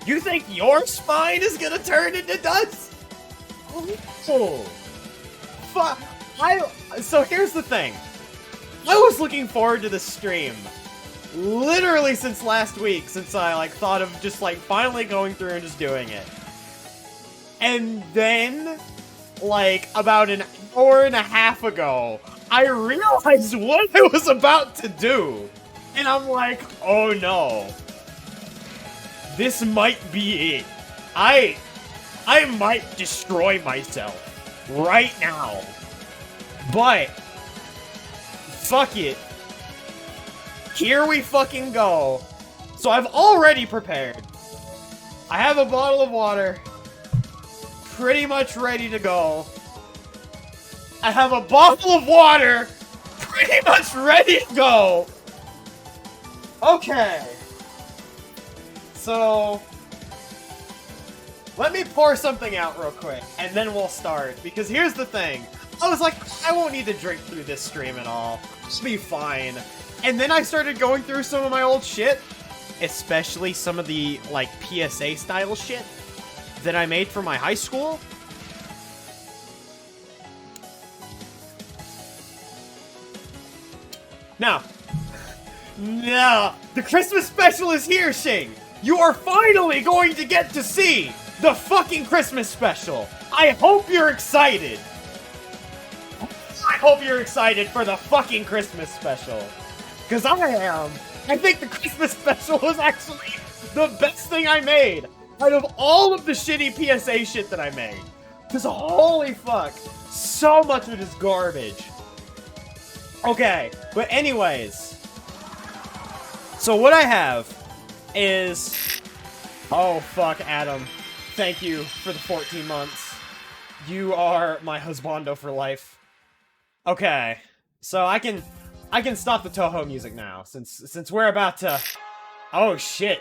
You think your spine is gonna turn into dust? Oh. Fuck. So here's the thing. I was looking forward to the stream literally since last week, since I, like, thought of just, like, finally going through and just doing it. And then, like, about an hour and a half ago, I realized what I was about to do. And I'm like, oh no. This might be it. I might destroy myself right now. But, fuck it. Here we fucking go. So I've already prepared. I have a bottle of water. Pretty much ready to go. I have a bottle of water. Pretty much ready to go. Okay. So, let me pour something out real quick, and then we'll start. Because here's the thing. I was like, I won't need to drink through this stream at all. Just be fine. And then I started going through some of my old shit. Especially some of the, like, PSA-style shit that I made for my high school. Now, the Christmas special is here, Shing! You are finally going to get to see the fucking Christmas special! I hope you're excited! I hope you're excited for the fucking Christmas special! Because I am! I think the Christmas special was actually the best thing I made out of all of the shitty PSA shit that I made. Because holy fuck, so much of it is garbage. Okay, but anyways. So what I have is... Oh fuck, Adam. Thank you for the 14 months. You are my husbando for life. Okay, so I can stop the Toho music now, since we're about to... Oh shit.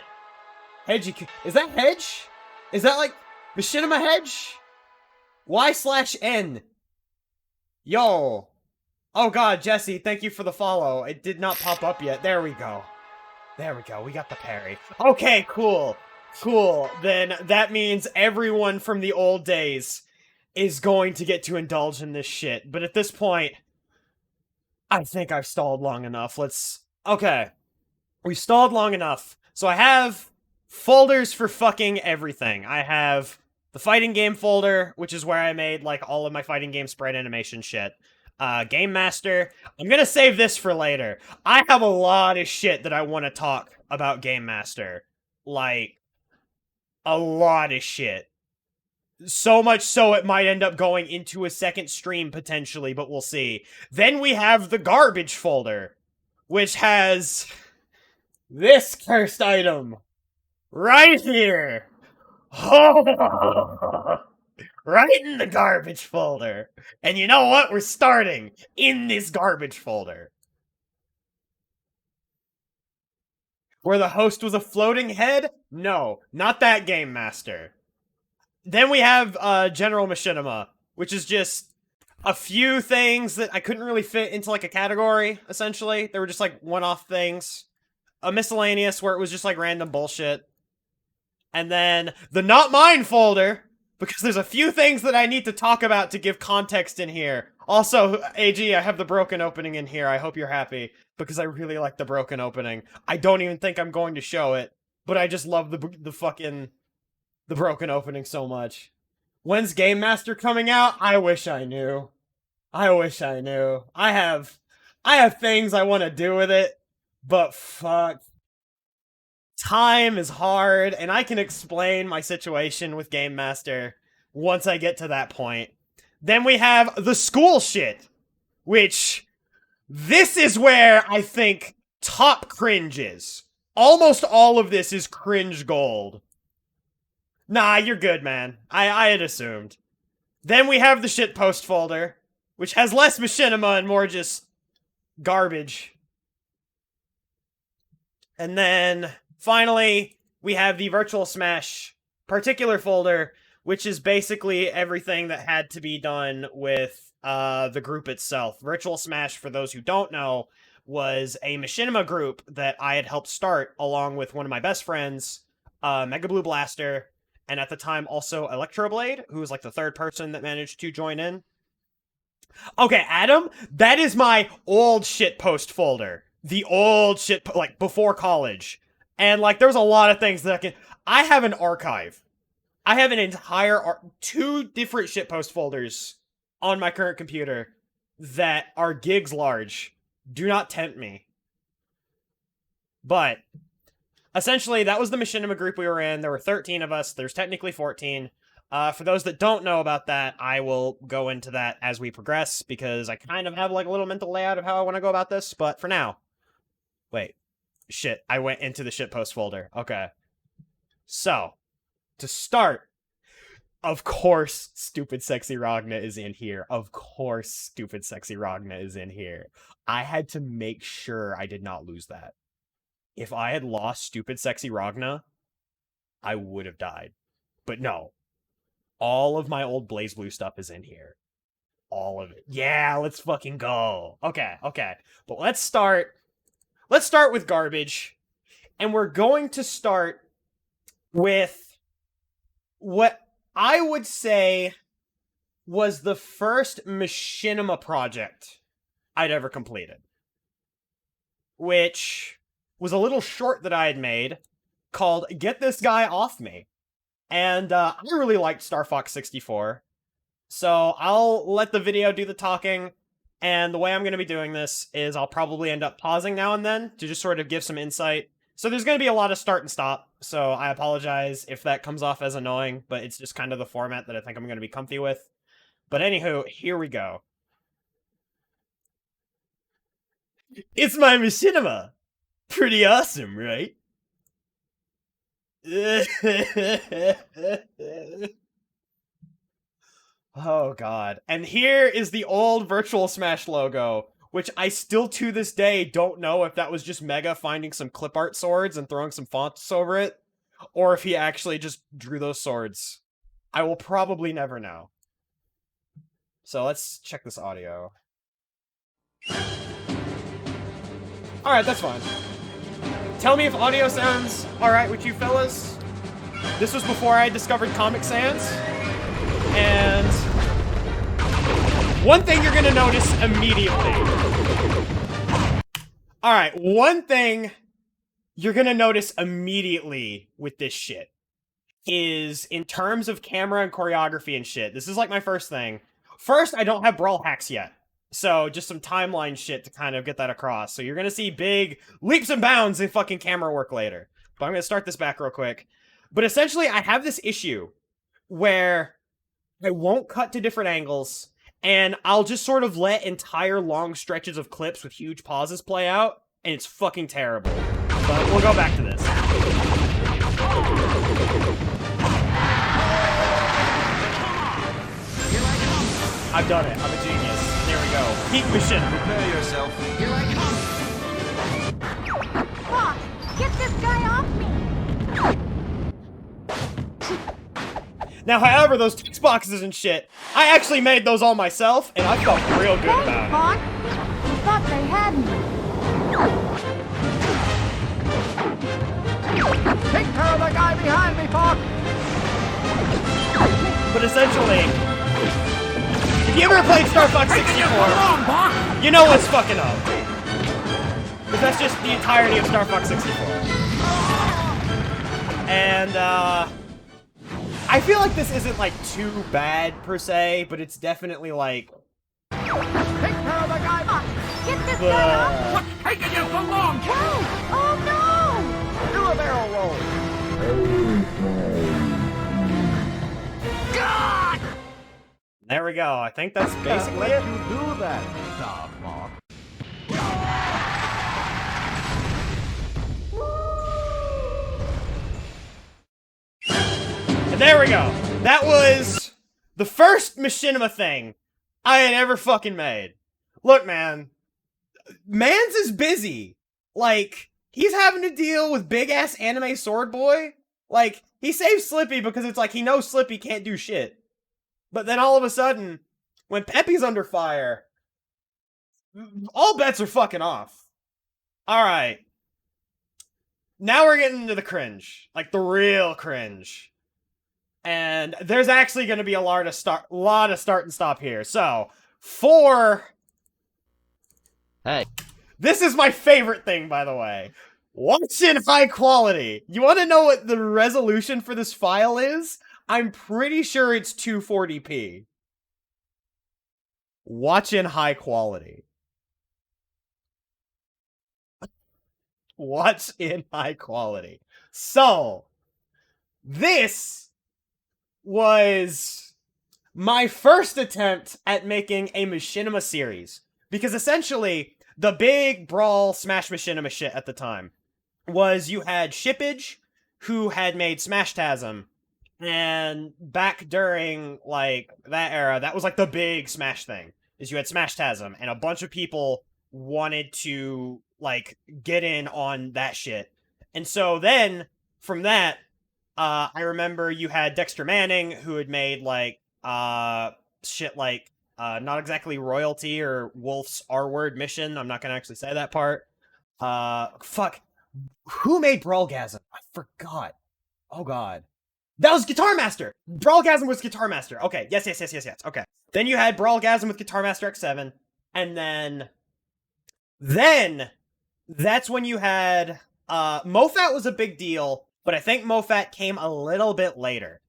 Hedge, is that Hedge? Is that like Machinima Hedge? Y/N. Yo. Oh god, Jesse, thank you for the follow. It did not pop up yet. There we go. There we go, we got the parry. Okay, cool. Cool. Then that means everyone from the old days is going to get to indulge in this shit. But at this point, I think I've stalled long enough. Okay. We stalled long enough. So I have folders for fucking everything. I have the fighting game folder, which is where I made, like, all of my fighting game sprite animation shit. Game Master. I'm gonna save this for later. I have a lot of shit that I want to talk about Game Master. Like, a lot of shit. So much so it might end up going into a second stream, potentially, but we'll see. Then we have the garbage folder, which has this cursed item right here. Oh, right in the garbage folder. And you know what? We're starting in this garbage folder. Where the host was a floating head? No, not that Game Master. Then we have General Machinima, which is just a few things that I couldn't really fit into, like, a category, essentially. They were just, like, one-off things. A miscellaneous, where it was just, like, random bullshit. And then the Not Mine folder, because there's a few things that I need to talk about to give context in here. Also, AG, I have the broken opening in here. I hope you're happy, because I really like the broken opening. I don't even think I'm going to show it, but I just love the broken opening so much. When's Game Master coming out? I wish I knew. I wish I knew. I have things I want to do with it, but fuck. Time is hard, and I can explain my situation with Game Master once I get to that point. Then we have the school shit, which this is where I think top cringe is. Almost all of this is cringe gold. Nah, you're good, man. I had assumed. Then we have the shitpost folder, which has less machinima and more just garbage. And then, finally, we have the Virtual Smash particular folder, which is basically everything that had to be done with the group itself. Virtual Smash, for those who don't know, was a machinima group that I had helped start along with one of my best friends, Mega Blue Blaster, and at the time also Electroblade, who was like the third person that managed to join in. Okay, Adam, that is my old shitpost folder. The old shit, like, before college. And, like, there's a lot of things that I have an archive. I have an entire, 2 different shitpost folders on my current computer that are gigs large. Do not tempt me. But, essentially, that was the Machinima group we were in. There were 13 of us. There's technically 14. For those that don't know about that, I will go into that as we progress, because I kind of have, like, a little mental layout of how I want to go about this, but for now. Wait. Shit, I went into the shitpost folder. Okay. So, to start, of course, Stupid Sexy Ragna is in here. Of course, Stupid Sexy Ragna is in here. I had to make sure I did not lose that. If I had lost Stupid Sexy Ragna, I would have died. But no. All of my old BlazBlue stuff is in here. All of it. Yeah, let's fucking go. Okay. But let's start with garbage. And we're going to start with what I would say was the first Machinima project I'd ever completed. Which was a little short that I had made called Get This Guy Off Me. And I really liked Star Fox 64. So I'll let the video do the talking. And the way I'm going to be doing this is I'll probably end up pausing now and then to just sort of give some insight. So there's going to be a lot of start and stop. So I apologize if that comes off as annoying, but it's just kind of the format that I think I'm going to be comfy with. But anywho, here we go. It's my Machinima. Pretty awesome, right? Oh god. And here is the old Virtual Smash logo, which I still to this day don't know if that was just Mega finding some clip art swords and throwing some fonts over it, or if he actually just drew those swords. I will probably never know. So let's check this audio. Alright, that's fine. Tell me if audio sounds alright with you fellas. This was before I discovered Comic Sans. And one thing you're gonna notice immediately. Alright, one thing you're gonna notice immediately with this shit is in terms of camera and choreography and shit. This is like my first thing. First, I don't have brawl hacks yet. So, just some timeline shit to kind of get that across. So you're gonna see big leaps and bounds in fucking camera work later. But I'm gonna start this back real quick. But essentially, I have this issue where I won't cut to different angles, and I'll just sort of let entire long stretches of clips with huge pauses play out, and it's fucking terrible. But we'll go back to this. I've done it. I'm a genius. There we go. Peak mission. Prepare yourself. Here I come! Fox, get this guy off me! Now, however, those text boxes and shit, I actually made those all myself, and I felt real good about it. Fox, I thought they had me. Take care of the guy behind me, Fox! But essentially, if you ever played Star Fox 64, you know what's fucking up. Because that's just the entirety of Star Fox 64. And, I feel like this isn't, like, too bad, per se, but it's definitely, like... Take care of the guy! Fox, get this guy off me! What's taking you so long? Whoa! Oh no! Do a barrel roll! God! There we go. I think that's basically it. You do that, Star Fox. And there we go. That was the first Machinima thing I had ever fucking made. Look, man. Mans is busy. Like, he's having to deal with big-ass anime sword boy. Like, he saves Slippy because it's like he knows Slippy can't do shit. But then all of a sudden, when Peppy's under fire, all bets are fucking off. Alright. Now we're getting into the cringe. Like, the real cringe. And there's actually going to be a lot of start and stop here. So, Hey. This is my favorite thing, by the way. Watch in high quality. You want to know what the resolution for this file is? I'm pretty sure it's 240p. Watch in high quality. Watch in high quality. So, this was my first attempt at making a Machinima series. Because essentially, the big Brawl Smash Machinima shit at the time was you had Shippage, who had made Smashtasm, and back during, like, that era, that was, like, the big Smash thing, is you had Smashtasm, and a bunch of people wanted to, like, get in on that shit. And so then, from that, I remember you had Dexter Manning, who had made, like, shit like, not exactly Royalty or Wolf's R-Word Mission. I'm not gonna actually say that part. Fuck. Who made Brawlgasm? I forgot. Oh god. That was Guitar Master! Brawlgasm was Guitar Master. Okay, yes. Okay. Then you had Brawlgasm with Guitar Master X7, and then that's when you had, MoFat was a big deal, but I think MoFat came a little bit later.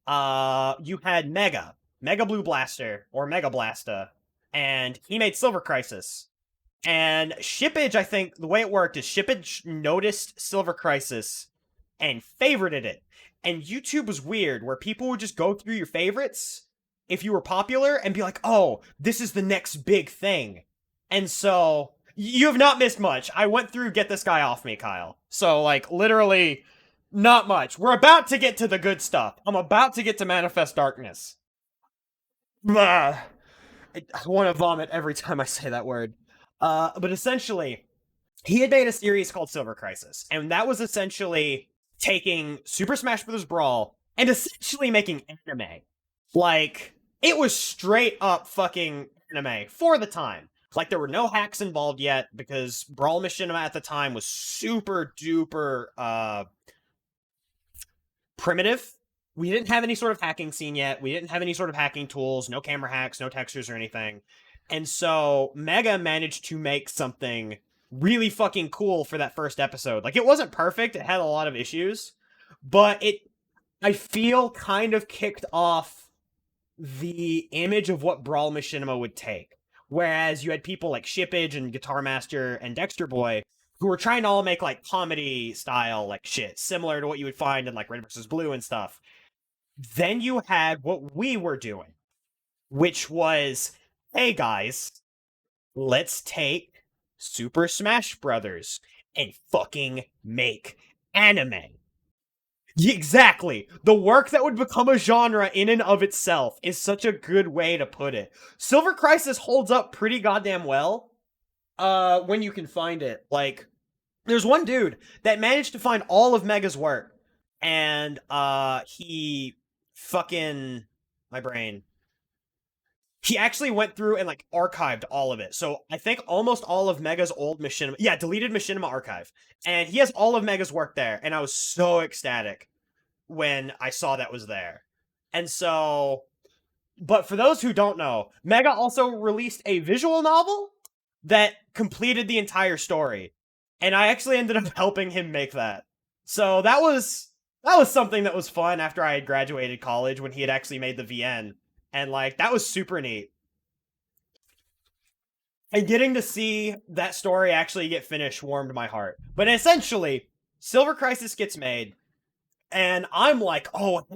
You had Mega Blue Blaster, or Mega Blasta, and he made Silver Crisis. And Shippage, I think, the way it worked is Shippage noticed Silver Crisis and favorited it. And YouTube was weird, where people would just go through your favorites if you were popular and be like, oh, this is the next big thing. And so, you have not missed much. I went through Get This Guy Off Me, Kyle. So, like, literally, not much. We're about to get to the good stuff. I'm about to get to Manifest Darkness. I want to vomit every time I say that word. But essentially, he had made a series called Silver Crisis, and that was essentially taking Super Smash Bros. Brawl and essentially making anime. Like, it was straight up fucking anime for the time. Like, there were no hacks involved yet, because Brawl Machinima at the time was super duper, primitive. We didn't have any sort of hacking scene yet. We didn't have any sort of hacking tools, no camera hacks, no textures or anything. And so Mega managed to make something really fucking cool for that first episode. Like, it wasn't perfect. It had a lot of issues, but I feel, kind of kicked off the image of what Brawl Machinima would take. Whereas you had people like Shippage and Guitar Master and Dexter Boy who were trying to all make, like, comedy style, like, shit, similar to what you would find in, like, Red vs. Blue and stuff. Then you had what we were doing, which was, hey guys, let's take Super Smash Brothers and fucking make anime. Exactly. The work that would become a genre in and of itself is such a good way to put it. Silver Crisis holds up pretty goddamn well, when you can find it. Like, there's one dude that managed to find all of Mega's work, and, he fucking... my brain... he actually went through and, like, archived all of it. So I think almost all of Mega's old Machinima... yeah, deleted Machinima archive. And he has all of Mega's work there. And I was so ecstatic when I saw that was there. And so... but for those who don't know, Mega also released a visual novel that completed the entire story. And I actually ended up helping him make that. So that was something that was fun after I had graduated college, when he had actually made the VN. And, like, that was super neat. And getting to see that story actually get finished warmed my heart. But essentially, Silver Crisis gets made, and I'm like, oh,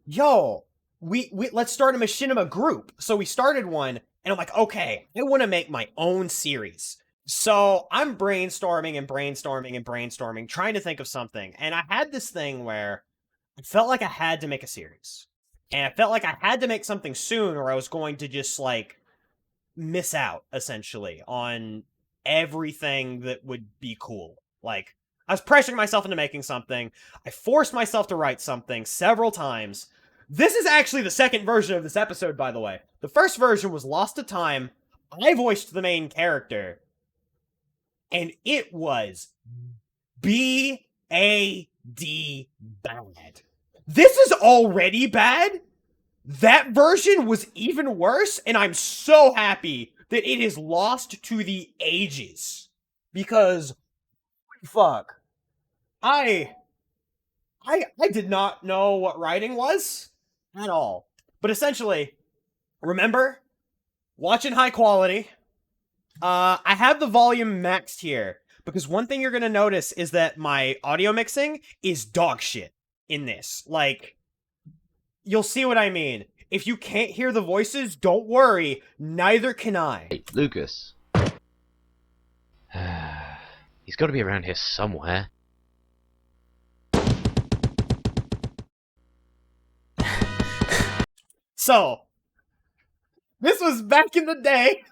yo, we let's start a Machinima group. So we started one, and I'm like, okay, I want to make my own series. So I'm brainstorming, trying to think of something. And I had this thing where I felt like I had to make a series. And I felt like I had to make something soon, or I was going to just, like, miss out, essentially, on everything that would be cool. Like, I was pressuring myself into making something. I forced myself to write something several times. This is actually the second version of this episode, by the way. The first version was Lost to Time. I voiced the main character. And it was BS. bad. This is already bad. That version was even worse, and I'm so happy that it is lost to the ages. Because, fuck, I did not know what writing was at all. But essentially, remember, watch in high quality. I have the volume maxed here, because one thing you're gonna notice is that my audio mixing is dog shit in this. Like, you'll see what I mean. If you can't hear the voices, don't worry, neither can I. Hey, Lucas. He's got to be around here somewhere. So, this was back in the day.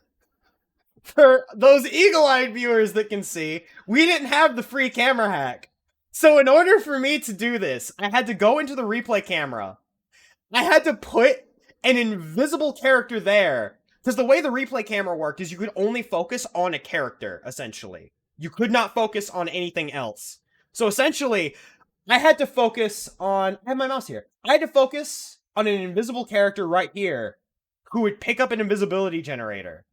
For those eagle-eyed viewers that can see, we didn't have the free camera hack. So in order for me to do this, I had to go into the replay camera. I had to put an invisible character there. Because the way the replay camera worked is you could only focus on a character, essentially. You could not focus on anything else. So essentially, I had to focus on... I have my mouse here. I had to focus on an invisible character right here who would pick up an invisibility generator.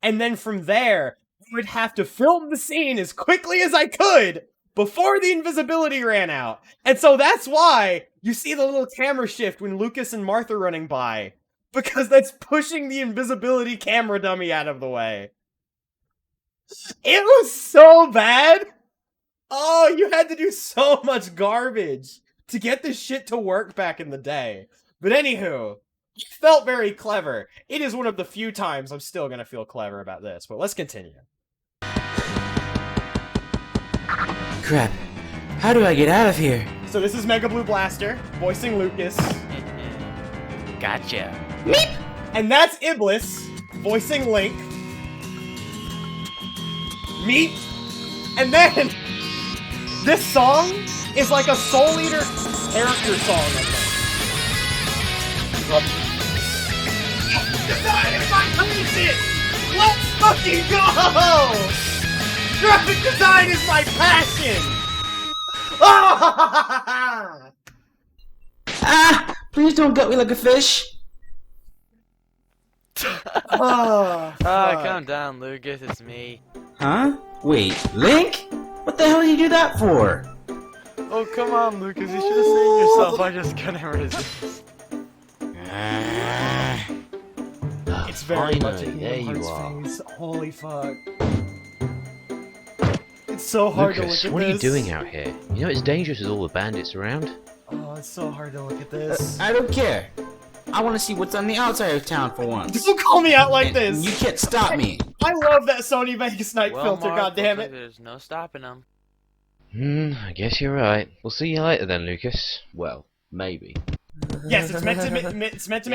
And then from there, I would have to film the scene as quickly as I could before the invisibility ran out. And so that's why you see the little camera shift when Lucas and Martha are running by. Because that's pushing the invisibility camera dummy out of the way. It was so bad! Oh, you had to do so much garbage to get this shit to work back in the day. But anywho, it felt very clever. It is one of the few times I'm still gonna feel clever about this, but let's continue. Crap. How do I get out of here? So this is Mega Blue Blaster, voicing Lucas. Gotcha. And that's Iblis, voicing Link. Meep. And then, this song is like a Soul Eater character song, I think. Design is my passion! Let's fucking go! Graphic design is my passion! Ah! Please don't gut me like a fish. Oh, fuck. Calm down, Lucas. It's me. Huh? Wait, Link? What the hell did you do that for? Oh, come on, Lucas. You should have seen yourself. I just couldn't resist. It's very much Finally, in there you Kingdom are. Hearts face. Holy fuck. It's so hard to Lucas, look at what this. are you doing out here? You know it's dangerous with all the bandits around. Oh, it's so hard to look at this. I don't care. I want to see what's on the outside of town for once. Don't call me out like And this! you can't stop me. I love that Sony Vegas Night Well, filter, Mark, goddammit. looks like there's no stopping them. I guess you're right. We'll see you later then, Lucas. Well, maybe. Yes, it's meant to make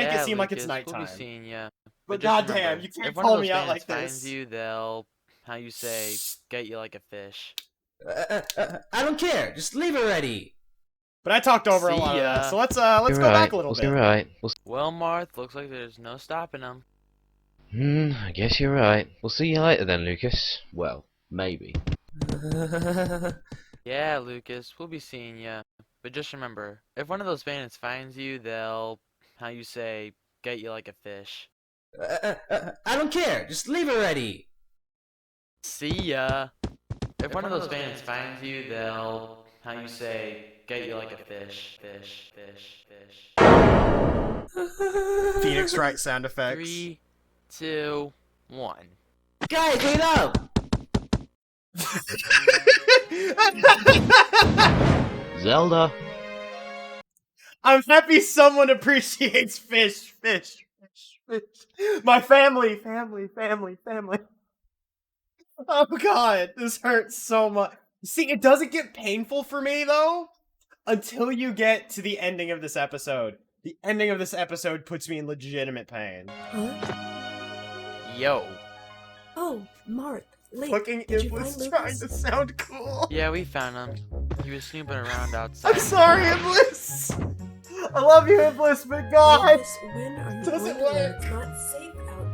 it seem like it's Lucas, nighttime. We'll be seeing ya. But just goddamn, remember, you can't if one call of me those out like bandits this. finds you, they'll, how you say, get you like a fish. I don't care. Just leave already. But I talked over a See lot of that, ya. so let's You're go right. back a little You're bit. right. Well, Marth, looks like there's no stopping them. I guess you're right. We'll see you later then, Lucas. Well, maybe. Yeah, Lucas, we'll be seeing ya. But just remember, if one of those bandits finds you, they'll, how you say, get you like a fish. I don't care. Just leave already. See ya. If one of those bandits finds you, they'll, how you say, get you like a fish. Fish, fish, fish. Phoenix Wright sound effects. 3, 2, 1. Guys, wait up. Zelda. I'm happy someone appreciates fish. My family. Oh god, this hurts so much. See, it doesn't get painful for me, though, until you get to the ending of this episode. The ending of this episode puts me in legitimate pain. Yo. Oh, Marth, Link, Fucking did you Iblis find trying Lucas? to sound cool. Yeah, we found him. He was snooping around outside. I'm sorry, Iblis. I love you, Iblis, but God. Lucas, when are you Doesn't going to work. It's not safe out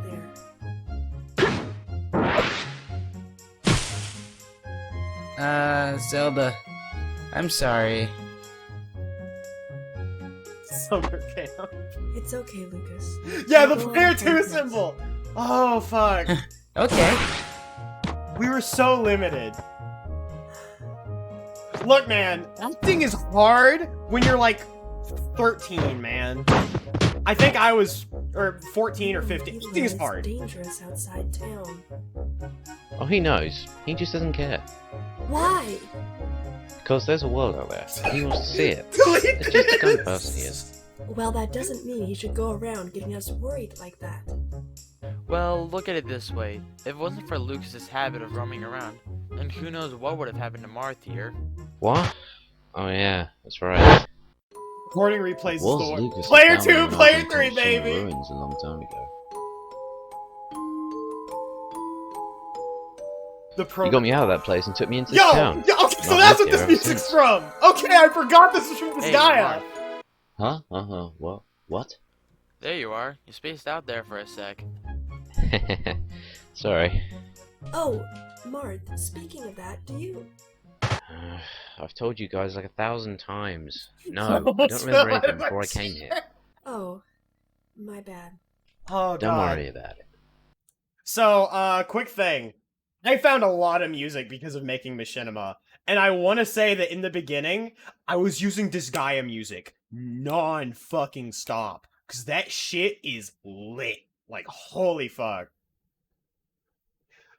there. Zelda. I'm sorry. Summer camp. It's okay, Lucas. Yeah, the Go on, player 2 focus. symbol! Oh, fuck. Okay. We were so limited. Look, man, acting is hard when you're like 13, man. I think I was, or 14 or 15. He Acting is learns hard. Dangerous outside town. Oh, he knows. He just doesn't care. Why? Because there's a world out there. He wants to see it. Delete It's just the kind of this. person he is. Well, that doesn't mean he should go around getting us worried like that. Well, look at it this way. If it wasn't for Lucas's habit of roaming around, then who knows what would have happened to Marth here. What? Oh yeah, that's right. Recording replays is the Was one. Lucas Player found 2, in player an 3, unconscious baby! ruins a long time ago. The pro. You got me out of that place and took me into this Yo! town. Yo, okay, so Not that's lived what this here ever music's since. from! Okay, I forgot this was from this Hey, guy. Marth. Huh? Uh-huh. What? What? There you are. You spaced out there for a sec. Sorry. Oh, Marth, speaking of that, do you... I've told you guys like 1,000 times. No, I What's don't remember that? anything before I came here. Oh, my bad. Oh, Don't God. worry about it. So, quick thing. I found a lot of music because of making Machinima, and I want to say that in the beginning, I was using Disgaea music non-fucking stop, because that shit is lit. Like, holy fuck.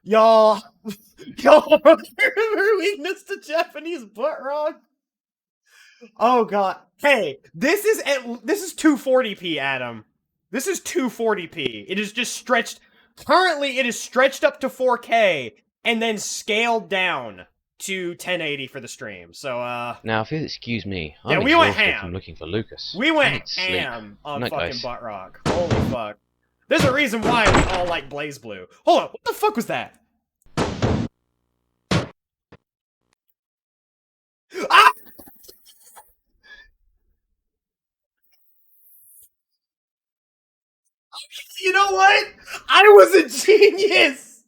Y'all, remember weakness to Japanese butt rock? Oh god. Hey, this is 240p, Adam. This is 240p. It is just stretched. Currently, it is stretched up to 4K and then scaled down to 1080 for the stream. So, Now, if you'll excuse me, Yeah, I'm we went exhausted ham. from looking for Lucas. we I went need sleep. ham on Night, fucking guys. butt rock. Holy fuck. There's a reason why we all like Blaze Blue. Hold on, what the fuck was that? Ah! You know what? I was a genius!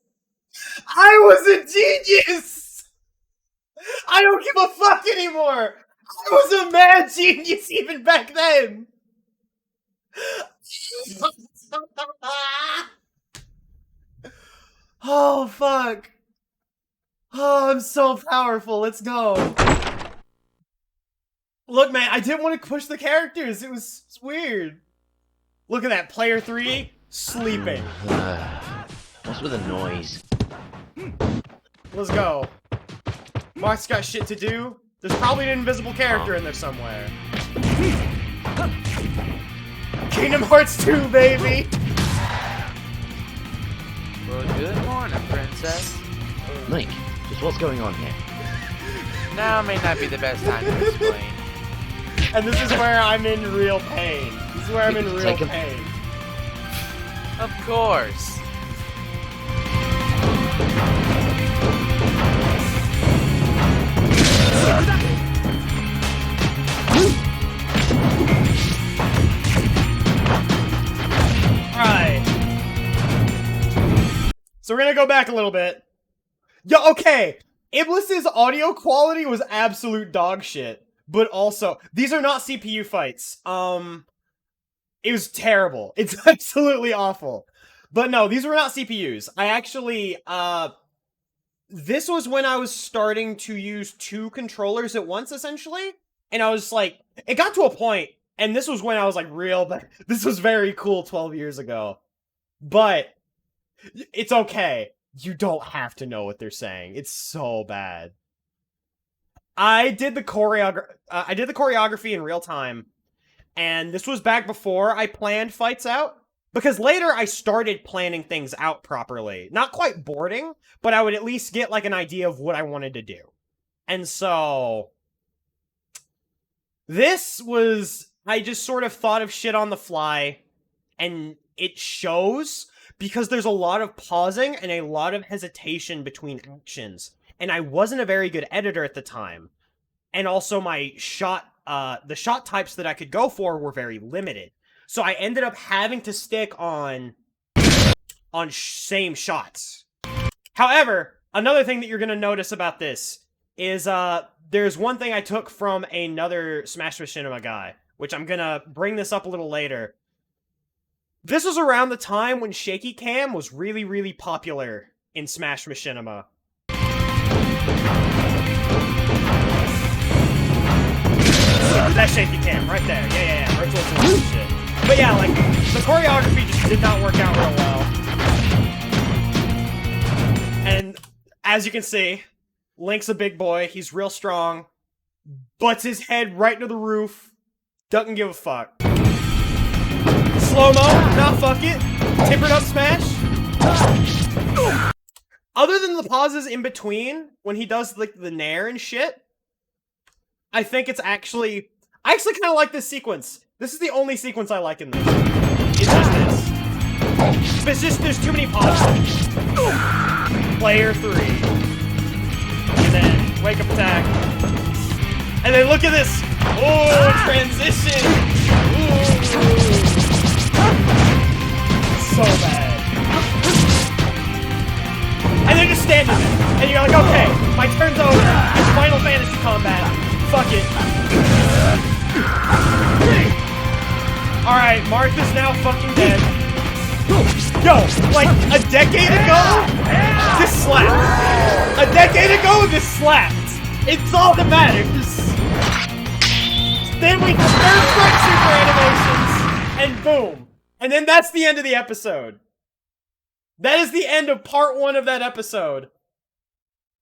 I was a genius! I don't give a fuck anymore! I was a mad genius even back then! Oh, fuck. Oh, I'm so powerful. Let's go. Look, man, I didn't want to push the characters. It's weird. Look at that. Player 3, sleeping. What's with the noise? Let's go. Mark's got shit to do. There's probably an invisible character in there somewhere. Kingdom Hearts 2, baby! Well, good morning, princess. Link, just what's going on here? Now may not be the best time to explain. And this is where I'm in real pain. This is where I'm in real Take him. pain. Of course. Alright. So we're gonna go back a little bit. Yo, okay. Iblis's audio quality was absolute dog shit. But also, these are not CPU fights. It was terrible. It's absolutely awful. But no, these were not CPUs. I actually, this was when I was starting to use 2 controllers at once, essentially. And I was like, it got to a point, and this was when I was like, this was very cool 12 years ago. But, it's okay. You don't have to know what they're saying. It's so bad. I did the choreography in real time, and this was back before I planned fights out. Because later I started planning things out properly. Not quite boarding, but I would at least get like an idea of what I wanted to do. And so this was, I just sort of thought of shit on the fly, and it shows because there's a lot of pausing and a lot of hesitation between actions. And I wasn't a very good editor at the time. And also my the shot types that I could go for were very limited. So I ended up having to stick on same shots. However, another thing that you're going to notice about this is there's one thing I took from another Smash Machinima guy, which I'm gonna bring this up a little later. This was around the time when shaky cam was really, really popular in Smash Machinima. That shaky cam, right there. Yeah. Virtual Force shit. But yeah, like, the choreography just did not work out real well. And, as you can see, Link's a big boy, he's real strong, butts his head right into the roof, doesn't give a fuck. Slow-mo, nah, fuck it. Timbered up smash. Other than the pauses in between, when he does, like, the nair and shit, I think it's actually... I actually kind of like this sequence. This is the only sequence I like in this. It's just this. It's just, there's too many pauses. Player 3. And then, wake up attack. And then look at this! Oh, transition! Ooh. So bad. And they're just standing there. And you're like, okay, my turn's over. It's Final Fantasy combat. Fuck it. Alright, Martha's now fucking dead. Yo, like, a decade ago, this slapped. A decade ago, this slapped. It's all that matters. Then we third strike super animations, and boom. And then that's the end of the episode. That is the end of part 1 of that episode.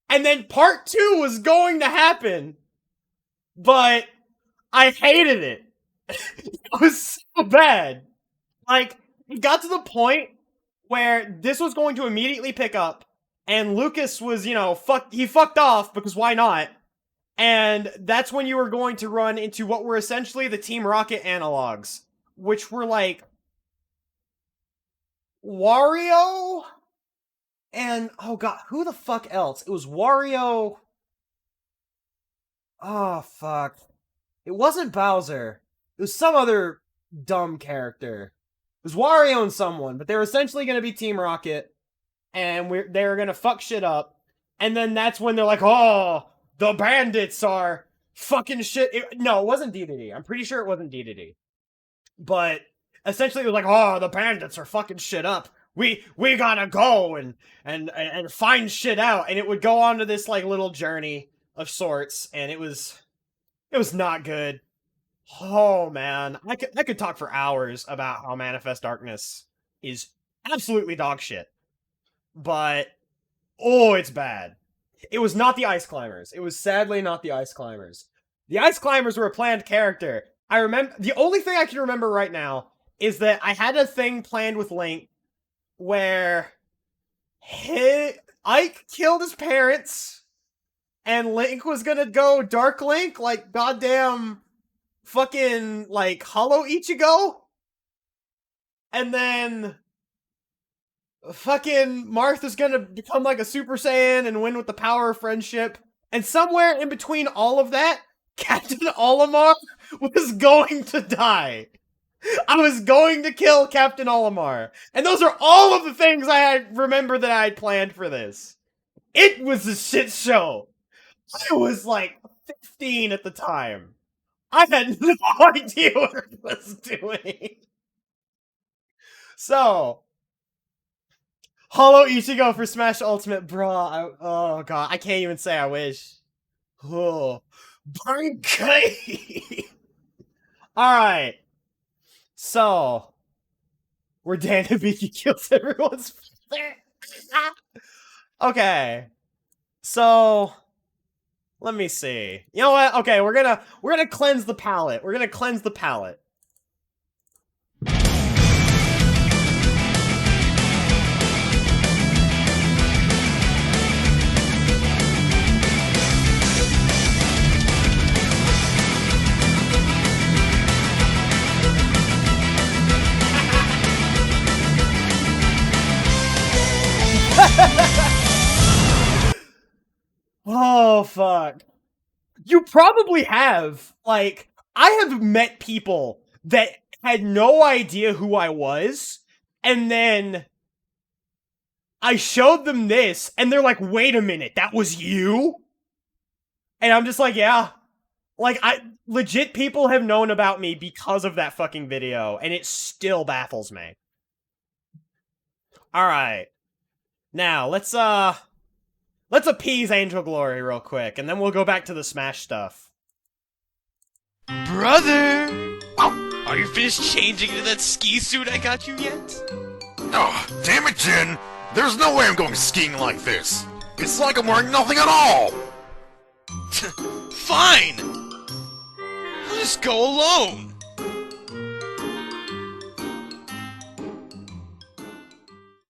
And then part 2 was going to happen, but I hated it. It was so bad. Like, it got to the point where this was going to immediately pick up, and Lucas was, you know, he fucked off, because why not? And that's when you were going to run into what were essentially the Team Rocket analogs, which were like Wario and, oh god, who the fuck else? It was Wario. Oh fuck. It wasn't Bowser. It was some other dumb character. It was Wario and someone, but they were essentially going to be Team Rocket, and they were going to fuck shit up. And then that's when they're like, oh, the bandits are fucking shit. No, it wasn't DDD. I'm pretty sure it wasn't DDD. But essentially it was like, oh, the bandits are fucking shit up. We gotta go and find shit out. And it would go on to this like little journey of sorts, and it was not good. Oh man, I could talk for hours about how Manifest Darkness is absolutely dog shit. But oh, it's bad. It was not the Ice Climbers. It was sadly not the Ice Climbers. The Ice Climbers were a planned character. I remember, the only thing I can remember right now is that I had a thing planned with Link where Ike killed his parents, and Link was gonna go Dark Link, like goddamn fucking, like, Hollow Ichigo? And then fucking Martha's gonna become like a Super Saiyan and win with the power of friendship. And somewhere in between all of that, Captain Olimar was going to die. I was going to kill Captain Olimar. And those are all of the things I remember that I had planned for this. It was a shit show. I was like 15 at the time. I had no idea what I was doing. So, Hollow Ichigo for Smash Ultimate, bro. Oh god, I can't even say I wish. Oh, Bankai. Alright. So, where Dan Hibiki kills everyone's father. Okay. So, let me see. You know what? Okay, we're gonna cleanse the palate. We're gonna cleanse the palate. Oh, fuck. You probably have. Like, I have met people that had no idea who I was, and then I showed them this, and they're like, wait a minute, that was you? And I'm just like, yeah. Like, legit people have known about me because of that fucking video, and it still baffles me. Alright. Now, let's appease Angel Glory real quick, and then we'll go back to the Smash stuff. Brother! Are you finished changing into that ski suit I got you yet? Oh, damn it, Jin! There's no way I'm going skiing like this! It's like I'm wearing nothing at all! Fine! I'll just go alone!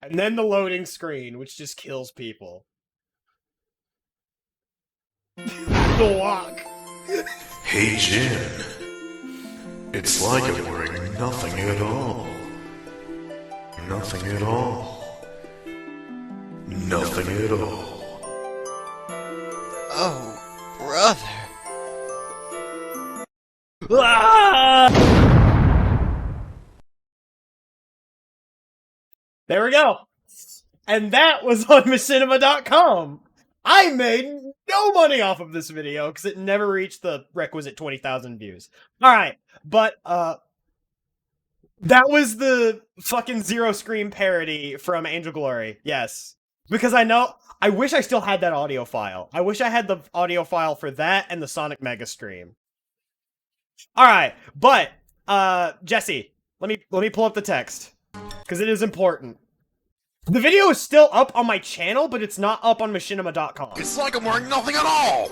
And then the loading screen, which just kills people. The walk. Hey, Jin. It's like I'm wearing nothing at all. Nothing at all. Nothing at all. Oh, brother. There we go. And that was on Machinima.com. I made no money off of this video because it never reached the requisite 20,000 views. Alright, but, that was the fucking Zero Scream parody from Angel Glory. Yes. Because I wish I still had that audio file. I wish I had the audio file for that and the Sonic Mega stream. Alright, but, Jesse, let me pull up the text. Because it is important. The video is still up on my channel, but it's not up on Machinima.com. It's like I'm wearing nothing at all!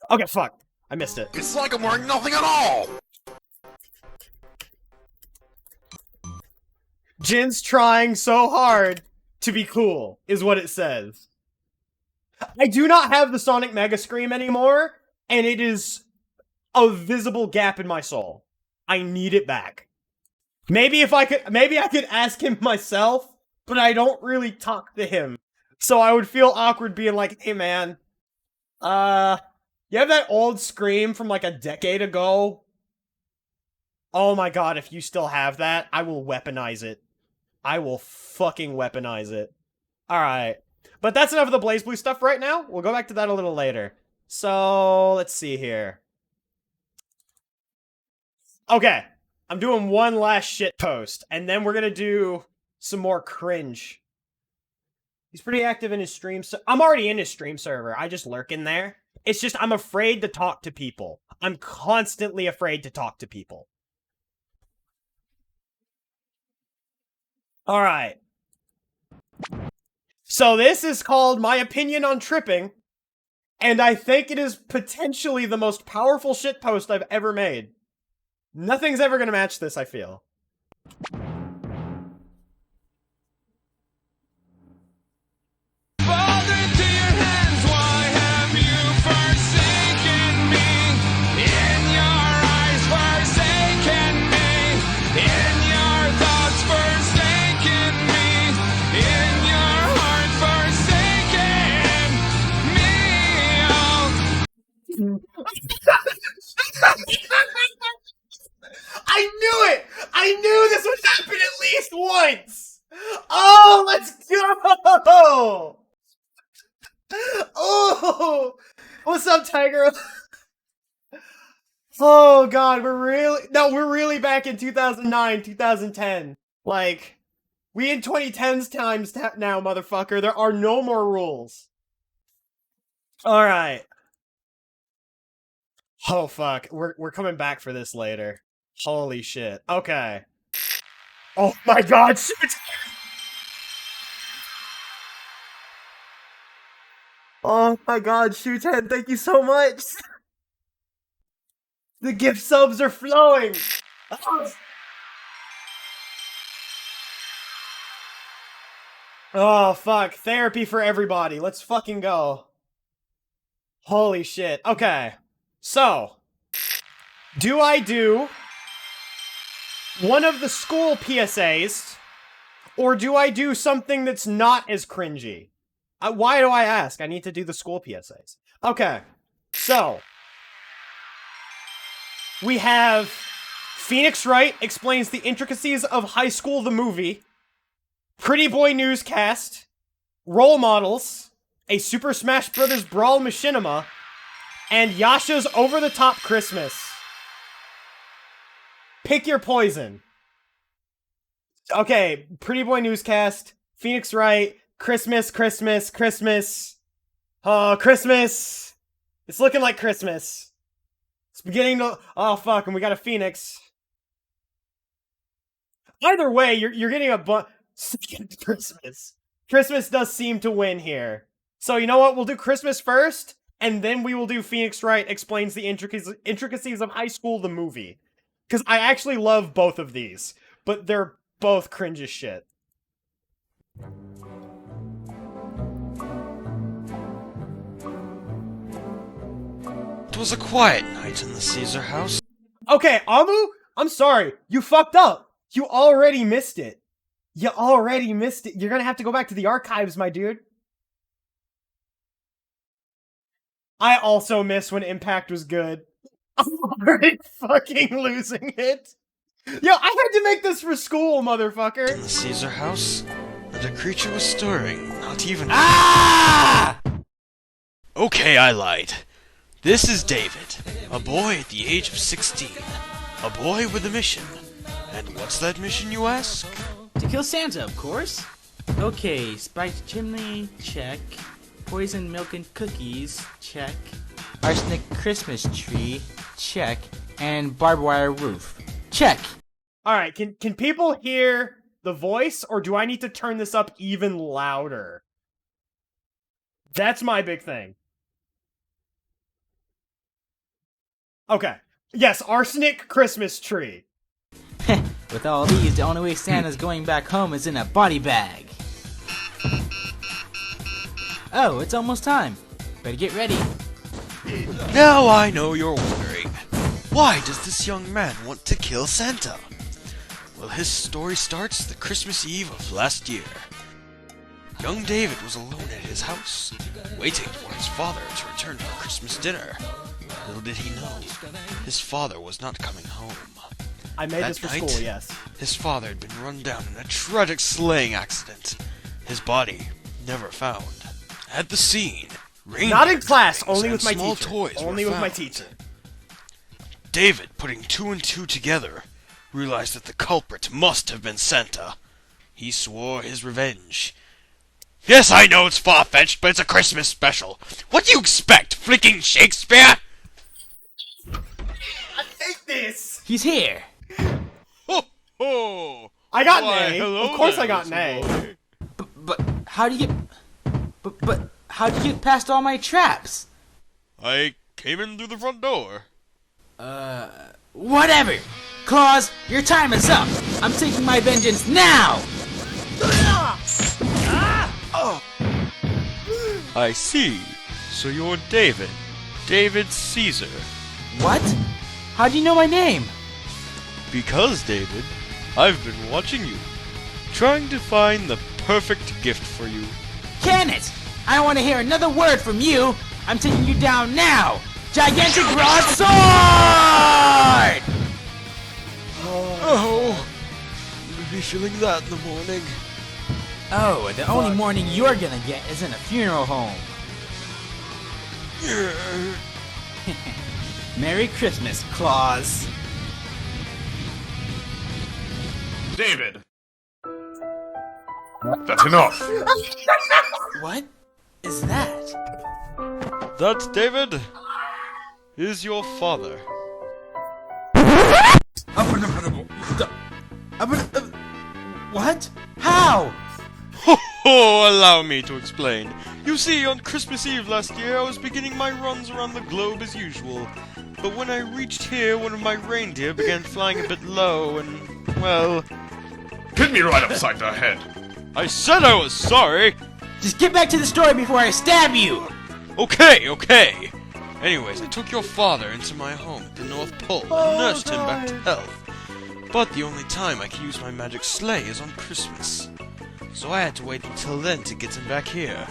Okay, fuck. I missed it. It's like I'm wearing nothing at all! Jin's trying so hard to be cool, is what it says. I do not have the Sonic Mega Scream anymore, and it is a visible gap in my soul. I need it back. Maybe I could ask him myself, but I don't really talk to him. So I would feel awkward being like, hey man, you have that old Scream from like a decade ago? Oh my god, if you still have that, I will weaponize it. I will fucking weaponize it. Alright. But that's enough of the BlazBlue stuff right now. We'll go back to that a little later. So, let's see here. Okay. I'm doing one last shit post, and then we're gonna do some more cringe. He's pretty active in his stream. I'm already in his stream server. I just lurk in there. It's just I'm afraid to talk to people. I'm constantly afraid to talk to people. Alright. So this is called My Opinion on Tripping, and I think it is potentially the most powerful shitpost I've ever made. Nothing's ever gonna match this, I feel. I knew it! I knew this would happen at least once! Oh, let's go! Oh! What's up, Tiger? Oh god, we're really back in 2009, 2010. Like, we in 2010's times now, motherfucker. There are no more rules. Alright. Oh fuck, we're coming back for this later. Holy shit. Okay. Oh my god, shoot! Oh my god, Shooten, thank you so much! The gift subs are flowing! Oh fuck, therapy for everybody, let's fucking go. Holy shit, okay. So, do I do one of the school PSAs, or do I do something that's not as cringy? Why do I ask? I need to do the school PSAs. Okay, so we have Phoenix Wright explains the intricacies of High School the movie, Pretty Boy Newscast, Role Models, a Super Smash Bros. Brawl Machinima, and Yasha's over-the-top Christmas. Pick your poison. Okay, Pretty Boy Newscast, Phoenix Wright, Christmas. Christmas. It's looking like Christmas. It's beginning to... Oh, fuck, and we got a Phoenix. Either way, you're getting a second Christmas. Christmas does seem to win here. So, you know what? We'll do Christmas first, and then we will do Phoenix Wright Explains the Intricacies of High School, the movie. Because I actually love both of these, but they're both cringe as shit. It was a quiet night in the Caesar house. Okay, Amu, I'm sorry. You fucked up. You already missed it. You're gonna have to go back to the archives, my dude. I also miss when Impact was good. I'm already fucking losing it. Yo, I had to make this for school, motherfucker. In the Caesar house, and a creature was stirring, not even... Ah! Okay, I lied. This is David, a boy at the age of 16. A boy with a mission. And what's that mission, you ask? To kill Santa, of course. Okay, spiked chimney, check. Poison milk and cookies, check. Arsenic Christmas tree, check. And barbed wire roof, check. Alright, can people hear the voice, or do I need to turn this up even louder? That's my big thing. Okay. Yes, arsenic Christmas tree. With all these, the only way Santa's going back home is in a body bag. Oh, it's almost time. Better get ready. Now I know you're wondering, why does this young man want to kill Santa? Well, his story starts the Christmas Eve of last year. Young David was alone at his house, waiting for his father to return for Christmas dinner. Little did he know, his father was not coming home. I made That this for night, school, yes. His father had been run down in a tragic sleighing accident. His body never found. At the scene, Not in class, only and with my small teacher. toys Only were with my found. teacher. David, putting two and two together, realized that the culprit must have been Santa. He swore his revenge. Yes, I know it's far-fetched, but it's a Christmas special. What do you expect, flicking Shakespeare? I hate this! He's here. Ho ho! I got Why, an A. hello Of course there, I got an little A. boy. But how do you get... But how do you get past all my traps? I came in through the front door. Whatever. Claus, your time is up. I'm taking my vengeance now. I see. So you're David. David Caesar. What? How do you know my name? Because, David, I've been watching you. Trying to find the perfect gift for you. Can it? I don't want to hear another word from you. I'm taking you down now. Gigantic broadsword! Oh, you'll be feeling that in the morning. Oh, the only morning you're gonna get is in a funeral home. Merry Christmas, Claus. David! That's enough! What is that? That, David, is your father. What? How? Oh, allow me to explain. You see, on Christmas Eve last year, I was beginning my runs around the globe as usual. But when I reached here, one of my reindeer began flying a bit low, and, well... Hit me right upside the head! I said I was sorry! Just get back to the story before I stab you! Okay, okay! Anyways, I took your father into my home at the North Pole and nursed him back to health. But the only time I can use my magic sleigh is on Christmas. So I had to wait until then to get him back here.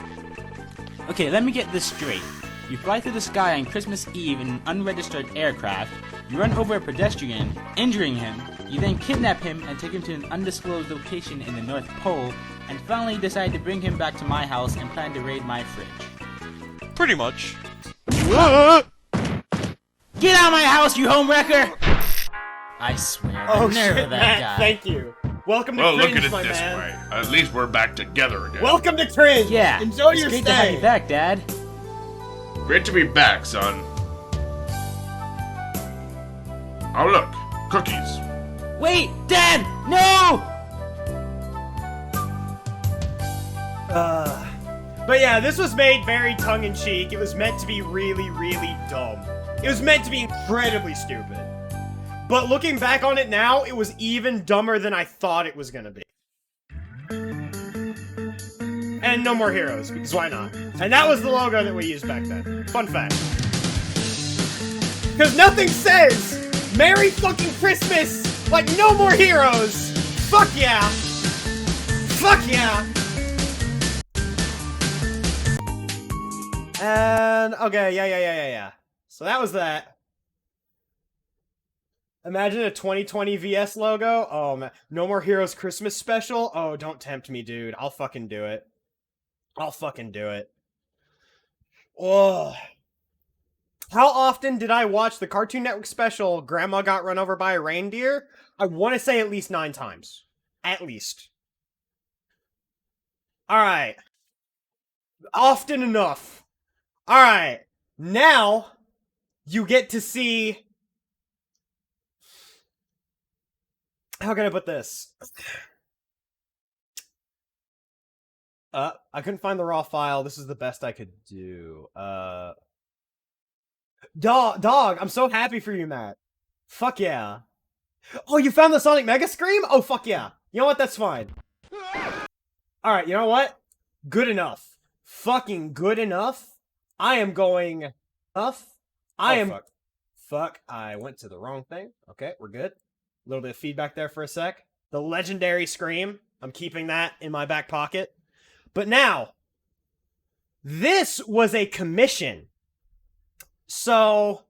Okay, let me get this straight. You fly through the sky on Christmas Eve in an unregistered aircraft, you run over a pedestrian, injuring him, you then kidnap him and take him to an undisclosed location in the North Pole, and finally decided to bring him back to my house and plan to raid my fridge. Pretty much. Get out of my house, you homewrecker! I swear, Oh the nerve shit, of that Matt, guy. thank you. Welcome to Well, Cringe, look at it my this man. way. At least we're back together again. Welcome to Cringe! Yeah, Enjoy it's your great stay! to have you back, Dad. Great to be back, son. Oh, look. Cookies. Wait, Dad! No! But yeah, this was made very tongue-in-cheek. It was meant to be really, really dumb. It was meant to be incredibly stupid. But looking back on it now, it was even dumber than I thought it was gonna be. And no more heroes, because why not? And that was the logo that we used back then. Fun fact. Because nothing says Merry fucking Christmas like no more heroes! Fuck yeah! Fuck yeah! And, okay, yeah. So that was that. Imagine a 2020 VS logo. Oh, man. No More Heroes Christmas special. Oh, don't tempt me, dude. I'll fucking do it. I'll fucking do it. Oh. How often did I watch the Cartoon Network special, Grandma Got Run Over by a Reindeer? I want to say at least 9 times. At least. Alright. Often enough. Alright. Now, you get to see... How can I put this? I couldn't find the raw file. This is the best I could do. Dog, I'm so happy for you, Matt. Fuck yeah. Oh, you found the Sonic Mega Scream? Oh, fuck yeah. You know what? That's fine. Alright, you know what? Good enough. Fucking good enough. I am going... Fuck. I went to the wrong thing. Okay, we're good. A little bit of feedback there for a sec. The legendary Scream. I'm keeping that in my back pocket. But now, this was a commission. So,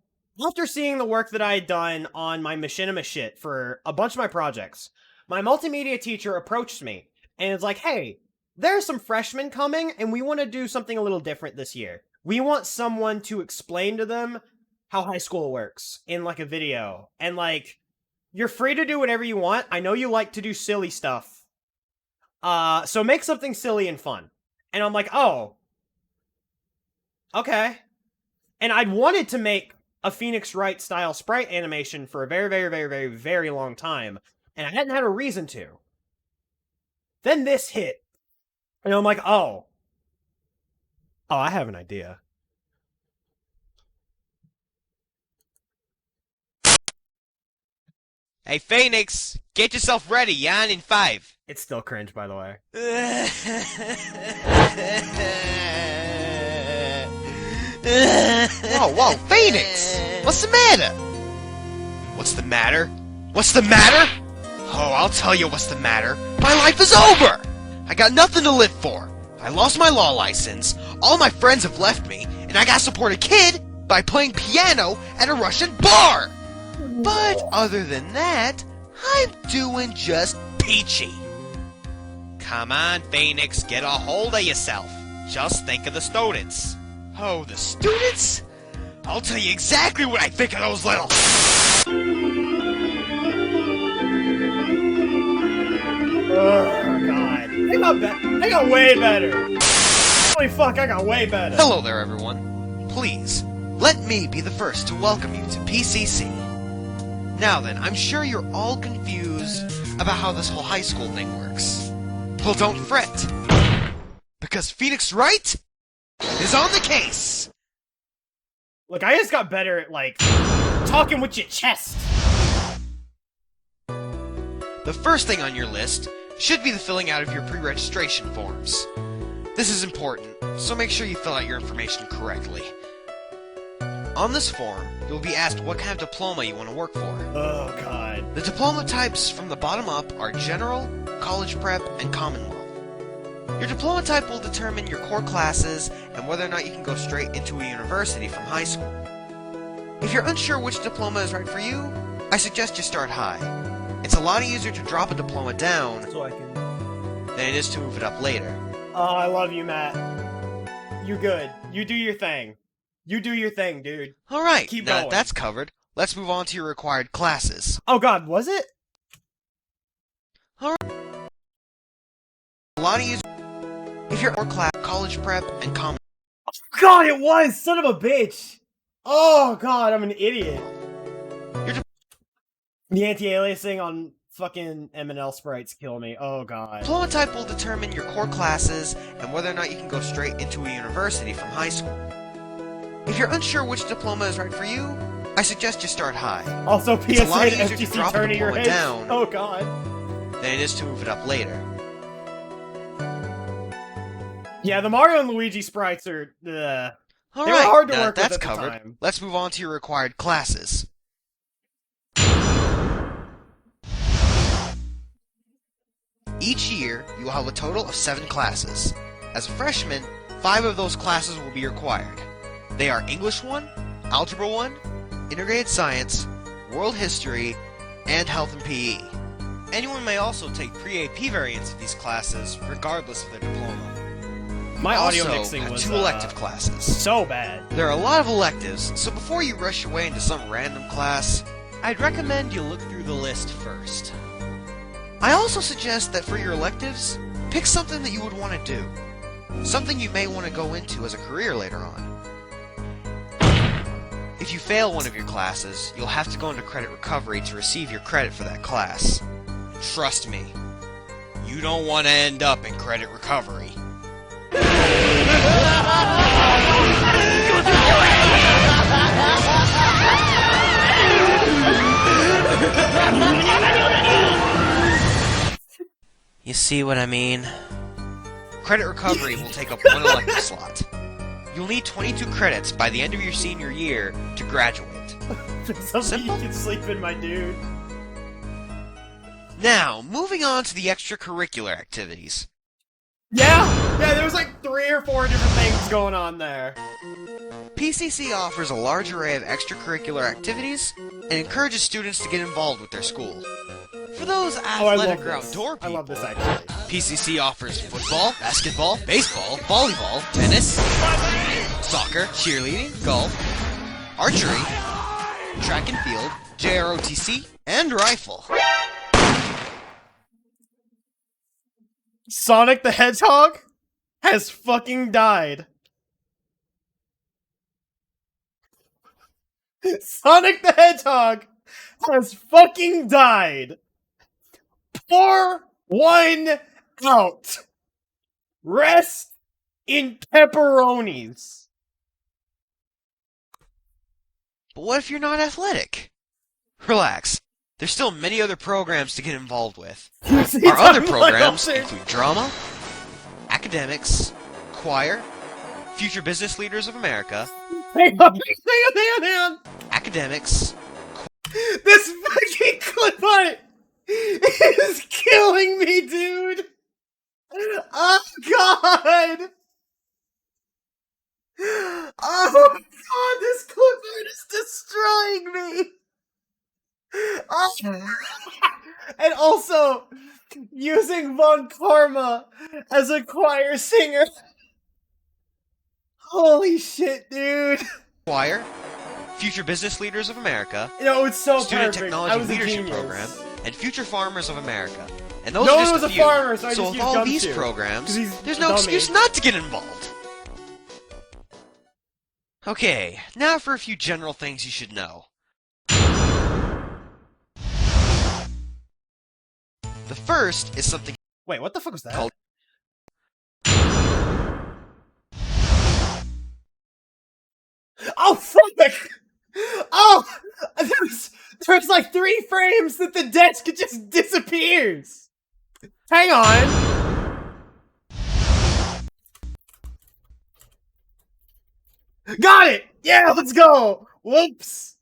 after seeing the work that I had done on my Machinima shit for a bunch of my projects, my multimedia teacher approached me and it's like, hey, there's some freshmen coming and we want to do something a little different this year. We want someone to explain to them how high school works in like a video. And like, you're free to do whatever you want. I know you like to do silly stuff. So make something silly and fun. And I'm like, oh. Okay. And I'd wanted to make a Phoenix Wright style sprite animation for a very, very, very, very, very long time. And I hadn't had a reason to. Then this hit. And I'm like, oh. Oh, I have an idea. Hey, Phoenix, get yourself ready. You're on in 5. It's still cringe, by the way. Whoa, Phoenix! What's the matter? What's the matter? What's the matter? Oh, I'll tell you what's the matter. My life is over! I got nothing to live for. I lost my law license, all my friends have left me, and I gotta support a kid by playing piano at a Russian bar! But other than that, I'm doing just peachy. Come on, Phoenix, get a hold of yourself. Just think of the students. Oh, the students? I'll tell you exactly what I think of those little... Oh, God. I got way better. Holy fuck, I got way better. Hello there, everyone. Please, let me be the first to welcome you to PCC. Now then, I'm sure you're all confused about how this whole high school thing works. Well, don't fret. Because Phoenix Wright is on the case! Look, I just got better at, like, talking with your chest. The first thing on your list should be the filling out of your pre-registration forms. This is important, so make sure you fill out your information correctly. On this form, you'll be asked what kind of diploma you want to work for. Oh, God. The diploma types from the bottom up are General, College Prep, and Commonwealth. Your diploma type will determine your core classes and whether or not you can go straight into a university from high school. If you're unsure which diploma is right for you, I suggest you start high. It's a lot easier to drop a diploma down than it is to move it up later. Oh, I love you, Matt. You good. You do your thing. You do your thing, dude. Alright, Keep now going. that that's covered, let's move on to your required classes. Oh god, was it? A lot of you, if you're more class, college prep, and common. God, it was! Son of a bitch! Oh god, I'm an idiot. The anti-aliasing on fucking M&L sprites kill me. Oh god. Diploma type will determine your core classes and whether or not you can go straight into a university from high school. If you're unsure which diploma is right for you, I suggest you start high. Also, It's a PSA lot and easier to FGC drop a turning your diploma head. down Oh god. than it is to move it up later. Yeah, the Mario and Luigi sprites are... They were Alright, hard to now work that with that's at the covered, time. let's move on to your required classes. Each year, you will have a total of 7 classes. As a freshman, 5 of those classes will be required. They are English 1, Algebra 1, Integrated Science, World History, and Health and PE. Anyone may also take pre-AP variants of these classes, regardless of their diploma. My audio also mixing have was 2 elective classes. so bad. There are a lot of electives, so before you rush your way into some random class, I'd recommend you look through the list first. I also suggest that for your electives, pick something that you would want to do. Something you may want to go into as a career later on. If you fail one of your classes, you'll have to go into credit recovery to receive your credit for that class. Trust me, you don't want to end up in credit recovery. You see what I mean? Credit recovery will take up 1 elective slot. You'll need 22 credits by the end of your senior year to graduate. Something you can sleep in, my dude. Now, moving on to the extracurricular activities. Yeah, there was like 3 or 4 different things going on there. PCC offers a large array of extracurricular activities and encourages students to get involved with their school. For those athletic or outdoor people, I love this actually. PCC offers football, basketball, baseball, volleyball, tennis, soccer, cheerleading, golf, archery, track and field, JROTC, and rifle. Sonic the Hedgehog has fucking died. Sonic the Hedgehog has fucking died. Pour one out. Rest in pepperonis. But what if you're not athletic? Relax. There's still many other programs to get involved with. Our other programs include drama, academics, choir, Future Business Leaders of America, Hang on. academics. This fucking clip on it is killing me, dude. Oh god. Oh god, this clip art is destroying me. Oh. And also, using Von Karma as a choir singer. Holy shit, dude. Choir, Future Business Leaders of America, You know, it's so Student perfect. I Technology was a Leadership genius. Program, and Future Farmers of America. And those No are one just was a a few. farmer, so I so just with used all Gumshoe, these 'cause programs, he's there's a no dummy. excuse not to get involved. Okay, now for a few general things you should know. The first is something Wait, what the fuck was that? called Oh fuck! Oh, there's like 3 frames that the desk just disappears. Hang on. Got it. Yeah, let's go. Whoops.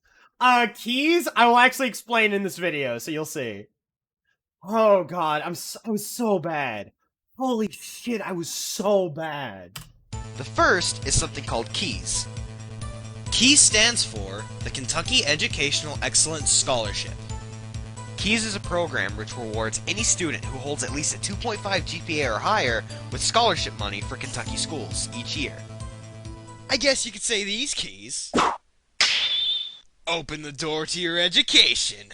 Keys. I will actually explain in this video, so you'll see. Oh god, I was so bad. Holy shit, I was so bad. The first is something called KEYS. KEYS stands for the Kentucky Educational Excellence Scholarship. Keys is a program which rewards any student who holds at least a 2.5 GPA or higher with scholarship money for Kentucky schools each year. I guess you could say these keys open the door to your education.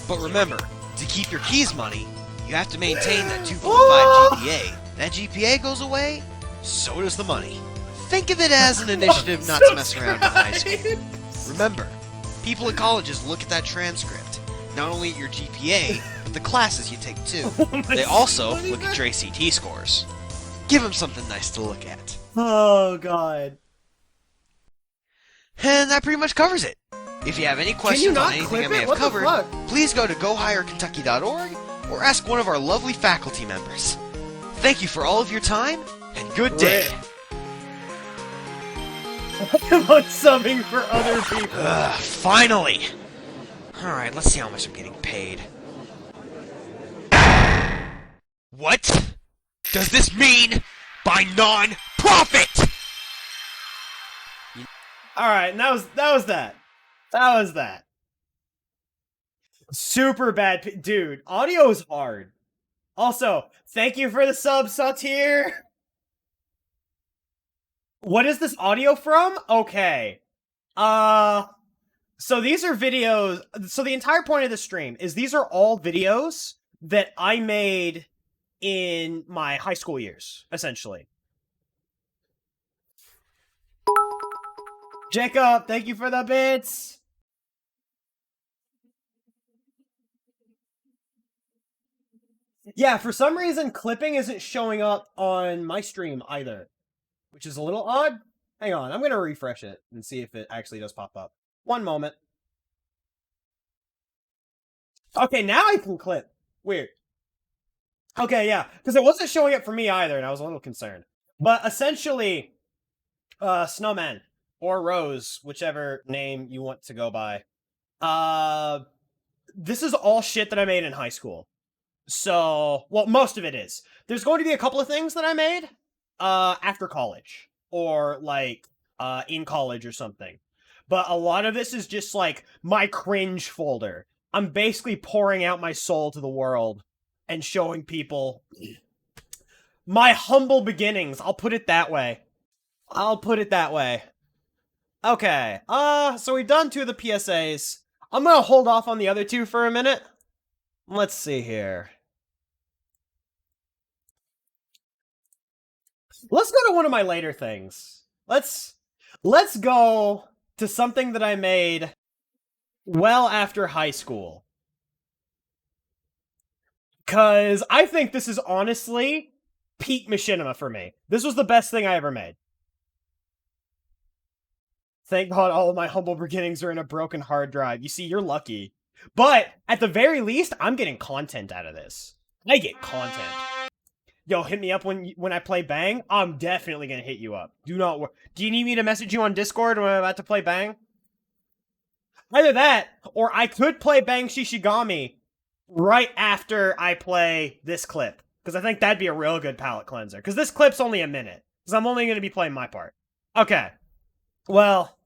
But remember, to keep your keys money, you have to maintain that 2.5 GPA. That GPA goes away, so does the money. Think of it as an initiative not to mess around in high school. Remember, people at colleges look at that transcript, not only at your GPA, but the classes you take too. They also look at your ACT scores. Give them something nice to look at. Oh, God. And that pretty much covers it. If you have any questions on anything I may have covered, fuck? please go to gohigherkentucky.org or ask one of our lovely faculty members. Thank you for all of your time, and good day. About subbing for other people. Finally! Alright, let's see how much I'm getting paid. What does this mean by non-profit? Alright, and that was that. That was that. Super bad. Dude, audio is hard. Also, thank you for the sub, Satir. What is this audio from? Okay. So these are videos. So the entire point of the stream is these are all videos that I made in my high school years, essentially. Jacob, thank you for the bits. Yeah, for some reason, clipping isn't showing up on my stream either, which is a little odd. Hang on, I'm going to refresh it and see if it actually does pop up. One moment. Okay, now I can clip. Weird. Okay, yeah, because it wasn't showing up for me either, and I was a little concerned. But essentially, Snowman, or Rose, whichever name you want to go by, this is all shit that I made in high school. So, well, most of it is. There's going to be a couple of things that I made after college, or like in college or something. But a lot of this is just like my cringe folder. I'm basically pouring out my soul to the world and showing people my humble beginnings. I'll put it that way. Okay, so we've done 2 of the PSAs. I'm gonna hold off on the other 2 for a minute. Let's see here. Let's go to one of my later things. Let's go to something that I made well after high school. 'Cause I think this is honestly peak machinima for me. This was the best thing I ever made. Thank God all of my humble beginnings are in a broken hard drive. You see, you're lucky. But, at the very least, I'm getting content out of this. I get content. Yo, hit me up when I play Bang. I'm definitely gonna hit you up. Do not worry. Do you need me to message you on Discord when I'm about to play Bang? Either that, or I could play Bang Shishigami right after I play this clip. Because I think that'd be a real good palate cleanser. Because this clip's only a minute. Because I'm only gonna be playing my part. Okay. Well,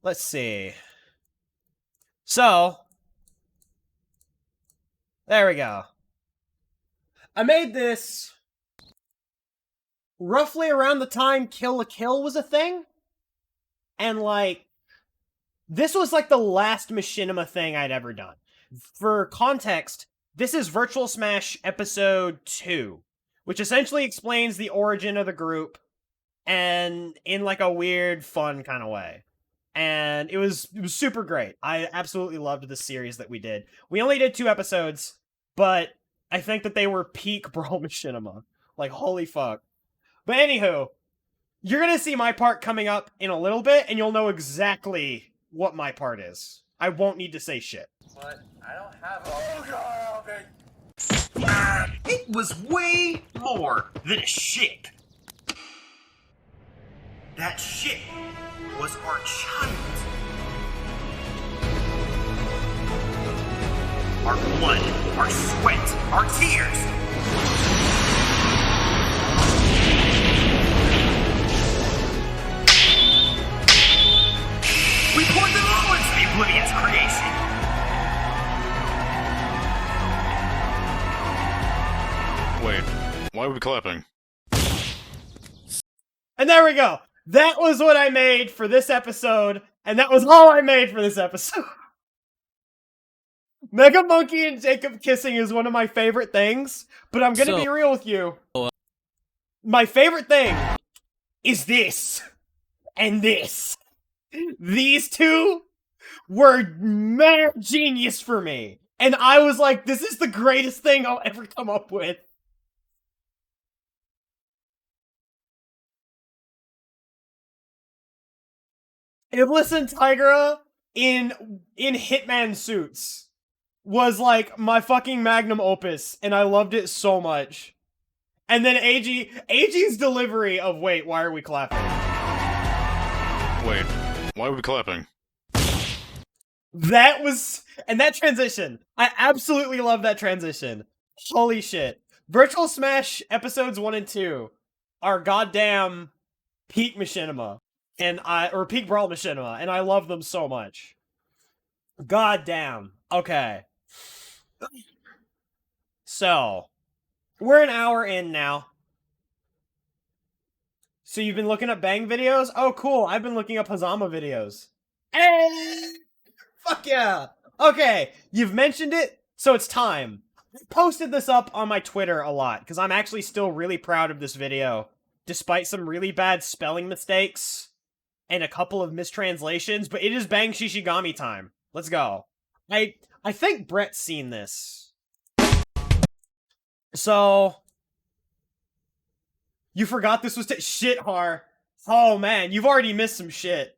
let's see. So, there we go. I made this roughly around the time Kill la Kill was a thing. And, like, this was, like, the last machinima thing I'd ever done. For context, this is Virtual Smash Episode 2, which essentially explains the origin of the group, and in, like, a weird, fun kind of way. And it was super great. I absolutely loved the series that we did. We only did 2 episodes, but I think that they were peak Brawl Machinima. Like, holy fuck. But anywho, you're gonna see my part coming up in a little bit, and you'll know exactly what my part is. I won't need to say shit. But I don't have a... It was way more than a ship. That ship was our child. Our blood, our sweat, our tears. are we clapping? And there we go. That was what I made for this episode, and that was all I made for this episode. Mega Monkey and Jacob kissing is one of my favorite things, but I'm gonna be real with you. My favorite thing is this. And this. These two were mad genius for me. And I was like, this is the greatest thing I'll ever come up with. Iblis and Tigra in Hitman suits was like my fucking magnum opus, and I loved it so much. And then AG's delivery of wait, why are we clapping? Wait, why are we clapping? That was, and that transition, I absolutely love that transition. Holy shit. Virtual Smash episodes 1 and 2 are goddamn peak Machinima. Or peak Brawl Machinima, and I love them so much. Goddamn. Okay. So, we're an hour in now. So you've been looking up Bang videos? Oh, cool. I've been looking up Hazama videos. Hey! Fuck yeah! Okay, you've mentioned it, so it's time. I posted this up on my Twitter a lot, because I'm actually still really proud of this video, despite some really bad spelling mistakes and a couple of mistranslations, but it is Bang Shishigami time. Let's go. I think Brett's seen this. So, you forgot this was shit, Har. Oh man, you've already missed some shit.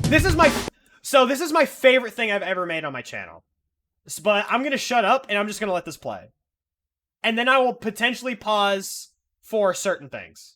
This is my favorite thing I've ever made on my channel. But I'm gonna shut up and I'm just gonna let this play. And then I will potentially pause for certain things.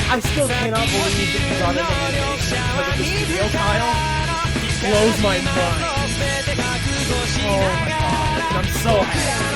I still cannot believe that you got into animation because of this video, Kyle. It blows my mind. Oh my god, I'm so happy.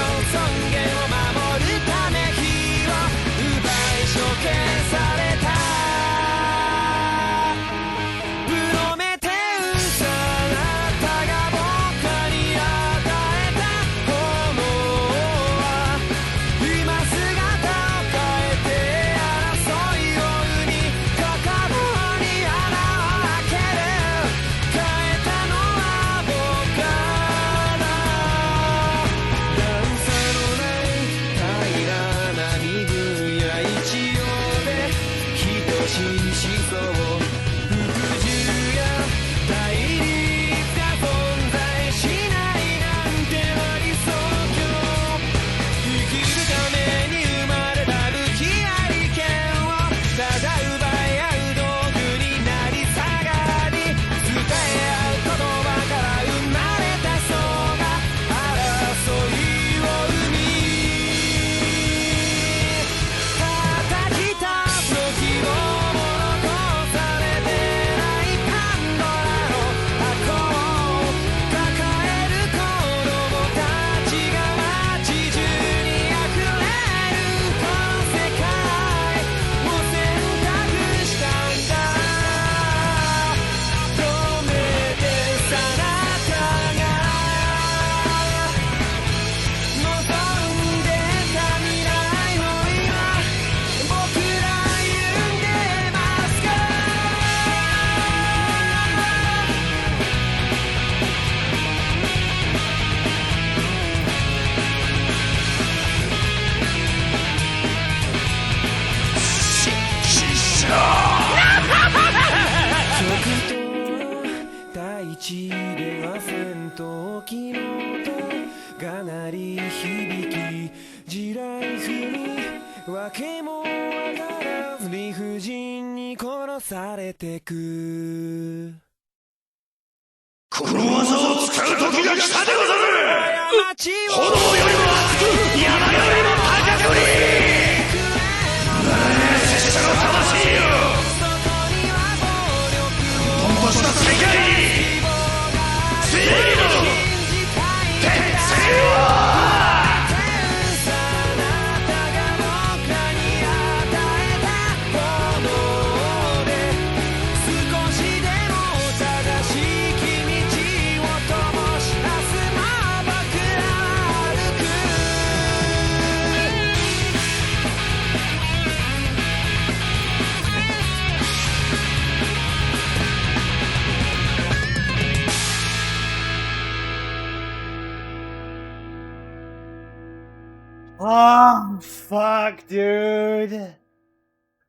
Oh, fuck, dude.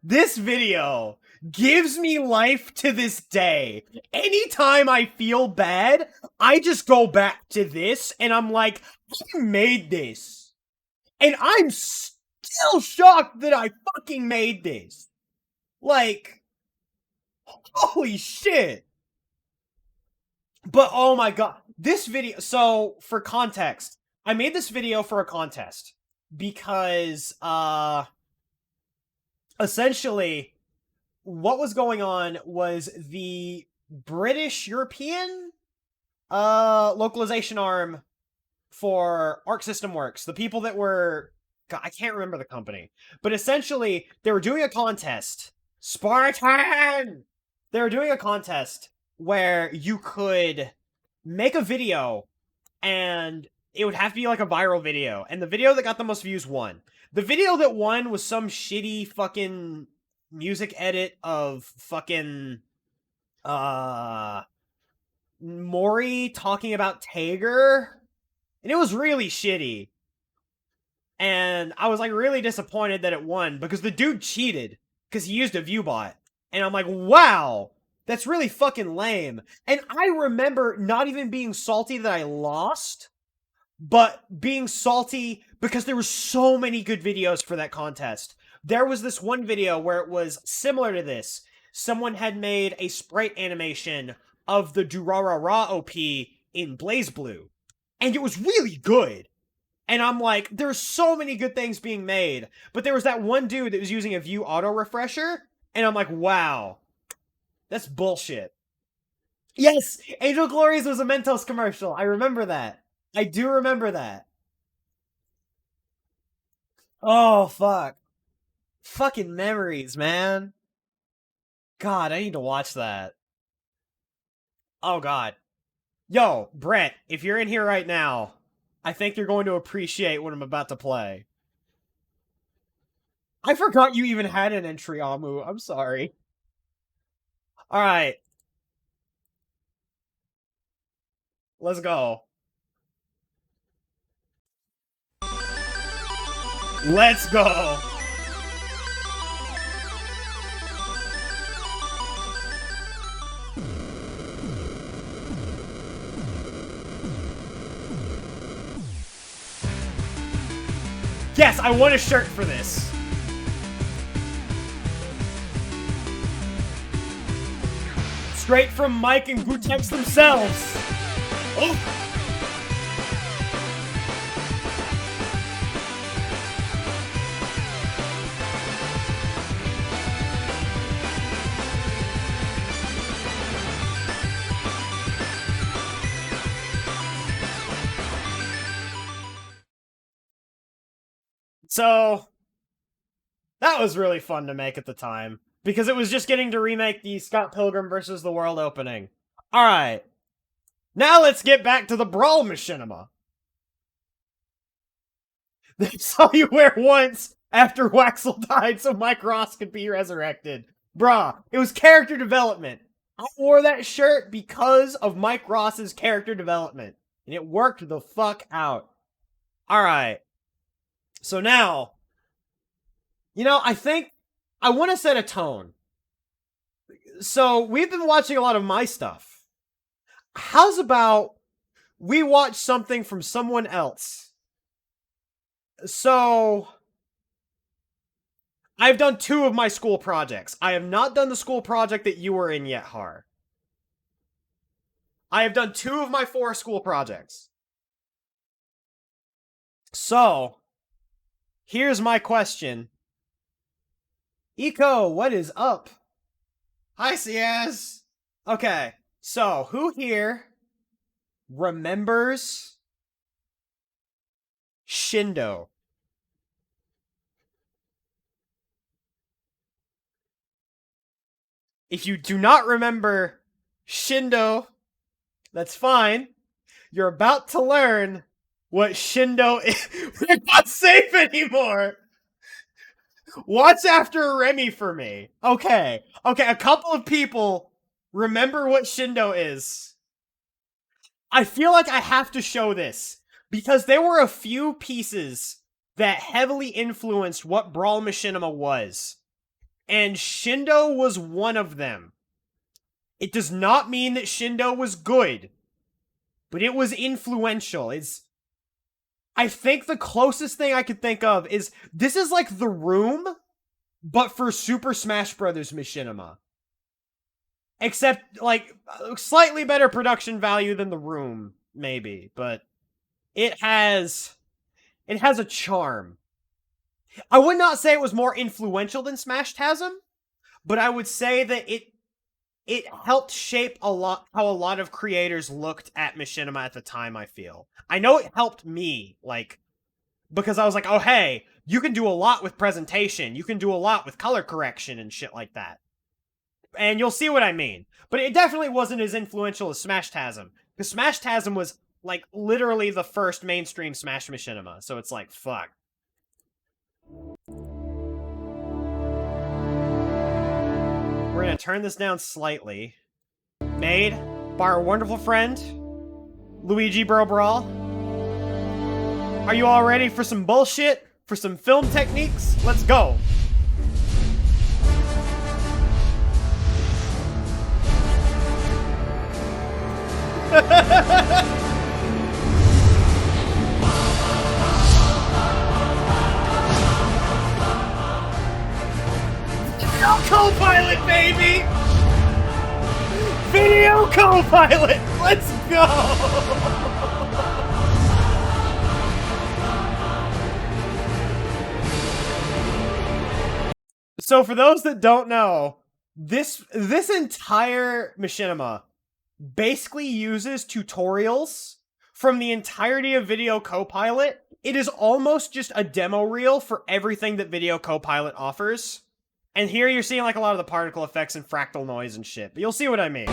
This video gives me life to this day. Anytime I feel bad, I just go back to this and I'm like, I made this. And I'm still shocked that I fucking made this. Like, holy shit. But oh my god, this video, so for context, I made this video for a contest because, essentially, what was going on was the British European, localization arm for Arc System Works, the people that were, God, I can't remember the company, but essentially, they were doing a contest, Spartan! They were doing a contest where you could make a video, and it would have to be like a viral video, and the video that got the most views won. The video that won was some shitty fucking music edit of fucking, Mori talking about Tager, and it was really shitty. And I was like really disappointed that it won, because the dude cheated, because he used a view bot. And I'm like, wow, that's really fucking lame. And I remember not even being salty that I lost, but being salty because there were so many good videos for that contest. There was this one video where it was similar to this. Someone had made a sprite animation of the Durarara OP in BlazBlue, and it was really good. And I'm like, there's so many good things being made, but there was that one dude that was using a view auto refresher, and I'm like, wow, that's bullshit. Yes, Angel Glories was a Mentos commercial. I remember that. I do remember that. Oh, fuck. Fucking memories, man. God, I need to watch that. Oh, God. Yo, Brett, if you're in here right now, I think you're going to appreciate what I'm about to play. I forgot you even had an entry, Amu. I'm sorry. Alright. Let's go. Let's go! Yes, I want a shirt for this. Straight from Mike and Gutex themselves. Oh! So, that was really fun to make at the time, because it was just getting to remake the Scott Pilgrim vs. the World opening. Alright, now let's get back to the Brawl Machinima. They saw you wear once after Waxel died so Mike Ross could be resurrected. Bruh, it was character development. I wore that shirt because of Mike Ross's character development, and it worked the fuck out. Alright. So now, you know, I think I want to set a tone. So we've been watching a lot of my stuff. How's about we watch something from someone else? So I've done 2 of my school projects. I have not done the school project that you were in yet, Har. I have done 2 of my 4 school projects. So here's my question. Eco, what is up? Hi, CS. Okay, so who here remembers Shindo? If you do not remember Shindo, that's fine. You're about to learn what Shindo is. We're not safe anymore! Watch after Remy for me. Okay, a couple of people remember what Shindo is. I feel like I have to show this, because there were a few pieces that heavily influenced what Brawl Machinima was. And Shindo was one of them. It does not mean that Shindo was good, but it was influential. I think the closest thing I could think of is, this is like The Room, but for Super Smash Bros. Machinima. Except, like, slightly better production value than The Room, maybe, but it has a charm. I would not say it was more influential than Smashtasm, but I would say that it helped shape how a lot of creators looked at Machinima at the time, I feel. I know it helped me, like, because I was like, oh hey, you can do a lot with presentation, you can do a lot with color correction and shit like that. And you'll see what I mean. But it definitely wasn't as influential as Smashtasm, because Smashtasm was, like, literally the first mainstream Smash Machinima, so it's like, fuck. We're gonna turn this down slightly. Made by our wonderful friend, Luigi Bro Brawl. Are you all ready for some bullshit? For some film techniques? Let's go! Co-pilot, baby! Video co-pilot! Let's go! So for those that don't know, this entire Machinima basically uses tutorials from the entirety of Video Copilot. It is almost just a demo reel for everything that Video Copilot offers. And here you're seeing like a lot of the particle effects and fractal noise and shit, but you'll see what I mean.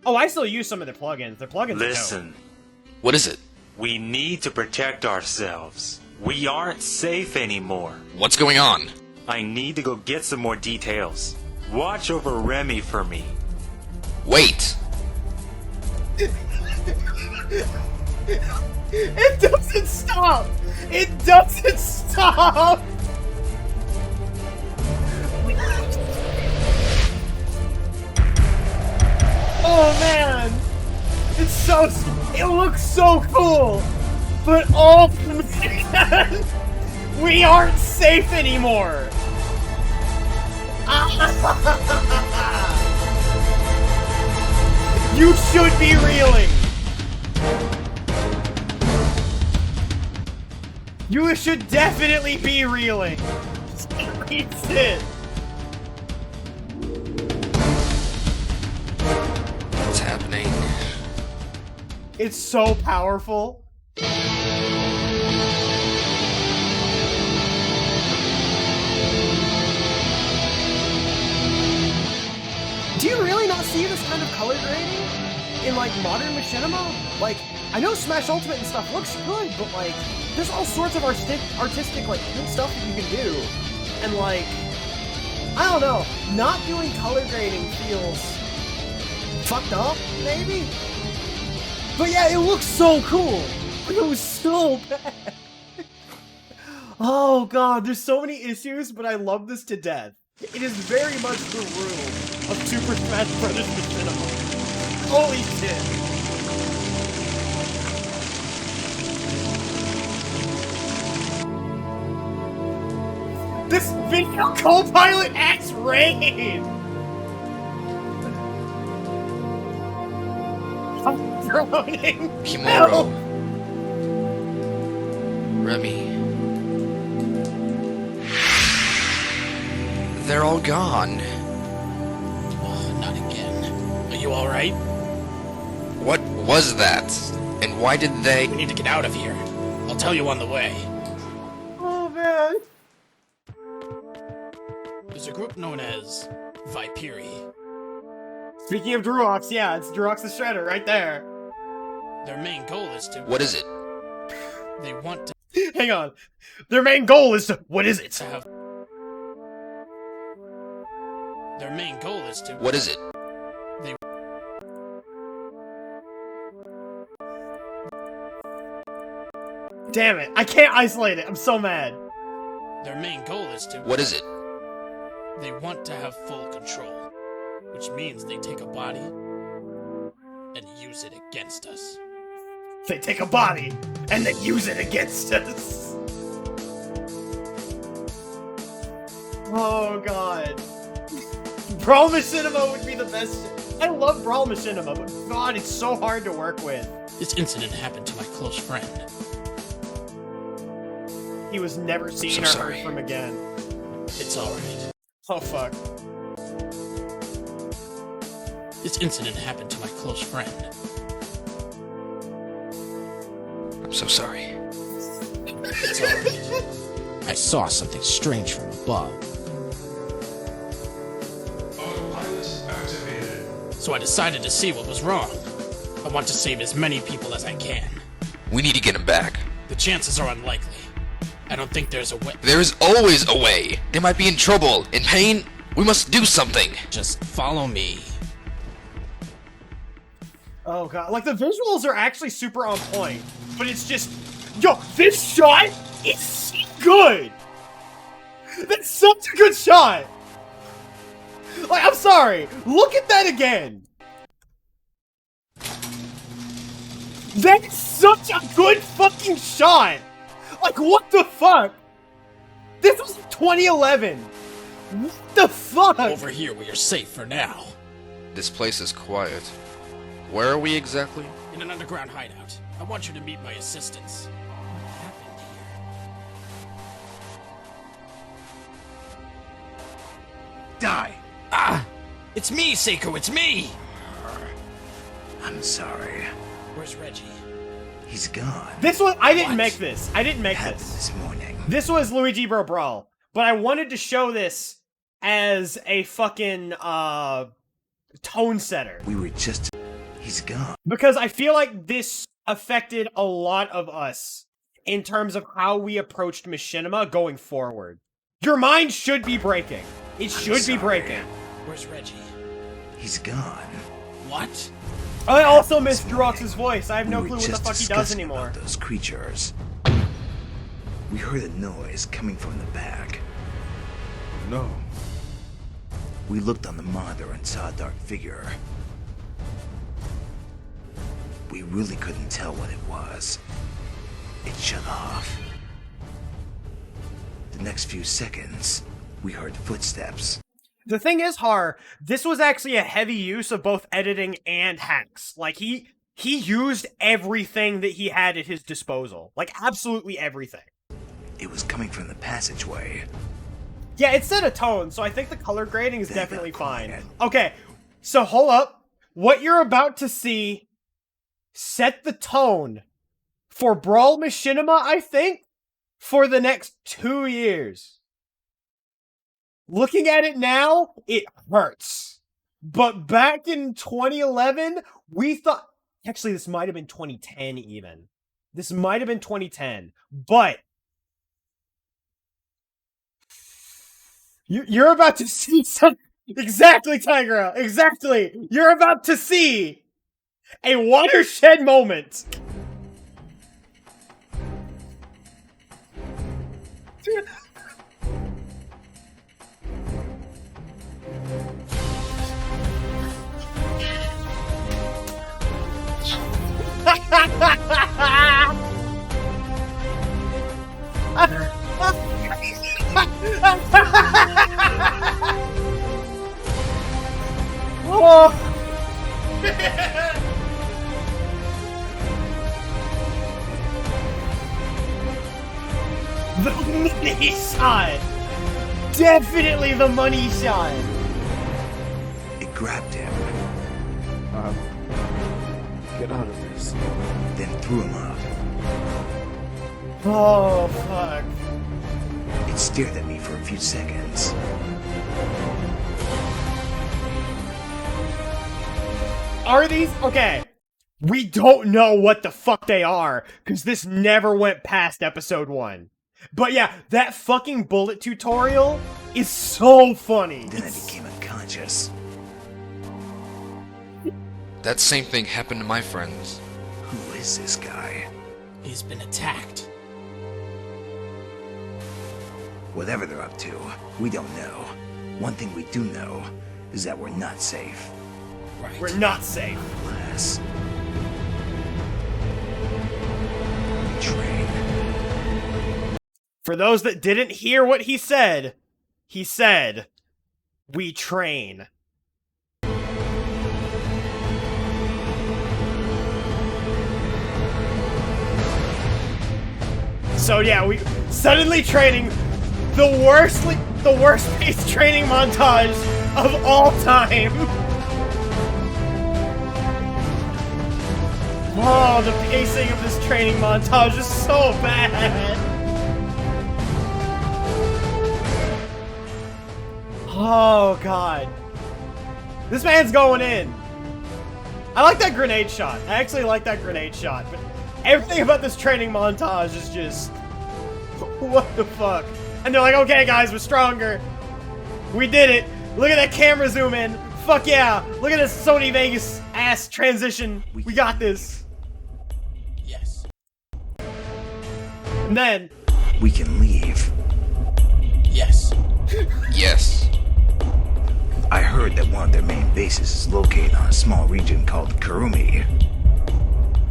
Oh, I still use some of the plugins. The plugins Listen. are dope. What is it? We need to protect ourselves. We aren't safe anymore. What's going on? I need to go get some more details. Watch over Remy for me. Wait. It doesn't stop! It doesn't stop! Oh man! It's so... It looks so cool! But oh man! We aren't safe anymore! You should be reeling! You should definitely be reeling! It's it! What's happening? It's so powerful. Do you really not see this kind of color grading in, like, modern Machinima? Like, I know Smash Ultimate and stuff looks good, but, like, there's all sorts of artistic, like, cool stuff that you can do. And, like, I don't know, not doing color grading feels fucked up, maybe? But yeah, it looks so cool! It was so bad! Oh god, there's so many issues, but I love this to death. It is very much the room of Super Smash Bros. Machinima. Holy shit! This Video Copilot acts rain! I'm droning! Kimuro. Remy. They're all gone. Oh, not again. Are you alright? What was that? And why did they... We need to get out of here. I'll tell you on the way. Oh man! There's a group known as Viperi. Speaking of Druox, yeah, it's Druox the Shredder right there. Their main goal is to... What is it? They want to... Hang on. Their main goal is to. What is it? Their main goal is to. What is it? Damn it. I can't isolate it. I'm so mad. Their main goal is to. What is it? They want to have full control, which means they take a body and use it against us. They take a body and then use it against us. Oh god. Brawl Machinima would be the best. I love Brawl Machinima, but god, it's so hard to work with. This incident happened to my close friend. He was never seen or heard from again. It's alright. Oh fuck. This incident happened to my close friend. I'm so sorry. It's alright. I saw something strange from above. Autopilot activated. So I decided to see what was wrong. I want to save as many people as I can. We need to get him back. The chances are unlikely. I don't think there's a way. There is always a way. They might be in trouble, in pain. We must do something. Just follow me. Oh god, like the visuals are actually super on point, but it's just, yo, this shot is so good. That's such a good shot. Like, I'm sorry, look at that again. That's such a good fucking shot. Like, what the fuck? This was 2011. What the fuck? Over here, we are safe for now. This place is quiet. Where are we exactly? In an underground hideout. I want you to meet my assistants. What happened here? Die! Ah! It's me, Seiko, it's me! I'm sorry. Where's Reggie? He's gone. This was, I didn't make this. I didn't make Happened this. this morning. This was Luigi Bro Brawl, but I wanted to show this as a fucking, tone setter. We were just... He's gone. Because I feel like this affected a lot of us in terms of how we approached Machinima going forward. Your mind should be breaking. It should be breaking. Where's Reggie? He's gone. What? I also missed Drox's voice. I have no We clue were what the just fuck he does discussing anymore. about those creatures. We heard a noise coming from the back. No. We looked on the monitor and saw a dark figure. We really couldn't tell what it was. It shut off. The next few seconds, we heard footsteps. The thing is, Har, this was actually a heavy use of both editing and hacks. Like, he used everything that he had at his disposal. Like, absolutely everything. It was coming from the passageway. Yeah, it set a tone, so I think the color grading is Then it definitely got fine. quiet. Okay, so hold up. What you're about to see set the tone for Brawl Machinima, I think, for the next 2 years. Looking at it now, it hurts. But back in 2011, we thought... Actually, this might have been 2010 even. This might have been 2010. But... You're about to see something... Exactly, Tiger! Exactly! You're about to see a watershed moment! Oh. The money shot! Definitely the money shot! It grabbed him, Get out of this. then threw him up. Oh, fuck. It stared at me for a few seconds. Are these... Okay. We don't know what the fuck they are, because this never went past episode 1. But yeah, that fucking bullet tutorial is so funny. Then I became unconscious. That same thing happened to my friends. Who is this guy? He's been attacked. Whatever they're up to, we don't know. One thing we do know is that we're not safe. Right. We're not safe. Unless we train. For those that didn't hear what he said, we train. So yeah, we suddenly training the worst paced training montage of all time. Oh, the pacing of this training montage is so bad. Oh god. This man's going in. I like that grenade shot. I actually like that grenade shot, but everything about this training montage is just... what the fuck? And they're like, okay guys, we're stronger. We did it. Look at that camera zoom in. Fuck yeah. Look at this Sony Vegas ass transition. We got this. Yes. And then... we can leave. Yes. Yes. I heard that one of their main bases is located on a small region called Kurumi.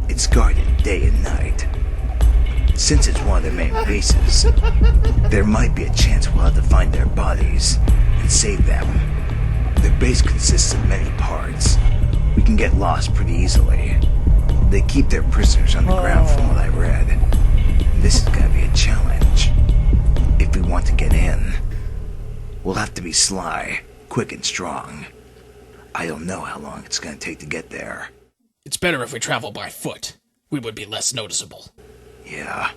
It's guarded day and night. Since it's one of their main bases, there might be a chance we'll have to find their bodies and save them. Their base consists of many parts. We can get lost pretty easily. They keep their prisoners underground from what I read. This is gonna be a challenge. If we want to get in, we'll have to be sly, quick and strong. I don't know how long it's gonna take to get there. It's better if we travel by foot. We would be less noticeable. Yeah.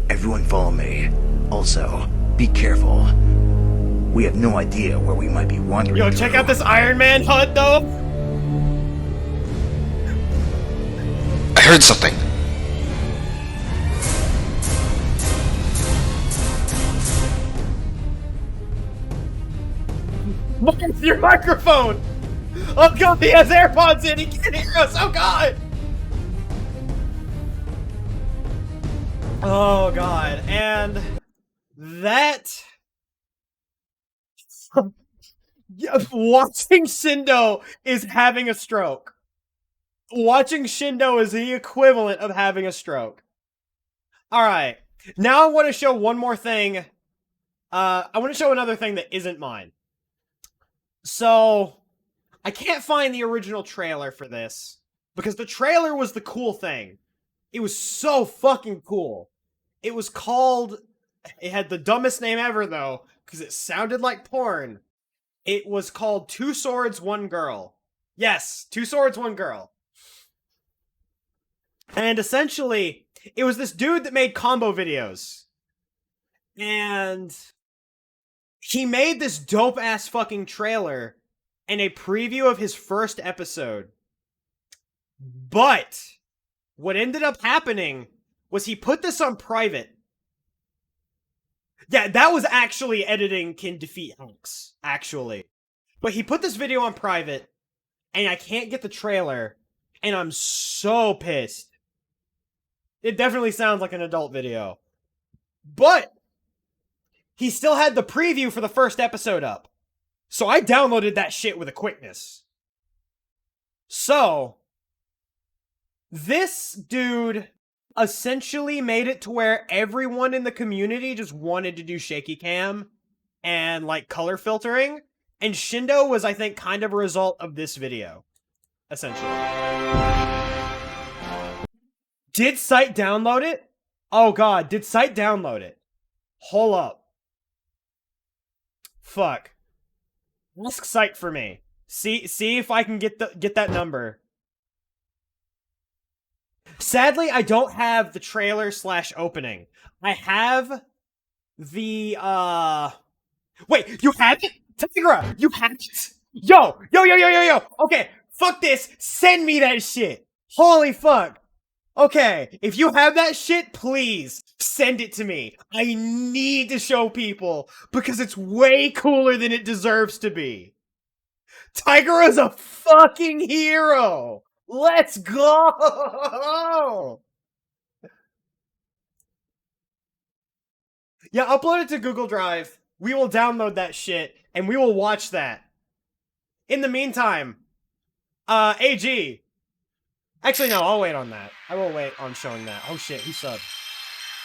Everyone follow me. Also, be careful. We have no idea where we might be wandering. Yo, check out this Iron Man hut, though. I heard something. Look at your microphone! Oh god, he has AirPods in, he can't hear us, oh god! Oh god, and that... watching Shindo is having a stroke. Watching Shindo is the equivalent of having a stroke. Alright, now I want to show one more thing. I want to show another thing that isn't mine. So, I can't find the original trailer for this, because the trailer was the cool thing. It was so fucking cool. It was called... it had the dumbest name ever, though, because it sounded like porn. It was called Two Swords, One Girl. Yes, Two Swords, One Girl. And essentially, it was this dude that made combo videos. And... he made this dope-ass fucking trailer and a preview of his first episode. But what ended up happening was he put this on private. Yeah, that was actually editing can defeat hacks, actually. But he put this video on private, and I can't get the trailer, and I'm so pissed. It definitely sounds like an adult video. But he still had the preview for the first episode up. So I downloaded that shit with a quickness. So, this dude essentially made it to where everyone in the community just wanted to do shaky cam and, like, color filtering. And Shindo was, I think, kind of a result of this video. Essentially. Did Sight download it? Oh god, did Sight download it? Hold up. Fuck. Ask Sight for me. See if I can get that number. Sadly, I don't have the trailer / opening. I have the wait, you have it? Tigra, you have it? Yo. Okay, fuck this. Send me that shit. Holy fuck! Okay, if you have that shit, please send it to me. I need to show people because it's way cooler than it deserves to be. Tiger is a fucking hero! Let's go! Yeah, upload it to Google Drive. We will download that shit, and we will watch that. In the meantime, AG. Actually, no, I'll wait on that. I will wait on showing that. Oh shit, who subbed?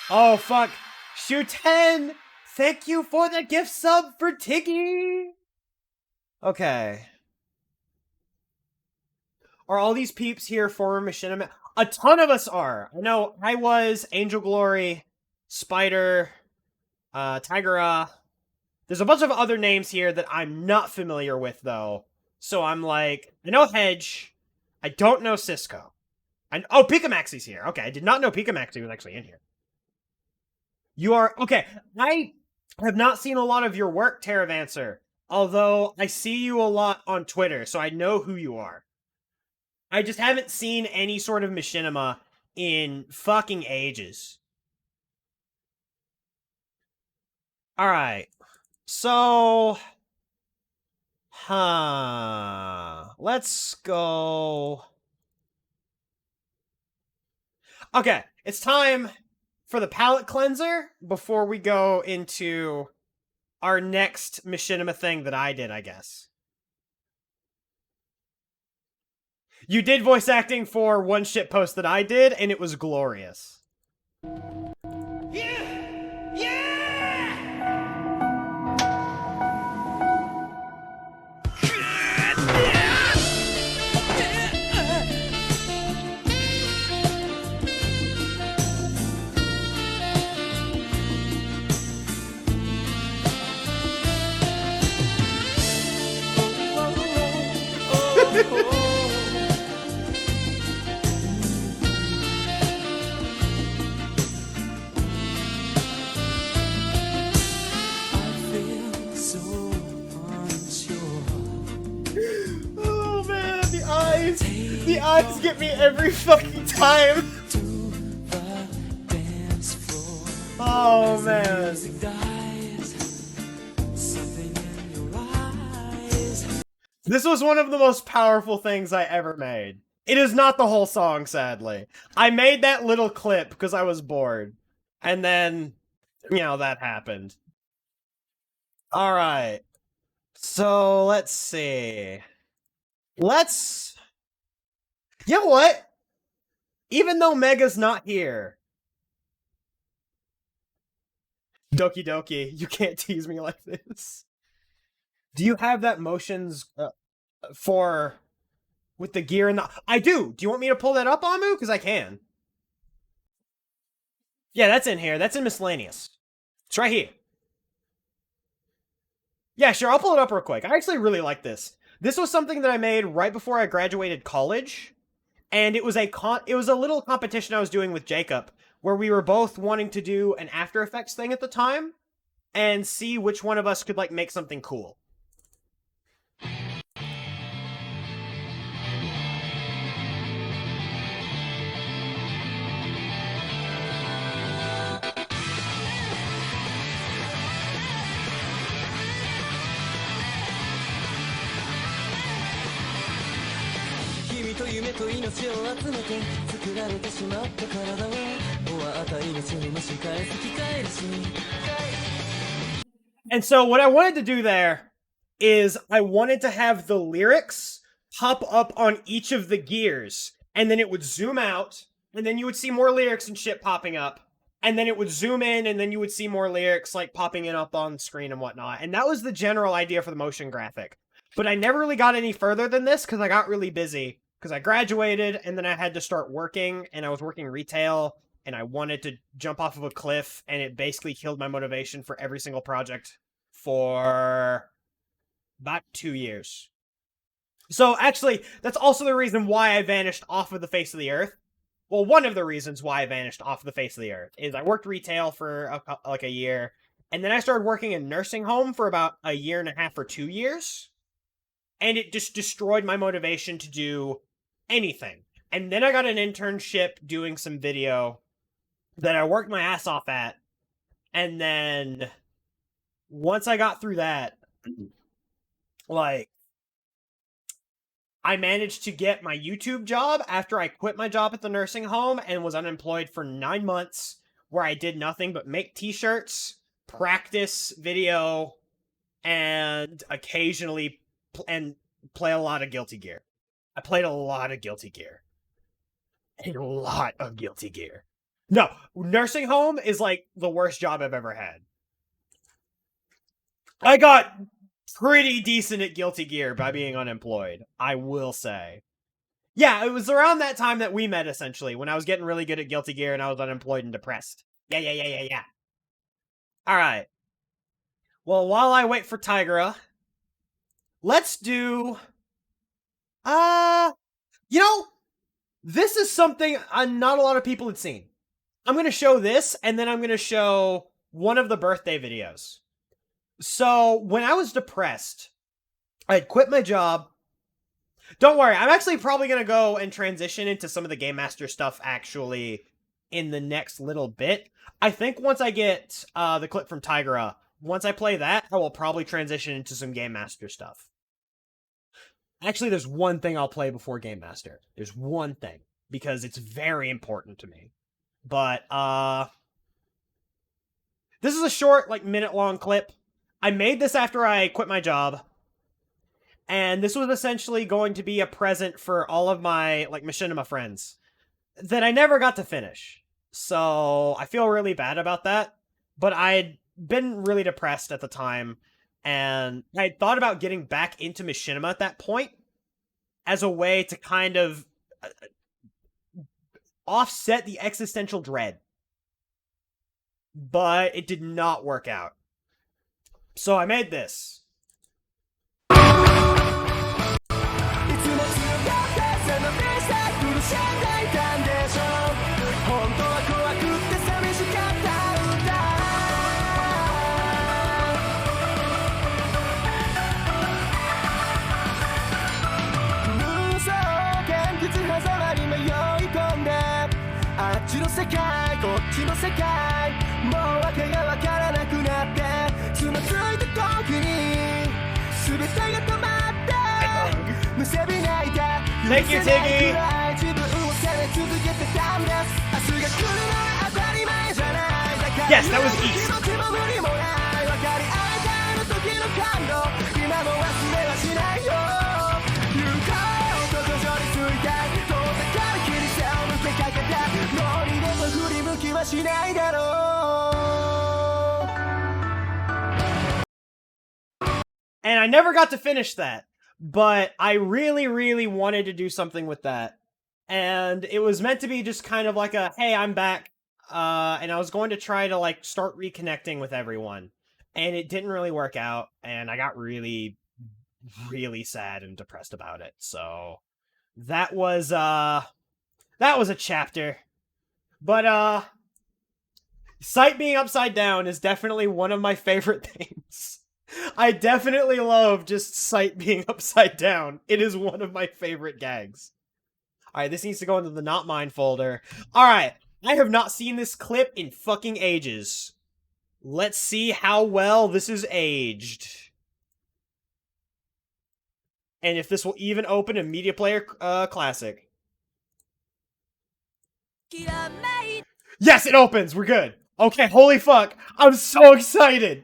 Oh fuck. Shu10! Thank you for the gift sub for Tiggy! Okay. Are all these peeps here former Machinima? A ton of us are! I know, I was, Angel Glory, Spider, Tigera. There's a bunch of other names here that I'm not familiar with, though. So I'm like, I know Hedge. I don't know Cisco. Oh, Pikamaxi's here. Okay, I did not know Pikamaxi was actually in here. You are... Okay, I have not seen a lot of your work, Terravancer. Although, I see you a lot on Twitter, so I know who you are. I just haven't seen any sort of Machinima in fucking ages. Alright. So... Let's go... Okay, it's time for the palette cleanser before we go into our next Machinima thing that I did, I guess. You did voice acting for one shitpost that I did, and it was glorious. Oh man, the eyes! The eyes get me every fucking time! Oh man. This was one of the most powerful things I ever made. It is not the whole song, sadly. I made that little clip because I was bored. And then, you know, that happened. Alright. So, let's see. Let's... You know what? Even though Mega's not here... Doki Doki, you can't tease me like this. Do you have that motions for... with the gear and the... I do! Do you want me to pull that up, Amu? Because I can. Yeah, that's in here. That's in miscellaneous. It's right here. Yeah, sure, I'll pull it up real quick. I actually really like this. This was something that I made right before I graduated college. And it was a little competition I was doing with Jacob, where we were both wanting to do an After Effects thing at the time, and see which one of us could, like, make something cool. And so what I wanted to do there is I wanted to have the lyrics pop up on each of the gears, and then it would zoom out, and then you would see more lyrics and shit popping up, and then it would zoom in, and then you would see more lyrics like popping in up on screen and whatnot. And that was the general idea for the motion graphic. But I never really got any further than this because I got really busy. Because I graduated, and then I had to start working, and I was working retail, and I wanted to jump off of a cliff, and it basically killed my motivation for every single project for about 2 years. So, actually, that's also the reason why I vanished off of the face of the earth. Well, one of the reasons why I vanished off the face of the earth is I worked retail for like a year, and then I started working in nursing home for about a year and a half or 2 years, and it just destroyed my motivation to do anything. And then I got an internship doing some video that I worked my ass off at. And then once I got through that, like, I managed to get my YouTube job after I quit my job at the nursing home and was unemployed for 9 months, where I did nothing but make t-shirts, practice video, and occasionally play a lot of Guilty Gear. I played a lot of Guilty Gear. A lot of Guilty Gear. No, nursing home is like the worst job I've ever had. I got pretty decent at Guilty Gear by being unemployed, I will say. Yeah, it was around that time that we met, essentially, when I was getting really good at Guilty Gear and I was unemployed and depressed. Yeah. Alright. Well, while I wait for Tigera, let's do... You know, this is something not a lot of people had seen. I'm going to show this, and then I'm going to show one of the birthday videos. So, when I was depressed, I had quit my job. Don't worry, I'm actually probably going to go and transition into some of the Game Master stuff, actually, in the next little bit. I think once I get the clip from Tigera, once I play that, I will probably transition into some Game Master stuff. Actually, there's one thing I'll play before Game Master. There's one thing, because it's very important to me. But, this is a short, like, minute-long clip. I made this after I quit my job. And this was essentially going to be a present for all of my, like, Machinima friends that I never got to finish. So, I feel really bad about that. But I'd been really depressed at the time, and I had thought about getting back into Machinima at that point as a way to kind of offset the existential dread. But it did not work out. So I made this. Thank you, Tiggy! Yes, that was East. And I never got to finish that, but I really, really wanted to do something with that. And it was meant to be just kind of like a, hey, I'm back. And I was going to try to, like, start reconnecting with everyone. And it didn't really work out, and I got really, really sad and depressed about it. So, that was a chapter. But, Sight being upside down is definitely one of my favorite things. I definitely love just Sight being upside down. It is one of my favorite gags. Alright, this needs to go into the Not Mine folder. Alright, I have not seen this clip in fucking ages. Let's see how well this is aged. And if this will even open a Media Player Classic. Yes, it opens! We're good! Okay, holy fuck! I'm so excited!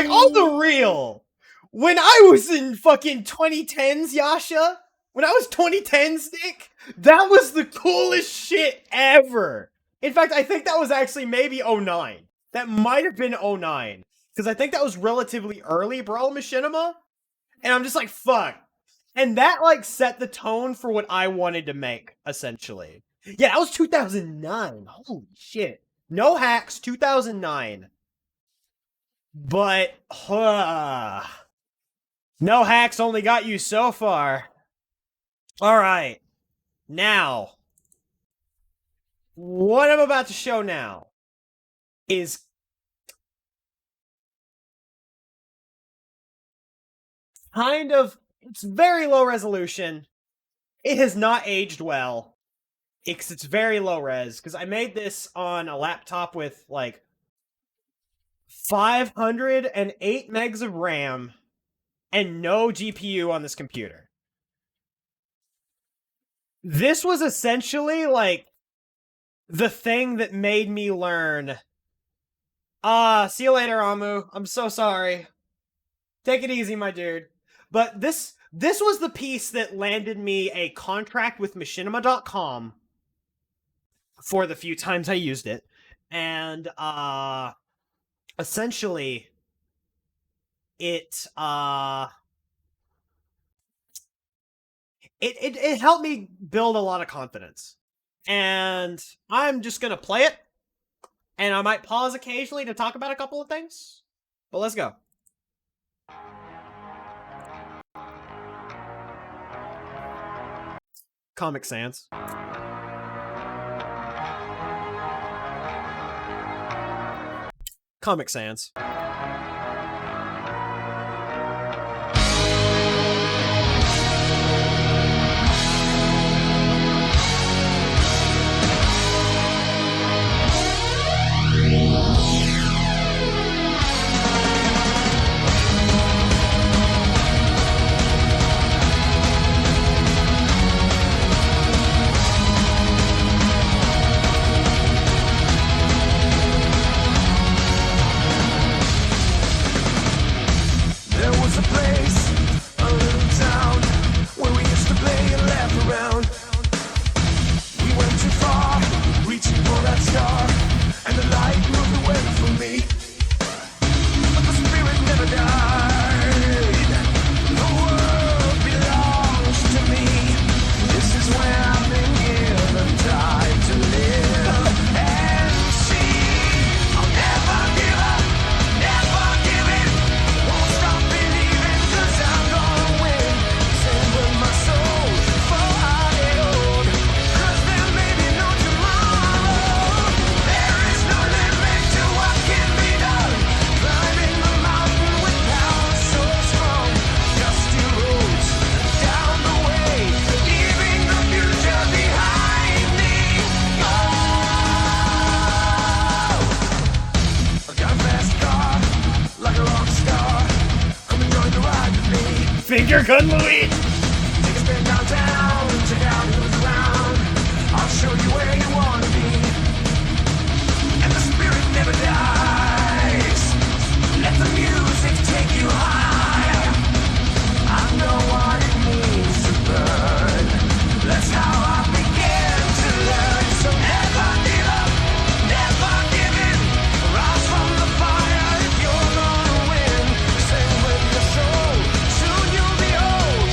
like, on the real, when I was in fucking 2010s, Yasha, when I was 2010s, Nick, that was the coolest shit ever. In fact, I think that was actually maybe 09. That might have been 09. Because I think that was relatively early Brawl Machinima. And I'm just like, fuck. And that, like, set the tone for what I wanted to make, essentially. Yeah, that was 2009. Holy shit. No hacks, 2009. But, no hacks only got you so far. Alright. Now, what I'm about to show now is kind of, it's very low resolution. It has not aged well. It's very low res, because I made this on a laptop with, like, 508 megs of RAM and no GPU on this computer. This was essentially, like, the thing that made me learn. See you later, Amu. I'm so sorry. Take it easy, my dude. But this was the piece that landed me a contract with Machinima.com for the few times I used it. And, essentially, it helped me build a lot of confidence. And I'm just gonna play it, and I might pause occasionally to talk about a couple of things. But let's go. Comic Sans. Comic Sans. Finger gun Louis! Take a spin downtown, check out who's around. I'll show you where you wanna be. And the spirit never dies. Let the music take you high. I know what it means to burn. That's how I began to learn. So never give up, never give in. Rise from the fire if you're gonna win. Sing with your soul, soon you'll be old.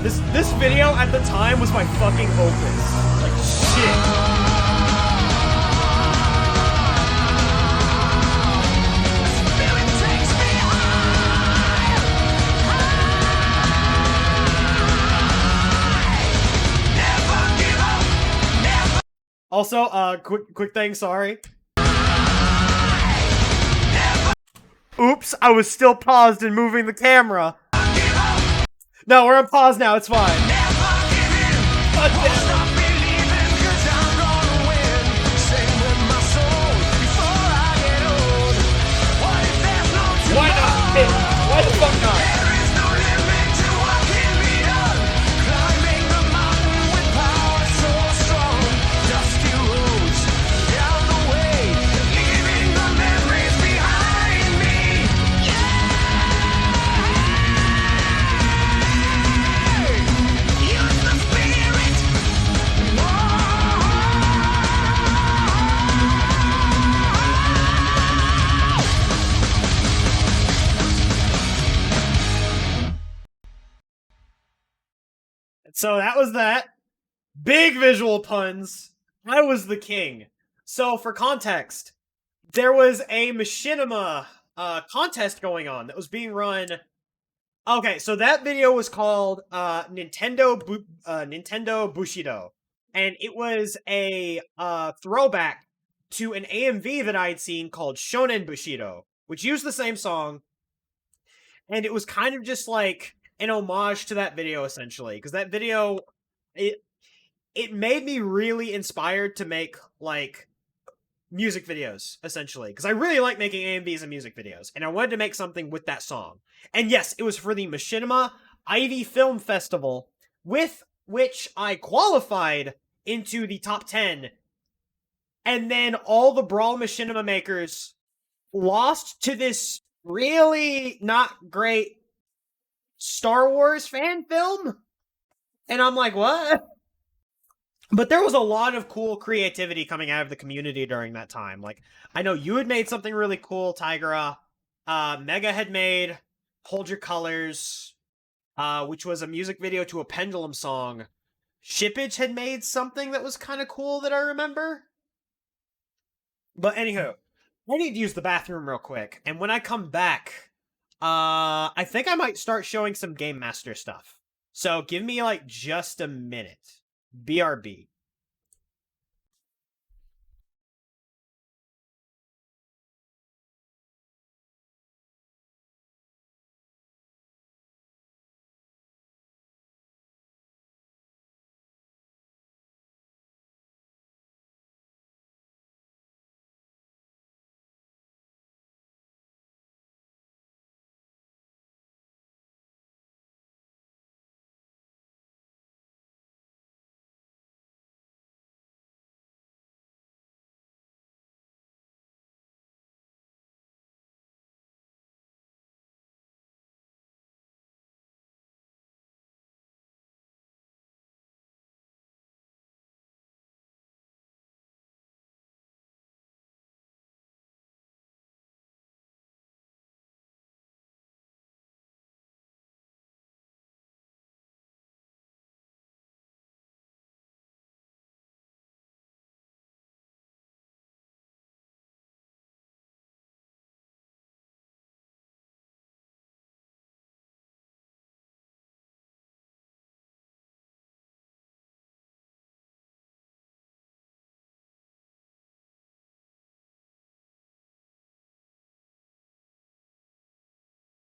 This video at the time was my fucking opus. Like shit. Also, quick thing, sorry. Oops, I was still paused and moving the camera. No, we're on pause now, it's fine. God damn it. Why not? Why the fuck not? So that was that. Big visual puns. I was the king. So for context, there was a Machinima contest going on that was being run. Okay, so that video was called Nintendo Bushido, and it was a throwback to an AMV that I had seen called Shonen Bushido, which used the same song, and it was kind of just like an homage to that video, essentially, because that video, it made me really inspired to make, like, music videos, essentially, because I really like making AMVs and music videos, and I wanted to make something with that song. And yes, it was for the Machinima Ivy Film Festival, with which I qualified into the top 10, and then all the Brawl Machinima makers lost to this really not great Star Wars fan film? And I'm like, what? But there was a lot of cool creativity coming out of the community during that time. Like, I know you had made something really cool, Tigera. Mega had made Hold Your Colors, which was a music video to a Pendulum song. Shippage had made something that was kind of cool that I remember. But anywho, I need to use the bathroom real quick. And when I come back, I think I might start showing some Game Master stuff. So give me, like, just a minute. BRB.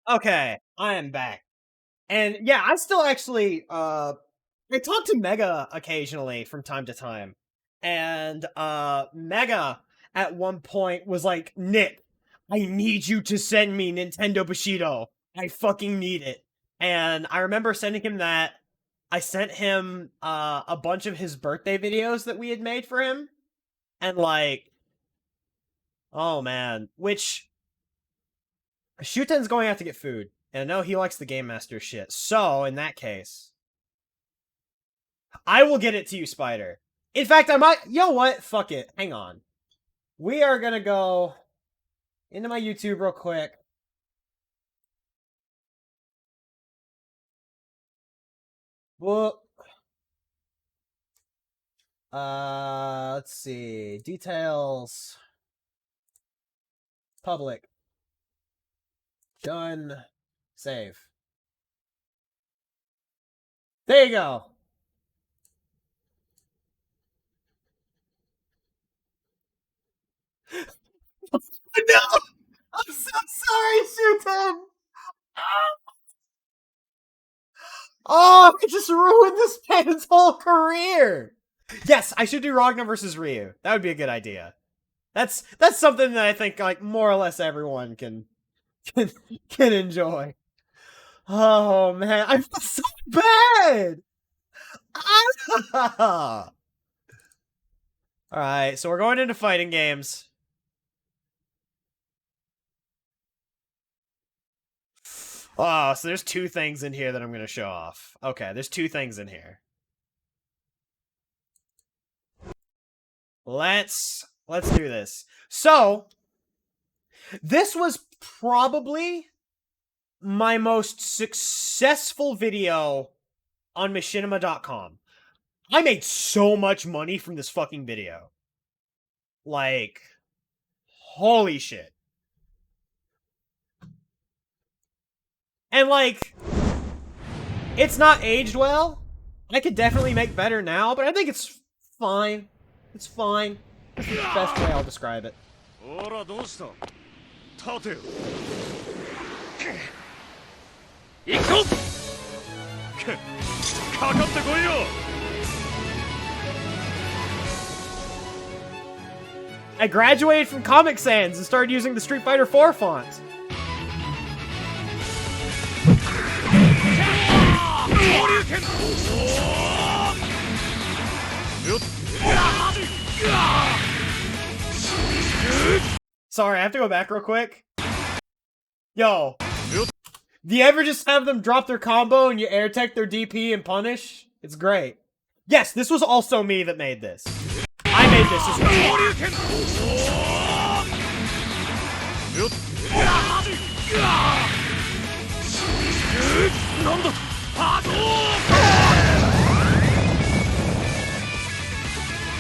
Okay, I am back. And yeah, I still actually, I talk to Mega occasionally from time to time. And, Mega at one point was like, Nick, I need you to send me Nintendo Bushido. I fucking need it. And I remember sending him that. I sent him, a bunch of his birthday videos that we had made for him. And like, oh man, which, Shuten's going out to get food. And I know he likes the Game Master shit. So, in that case, I will get it to you, Spider. In fact, I might... You know what? Fuck it. Hang on. We are gonna go into my YouTube real quick. Well, let's see. Details. Public. Done. Save. There you go. No! I'm so sorry, Shuten! Oh, I just ruined this man's whole career! Yes, I should do Ragnar versus Ryu. That would be a good idea. That's something that I think like more or less everyone can enjoy. Oh man, I feel so bad. All right, so we're going into fighting games. Oh, so there's two things in here that I'm going to show off. Okay, there's two things in here. Let's do this. So, this was probably my most successful video on Machinima.com. I made so much money from this fucking video. Like, holy shit. And like, it's not aged well. I could definitely make better now, but I think it's fine. It's fine. That's the best way I'll describe it. I graduated from Comic Sans and started using the Street Fighter 4 font. Sorry, I have to go back real quick. Yo. Do you ever just have them drop their combo and you air tech their DP and punish? It's great. Yes, this was also me that made this. I made this as well.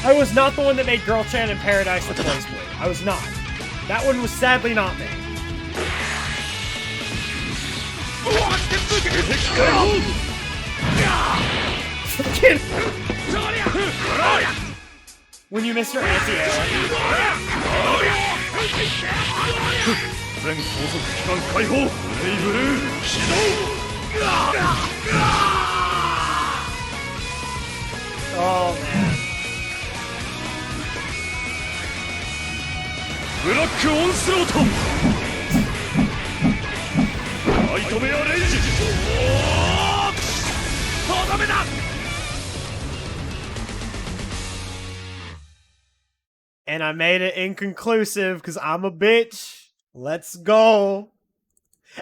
I was not the one that made Girl Chan in Paradise with Blaze Blue. I was not. That one was sadly not me. When you miss your anti-air. Oh man. And I made it inconclusive because I'm a bitch. Let's go.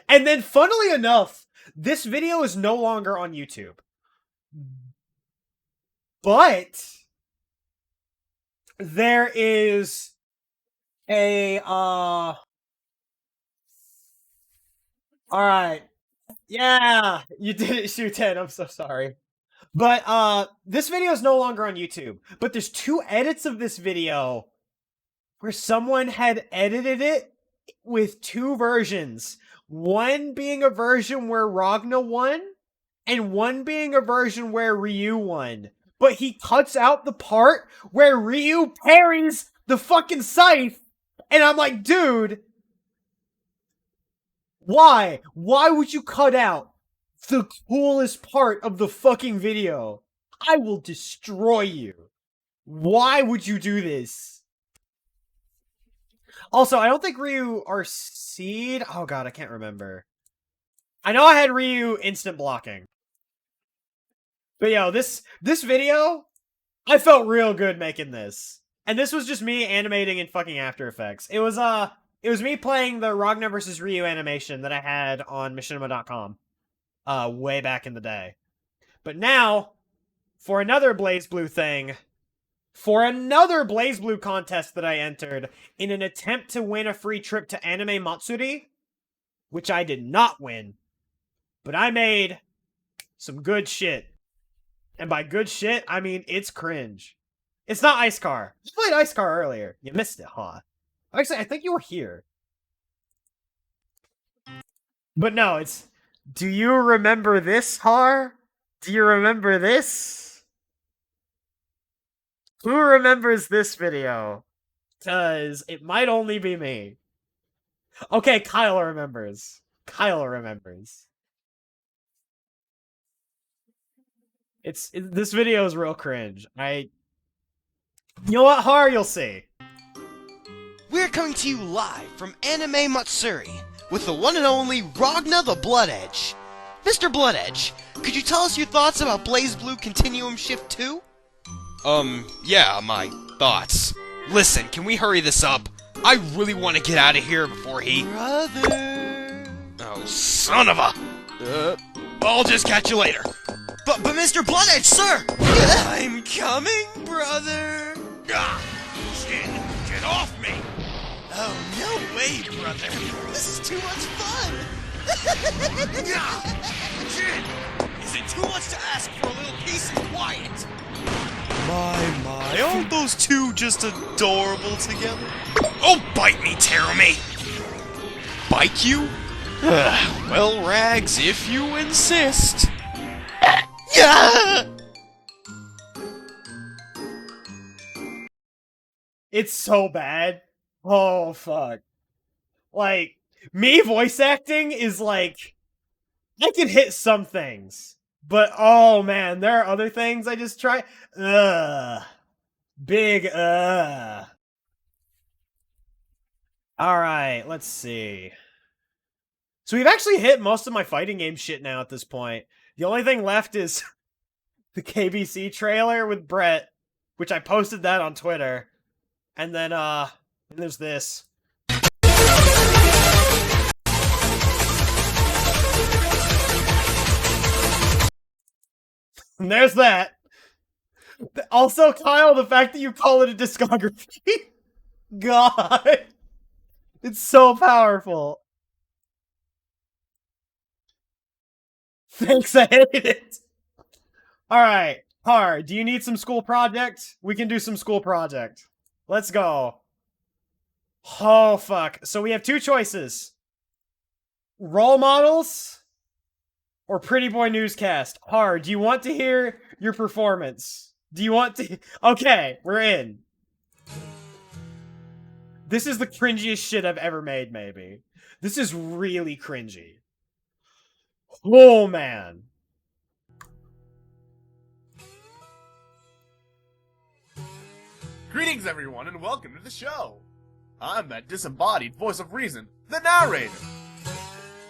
And then, funnily enough, this video is no longer on YouTube. But there is a alright. Yeah, you did it, Shu10. I'm so sorry. But this video is no longer on YouTube. But there's two edits of this video where someone had edited it with two versions. One being a version where Ragna won, and one being a version where Ryu won. But he cuts out the part where Ryu parries the fucking scythe, and I'm like, dude, why? Why would you cut out the coolest part of the fucking video? I will destroy you. Why would you do this? Also, I don't think Ryu RC'd. Oh god, I can't remember. I know I had Ryu instant blocking. But yo, this video, I felt real good making this. And this was just me animating in fucking After Effects. It was me playing the Ragnar vs. Ryu animation that I had on Machinima.com. Way back in the day. But now, for another Blaze Blue thing, for another Blaze Blue contest that I entered in an attempt to win a free trip to Anime Matsuri, which I did not win, but I made some good shit. And by good shit, I mean it's cringe. It's not Ice Car. You played Ice Car earlier. You missed it, huh? Actually, I think you were here. But no, it's... Do you remember this, Har? Do you remember this? Who remembers this video? Because it might only be me. Okay, Kyle remembers. Kyle remembers. This video is real cringe. You know what, Har? You'll see. We're coming to you live from Anime Matsuri with the one and only Ragna the Blood Edge. Mr. Blood Edge, could you tell us your thoughts about Blaze Blue Continuum Shift 2? Yeah, my thoughts. Listen, can we hurry this up? I really want to get out of here before he... Brother... Oh, son of a... I'll just catch you later. But Mr. Blood Edge, sir! I'm coming, brother! Jin, get off me! Oh, no way, brother! This is too much fun! Jin, is it too much to ask for a little peace and quiet? My, aren't those two just adorable together? Oh, bite me, Terumi! Bite you? Well, Rags, if you insist. Yeah! It's so bad. Oh, fuck. Like, me voice acting is like... I can hit some things. But, oh man, there are other things I just try... Ugh. Big ugh. Alright, let's see. So we've actually hit most of my fighting game shit now at this point. The only thing left is the KBC trailer with Brett, which I posted that on Twitter. And then, there's this. And there's that. Also, Kyle, the fact that you call it a discography. God. It's so powerful. Thanks, I hate it. Alright, Har, do you need some school project? We can do some school project. Let's go. Oh, fuck. So we have two choices. Role models or Pretty Boy Newscast. Har, do you want to hear your performance? Do you want to... Okay, we're in. This is the cringiest shit I've ever made, maybe. This is really cringy. Oh, man. Greetings, everyone, and welcome to the show. I'm that disembodied voice of reason, the narrator.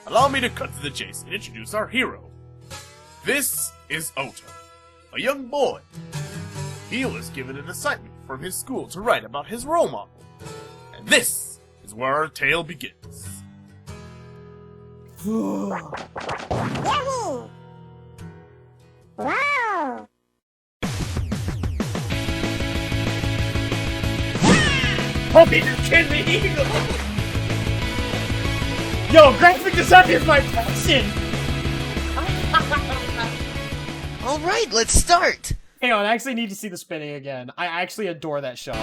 Allow me to cut to the chase and introduce our hero. This is Ota, a young boy. He was given an assignment from his school to write about his role model. And this is where our tale begins. Yummy! Wow! Puppy, you kidding me, Eagle? Yo, graphic design is my passion! Alright, let's start! Hang on, I actually need to see the spinning again. I actually adore that shot.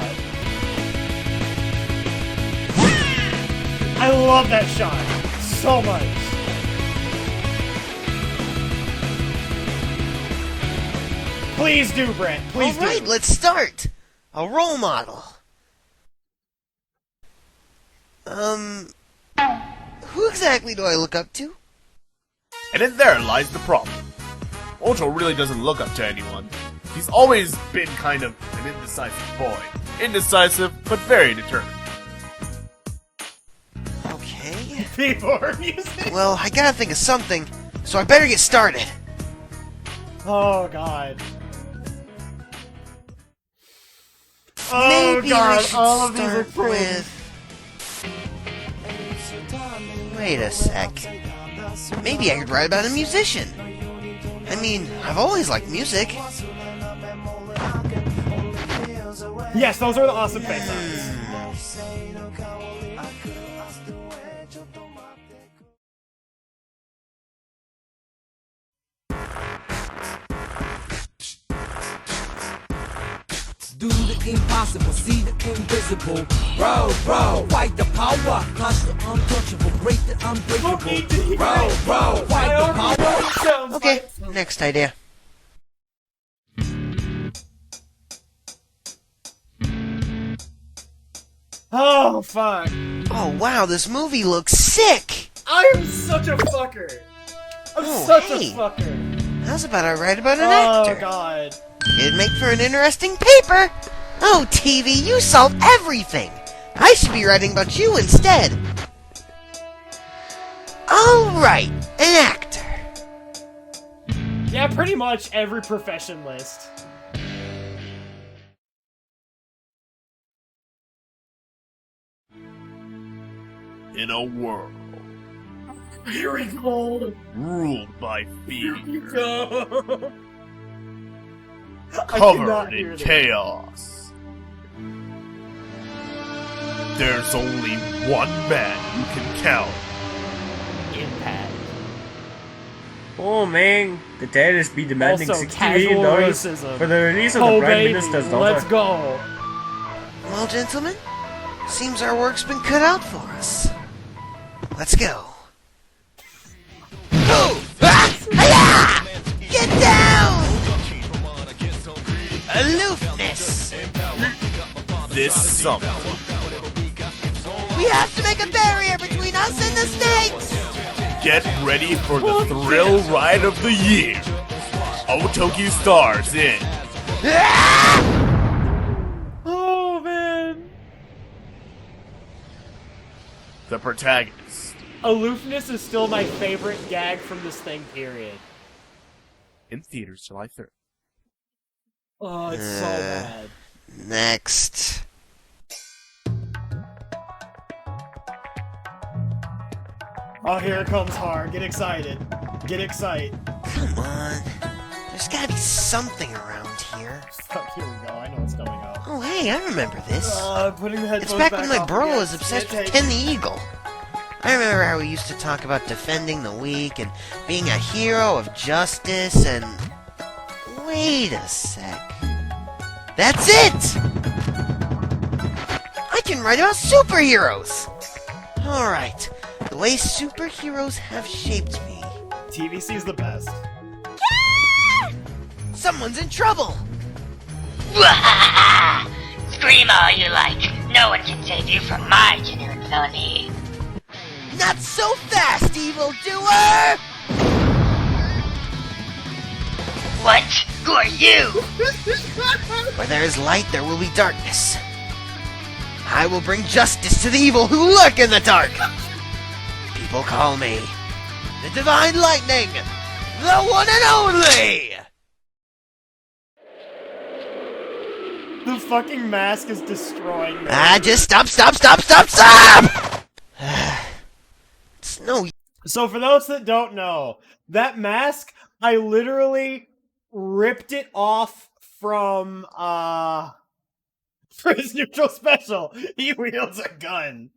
I love that shot so much. Please do, Brent. Please do. Alright, let's start! A role model. Who exactly do I look up to? And in there lies the problem. Ota really doesn't look up to anyone. He's always been kind of an indecisive boy. Indecisive, but very determined. Okay. Keyboard music. Well, I gotta think of something, so I better get started. Oh, God. Oh, Maybe God, I should all of these are start with... Wait a sec. Maybe I could write about a musician. I mean, I've always liked music. Yes, those are the awesome face-offs. do the impossible, see the invisible. Bro, fight the power, crush the untouchable, break the unbreakable. Bro, fight the power. Okay, next idea. Oh, fuck. Oh, wow, this movie looks sick! I am such a fucker. I'm such a fucker. How's about I write about an actor? Oh, God. It'd make for an interesting paper. Oh, TV, you solve everything. I should be writing about you instead. Alright, an actor. Yeah, pretty much every profession list. In a world Here we go. ruled by fear, Go. covered in chaos, there's only one man you can count. Impact. Oh man, the terrorists be demanding Also, $60 casual million racism. for the release of Oh, the Prime baby, Minister's daughter. let's go. Well, gentlemen, seems our work's been cut out for us. Let's go. Hi-ya! Get down! Aloofness! This summer, We have to make a barrier between us and the snakes! get ready for the thrill ride of the year. Otoki stars in Oh, man. the protagonist. Aloofness is still my favorite gag from this thing, period. In theaters July 3rd. Oh, it's so bad. Next. Oh, here it comes hard. Get excited. Get excited. Come on. There's gotta be something around here. Fuck, here we go. I know what's coming up. Oh, hey, I remember this. Putting the headphones It's back when my on bro again. was obsessed with It Ken the Eagle. I remember how we used to talk about defending the weak and being a hero of justice and... Wait a sec. That's it! I can write about superheroes! Alright, the way superheroes have shaped me. TVC's the best. Someone's in trouble! Scream all you like. No one can save you from my generic villainy. Not so fast, evildoer! What? Who are you? Where there is light, there will be darkness. I will bring justice to the evil who lurk in the dark. People call me the Divine Lightning, the one and only! The fucking mask is destroying me. Just stop! It's no... So for those that don't know, that mask, I literally ripped it off from, for his neutral special. He wields a gun.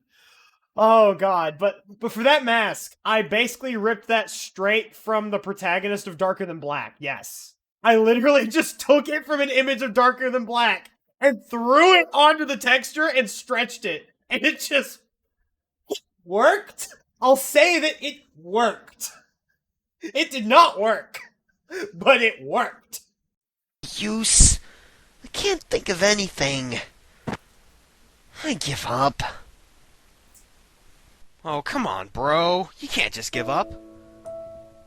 Oh god, but for that mask, I basically ripped that straight from the protagonist of Darker Than Black, yes. I literally just took it from an image of Darker Than Black and threw it onto the texture and stretched it. And it just worked. I'll say that it worked. It did not work, but it worked. Use. I can't think of anything. I give up. Oh, come on, bro. You can't just give up.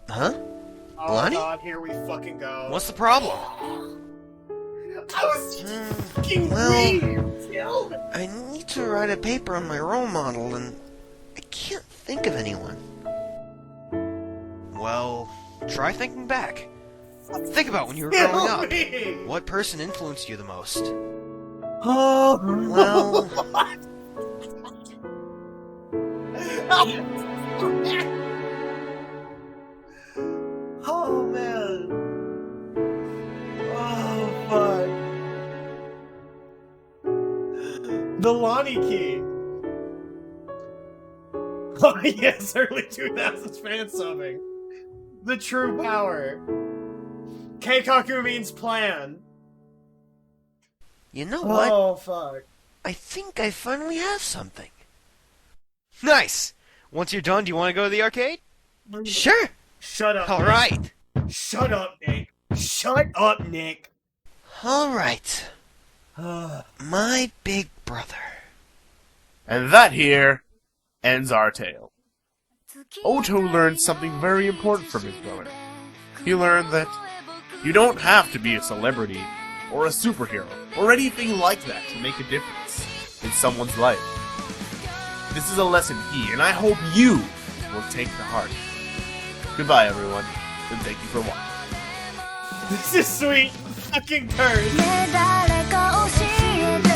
Huh? Oh Lonnie? god, here we fucking go. What's the problem? I was fucking Well, I need to write a paper on my role model, and I can't think of anyone. Well, try thinking back. Think about when you were growing up. What person influenced you the most? Oh, well... Oh man. Oh fuck. The Lonnie key. Oh yes, early 2000s fan subbing. The true power. Keikaku means plan. You know what? Oh, fuck. I think I finally have something. Nice! Once you're done, do you want to go to the arcade? Sure. Shut up. All Nick. right. Shut up, Nick. Shut up, Nick. All right. My big brother. And that here ends our tale. Oto learned something very important from his brother. He learned that you don't have to be a celebrity or a superhero or anything like that to make a difference in someone's life. This is a lesson he and I hope you will take to heart. Goodbye, everyone, and thank you for watching. This is sweet fucking turd. 誰か教えて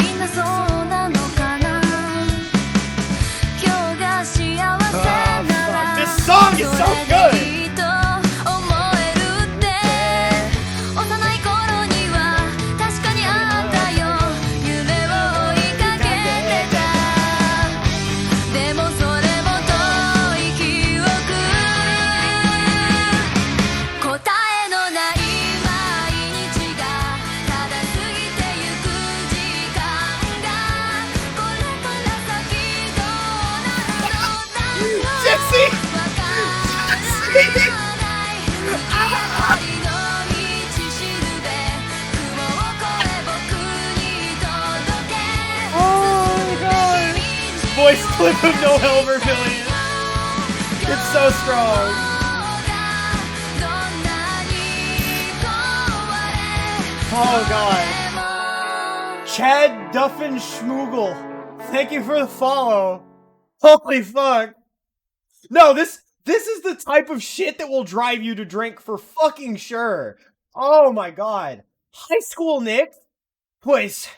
みんなそうなのかな今日が幸せなら This song is so good! いいと思えるって幼い頃には確かにあったよ夢を追いかけてたでもそれも遠い記憶答えのない毎日がただ過ぎてゆく時間がこれから先どうなるのだろう Jesse! わからない光の道しるべ雲を越え僕に届け Oh my god! Voice clip of No Helmer Million. It's so strong. Oh god. Chad Duffin Schmoogle. Thank you for the follow. Holy fuck. No, this is the type of shit that will drive you to drink for fucking sure. Oh my god. High school Nick? Pues.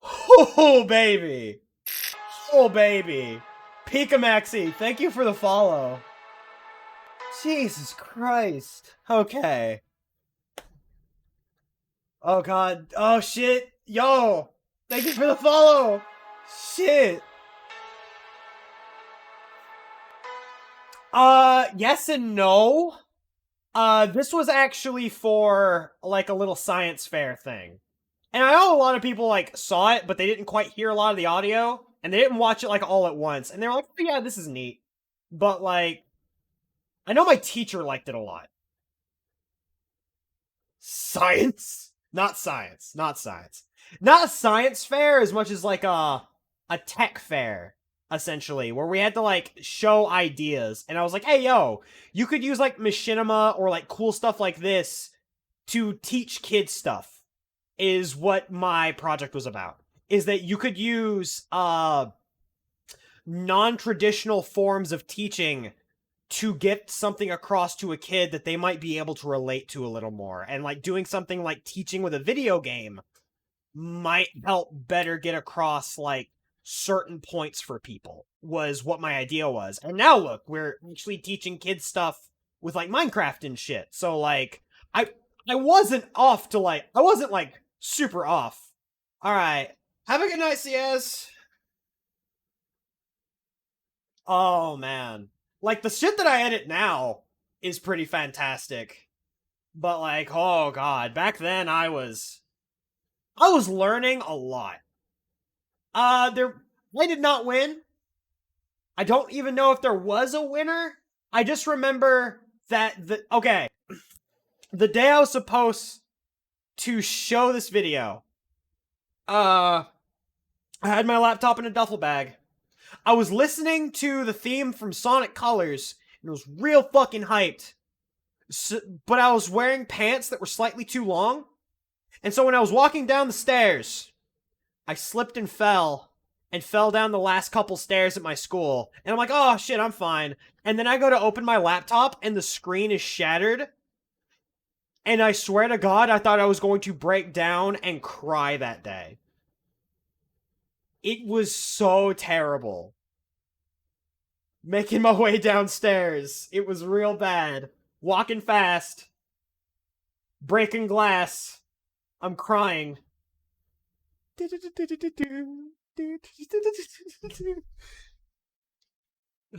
Oh baby. Oh baby. Pika Maxi, thank you for the follow. Jesus Christ. Okay. Oh god. Oh shit. Yo. Thank you for the follow. Shit. Yes and no. This was actually for, like, a little science fair thing. And I know a lot of people, like, saw it, but they didn't quite hear a lot of the audio, and they didn't watch it, like, all at once. And they were like, oh, yeah, this is neat. But, like, I know my teacher liked it a lot. Science? Not science. Not science. Not a science fair as much as, like, a tech fair, essentially, where we had to, like, show ideas. And I was like, hey, yo, you could use, like, machinima or, like, cool stuff like this to teach kids stuff, is what my project was about. Is that you could use, non-traditional forms of teaching to get something across to a kid that they might be able to relate to a little more. And, like, doing something like teaching with a video game might help better get across, like, certain points for people, was what my idea was. And now look, we're actually teaching kids stuff with, like, Minecraft and shit. So, like, I wasn't off to, like, I wasn't, like, super off. Alright. Have a good night, CS. Oh, man. Like, the shit that I edit now is pretty fantastic. But, like, oh god, back then I was learning a lot. I did not win. I don't even know if there was a winner. I just remember that the day I was supposed to show this video, I had my laptop in a duffel bag. I was listening to the theme from Sonic Colors, and it was real fucking hyped. But I was wearing pants that were slightly too long, and so when I was walking down the stairs, I slipped and fell down the last couple stairs at my school. And I'm like, oh shit, I'm fine. And then I go to open my laptop and the screen is shattered. And I swear to God, I thought I was going to break down and cry that day. It was so terrible. Making my way downstairs. It was real bad. Walking fast. Breaking glass. I'm crying. I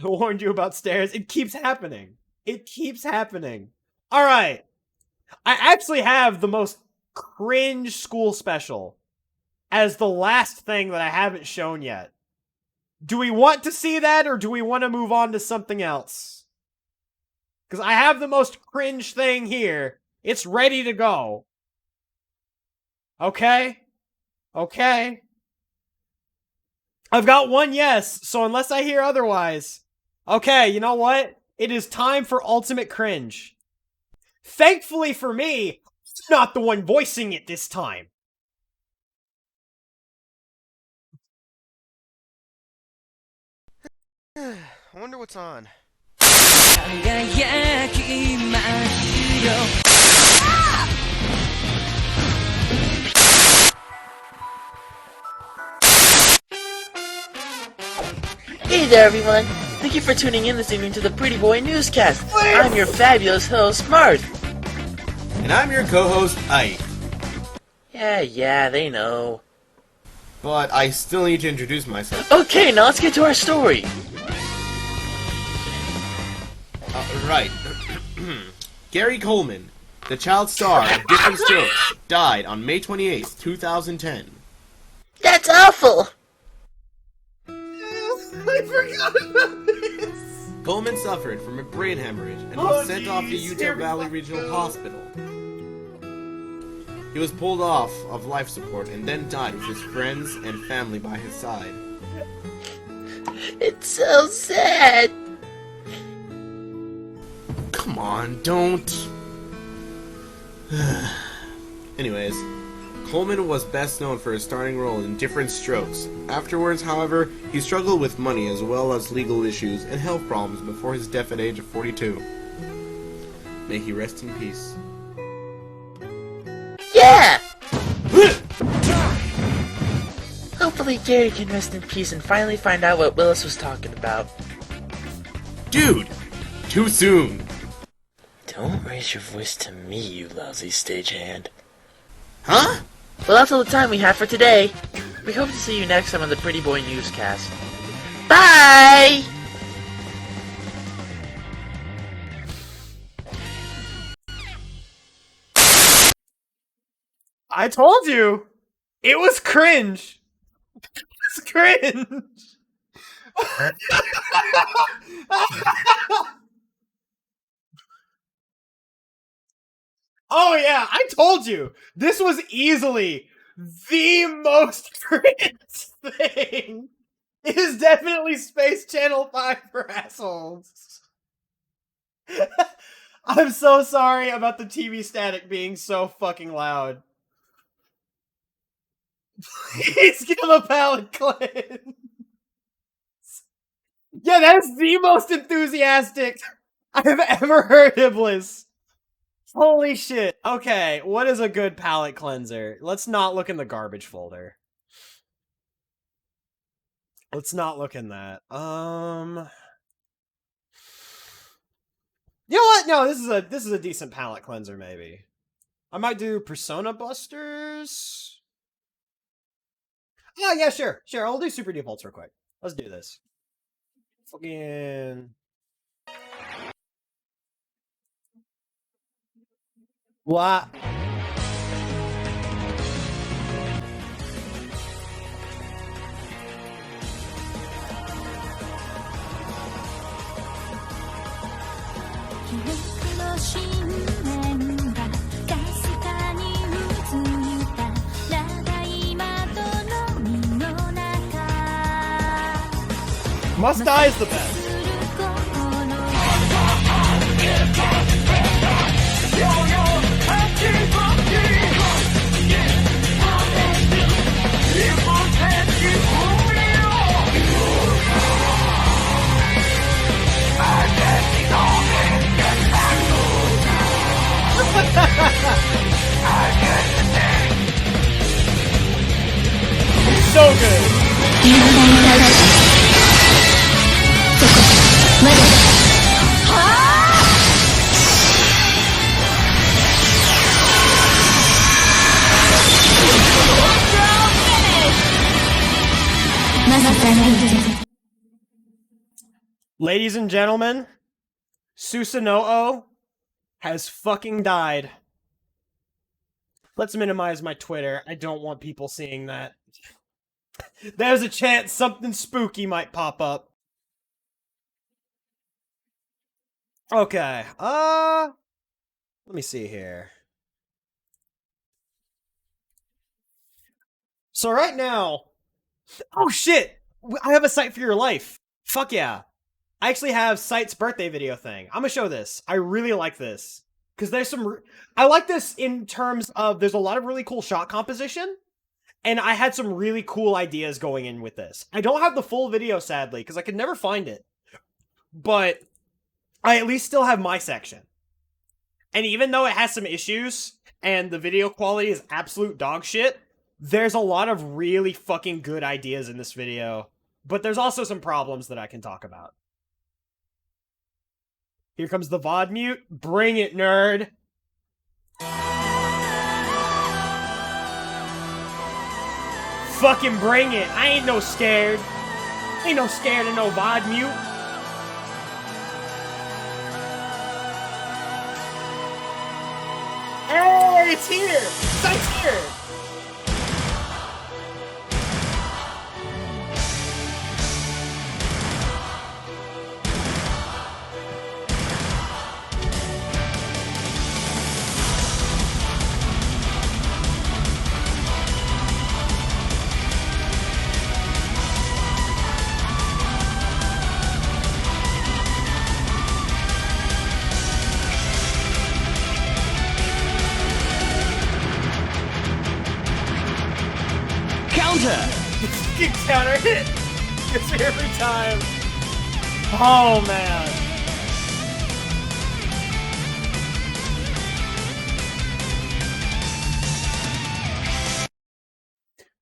warned you about stairs. It keeps happening. It keeps happening. Alright. I actually have the most cringe school special as the last thing that I haven't shown yet. Do we want to see that, or do we want to move on to something else? Because I have the most cringe thing here. It's ready to go. Okay? Okay? I've got one yes, so unless I hear otherwise... Okay, you know what? It is time for Ultimate Cringe. Thankfully for me, I'm not the one voicing it this time. I wonder what's on. Hey there, everyone! Thank you for tuning in this evening to the Pretty Boy Newscast. I'm your fabulous host, Marth. And I'm your co-host, Ike. Yeah, they know. But I still need to introduce myself. Okay, now let's get to our story. Right. Gary Coleman, the child star of Different Strokes, died on May 28th, 2010. That's awful! I forgot about this! Coleman suffered from a brain hemorrhage and was sent off to Utah Valley Regional Hospital. He was pulled off of life support and then died with his friends and family by his side. It's so sad! Come on, don't. Anyways, Coleman was best known for his starring role in Different Strokes. Afterwards, however, he struggled with money as well as legal issues and health problems before his death at age of 42. May he rest in peace. Yeah! Hopefully Gary can rest in peace and finally find out what Willis was talking about. Dude! Too soon! Don't raise your voice to me, you lousy stagehand. Huh? Well, that's all the time we have for today. We hope to see you next time on the Pretty Boy Newscast. Bye! I told you! It was cringe! It was cringe! Oh yeah, I told you! This was easily the most cringe thing! It is definitely Space Channel 5 for assholes. I'm so sorry about the TV static being so fucking loud. Please give him a palate cleanse. Yeah, that is the most enthusiastic I've ever heard Iblis. Holy shit. Okay, what is a good palate cleanser? Let's not look in the garbage folder. Let's not look in that. You know what? No, this is a decent palate cleanser, maybe. I might do Persona Busters. Oh yeah, sure. I'll do Super Defaults real quick. Let's do this. Fucking... What? Must Die is the best. It's so good. Ladies and gentlemen, Susanoo has fucking died. Let's minimize my Twitter. I don't want people seeing that. There's a chance something spooky might pop up. Okay, let me see here. So right now, oh shit! I have a Sight for Your Life. Fuck yeah. I actually have Sight's birthday video thing. I'm gonna show this. I really like this. Because there's some... I like this in terms of there's a lot of really cool shot composition. And I had some really cool ideas going in with this. I don't have the full video, sadly, because I could never find it. But I at least still have my section. And even though it has some issues, and the video quality is absolute dog shit, there's a lot of really fucking good ideas in this video. But there's also some problems that I can talk about. Here comes the VOD mute. Bring it, nerd! Fucking bring it! I ain't no scared. Ain't no scared of no VOD mute. Hey, it's here! Sight's here! Fucking counter hit! Gets me every time. Oh man.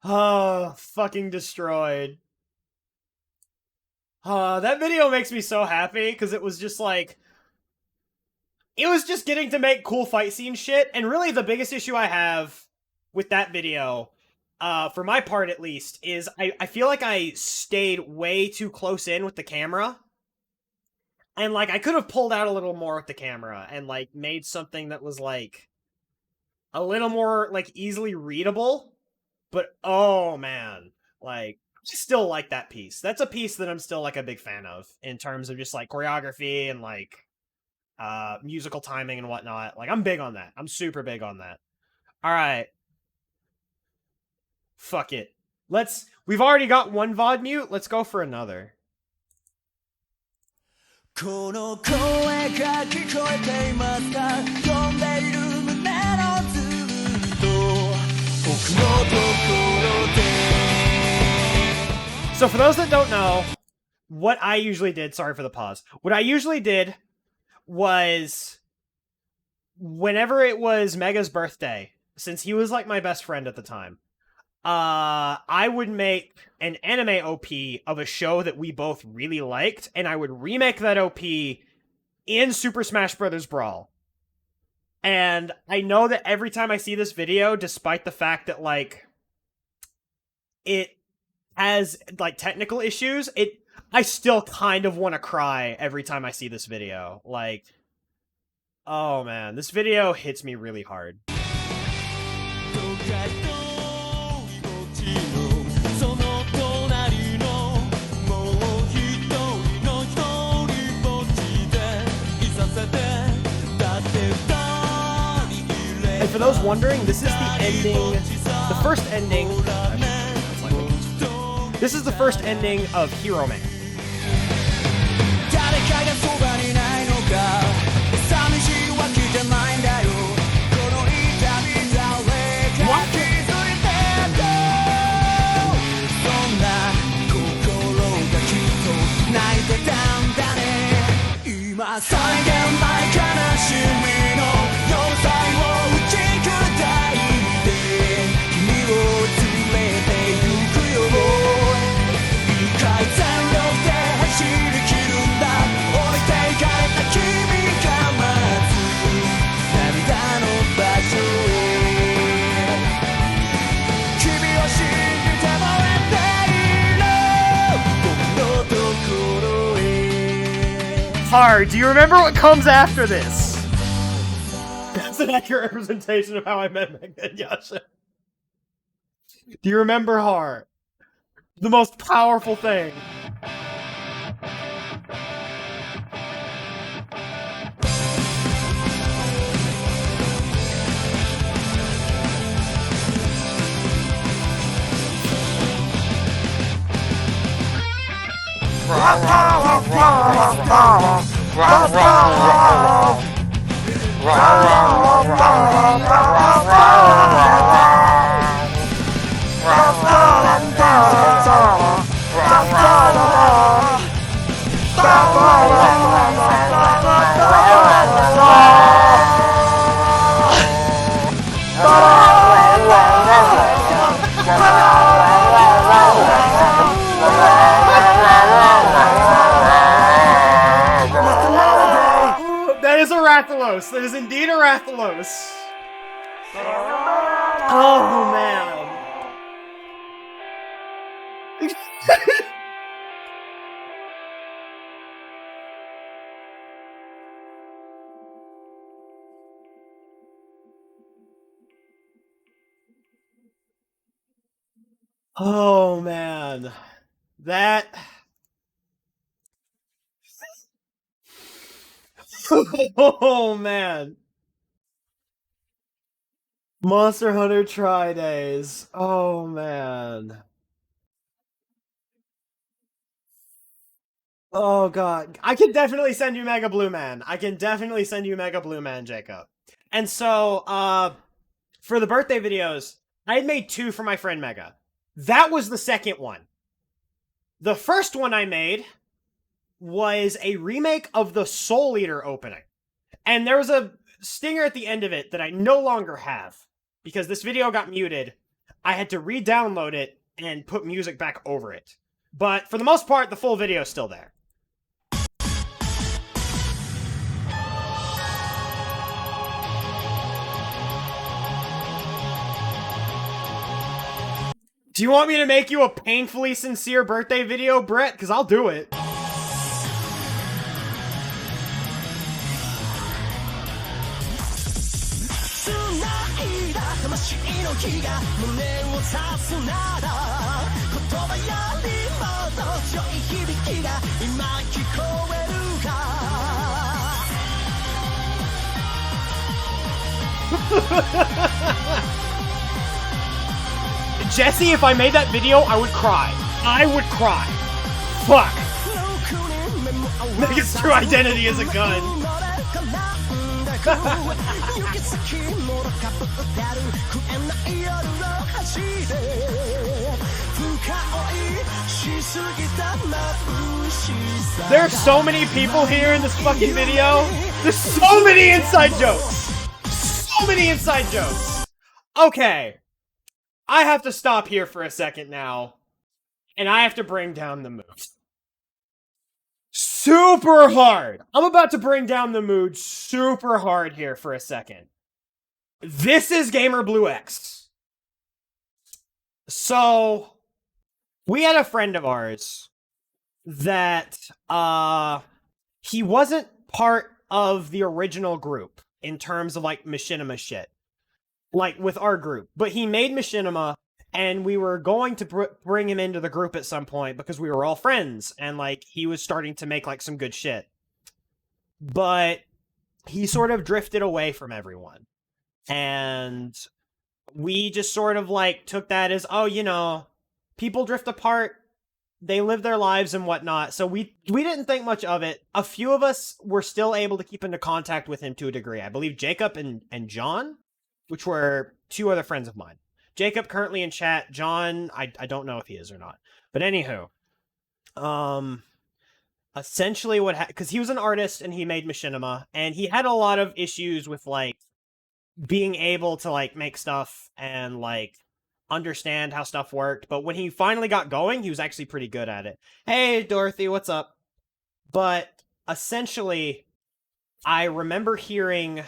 Oh, fucking destroyed. That video makes me so happy because it was just like... It was just getting to make cool fight scene shit, and really the biggest issue I have with that video, for my part at least, is I feel like I stayed way too close in with the camera. And, like, I could have pulled out a little more with the camera and, like, made something that was, like, a little more, like, easily readable. But, oh, man. Like, I still like that piece. That's a piece that I'm still, like, a big fan of in terms of just, like, choreography and, like, musical timing and whatnot. Like, I'm big on that. I'm super big on that. Alright. Fuck it. We've already got one VOD mute. Let's go for another. この声が聞こえていますか飛んでいる胸のずっと僕のところで So for those that don't know, what I usually did, sorry for the pause, what I usually did was whenever it was Mega's birthday, since he was like my best friend at the time, I would make an anime OP of a show that we both really liked, and I would remake that OP in Super Smash Bros. Brawl. And I know that every time I see this video, despite the fact that, like, it has, like, technical issues, I still kind of want to cry every time I see this video. Like, oh man, this video hits me really hard. And for those wondering, this is the ending, the first ending, this is the first ending of Hero Man. Hard. Do you remember what comes after this? That's an accurate representation of how I met Mega and Yasha. Do you remember Heart? The most powerful thing. That is a Rathalos. That is indeed a Rathalos. Oh, man. Oh, man. That... Oh, man. Monster Hunter Tri Days. Oh, man. Oh, God. I can definitely send you Mega Blue Man. I can definitely send you Mega Blue Man, Jacob. And so, for the birthday videos, I had made 2 for my friend Mega. That was the second one. The first one I made was a remake of the Soul Eater opening. And there was a stinger at the end of it that I no longer have. Because this video got muted. I had to re-download it and put music back over it. But for the most part, the full video is still there. Do you want me to make you a painfully sincere birthday video, Brett? Because I'll do it. Jesse, if I made that video, I would cry. I would cry. Fuck. Mega's true identity is a gun. There are so many people here in this fucking video. There's so many inside jokes. So many inside jokes. Okay. I have to stop here for a second now. And I have to bring down the mood. Super hard. I'm about to bring down the mood super hard here for a second. This is Gamer Blue X. So, we had a friend of ours that, he wasn't part of the original group in terms of, like, machinima shit. Like, with our group. But he made machinima, and we were going to bring him into the group at some point because we were all friends, and, like, he was starting to make, like, some good shit. But he sort of drifted away from everyone. And we just sort of, like, took that as, oh, you know, people drift apart, they live their lives and whatnot, so we didn't think much of it. A few of us were still able to keep into contact with him to a degree. I believe Jacob and John, which were 2 other friends of mine. Jacob currently in chat. John, I don't know if he is or not. But anywho, essentially because he was an artist and he made machinima, and he had a lot of issues with, like, being able to, like, make stuff and, like, understand how stuff worked. But when he finally got going, he was actually pretty good at it. Hey, Dorothy, what's up? But essentially, I remember hearing,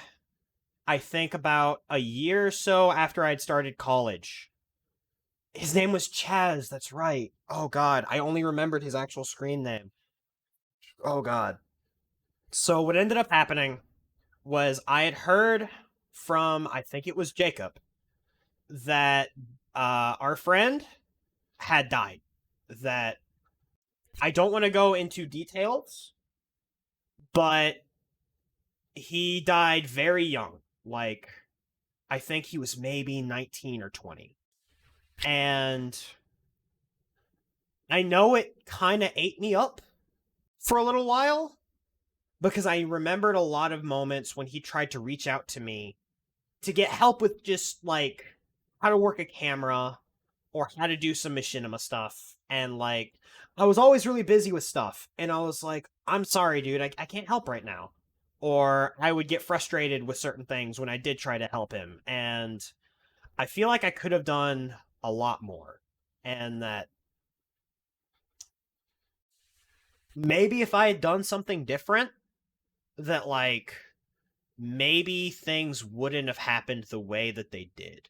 I think about a year or so after I'd started college. His name was Chaz, that's right. Oh god, I only remembered his actual screen name. Oh god. So what ended up happening was I had heard from, I think it was Jacob, that our friend had died. That I don't want to go into details, but he died very young. Like, I think he was maybe 19 or 20. And I know it kind of ate me up for a little while, because I remembered a lot of moments when he tried to reach out to me to get help with just, like, how to work a camera or how to do some machinima stuff. And, like, I was always really busy with stuff. And I was like, I'm sorry, dude, I can't help right now. Or I would get frustrated with certain things when I did try to help him. And I feel like I could have done a lot more. And that maybe if I had done something different, that, like, maybe things wouldn't have happened the way that they did.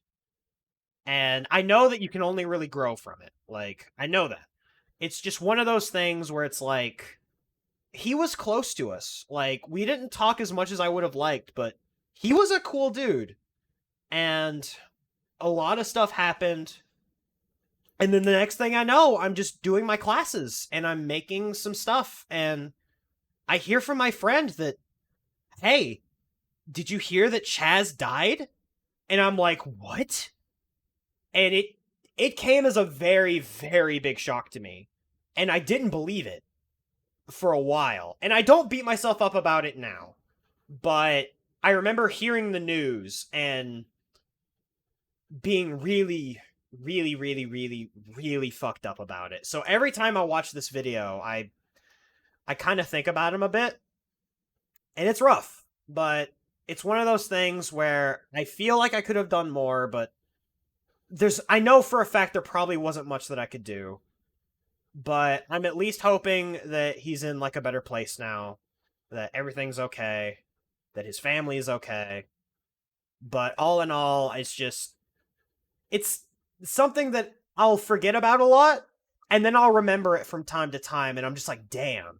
And I know that you can only really grow from it. Like, I know that. It's just one of those things where it's like, he was close to us. Like, we didn't talk as much as I would have liked, but he was a cool dude. And a lot of stuff happened. And then the next thing I know, I'm just doing my classes and I'm making some stuff. And I hear from my friend that, hey, did you hear that Chaz died? And I'm like, what? And it came as a very, very big shock to me. And I didn't believe it for a while. And I don't beat myself up about it now. But I remember hearing the news and being really, really, really, really, really fucked up about it. So every time I watch this video, I kind of think about him a bit. And it's rough. But it's one of those things where I feel like I could have done more, but I know for a fact there probably wasn't much that I could do. But I'm at least hoping that he's in, like, a better place now. That everything's okay. That his family is okay. But all in all, it's something that I'll forget about a lot. And then I'll remember it from time to time. And I'm just like, damn.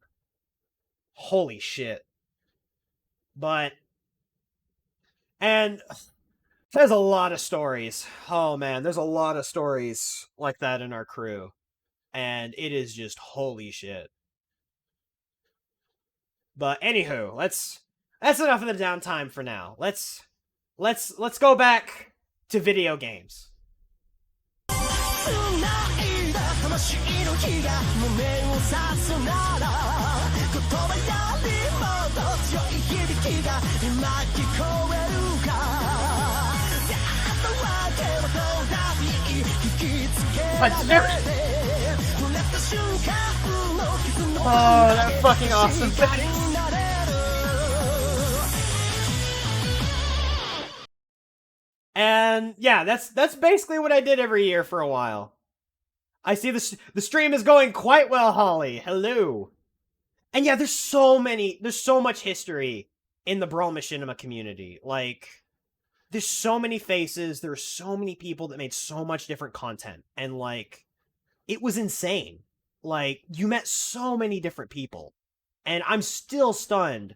Holy shit. And there's a lot of stories. Oh man, there's a lot of stories like that in our crew. And it is just holy shit. But anywho, that's enough of the downtime for now. Let's go back to video games. Oh, that's fucking awesome. And yeah, that's basically what I did every year for a while. I see the stream is going quite well, Holly. Hello. And yeah, there's so much history in the Brawl Machinima community. Like, there's so many faces, there's so many people that made so much different content. And, like, it was insane. Like, you met so many different people. And I'm still stunned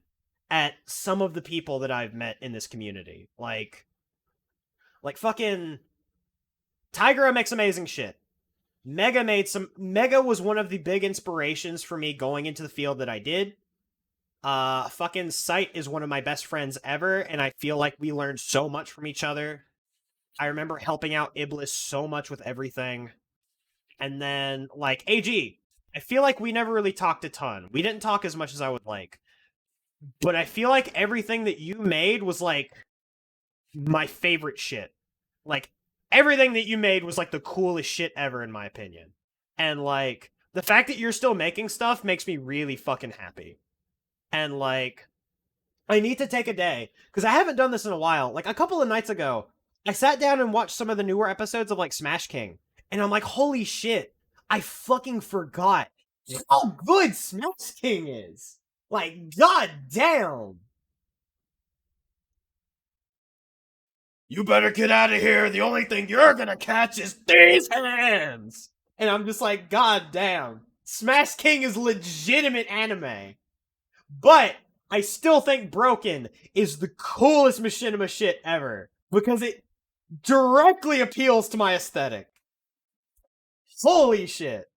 at some of the people that I've met in this community. Like fucking Tigra makes amazing shit. Mega was one of the big inspirations for me going into the field that I did. Fucking Sight is one of my best friends ever, and I feel like we learned so much from each other. I remember helping out Iblis so much with everything. And then, like, AG, I feel like we never really talked a ton. We didn't talk as much as I would like. But I feel like everything that you made was, like, my favorite shit. Like, everything that you made was, like, the coolest shit ever, in my opinion. And, like, the fact that you're still making stuff makes me really fucking happy. And, like, I need to take a day, because I haven't done this in a while. Like, a couple of nights ago, I sat down and watched some of the newer episodes of, like, Smash King. And I'm like, holy shit, I fucking forgot how good Smash King is. Like, god damn. You better get out of here. The only thing you're gonna catch is these hands. And I'm just like, god damn. Smash King is legitimate anime. But I still think Broken is the coolest Machinima shit ever. Because it directly appeals to my aesthetic. Holy shit.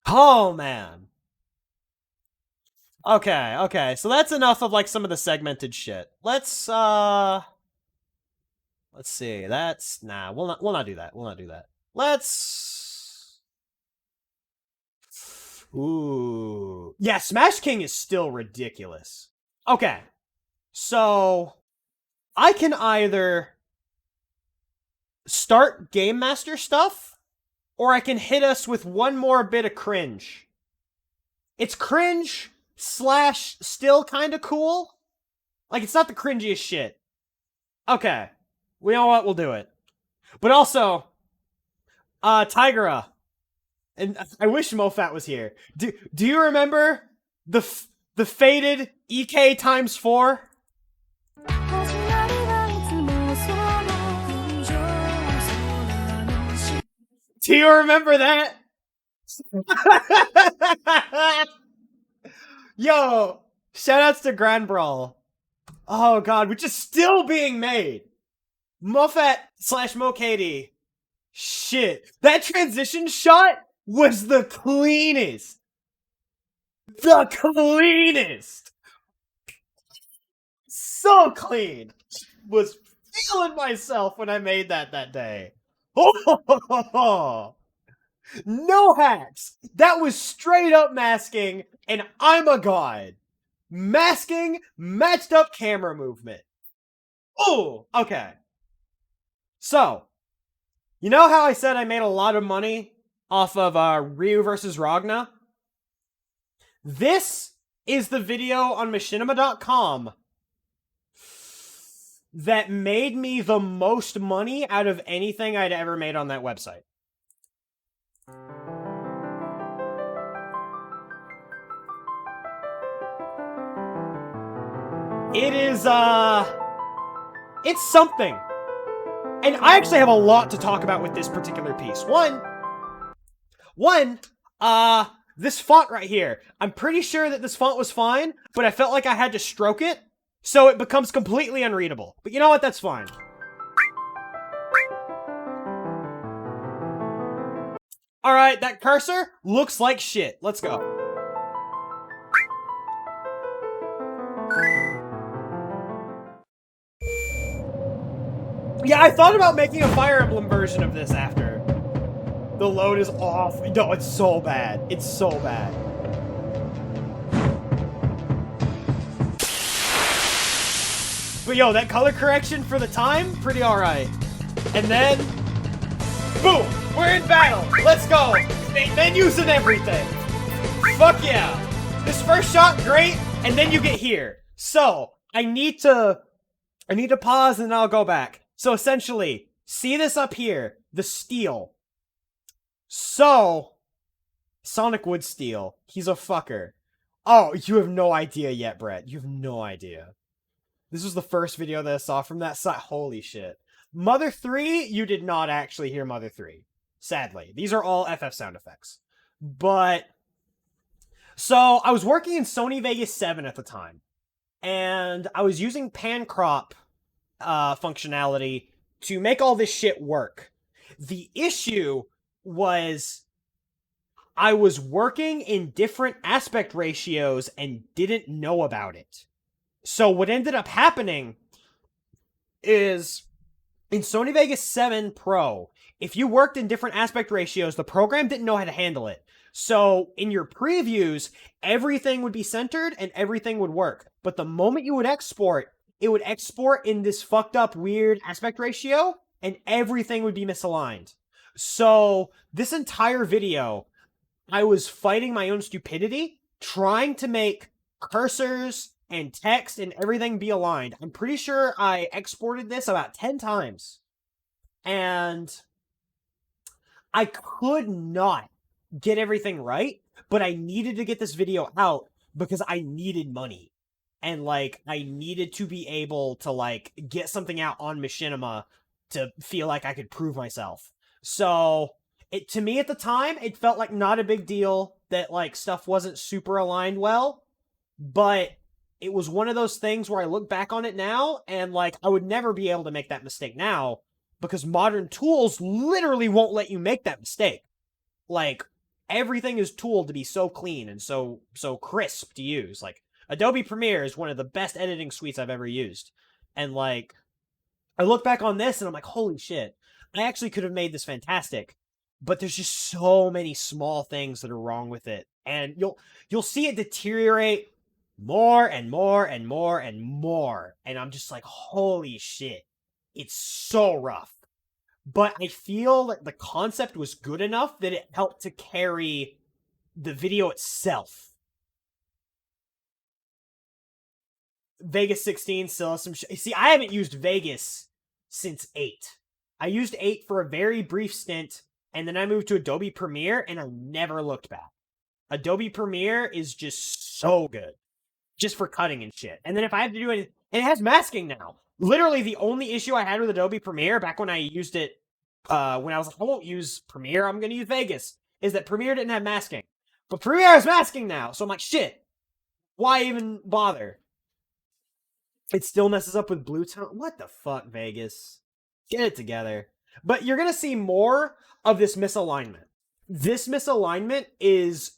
Oh, man. Okay, so that's enough of, like, some of the segmented shit. Let's see, nah, we'll not do that, Ooh. Yeah, Smash King is still ridiculous. Okay, so I can either start Game Master stuff, or I can hit us with one more bit of cringe. It's cringe / still kind of cool. Like, it's not the cringiest shit. Okay. You know what? We'll do it. But also, Tigera. And I wish Mofat was here. Do you remember the faded EK times 4? Do you remember that? Yo, shoutouts to Grand Brawl. Oh god, which is still being made. Moffat / Mokady. Shit. That transition shot was the cleanest. The cleanest. So clean. Was feeling myself when I made that day. Oh, no hacks. That was straight up masking, and I'm a god. Masking, matched up camera movement. Oh, okay. So, you know how I said I made a lot of money off of Ryu vs. Ragna? This is the video on Machinima.com that made me the most money out of anything I'd ever made on that website. It is, it's something. And I actually have a lot to talk about with this particular piece. One, this font right here. I'm pretty sure that this font was fine, but I felt like I had to stroke it, so it becomes completely unreadable. But you know what? That's fine. Alright, that cursor looks like shit. Let's go. Yeah, I thought about making a Fire Emblem version of this after. The load is off. No, it's so bad. It's so bad. But yo, that color correction for the time, pretty alright. And then, boom! We're in battle! Let's go! Menus and everything! Fuck yeah! This first shot, great, and then you get here. So, I need to pause and then I'll go back. So essentially, see this up here, the steel. So, Sonic would steal. He's a fucker. Oh, you have no idea yet, Brett. You have no idea. This was the first video that I saw from that site. Holy shit. Mother 3, you did not actually hear Mother 3. Sadly. These are all FF sound effects. But, so, I was working in Sony Vegas 7 at the time. And I was using pan crop functionality to make all this shit work. The issue was I was working in different aspect ratios and didn't know about it. So what ended up happening is in Sony Vegas 7 Pro, if you worked in different aspect ratios, the program didn't know how to handle it. So in your previews, everything would be centered and everything would work. But the moment you would export, it would export in this fucked up weird aspect ratio and everything would be misaligned. So this entire video, I was fighting my own stupidity, trying to make cursors and text and everything be aligned. I'm pretty sure I exported this about 10 times. And I could not get everything right, but I needed to get this video out because I needed money. And, like, I needed to be able to, like, get something out on Machinima to feel like I could prove myself. So, to me at the time, it felt like not a big deal that, like, stuff wasn't super aligned well. but it was one of those things where I look back on it now, and, like, I would never be able to make that mistake now, because modern tools literally won't let you make that mistake. Like, everything is tooled to be so clean and so crisp to use. Like, Adobe Premiere is one of the best editing suites I've ever used. And, like, I look back on this and I'm like, holy shit, I actually could have made this fantastic. But there's just so many small things that are wrong with it. And you'll see it deteriorate more and more and more and more. And I'm just like, holy shit, it's so rough. But I feel that the concept was good enough that it helped to carry the video itself. Vegas 16 still has some see, I haven't used Vegas since 8. I used 8 for a very brief stint, and then I moved to Adobe Premiere, and I never looked back. Adobe Premiere is just so good. Just for cutting and shit. And then if I have to do it, and it has masking now. Literally, the only issue I had with Adobe Premiere back when I used it, when I was like, I won't use Premiere, I'm going to use Vegas, is that Premiere didn't have masking. But Premiere has masking now, so I'm like, shit, why even bother? It still messes up with blue tone. What the fuck, Vegas? Get it together. But you're going to see more of this misalignment. This misalignment is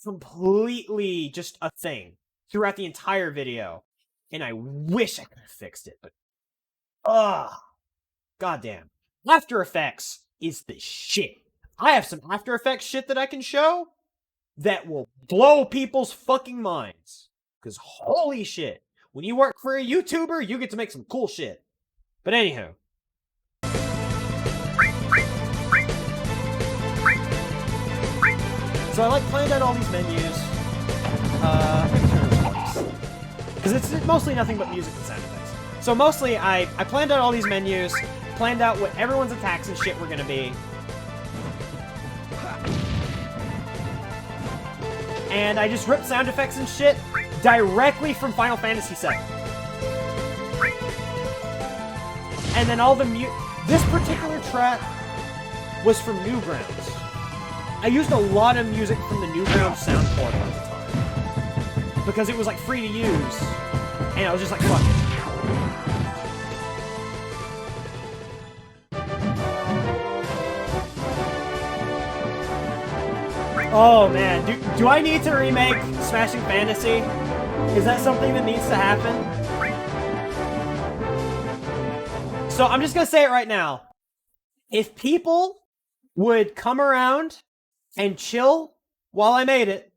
completely just a thing throughout the entire video. And I wish I could have fixed it, but goddamn. After Effects is the shit. I have some After Effects shit that I can show that will blow people's fucking minds. Because holy shit, when you work for a YouTuber, you get to make some cool shit. But anywho. So I like planned out all these menus. Because it's mostly nothing but music and sound effects. So mostly I planned out all these menus, planned out what everyone's attacks and shit were gonna be. And I just ripped sound effects and shit directly from Final Fantasy VII. And then all the this particular track was from Newgrounds. I used a lot of music from the Newgrounds sound portal at the time. Because it was like free to use. And I was just like, fuck it. Oh man, do I need to remake Smashing Fantasy? Is that something that needs to happen? So I'm just gonna say it right now. If people would come around and chill while I made it,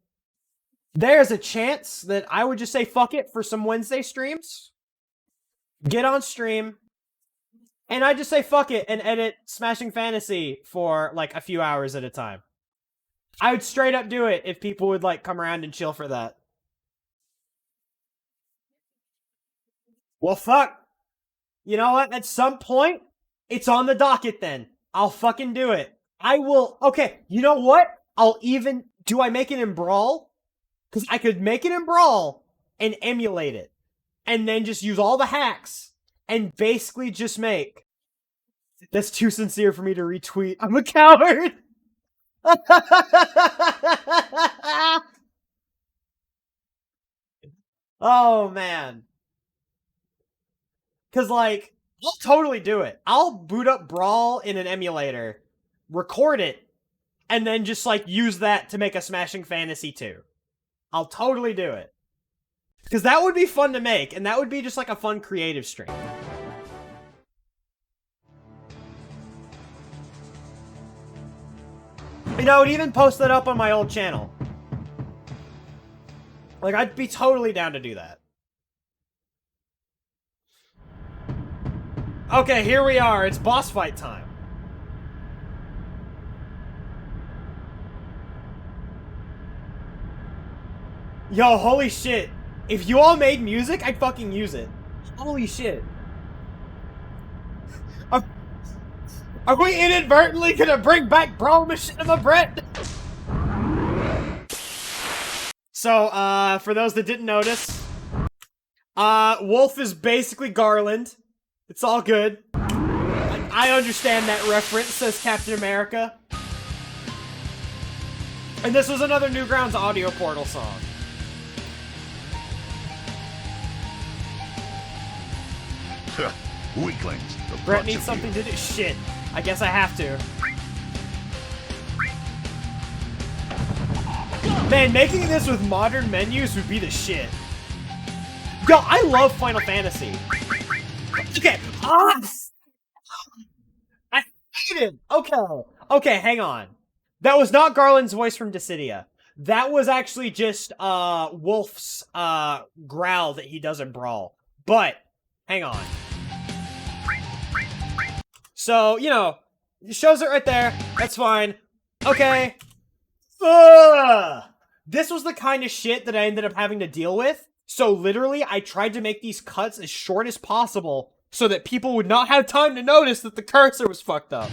there's a chance that I would just say fuck it for some Wednesday streams, get on stream, and I'd just say fuck it and edit Smashing Fantasy for like a few hours at a time. I would straight up do it if people would like come around and chill for that. Well, fuck. You know what? At some point, it's on the docket then. I'll fucking do it. I will. Okay, you know what? I'll even... Do I make it in Brawl? Because I could make it in Brawl and emulate it. And then just use all the hacks and basically just make... That's too sincere for me to retweet. I'm a coward! Oh, man. Because, like, I'll totally do it. I'll boot up Brawl in an emulator, record it, and then just, like, use that to make a Smashing Fantasy 2. I'll totally do it. Because that would be fun to make, and that would be just, like, a fun creative stream. You know, I would even post that up on my old channel. Like, I'd be totally down to do that. Okay, here we are. It's boss fight time. Yo, holy shit. If you all made music, I'd fucking use it. Holy shit. Are we inadvertently gonna bring back Brawl Machinima, Brett? So, for those that didn't notice, Wolf is basically Garland. It's all good. I understand that reference, says Captain America. And this was another Newgrounds audio portal song. Weaklings. Brett needs something to do. Shit. I guess I have to. Man, making this with modern menus would be the shit. Yo, I love Final Fantasy. Okay. Ah! I hate it. Okay. Okay, hang on. That was not Garland's voice from Dissidia. That was actually just Wolf's growl that he does in Brawl. But, hang on. So, you know, it shows it right there. That's fine. Okay. Ugh. This was the kind of shit that I ended up having to deal with. So literally, I tried to make these cuts as short as possible so that people would not have time to notice that the cursor was fucked up.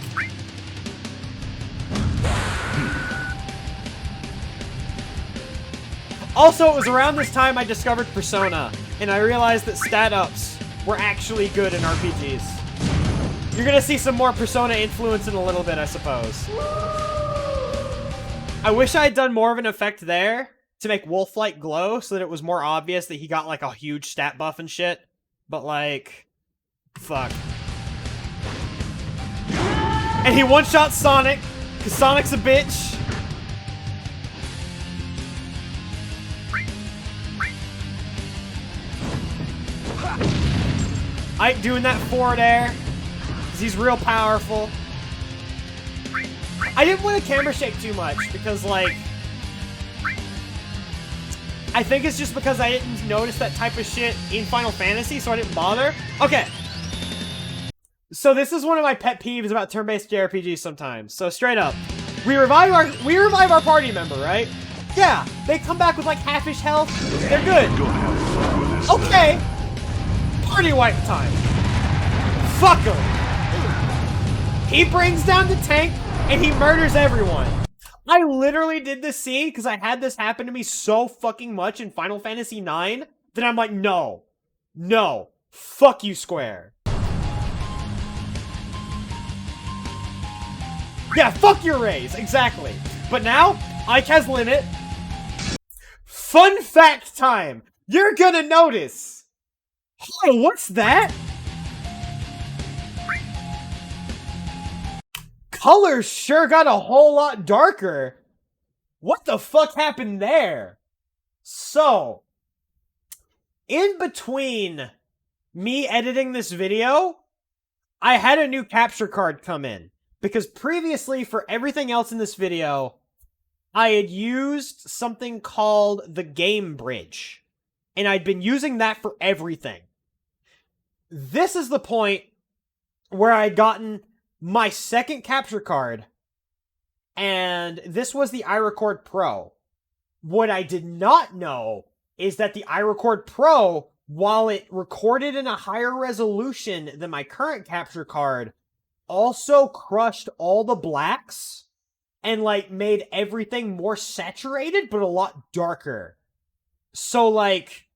Also, it was around this time I discovered Persona, and I realized that stat ups were actually good in RPGs. You're gonna see some more Persona influence in a little bit, I suppose. I wish I had done more of an effect there to make Wolf-like glow so that it was more obvious that he got, like, a huge stat buff and shit. But, like, fuck. And he one-shot Sonic, because Sonic's a bitch. Ike doing that forward air, because he's real powerful. I didn't want to camera shake too much, because, like, I think it's just because I didn't notice that type of shit in Final Fantasy, so I didn't bother. Okay. So this is one of my pet peeves about turn-based JRPGs sometimes. So straight up, we revive our party member, right? Yeah, they come back with like half-ish health. They're good. Okay. Party wipe time. Fuck him. He brings down the tank and he murders everyone. I literally did this scene because I had this happen to me so fucking much in Final Fantasy IX that I'm like, no. No. Fuck you, Square. Yeah, fuck your raise. Exactly. But now, Ike has limit. Fun fact time. You're gonna notice. Oh, what's that? Colors sure got a whole lot darker. What the fuck happened there? So, in between me editing this video, I had a new capture card come in. Because previously, for everything else in this video, I had used something called the Game Bridge. And I'd been using that for everything. This is the point where I'd gotten my second capture card, and this was the iRecord Pro. What I did not know is that the iRecord Pro, while it recorded in a higher resolution than my current capture card, also crushed all the blacks and, like, made everything more saturated, but a lot darker. So, like,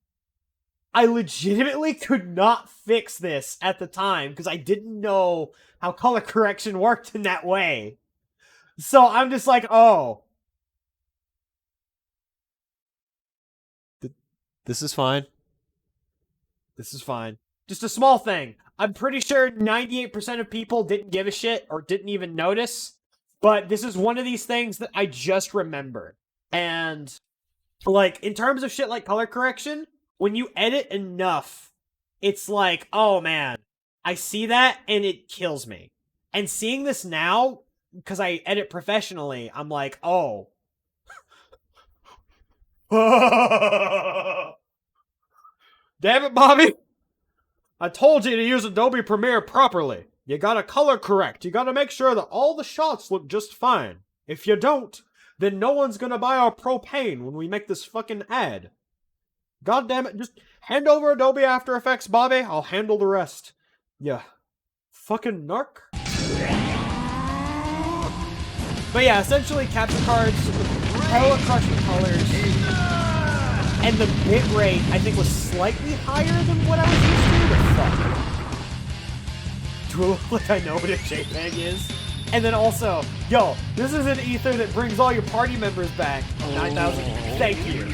I legitimately could not fix this at the time because I didn't know how color correction worked in that way. So I'm just like, oh. This is fine. This is fine. Just a small thing. I'm pretty sure 98% of people didn't give a shit or didn't even notice. But this is one of these things that I just remembered. And, like, in terms of shit like color correction, when you edit enough, it's like, oh man, I see that and it kills me. And seeing this now, because I edit professionally, I'm like, oh. Damn it, Bobby. I told you to use Adobe Premiere properly. You gotta color correct. You gotta make sure that all the shots look just fine. If you don't, then no one's gonna buy our propane when we make this fucking ad. God damn it, just hand over Adobe After Effects, Bobby. I'll handle the rest. Yeah. Fucking narc. But yeah, essentially capture cards, hella crushing colors, and the bitrate I think was slightly higher than what I was used to. But fuck. Do I look like I know what a JPEG is? And then also, yo, this is an ether that brings all your party members back. 9,000. Thank you.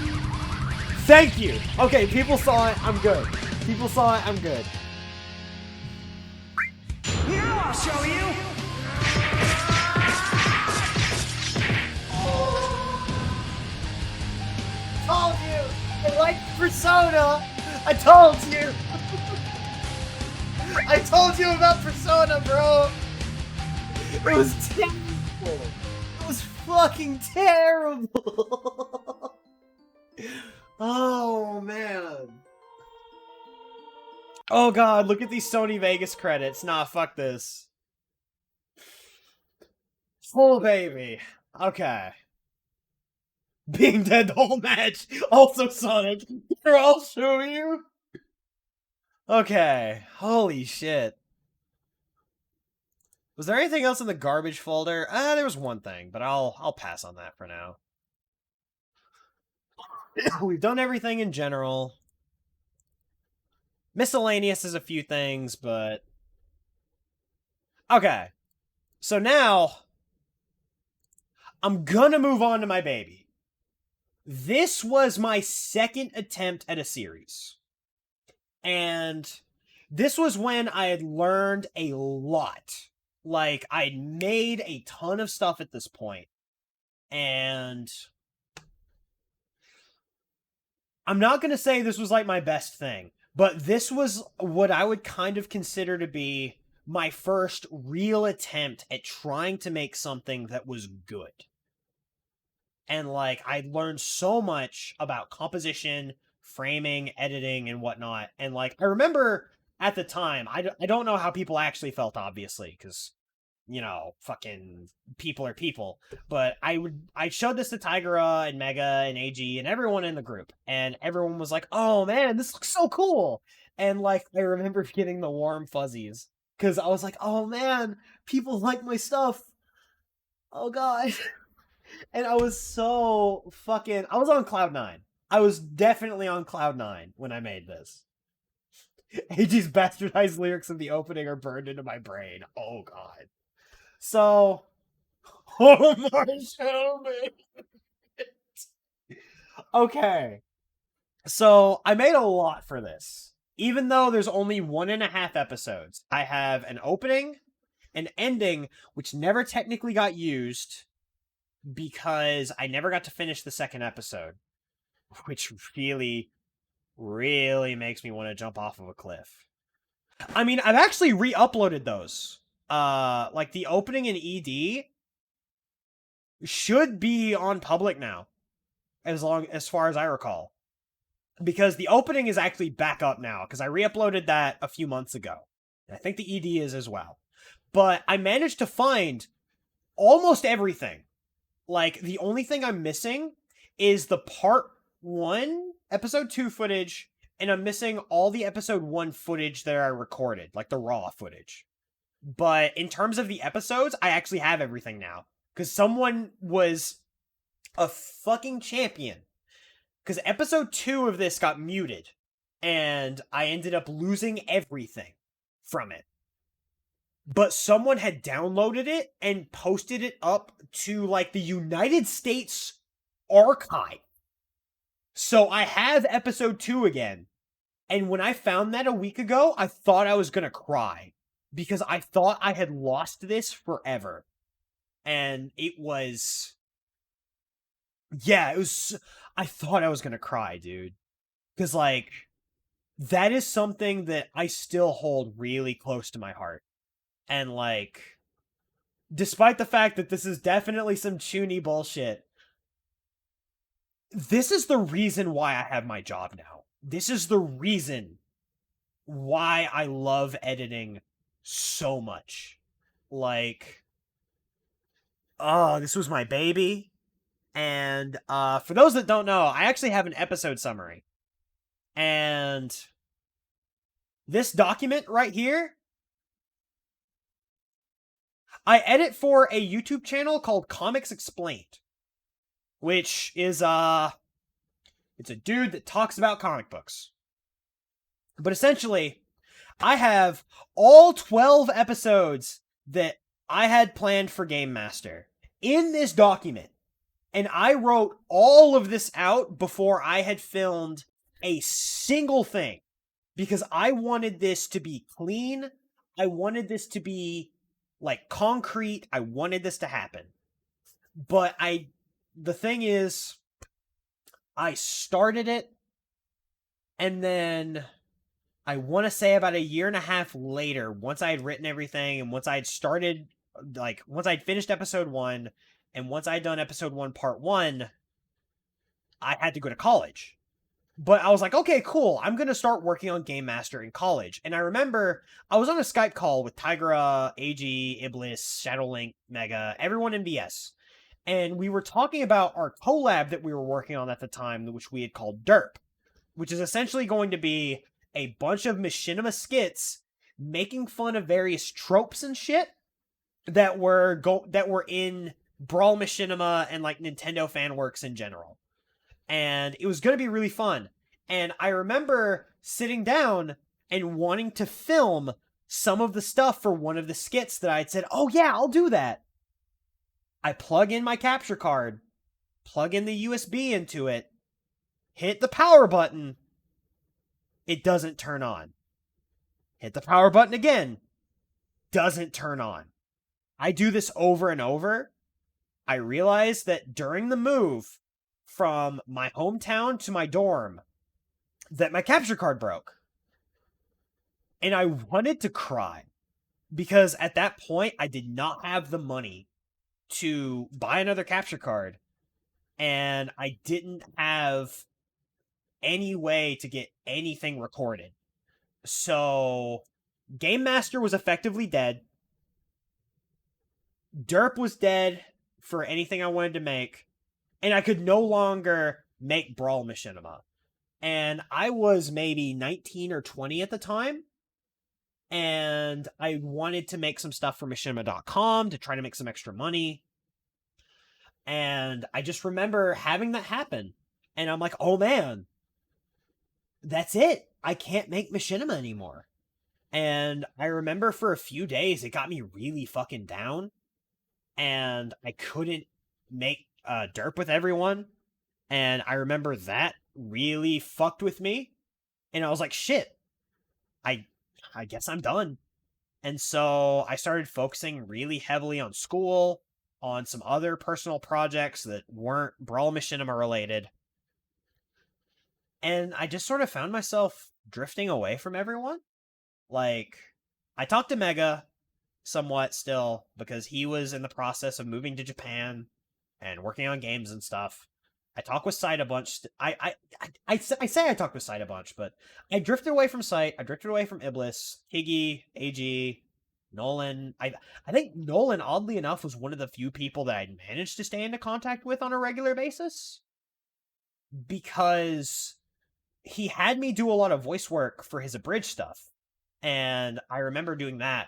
Thank you! Okay, people saw it, I'm good. People saw it, I'm good. I'll show you! Told you! I like Persona! I told you! I told you about Persona, bro! It was terrible! It was fucking terrible! Oh, man. Oh god, look at these Sony Vegas credits. Nah, fuck this. Oh, baby. Okay. Being dead the whole match. Also Sonic. Here, I'll show you. Okay. Holy shit. Was there anything else in the garbage folder? There was one thing, but I'll pass on that for now. We've done everything in general. Miscellaneous is a few things, but... Okay. So now... I'm gonna move on to my baby. This was my second attempt at a series. And this was when I had learned a lot. Like, I'd made a ton of stuff at this point. And... I'm not gonna say this was like my best thing. But this was what I would kind of consider to be my first real attempt at trying to make something that was good. And, like, I learned so much about composition, framing, editing, and whatnot. And, like, I remember at the time, I don't know how people actually felt, obviously, because, you know, fucking people are people. But I showed this to Tigera and Mega and AG and everyone in the group. And everyone was like, oh man, this looks so cool. And like, I remember getting the warm fuzzies. Because I was like, oh man, people like my stuff. Oh god. And I was so fucking... I was on Cloud 9. I was definitely on Cloud 9 when I made this. AG's bastardized lyrics in the opening are burned into my brain. Oh god. So, oh my show, man. Okay. So, I made a lot for this. Even though there's only 1.5 episodes, I have an opening, an ending, which never technically got used because I never got to finish the second episode, which really, really makes me want to jump off of a cliff. I mean, I've actually re-uploaded those. Like the opening in ED should be on public now, as far as I recall, because the opening is actually back up now because I re-uploaded that a few months ago. I think the ED is as well, but I managed to find almost everything. Like the only thing I'm missing is the part 1, episode 2 footage, and I'm missing all the episode 1 footage that I recorded, like the raw footage. But in terms of the episodes, I actually have everything now. Because someone was a fucking champion. Because episode 2 of this got muted. And I ended up losing everything from it. But someone had downloaded it and posted it up to, like, the United States archive. So I have episode 2 again. And when I found that a week ago, I thought I was gonna cry. Because I thought I had lost this forever. And it was... Yeah, it was... I thought I was gonna cry, dude. Because, like, that is something that I still hold really close to my heart. And, like, despite the fact that this is definitely some chuny bullshit, this is the reason why I have my job now. This is the reason why I love editing so much. Like, this was my baby. And for those that don't know, I actually have an episode summary. And this document right here, I edit for a YouTube channel called Comics Explained, which is it's a dude that talks about comic books. But essentially, I have all 12 episodes that I had planned for Game Master in this document. And I wrote all of this out before I had filmed a single thing. Because I wanted this to be clean. I wanted this to be like concrete. I wanted this to happen. But the thing is, I started it, and then I want to say about a year and a half later, once I had written everything, and once I had started, like, once I'd finished episode 1, and once I'd done episode 1, part 1, I had to go to college. But I was like, okay, cool. I'm going to start working on Game Master in college. And I remember I was on a Skype call with Tigra, AG, Iblis, Shadowlink, Mega, everyone in VS. And we were talking about our collab that we were working on at the time, which we had called Derp, which is essentially going to be a bunch of Machinima skits making fun of various tropes and shit that were in Brawl Machinima and like Nintendo fan works in general. And it was going to be really fun. And I remember sitting down and wanting to film some of the stuff for one of the skits that I had said, oh yeah, I'll do that. I plug in my capture card, plug in the USB into it, hit the power button. It doesn't turn on. Hit the power button again. Doesn't turn on. I do this over and over. I realized that during the move from my hometown to my dorm, that my capture card broke. And I wanted to cry. Because at that point, I did not have the money to buy another capture card. And I didn't have any way to get anything recorded. So, Game Master was effectively dead. Derp was dead for anything I wanted to make. And I could no longer make Brawl Machinima. And I was maybe 19 or 20 at the time. And I wanted to make some stuff for Machinima.com to try to make some extra money. And I just remember having that happen. And I'm like, oh man, that's it. I can't make Machinima anymore. And I remember for a few days, it got me really fucking down. And I couldn't make Derp with everyone. And I remember that really fucked with me. And I was like, shit, I guess I'm done. And so I started focusing really heavily on school, on some other personal projects that weren't Brawl Machinima related. And I just sort of found myself drifting away from everyone. Like, I talked to Mega somewhat still, because he was in the process of moving to Japan and working on games and stuff. I talk with Sight a bunch. I say I talk with Sight a bunch, but I drifted away from Sight. I drifted away from Iblis, Higgy, AG, Nolan. I think Nolan, oddly enough, was one of the few people that I managed to stay into contact with on a regular basis, because he had me do a lot of voice work for his abridged stuff, and I remember doing that.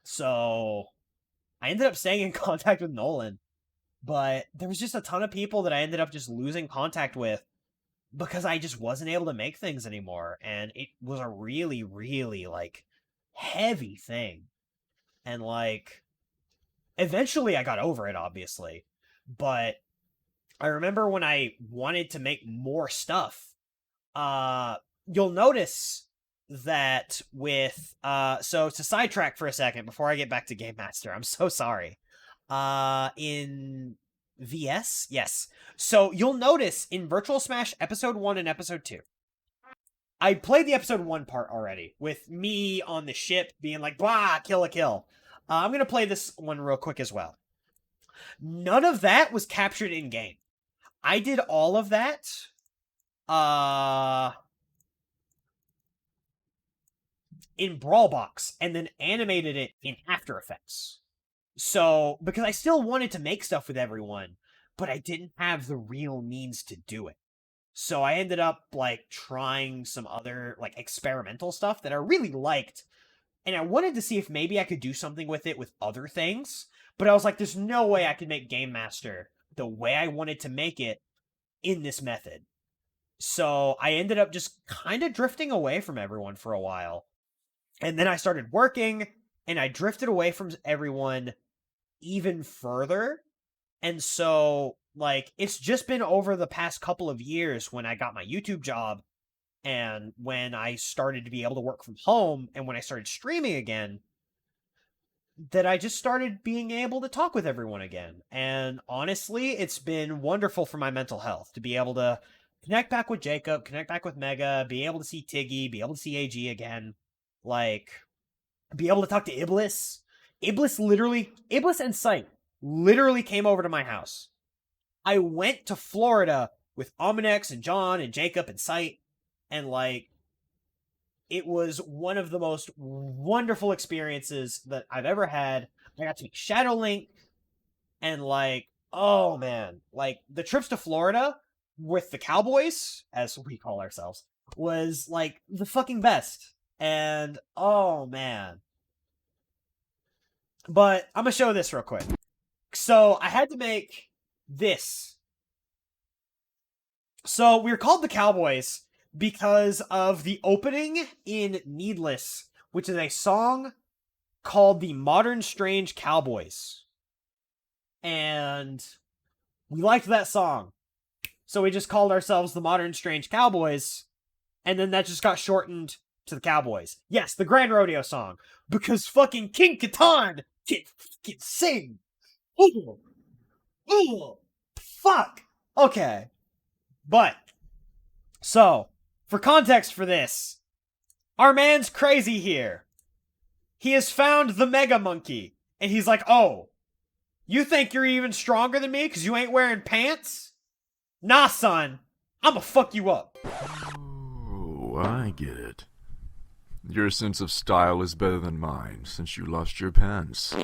So I ended up staying in contact with Nolan. But there was just a ton of people that I ended up just losing contact with because I just wasn't able to make things anymore. And it was a really, really, like, heavy thing. And, like, eventually I got over it, obviously. But I remember when I wanted to make more stuff, you'll notice that with, so to sidetrack for a second before I get back to Game Master, I'm so sorry. In VS? Yes. So you'll notice in Virtual Smash Episode 1 and Episode 2, I played the Episode 1 part already, with me on the ship being like, blah, kill a kill. I'm gonna play this one real quick as well. None of that was captured in-game. I did all of that, in Brawlbox, and then animated it in After Effects. So, because I still wanted to make stuff with everyone, but I didn't have the real means to do it. So I ended up, like, trying some other, like, experimental stuff that I really liked, and I wanted to see if maybe I could do something with it with other things, but I was like, there's no way I could make Game Master the way I wanted to make it in this method. So I ended up just kind of drifting away from everyone for a while. And then I started working, and I drifted away from everyone even further. And so, like, it's just been over the past couple of years when I got my YouTube job And when I started to be able to work from home and when I started streaming again, that I just started being able to talk with everyone again. And honestly, it's been wonderful for my mental health to be able to connect back with Jacob, connect back with Mega, be able to see Tiggy, be able to see AG again, like, be able to talk to Iblis. Iblis and Sight literally came over to my house. I went to Florida with Ominex and John and Jacob and Sight, and like, it was one of the most wonderful experiences that I've ever had. I got to meet Shadow Link, and like, oh man, like the trips to Florida with the Cowboys, as we call ourselves, was like the fucking best. And oh man. But I'm gonna show this real quick. So I had to make this. So we were called the Cowboys because of the opening in Needless, which is a song called the Modern Strange Cowboys. And we liked that song. So we just called ourselves the Modern Strange Cowboys, and then that just got shortened to the Cowboys. Yes, the Grand Rodeo song. Because fucking King Catan can sing. Ooh. Ooh. Fuck. Okay. But, so, for context for this, our man's crazy here. He has found the Mega Monkey, and he's like, oh, you think you're even stronger than me because you ain't wearing pants? Nah, son. I'ma fuck you up. Oh, I get it. Your sense of style is better than mine since you lost your pants.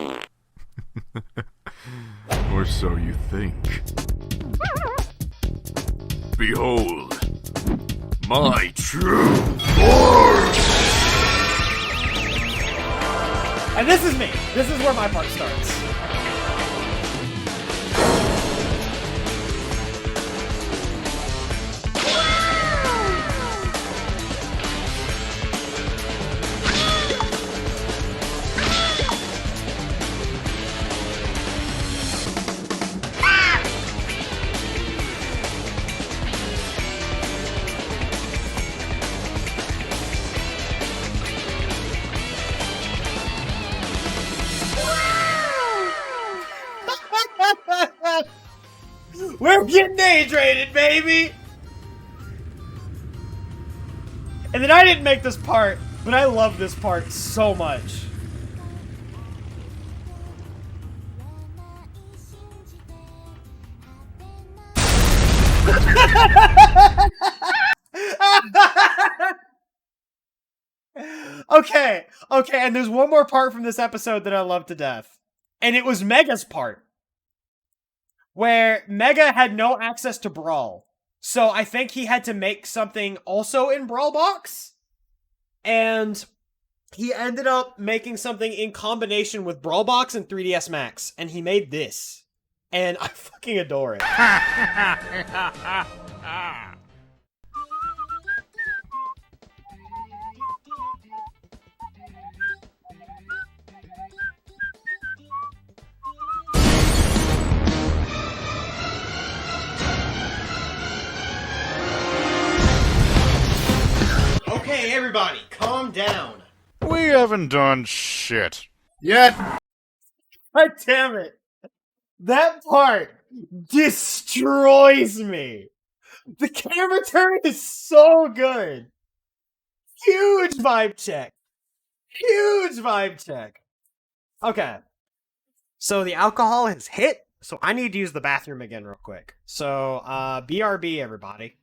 Or so you think. Behold, my true force! And this is me. This is where my part starts. We're getting age rated, baby! And then I didn't make this part, but I love this part so much. Okay, and there's one more part from this episode that I love to death. And it was Mega's part, where Mega had no access to Brawl. So I think he had to make something also in Brawl Box. And he ended up making something in combination with Brawl Box and 3DS Max. And he made this. And I fucking adore it. Okay, everybody, calm down. We haven't done shit. Yet. God damn it. That part destroys me. The camera turn is so good. Huge vibe check. Huge vibe check. Okay. So the alcohol has hit, so I need to use the bathroom again real quick. So, BRB, everybody.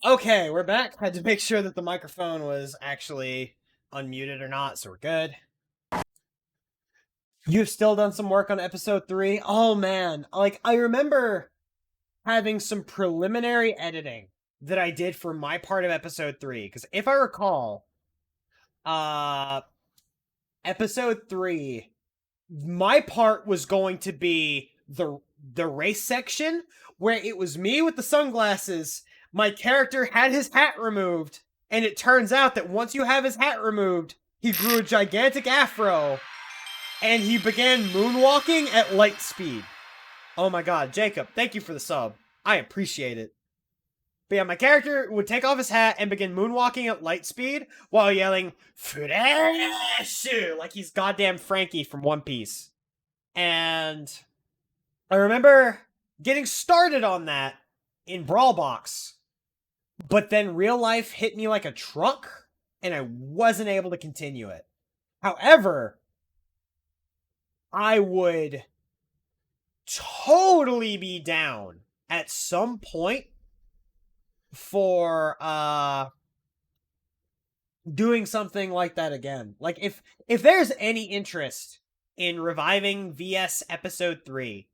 Okay, we're back. Had to make sure that the microphone was actually unmuted or not, so we're good. You've still done some work on episode 3? Oh man, like, I remember having some preliminary editing that I did for my part of episode 3, because if I recall, episode 3, my part was going to be the race section, where it was me with the sunglasses, my character had his hat removed, and it turns out that once you have his hat removed, he grew a gigantic afro, and he began moonwalking at light speed. Oh my god, Jacob, thank you for the sub. I appreciate it. But yeah, my character would take off his hat and begin moonwalking at light speed while yelling, "Fresh!" like he's goddamn Frankie from One Piece. And I remember getting started on that in Brawl Box, but then real life hit me like a truck, and I wasn't able to continue it. However, I would totally be down at some point for doing something like that again. Like, if there's any interest in reviving VS episode 3,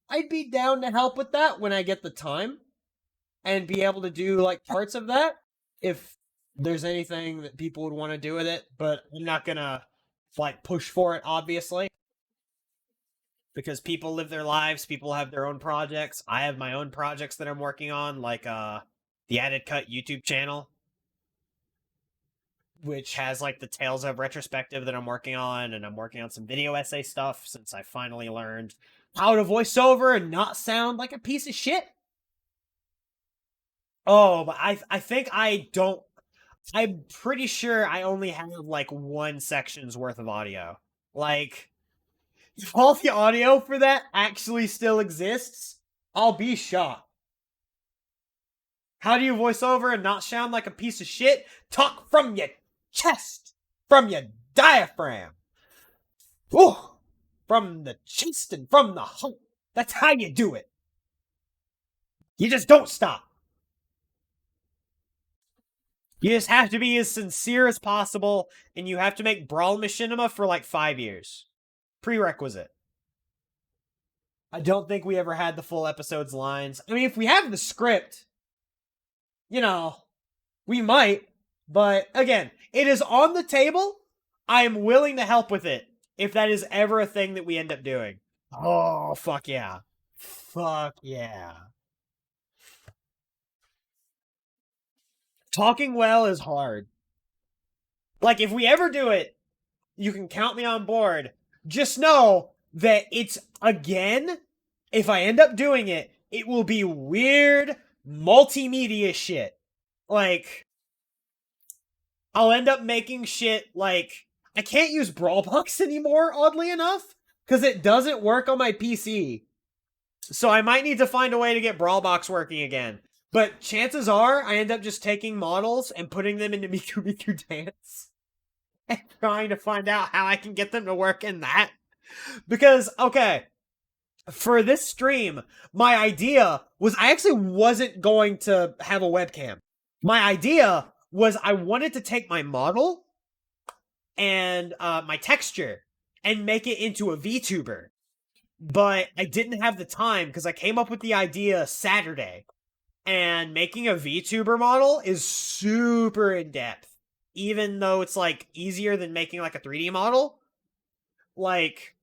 I'd be down to help with that when I get the time and be able to do like parts of that if there's anything that people would want to do with it, but I'm not gonna like push for it, obviously, because people live their lives, people have their own projects. I have my own projects that I'm working on, like the Added Cut YouTube channel, which has like the Tales of retrospective that I'm working on, and I'm working on some video essay stuff since I finally learned how to voice over and not sound like a piece of shit. Oh, but I think I'm pretty sure I only have like one section's worth of audio. Like, if all the audio for that actually still exists, I'll be shocked. How do you voice over and not sound like a piece of shit? Talk from your chest, from your diaphragm. Ooh, from the chest and from the heart. That's how you do it. You just don't stop. You just have to be as sincere as possible, and you have to make Brawl Machinima for like 5 years. Prerequisite. I don't think we ever had the full episode's lines. I mean, if we have the script, you know, we might. But again, it is on the table. I am willing to help with it if that is ever a thing that we end up doing. Oh, fuck yeah. Fuck yeah. Talking well is hard. Like, if we ever do it, you can count me on board. Just know that it's, again, if I end up doing it, it will be weird multimedia shit. Like, I'll end up making shit like, I can't use Brawlbox anymore, oddly enough, because it doesn't work on my PC. So I might need to find a way to get Brawlbox working again. But chances are, I end up just taking models and putting them into Miku Miku Dance. And trying to find out how I can get them to work in that. Because, okay, for this stream, my idea was I actually wasn't going to have a webcam. My idea was I wanted to take my model and my texture and make it into a VTuber. But I didn't have the time because I came up with the idea Saturday. And making a VTuber model is super in-depth. Even though it's, like, easier than making, like, a 3D model. Like,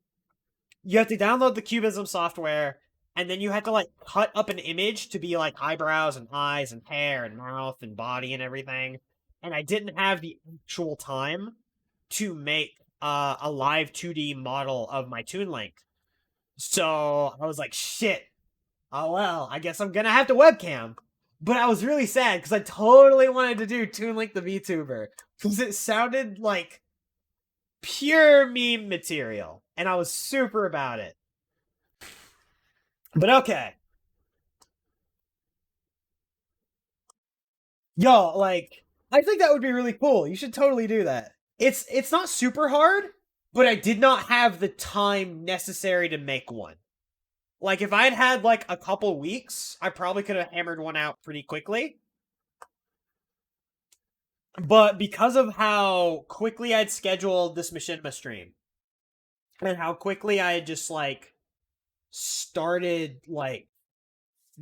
you have to download the Cubism software, and then you have to, like, cut up an image to be, like, eyebrows and eyes and hair and mouth and body and everything. And I didn't have the actual time to make a live 2D model of my Toon Link. So, I was like, shit. Oh well, I guess I'm gonna have to webcam. But I was really sad, because I totally wanted to do Toon Link the VTuber. Because it sounded like pure meme material. And I was super about it. But okay. Yo, like, I think that would be really cool. You should totally do that. It's not super hard, but I did not have the time necessary to make one. Like, if I'd had, like, a couple weeks, I probably could have hammered one out pretty quickly. But because of how quickly I'd scheduled this Machinima stream, and how quickly I had just, like, started, like,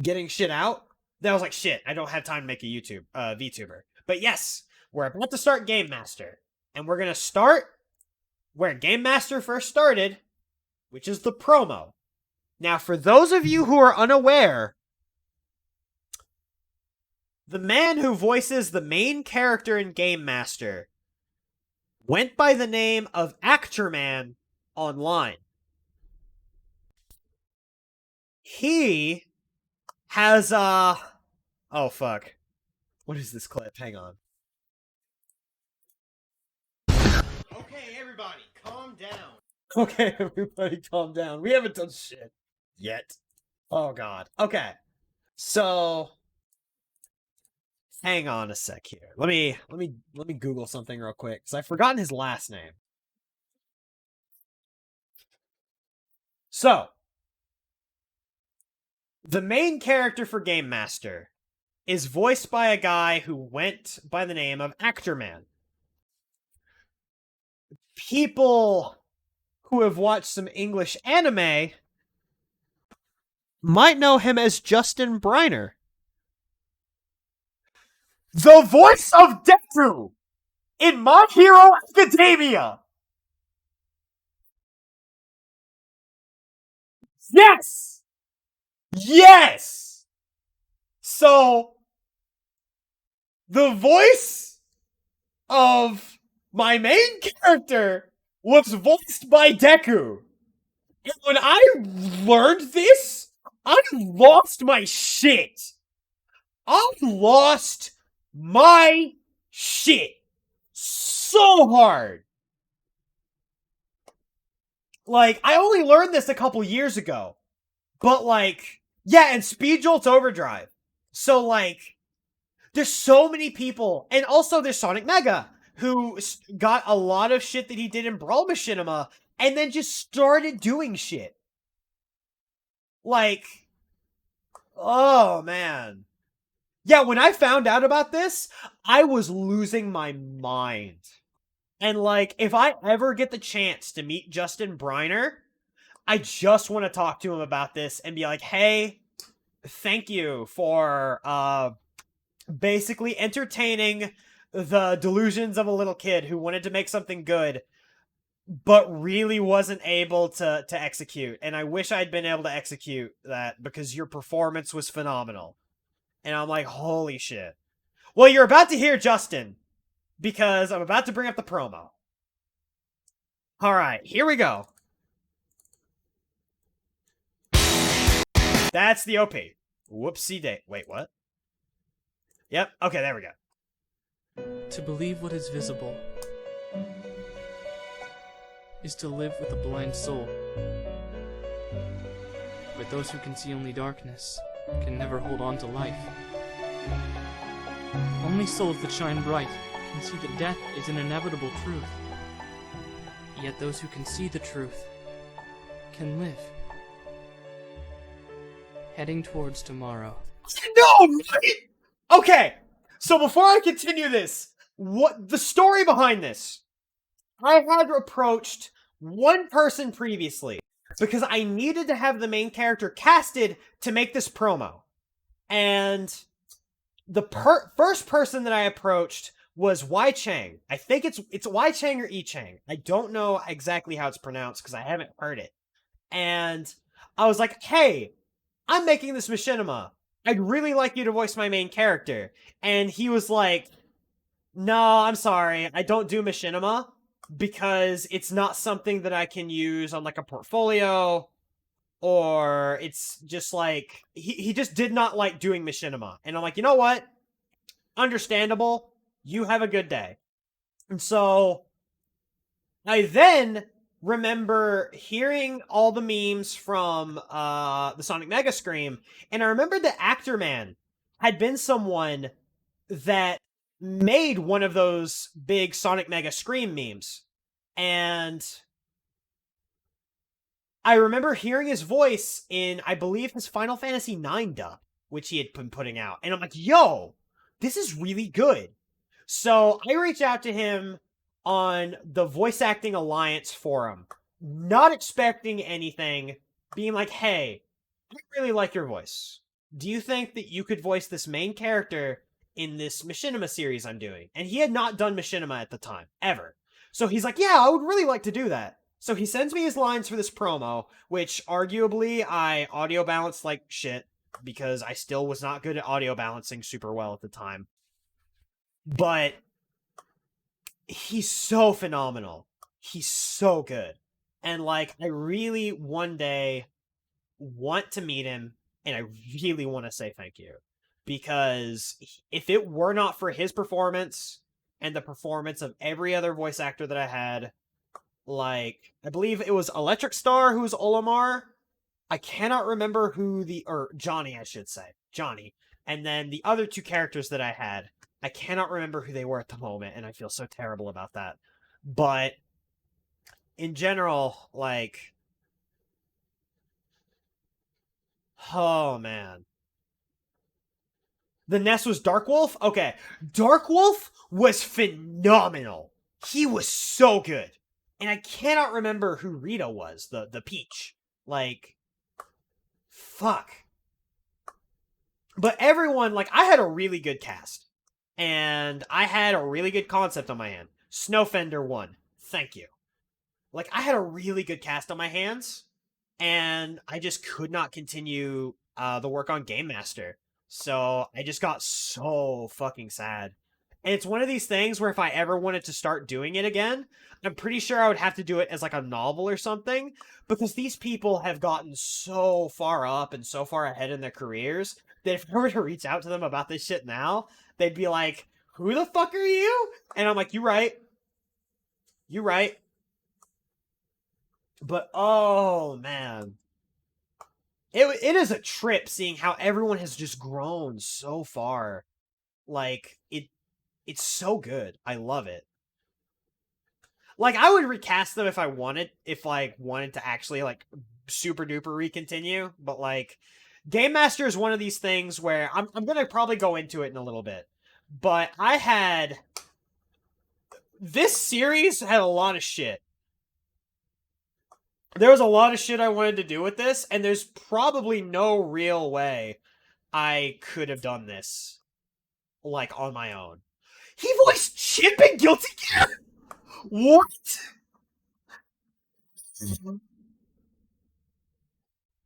getting shit out, then I was like, shit, I don't have time to make a VTuber. But yes, we're about to start Game Master. And we're gonna start where Game Master first started, which is the promo. Now, for those of you who are unaware, the man who voices the main character in Game Master went by the name of Actorman online. He has, oh fuck. What is this clip? Hang on. Okay, everybody, calm down. Okay, everybody, calm down. We haven't done shit yet. Oh god. Okay. So hang on a sec here. Let me Google something real quick, because I've forgotten his last name. So, the main character for Game Master is voiced by a guy who went by the name of Actorman. People who have watched some English anime might know him as Justin Briner, the voice of Deku in My Hero Academia. Yes! Yes! So, the voice of my main character was voiced by Deku. And when I learned this, I lost my shit. I lost my shit so hard. Like, I only learned this a couple years ago. But, like, yeah, and Speed Jolt's Overdrive. So, like, there's so many people. And also there's Sonic Mega, who got a lot of shit that he did in Brawl Machinima, and then just started doing shit. Like, oh, man. Yeah, when I found out about this, I was losing my mind. And, like, if I ever get the chance to meet Justin Briner, I just want to talk to him about this and be like, hey, thank you for, basically entertaining the delusions of a little kid who wanted to make something good, but really wasn't able to execute. And I wish I'd been able to execute that, because your performance was phenomenal. And I'm like, holy shit. Well, you're about to hear Justin, because I'm about to bring up the promo. Alright, here we go. That's the OP. Whoopsie day. Wait, what? Yep, okay, there we go. To believe what is visible is to live with a blind soul. But those who can see only darkness can never hold on to life. Only souls that shine bright can see that death is an inevitable truth. Yet those who can see the truth can live. Heading towards tomorrow. No, right? Okay, so before I continue this, what the story behind this? I had approached one person previously because I needed to have the main character casted to make this promo. And the first person that I approached was Y Chang. I think it's Y Chang or E Chang. I don't know exactly how it's pronounced because I haven't heard it. And I was like, hey, I'm making this machinima. I'd really like you to voice my main character. And he was like, no, I'm sorry. I don't do machinima because it's not something that I can use on like a portfolio, or it's just like, he just did not like doing machinima. And I'm like, you know what? Understandable. You have a good day. And so I then remember hearing all the memes from the Sonic Mega Scream, and I remember that Actorman had been someone that made one of those big Sonic Mega Scream memes. And I remember hearing his voice in, I believe, his Final Fantasy IX dub, which he had been putting out. And I'm like, yo, this is really good. So I reached out to him on the Voice Acting Alliance forum, not expecting anything, being like, hey, I really like your voice. Do you think that you could voice this main character in this Machinima series I'm doing? And he had not done Machinima at the time, ever. So he's like, yeah, I would really like to do that. So he sends me his lines for this promo, which arguably I audio balanced like shit, because I still was not good at audio balancing super well at the time. But he's so phenomenal. He's so good. And like, I really one day want to meet him, and I really want to say thank you. Because if it were not for his performance and the performance of every other voice actor that I had, like, I believe it was Electric Star who's Olimar. I cannot remember or Johnny, I should say. Johnny. And then the other two characters that I had, I cannot remember who they were at the moment, and I feel so terrible about that. But in general, like, oh man. The Ness was Dark Wolf? Okay. Dark Wolf was phenomenal. He was so good. And I cannot remember who Rita was, the Peach. Like, fuck. But everyone, like, I had a really good cast. And I had a really good concept on my hand. Snowfender won. Thank you. Like, I had a really good cast on my hands. And I just could not continue the work on Game Master. So I just got so fucking sad. And it's one of these things where if I ever wanted to start doing it again, I'm pretty sure I would have to do it as like a novel or something, because these people have gotten so far up and so far ahead in their careers that if I were to reach out to them about this shit now, they'd be like, who the fuck are you? And I'm like, you right. You right. But oh man. It is a trip seeing how everyone has just grown so far. Like, it's so good. I love it. Like, I would recast them if I wanted to actually, like, super duper recontinue. But, like, Game Master is one of these things where I'm gonna probably go into it in a little bit. But this series had a lot of shit. There was a lot of shit I wanted to do with this, and there's probably no real way I could have done this, like, on my own. He voiced Chip in Guilty Gear? What?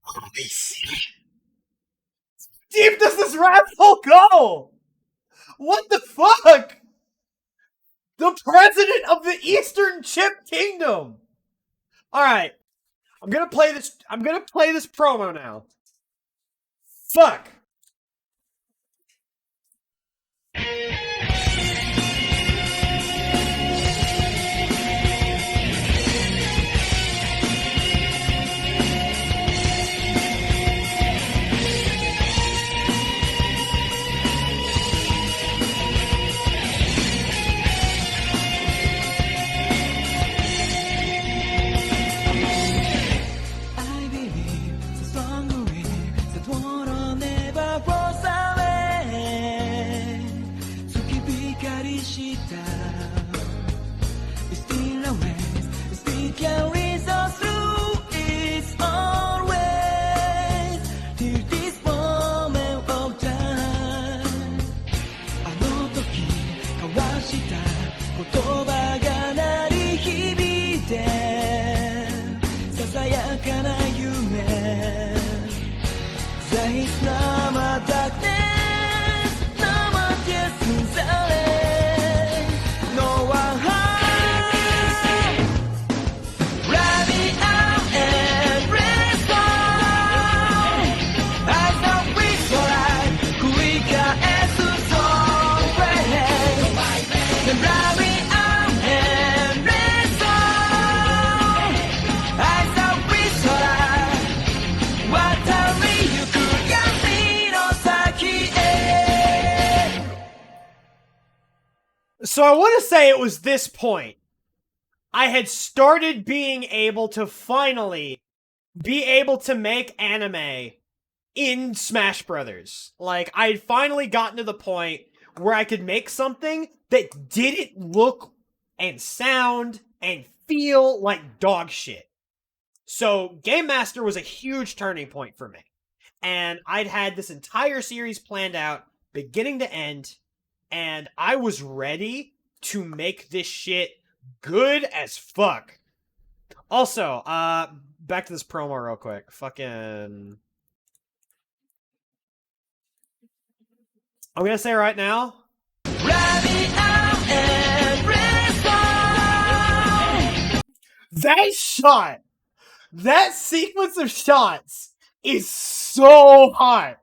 Holy shit. Deep does this rabbit hole go? What the fuck? The president of the Eastern Chip Kingdom! Alright. I'm gonna play this promo now. Fuck! So I want to say it was this point I had started being able to finally be able to make anime in Smash Brothers. Like, I'd finally gotten to the point where I could make something that didn't look and sound and feel like dog shit. So, Game Master was a huge turning point for me. And I'd had this entire series planned out, beginning to end, and I was ready to make this shit good as fuck. Also, back to this promo real quick. Fucking... I'm gonna say right now... That shot! That sequence of shots is so hot!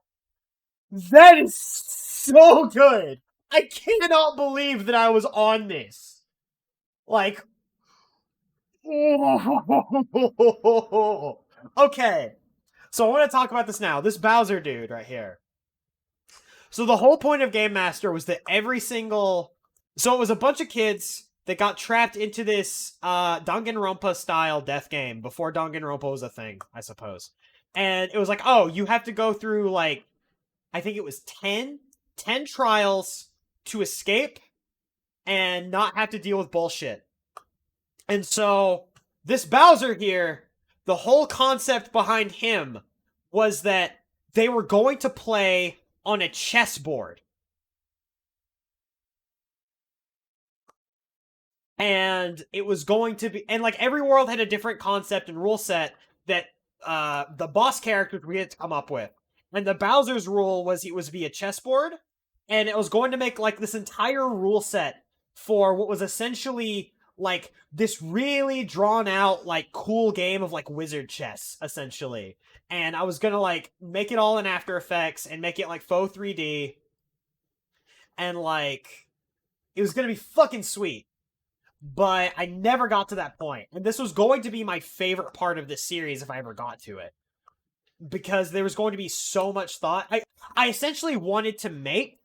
That is so good! I cannot believe that I was on this. Like... Okay. So I want to talk about this now. This Bowser dude right here. So the whole point of Game Master was that every single... So it was a bunch of kids that got trapped into this Danganronpa style death game before Danganronpa was a thing, I suppose. And it was like, oh, you have to go through, like, I think it was 10 trials to escape and not have to deal with bullshit. And so this Bowser here, the whole concept behind him was that they were going to play on a chessboard. And it was going to be... And, like, every world had a different concept and rule set that the boss characters we had to come up with. And the Bowser's rule was it was to be a chessboard. And it was going to make, like, this entire rule set for what was essentially, like, this really drawn-out, like, cool game of, like, wizard chess, essentially. And I was gonna, like, make it all in After Effects and make it, like, faux 3D. And, like, it was gonna be fucking sweet. But I never got to that point. And this was going to be my favorite part of this series if I ever got to it. Because there was going to be so much thought. I essentially wanted to make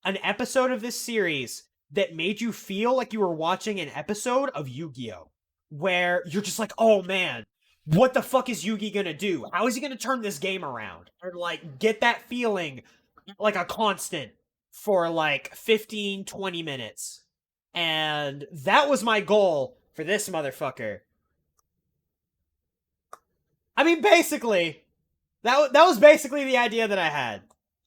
an episode of this series that made you feel like you were watching an episode of Yu-Gi-Oh! Where you're just like, oh man, what the fuck is Yugi gonna do? How is he gonna turn this game around? Or, like, get that feeling like a constant for, like, 15, 20 minutes. And that was my goal for this motherfucker. I mean, basically, that was basically the idea that I had.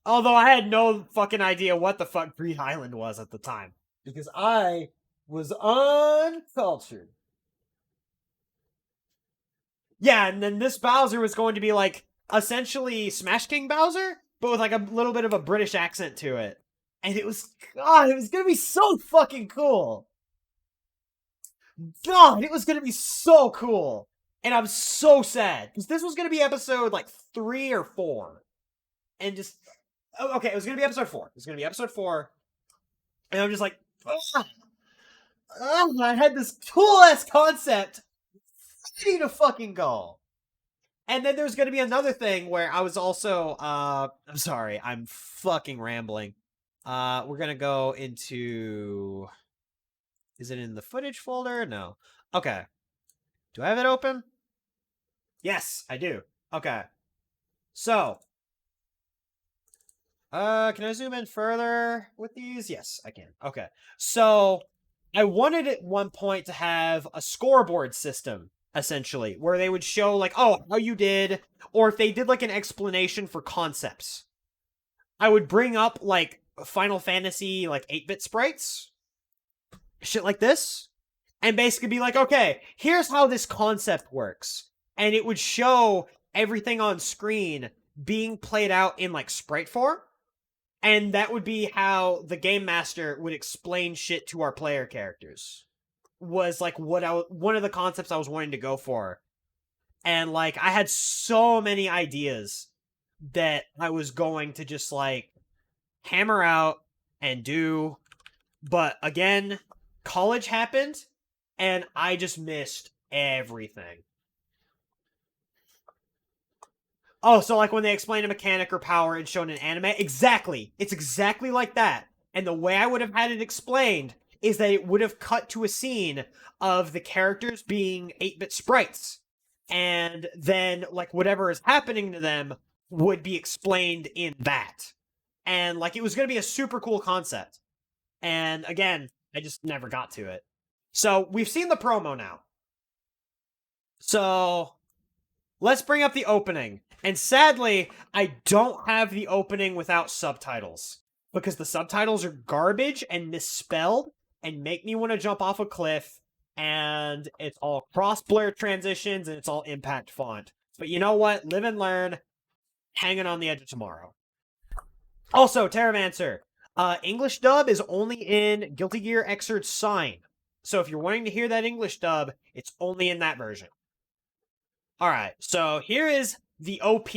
Although I had no fucking idea what the fuck Green Island was at the time. Because I was uncultured. Yeah, and then this Bowser was going to be, like, essentially Smash King Bowser, but with, like, a little bit of a British accent to it. And it was, God, it was gonna be so fucking cool. God, it was gonna be so cool. And I'm so sad. Because this was gonna be episode, like, 3 or 4. And just, okay, it was gonna be episode 4. It was gonna be episode 4. And I'm just like, I had this cool-ass concept ready to fucking go. And then there's gonna be another thing where I was also, I'm sorry, I'm fucking rambling. We're gonna go into... Is it in the footage folder? No. Okay. Do I have it open? Yes, I do. Okay. So. Can I zoom in further with these? Yes, I can. Okay. So, I wanted at one point to have a scoreboard system, essentially, where they would show, like, oh, how you did, or if they did, like, an explanation for concepts. I would bring up, like, Final Fantasy, like, 8-bit sprites, shit like this, and basically be like, okay, here's how this concept works. And it would show everything on screen being played out in, like, sprite form, and that would be how the Game Master would explain shit to our player characters. Was, like, one of the concepts I was wanting to go for. And, like, I had so many ideas that I was going to just, like, hammer out and do, but again, college happened, and I just missed everything. Oh, so like when they explain a mechanic or power and shown in anime? Exactly! It's exactly like that. And the way I would have had it explained is that it would have cut to a scene of the characters being 8-bit sprites. and then like whatever is happening to them would be explained in that. And like it was going to be a super cool concept. And again, I just never got to it. So we've seen the promo now. So let's bring up the opening. And sadly, I don't have the opening without subtitles. Because the subtitles are garbage and misspelled and make me want to jump off a cliff. And it's all cross-blur transitions and it's all impact font. But you know what? Live and learn. Hanging on the edge of tomorrow. Also, Terramancer. English dub is only in Guilty Gear Xrd Sign. So if you're wanting to hear that English dub, it's only in that version. Alright, so here is the OP,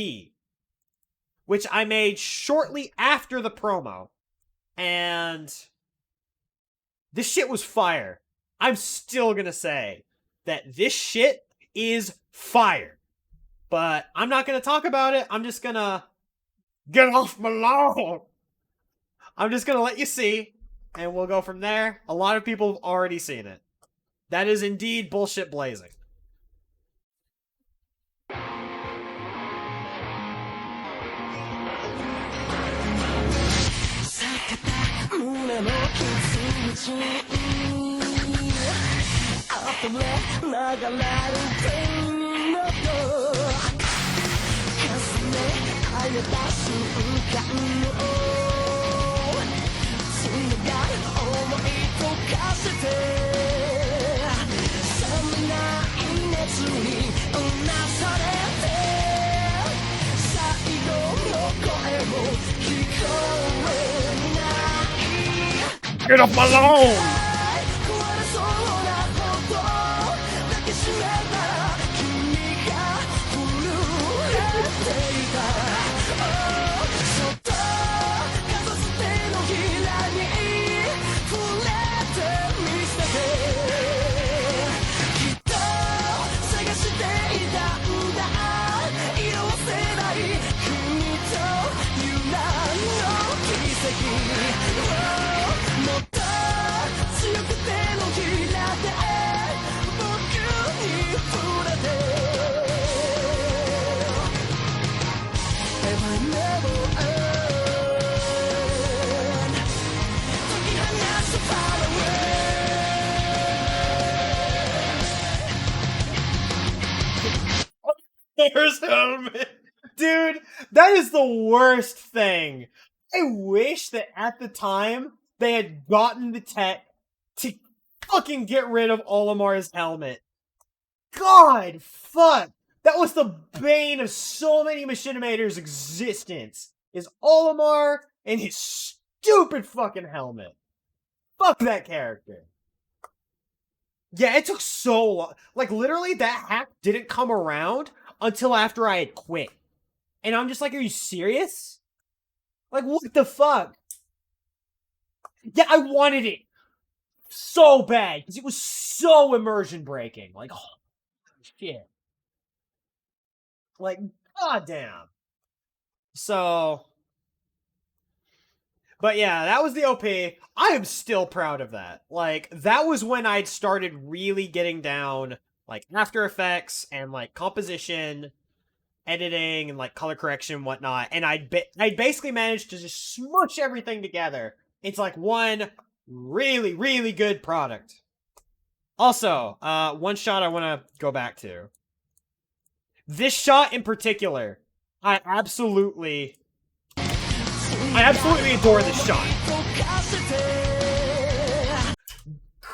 which I made shortly after the promo. And this shit was fire. I'm still gonna say that this shit is fire. But I'm not gonna talk about it. I'm just gonna get off my lawn. I'm just gonna let you see, and we'll go from there. A lot of people have already seen it. That is indeed bullshit blazing. Get off my lawn! There's helmet. Dude, that is the worst thing. I wish that at the time they had gotten the tech to fucking get rid of Olimar's helmet. God, fuck. That was the bane of so many Machinimators' existence. Is Olimar and his stupid fucking helmet. Fuck that character. Yeah, it took so long. Like, literally, that hack didn't come around until after I had quit. And I'm just like, are you serious? Like, what the fuck? Yeah, I wanted it so bad, because it was so immersion breaking. Like, oh, shit. Like, goddamn. So, but yeah, that was the OP. I am still proud of that. Like, that was when I'd started really getting down, like, After Effects and, like, composition, editing, and, like, color correction and whatnot. And I'd basically managed to just smush everything together. It's like one really, really good product. Also, one shot I want to go back to. This shot in particular, I absolutely adore this shot.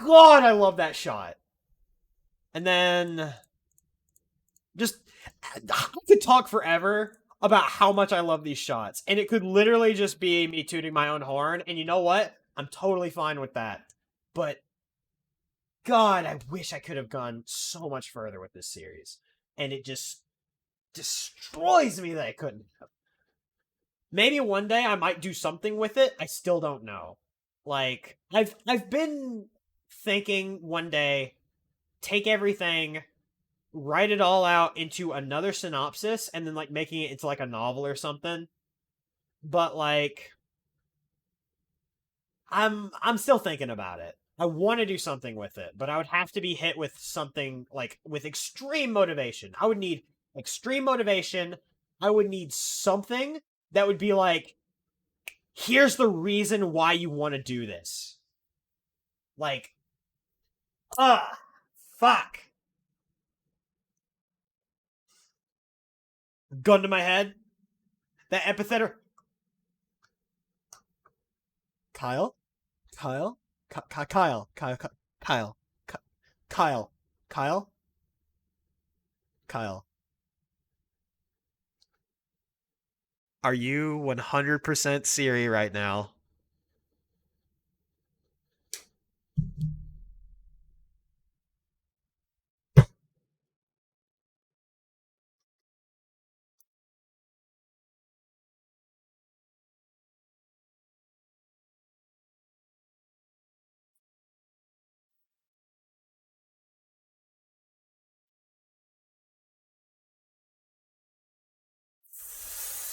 God, I love that shot. And then, just, I could talk forever about how much I love these shots. And it could literally just be me tooting my own horn. And you know what? I'm totally fine with that. But, God, I wish I could have gone so much further with this series. And it just destroys me that I couldn't have. Maybe one day I might do something with it. I still don't know. Like, I've been thinking one day, take everything, write it all out into another synopsis, and then, like, making it into, like, a novel or something. But, like, I'm still thinking about it. I want to do something with it, but I would have to be hit with something like with extreme motivation. I would need extreme motivation. I would need something that would be like, here's the reason why you want to do this. Like, fuck. Gun to my head. That epithet. Kyle? Kyle? Kyle. Kyle. Kyle. Kyle. Kyle? Kyle. Are you 100% Siri right now?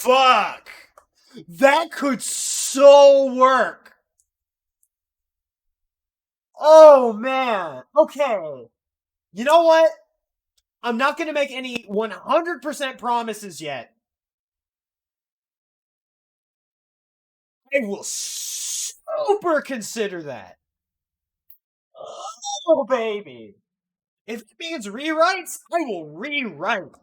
Fuck! That could so work! Oh, man. Okay. You know what? I'm not going to make any 100% promises yet. I will super consider that. Oh, baby. If it means rewrites, I will rewrite.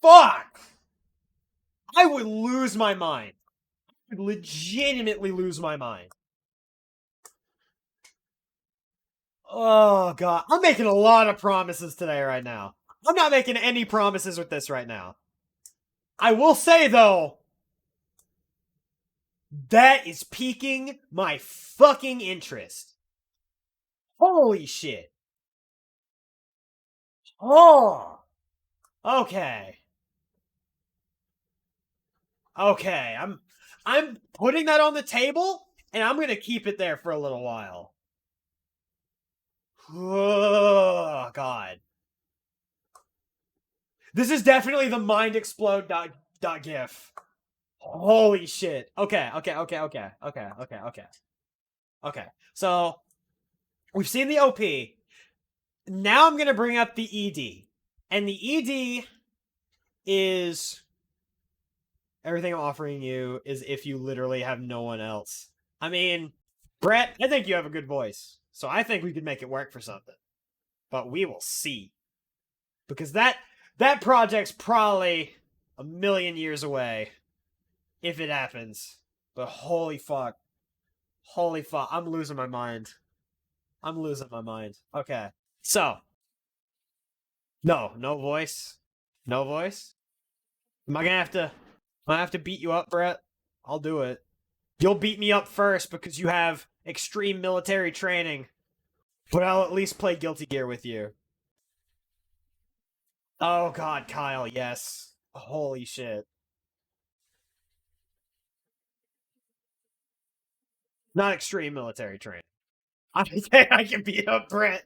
Fuck! I would lose my mind. I would legitimately lose my mind. Oh, God. I'm making a lot of promises today right now. I'm not making any promises with this right now. I will say, though, that is piquing my fucking interest. Holy shit. Oh. Okay. Okay, I'm putting that on the table, and I'm gonna keep it there for a little while. Oh, God. This is definitely the mind explode dot gif. Holy shit. Okay. Okay. So, we've seen the OP. Now I'm gonna bring up the ED. And the ED is... Everything I'm offering you is if you literally have no one else. I mean, Brett, I think you have a good voice. So I think we could make it work for something. But we will see. Because that project's probably a million years away. If it happens. But holy fuck. Holy fuck. I'm losing my mind. I'm losing my mind. Okay. So. No voice. No voice? Am I gonna have to beat you up, Brett? I'll do it. You'll beat me up first because you have extreme military training. But I'll at least play Guilty Gear with you. Oh God, Kyle, yes. Holy shit. Not extreme military training. I can beat up Brett.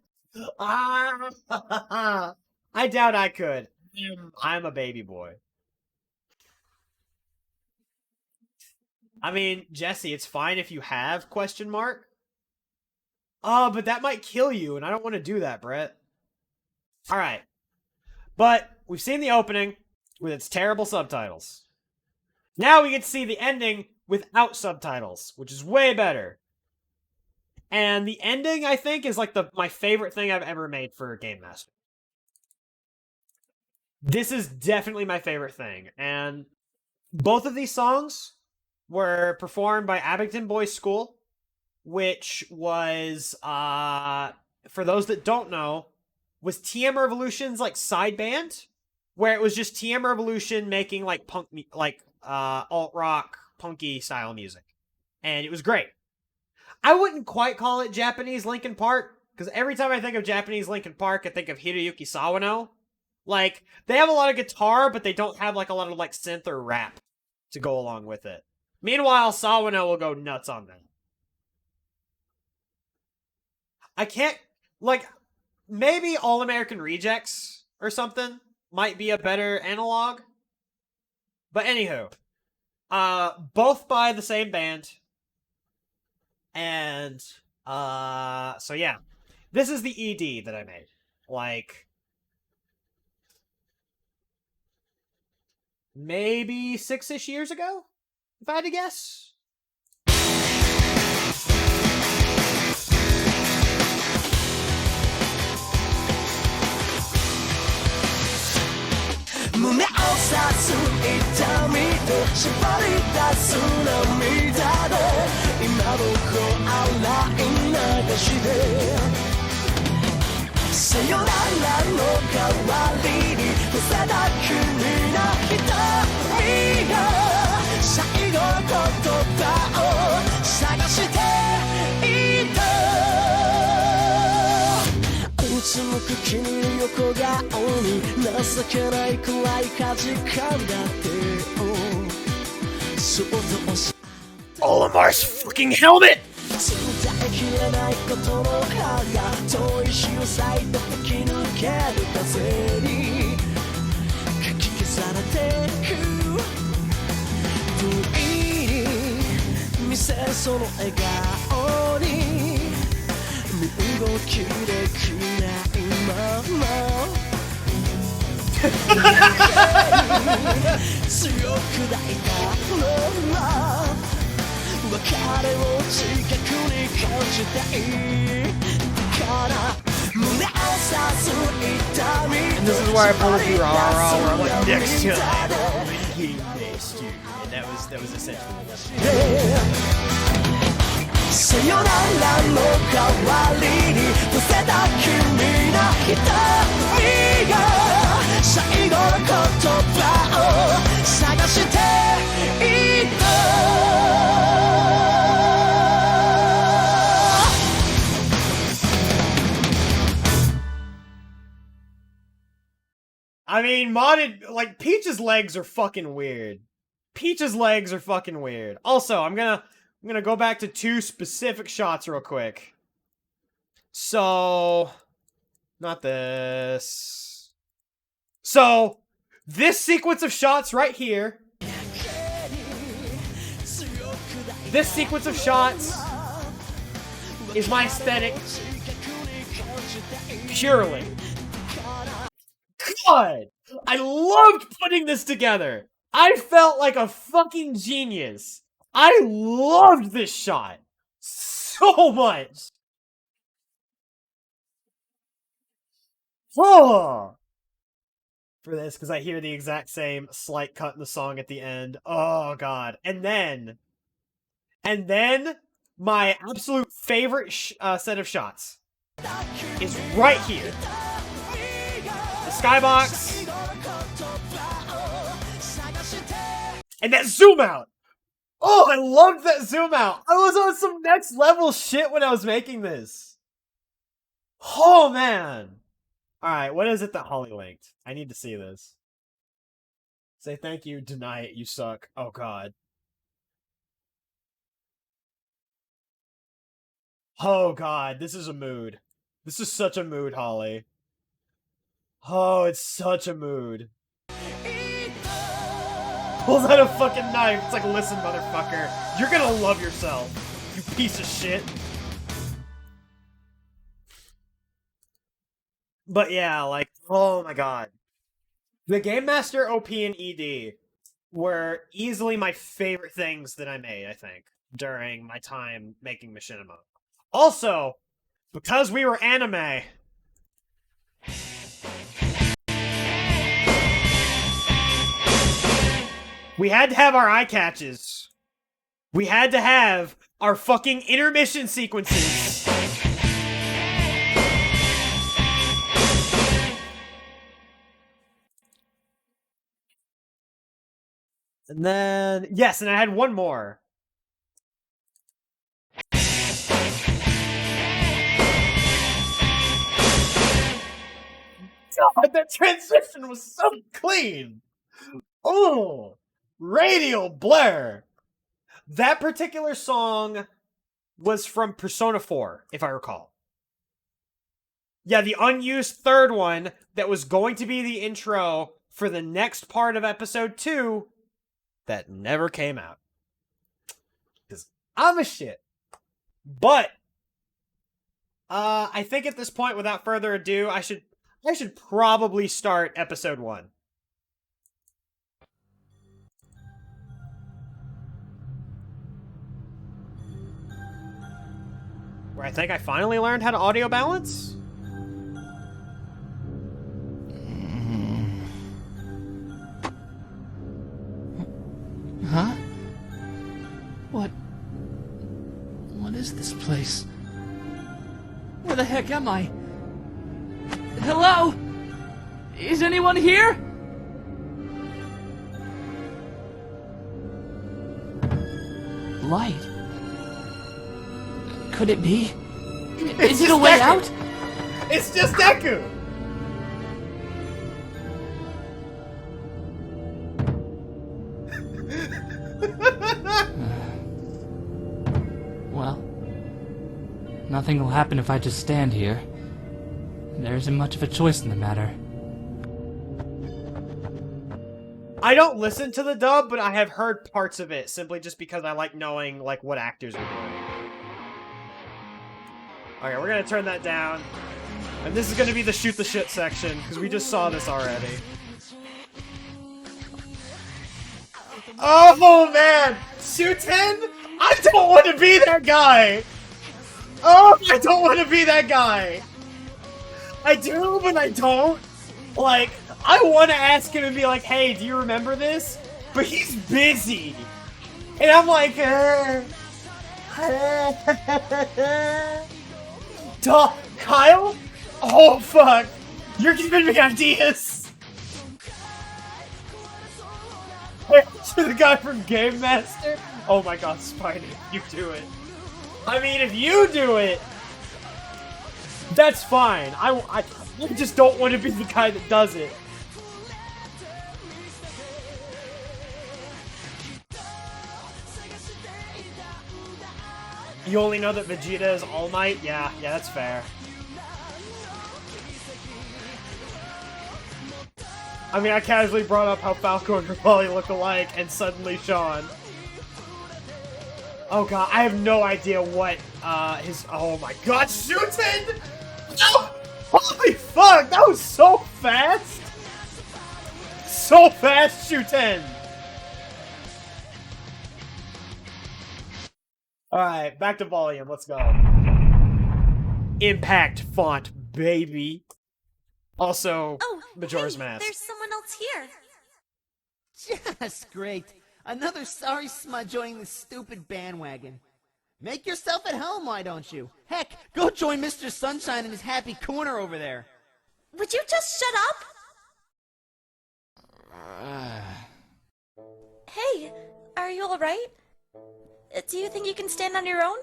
I doubt I could. I'm a baby boy. I mean, Jesse, it's fine if you have ? Oh, but that might kill you, and I don't want to do that, Brett. Alright. But we've seen the opening with its terrible subtitles. Now we get to see the ending without subtitles, which is way better. And the ending, I think, is like my favorite thing I've ever made for Game Master. This is definitely my favorite thing. And both of these songs were performed by Abington Boys School, which was, for those that don't know, was TM Revolution's like side band, where it was just TM Revolution making like punk, alt rock, punky style music, and it was great. I wouldn't quite call it Japanese Linkin Park, because every time I think of Japanese Linkin Park, I think of Hiroyuki Sawano. Like, they have a lot of guitar, but they don't have like a lot of like synth or rap to go along with it. Meanwhile, Sawano will go nuts on them. I can't, like, maybe All American Rejects or something might be a better analog. But anywho, both by the same band. And so yeah, this is the ED that I made. Like, maybe 6-ish years ago, if I had to guess. 胸を刺す痛みと縛り出す涙で今僕を洗い流してさよならの代わりに伏せた君の瞳が最後の言葉を探していたうつむく君の横顔に情けないくらいかじかんだ手を想像し Olamar's fucking helmet! 伝えきれないことの歯が遠い潮騒で吹き抜ける風にかき消されてく不意に見せるその笑顔に身動きできないまま強く抱いたのは別れを近くに感じたいだから胸を刺す痛み And this is where I pulled the rah rah where I'm like, next time, he based you. And that was essentially さよならの代わりに伏せた君の瞳が最後の言葉を探していた I mean, modded, like, Peach's legs are fucking weird. Peach's legs are fucking weird. Also, I'm gonna go back to 2 specific shots real quick. So, not this. So, this sequence of shots right here. This sequence of shots is my aesthetic purely. God! I loved putting this together! I felt like a fucking genius! I loved this shot! So much! Oh! For this, because I hear the exact same slight cut in the song at the end. Oh, God. And then, my absolute favorite set of shots is right here. Skybox, and that zoom out. Oh, I loved that zoom out. I was on some next level shit when I was making this. Oh, man. Alright, what is it that Holly linked? I need to see this. Say thank you, deny it, you suck. Oh, God. Oh, God, this is a mood. This is such a mood, Holly. Oh, it's such a mood. Pulls out a fucking knife. It's like, listen, motherfucker. You're gonna love yourself, you piece of shit. But yeah, like, oh my god. The Game Master, OP, and ED were easily my favorite things that I made, I think, during my time making Machinima. Also, because we were anime... we had to have our eye catches. We had to have our fucking intermission sequences. And then, yes, and I had one more. God, that transition was so clean. Oh. Radial Blare! That particular song was from Persona 4, if I recall. Yeah, the unused third one that was going to be the intro for the next part of episode 2 that never came out. Because I'm a shit. But I think at this point, without further ado, I should probably start episode 1. Where I think I finally learned how to audio balance? Huh? What is this place? Where the heck am I? Hello? Is anyone here? Light. Could it be? Is it a way out? It's just Deku! Well, nothing will happen if I just stand here. There isn't much of a choice in the matter. I don't listen to the dub, but I have heard parts of it simply just because I like knowing like what actors are doing. Okay, we're gonna turn that down. And this is gonna be the shoot the shit section, because we just saw this already. Oh man! Shuten? I don't want to be that guy! Oh, I don't want to be that guy! I do, but I don't. Like, I want to ask him and be like, hey, do you remember this? But he's busy. And I'm like, Duh, Kyle? Oh, fuck. You're giving me ideas. To the guy from Game Master? Oh my god, Spidey, you do it. I mean, if you do it, that's fine. I just don't want to be the guy that does it. You only know that Vegeta is All Might? Yeah, that's fair. I mean, I casually brought up how Falco and Ripali look alike, and suddenly Sean. Oh god, I have no idea what, oh my god, Shuten! No! Holy fuck, that was so fast! So fast, Shuten! Alright, back to volume, let's go. Impact font, baby. Also, Majora's Mask. There's someone else here. Yes, great. Another sorry smut joining the stupid bandwagon. Make yourself at home, why don't you? Heck, go join Mr. Sunshine in his happy corner over there. Would you just shut up? Hey, are you alright? Do you think you can stand on your own?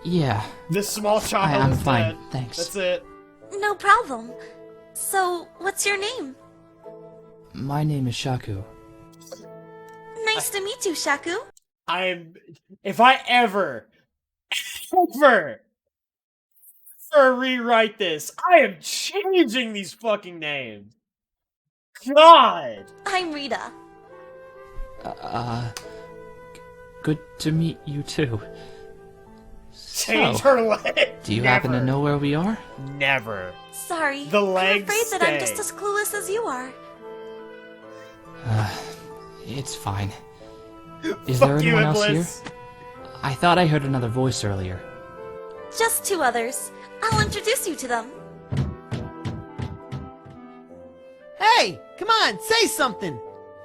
Yeah. This small child I'm is fine, dead. thanks. That's it. No problem. So, what's your name? My name is Shaku. Nice to meet you, Shaku. If I ever rewrite this, I am changing these fucking names. God! I'm Rita. Good to meet you too. Change her leg. Do you happen to know where we are? Never. Sorry. The legs I'm afraid that I'm stay. just as clueless as you are. It's fine. Is Fuck there you, anyone else Iblis. here? I thought I heard another voice earlier. Just 2 others. I'll introduce you to them. Hey, come on, say something.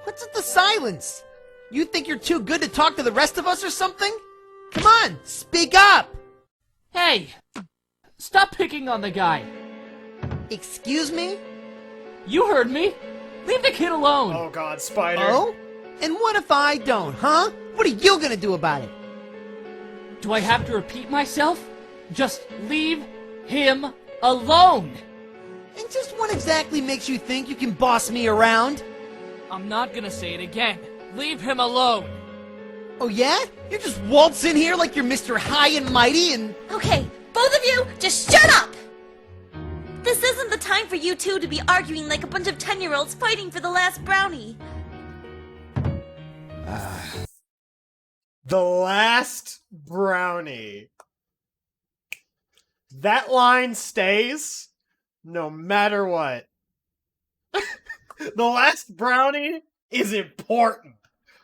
What's with the silence? You think you're too good to talk to the rest of us or something? Come on, speak up! Hey! Stop picking on the guy! Excuse me? You heard me! Leave the kid alone! Oh god, Spider. Oh? And what if I don't, huh? What are you gonna do about it? Do I have to repeat myself? Just leave him alone! And just what exactly makes you think you can boss me around? I'm not gonna say it again. Leave him alone! Oh yeah? You just waltz in here like you're Mr. High and Mighty and... Okay, both of you, just shut up! This isn't the time for you two to be arguing like a bunch of 10-year-olds fighting for the last brownie. The last brownie. That line stays no matter what. The last brownie is important.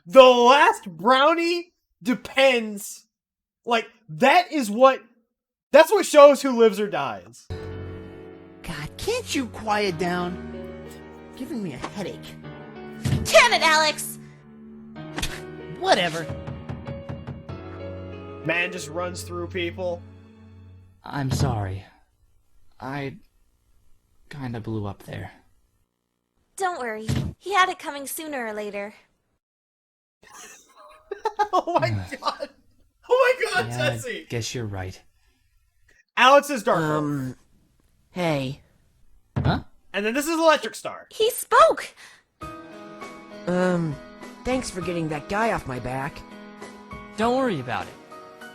The last brownie depends. Like, that's what shows who lives or dies. God, can't you quiet down? Giving me a headache. Damn it, Alex! Whatever. Man just runs through people. I'm sorry. I kinda blew up there. Don't worry. He had it coming sooner or later. Oh my god. Oh my god, Yeah, Jesse. guess you're right. Alex is Dark Wolf. Hey. Huh? And then this is Electric Star. He spoke! Thanks for getting that guy off my back. Don't worry about it.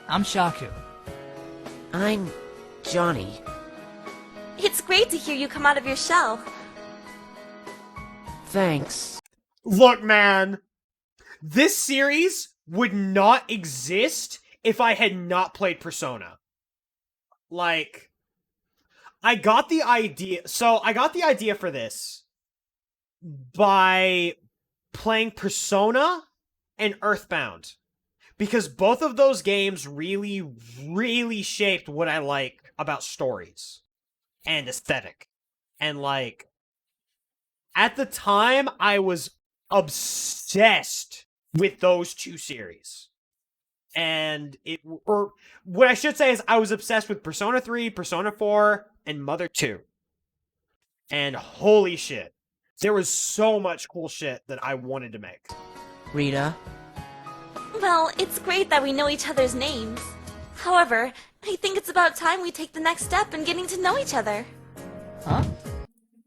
I'm Shaku. I'm Johnny. It's great to hear you come out of your shell. Thanks. Look, man. This series would not exist if I had not played Persona. Like, I got the idea for this by playing Persona and Earthbound. Because both of those games really, really shaped what I like about stories and aesthetic. And like, at the time, I was obsessed with those two series. And what I should say is I was obsessed with Persona 3, Persona 4, and Mother 2. And holy shit, there was so much cool shit that I wanted to make. Rita? Well, it's great that we know each other's names. However, I think it's about time we take the next step in getting to know each other. Huh?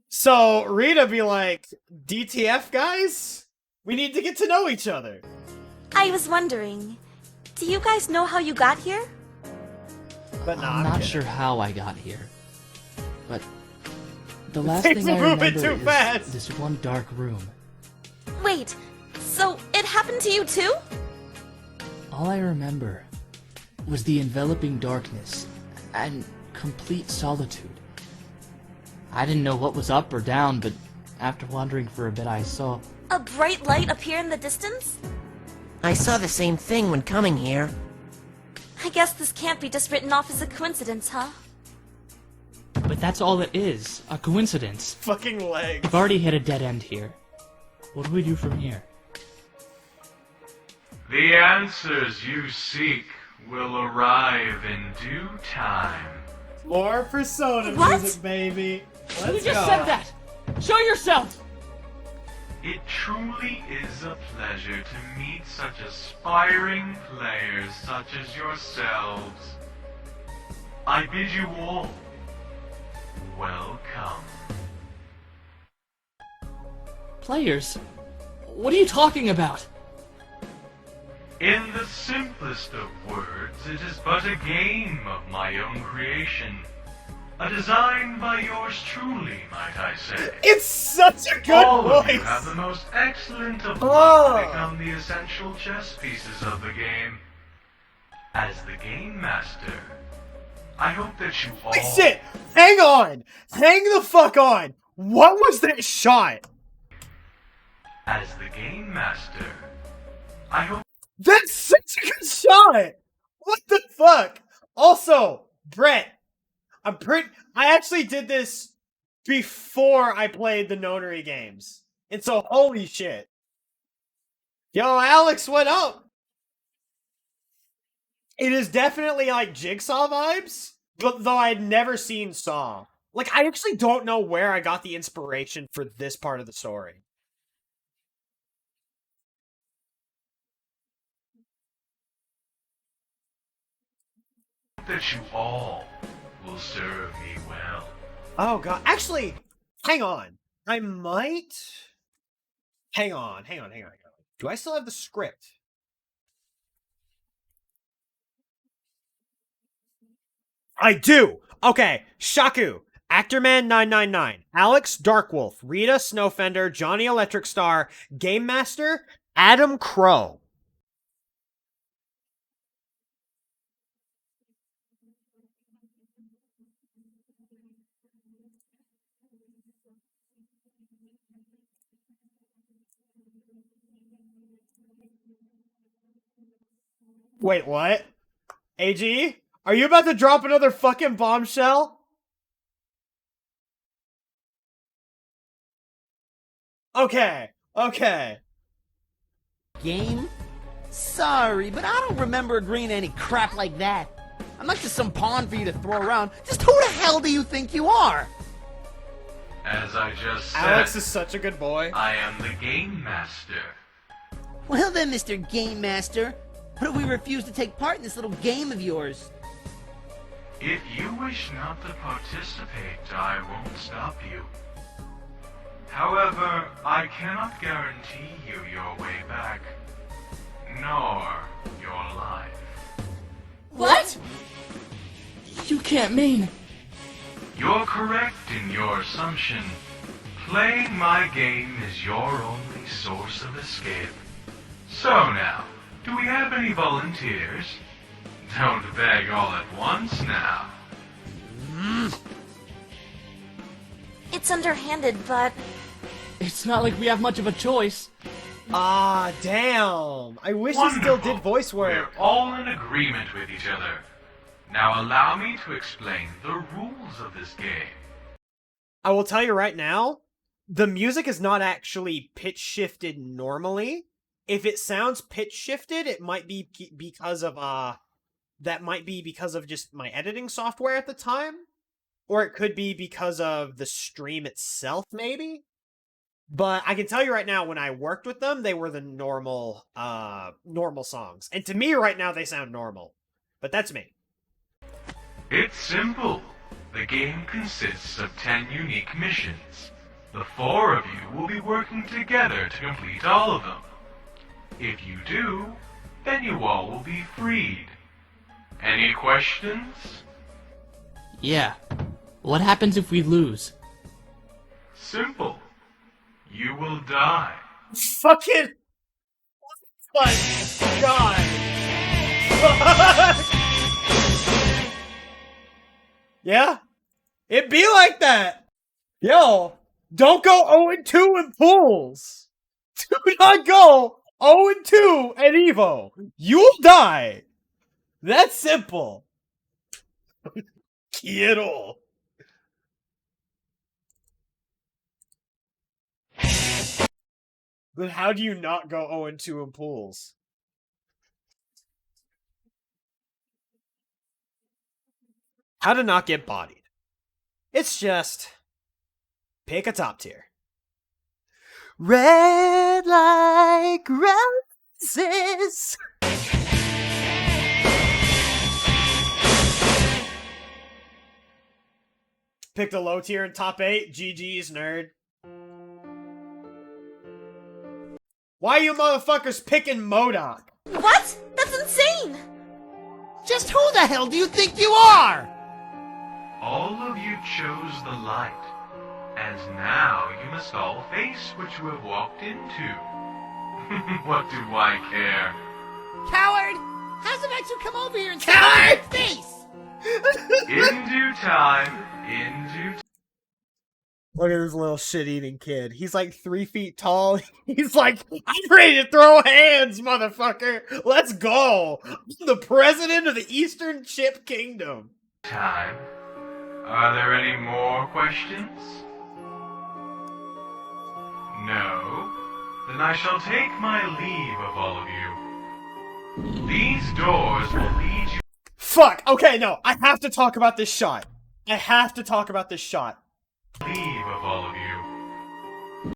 So, Rita be like, DTF, guys? We need to get to know each other. I was wondering, do you guys know how you got here? But I'm not sure how I got here. But the last Things thing I are moving remember too is fast. this one dark room. Wait, so it happened to you too? All I remember was the enveloping darkness and complete solitude. I didn't know what was up or down, but after wandering for a bit I saw... A bright light appear in the distance? I saw the same thing when coming here. I guess this can't be just written off as a coincidence, huh? But that's all it is, a coincidence. Fucking legs. We've already hit a dead end here. What do we do from here? The answers you seek will arrive in due time. More Persona What? music, baby. You Let's just go. said that! Show yourself! It truly is a pleasure to meet such aspiring players such as yourselves. I bid you all welcome. Players? What are you talking about? In the simplest of words, it is but a game of my own creation. A design by yours truly, might I say. It's such a good All voice. of you have the most excellent of Oh. luck to become the essential chess pieces of the game. As the game master, I hope that you all... Wait, shit! Hang on! Hang the fuck on! What was that shot? As the game master, I hope... That's such a good shot! What the fuck? Also, Brett, I actually did this before I played the Nonary games. And so, holy shit. Yo, Alex, what up? It is definitely like Jigsaw vibes, but though I'd never seen Saw. Like, I actually don't know where I got the inspiration for this part of the story. that you all will serve me well. Oh god, actually, hang on. I might... Hang on. Do I still have the script? I do! Okay, Shaku, Actorman999, Alex Darkwolf, Rita Snowfender, Johnny Electric Star, Game Master, Adam Crow. Wait, what? AG? Are you about to drop another fucking bombshell? Okay, okay. Game? Sorry, but I don't remember agreeing to any crap like that. I'm not just some pawn for you to throw around. Just who the hell do you think you are? As I just said, Alex is such a good boy. I am the Game Master. Well then, Mr. Game Master, what if we refuse to take part in this little game of yours? If you wish not to participate, I won't stop you. However, I cannot guarantee you your way back, nor your life. What? You can't mean... You're correct in your assumption. Playing my game is your only source of escape. So now, do we have any volunteers? Don't beg all at once now. It's underhanded, but... It's not like we have much of a choice. Ah, damn. I wish he still did voice work. We're all in agreement with each other. Now allow me to explain the rules of this game. I will tell you right now, the music is not actually pitch shifted normally. If it sounds pitch shifted, it might be because of that might be because of just my editing software at the time, or it could be because of the stream itself, maybe. But I can tell you right now, when I worked with them, they were the normal songs, and to me right now they sound normal. But that's me. It's simple. The game consists of 10 unique missions. The 4 of you will be working together to complete all of them. If you do, then you all will be freed. Any questions? Yeah. What happens if we lose? Simple. You will die. Fucking... Oh my god. Yeah? It be like that. Yo, don't go 0-2 in pools. Do not go 0-2 at Evo. You'll die. That's simple. Quiero. But how do you not go 0-2 in pools? How to not get bodied. It's just... pick a top tier. Red like roses. Picked a low tier in top 8. GG's, nerd. Why are you motherfuckers picking MODOK? What? That's insane! Just who the hell do you think you are? All of you chose the light, and now you must all face what you have walked into. What do I care? Coward! How's about you come over here and say Coward! my face? In due time, in due time. Look at this little shit-eating kid. He's like 3 feet tall. He's like, I'm ready to throw hands, motherfucker. Let's go. I'm the president of the Eastern Chip Kingdom. Time. Are there any more questions? No? Then I shall take my leave of all of you. These doors will lead you... Fuck. Okay, no. I have to talk about this shot. I have to talk about this shot. Leave of all of you.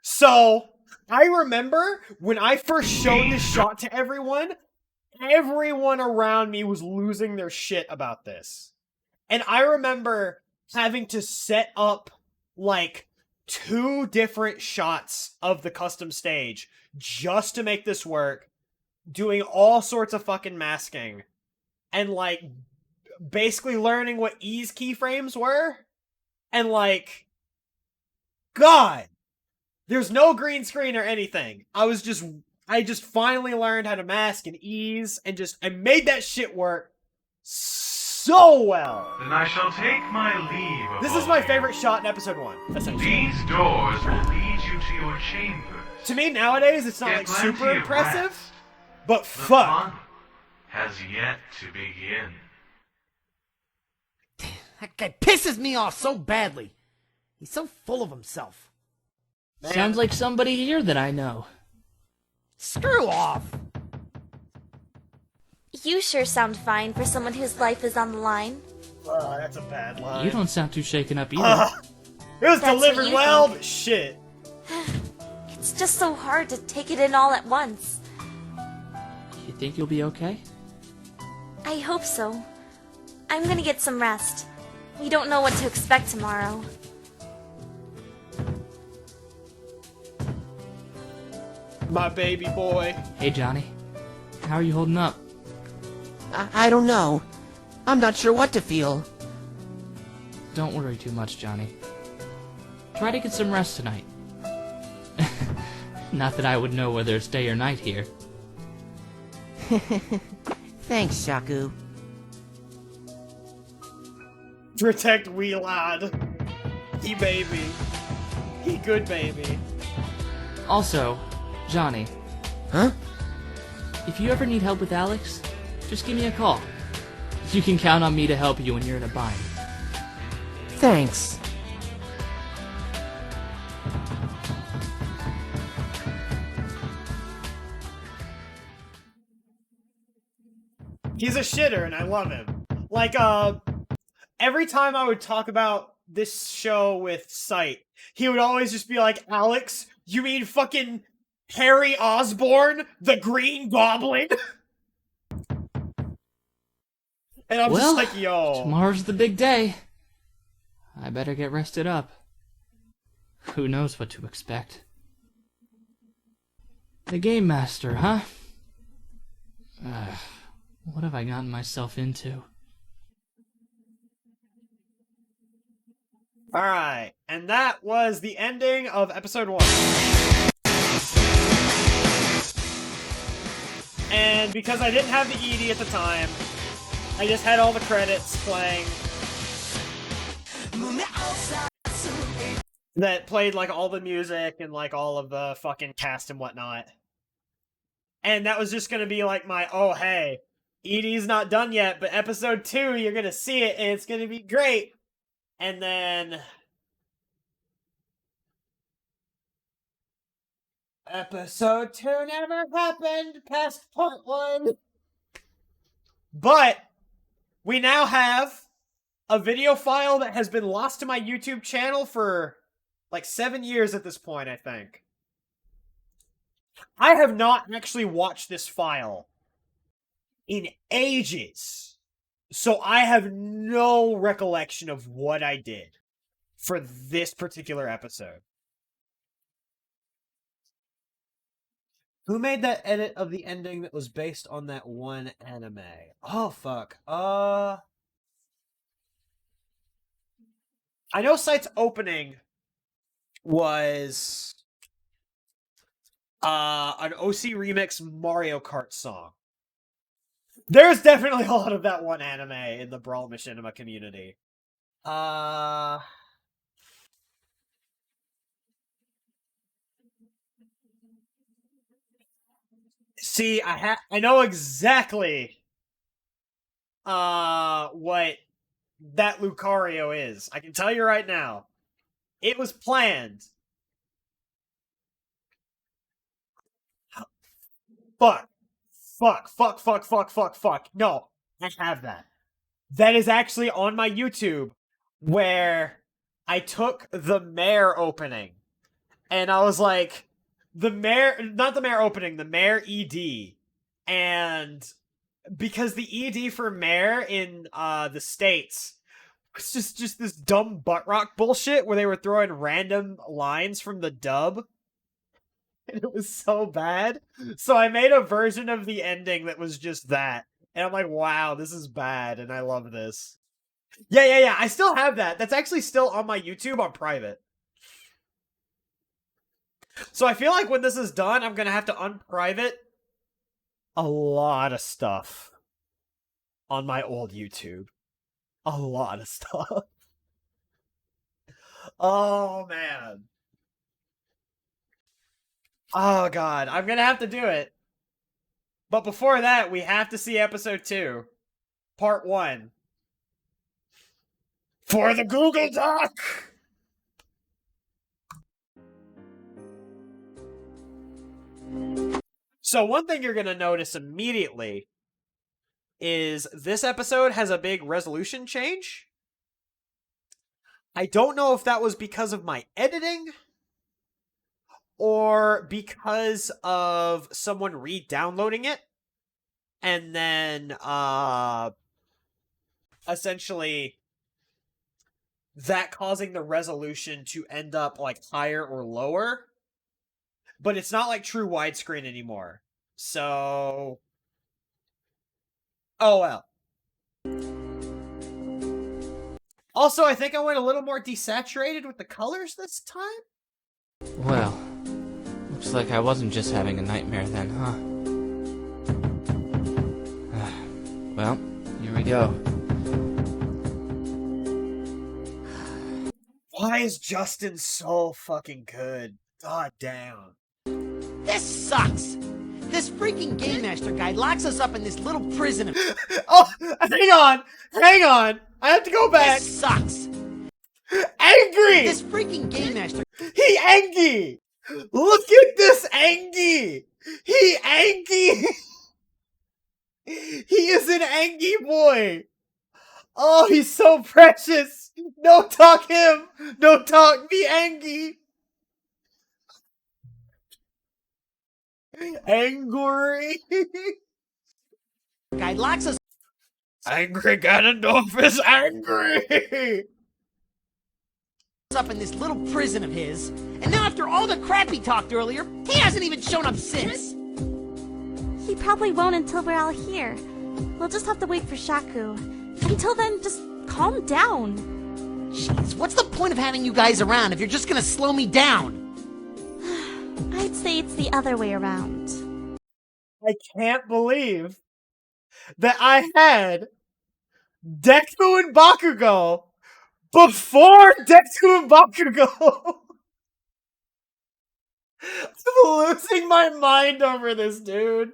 So, I remember when I first showed this shot to everyone around me was losing their shit about this. And I remember having to set up, like, 2 different shots of the custom stage just to make this work, doing all sorts of fucking masking, and, like, basically learning what ease keyframes were. And, like, God, there's no green screen or anything. I just finally learned how to mask and ease, and I made that shit work so well. Then I shall take my leave of This all is my of you. favorite shot in episode 1, essentially. These doors will lead you to your chambers. To me, nowadays, it's not, Get like, plenty super of impressive, rest. but The fuck. fun has yet to begin. That guy pisses me off so badly. He's so full of himself. Sounds like somebody here that I know. Screw off! You sure sound fine for someone whose life is on the line. That's a bad line. You don't sound too shaken up either. It was That's what delivered you well, think. but shit. It's just so hard to take it in all at once. You think you'll be okay? I hope so. I'm gonna get some rest. We don't know what to expect tomorrow. My baby boy. Hey, Johnny. How are you holding up? I don't know. I'm not sure what to feel. Don't worry too much, Johnny. Try to get some rest tonight. Not that I would know whether it's day or night here. Thanks, Shaku. Protect wee lad. He baby. He good baby. Also, Johnny. Huh? If you ever need help with Alex, just give me a call. You can count on me to help you when you're in a bind. Thanks. He's a shitter and I love him. Like, every time I would talk about this show with Sight, he would always just be like, Alex, you mean fucking Harry Osborn, the Green Goblin? And I'm Well, just like, yo. Tomorrow's the big day. I better get rested up. Who knows what to expect? The Game Master, huh? What have I gotten myself into? Alright, and that was the ending of episode 1. And because I didn't have the ED at the time, I just had all the credits playing. That played like all the music and like all of the fucking cast and whatnot. And that was just gonna be like my, oh hey, ED's not done yet, but episode 2, you're gonna see it and it's gonna be great. And then episode 2 never happened past part 1. But we now have a video file that has been lost to my YouTube channel for like 7 years at this point, I think. I have not actually watched this file in ages. So I have no recollection of what I did for this particular episode. Who made that edit of the ending that was based on that one anime? Oh, fuck. I know Sight's opening was an OC Remix Mario Kart song. There's definitely a lot of that one anime in the Brawl Machinima community. See, I know exactly what that Lucario is. I can tell you right now. It was planned. Fuck. No, I have that. That is actually on my YouTube where I took the Mare opening and I was like, the Mare opening, the Mare ED. And because the ED for Mare in the States was just this dumb butt rock bullshit where they were throwing random lines from the dub. And it was so bad. So I made a version of the ending that was just that. And I'm like, wow, this is bad, and I love this. Yeah. I still have that. That's actually still on my YouTube on private. So I feel like when this is done, I'm gonna have to unprivate a lot of stuff on my old YouTube. A lot of stuff. Oh, man. Oh, God. I'm gonna have to do it. But before that, we have to see episode 2, part 1. For the Google Doc! So one thing you're going to notice immediately is this episode has a big resolution change. I don't know if that was because of my editing or because of someone re-downloading it and then essentially that causing the resolution to end up like higher or lower. But it's not like true widescreen anymore. So oh well. Also, I think I went a little more desaturated with the colors this time. Well, looks like I wasn't just having a nightmare then, huh? Well, here we go. Why is Justin so fucking good? God damn. This sucks! This freaking Game Master guy locks us up in this little prison of... Oh, hang on! I have to go back! This sucks! Angry! This freaking Game Master... He angry! Look at this Angie! He Angie! He is an Angie boy! Oh, he's so precious! Don't talk him! Don't talk me Angie! Angry! Guy locks us... Angry Ganondorf is angry! up in this little prison of his, and now after all the crap he talked earlier, he hasn't even shown up since! He probably won't until we're all here. We'll just have to wait for Shaku. Until then, just calm down. Jeez, what's the point of having you guys around if you're just gonna slow me down? I'd say it's the other way around. I can't believe that I had Deku and Bakugo before Deku and Bakugo! I'm losing my mind over this, dude.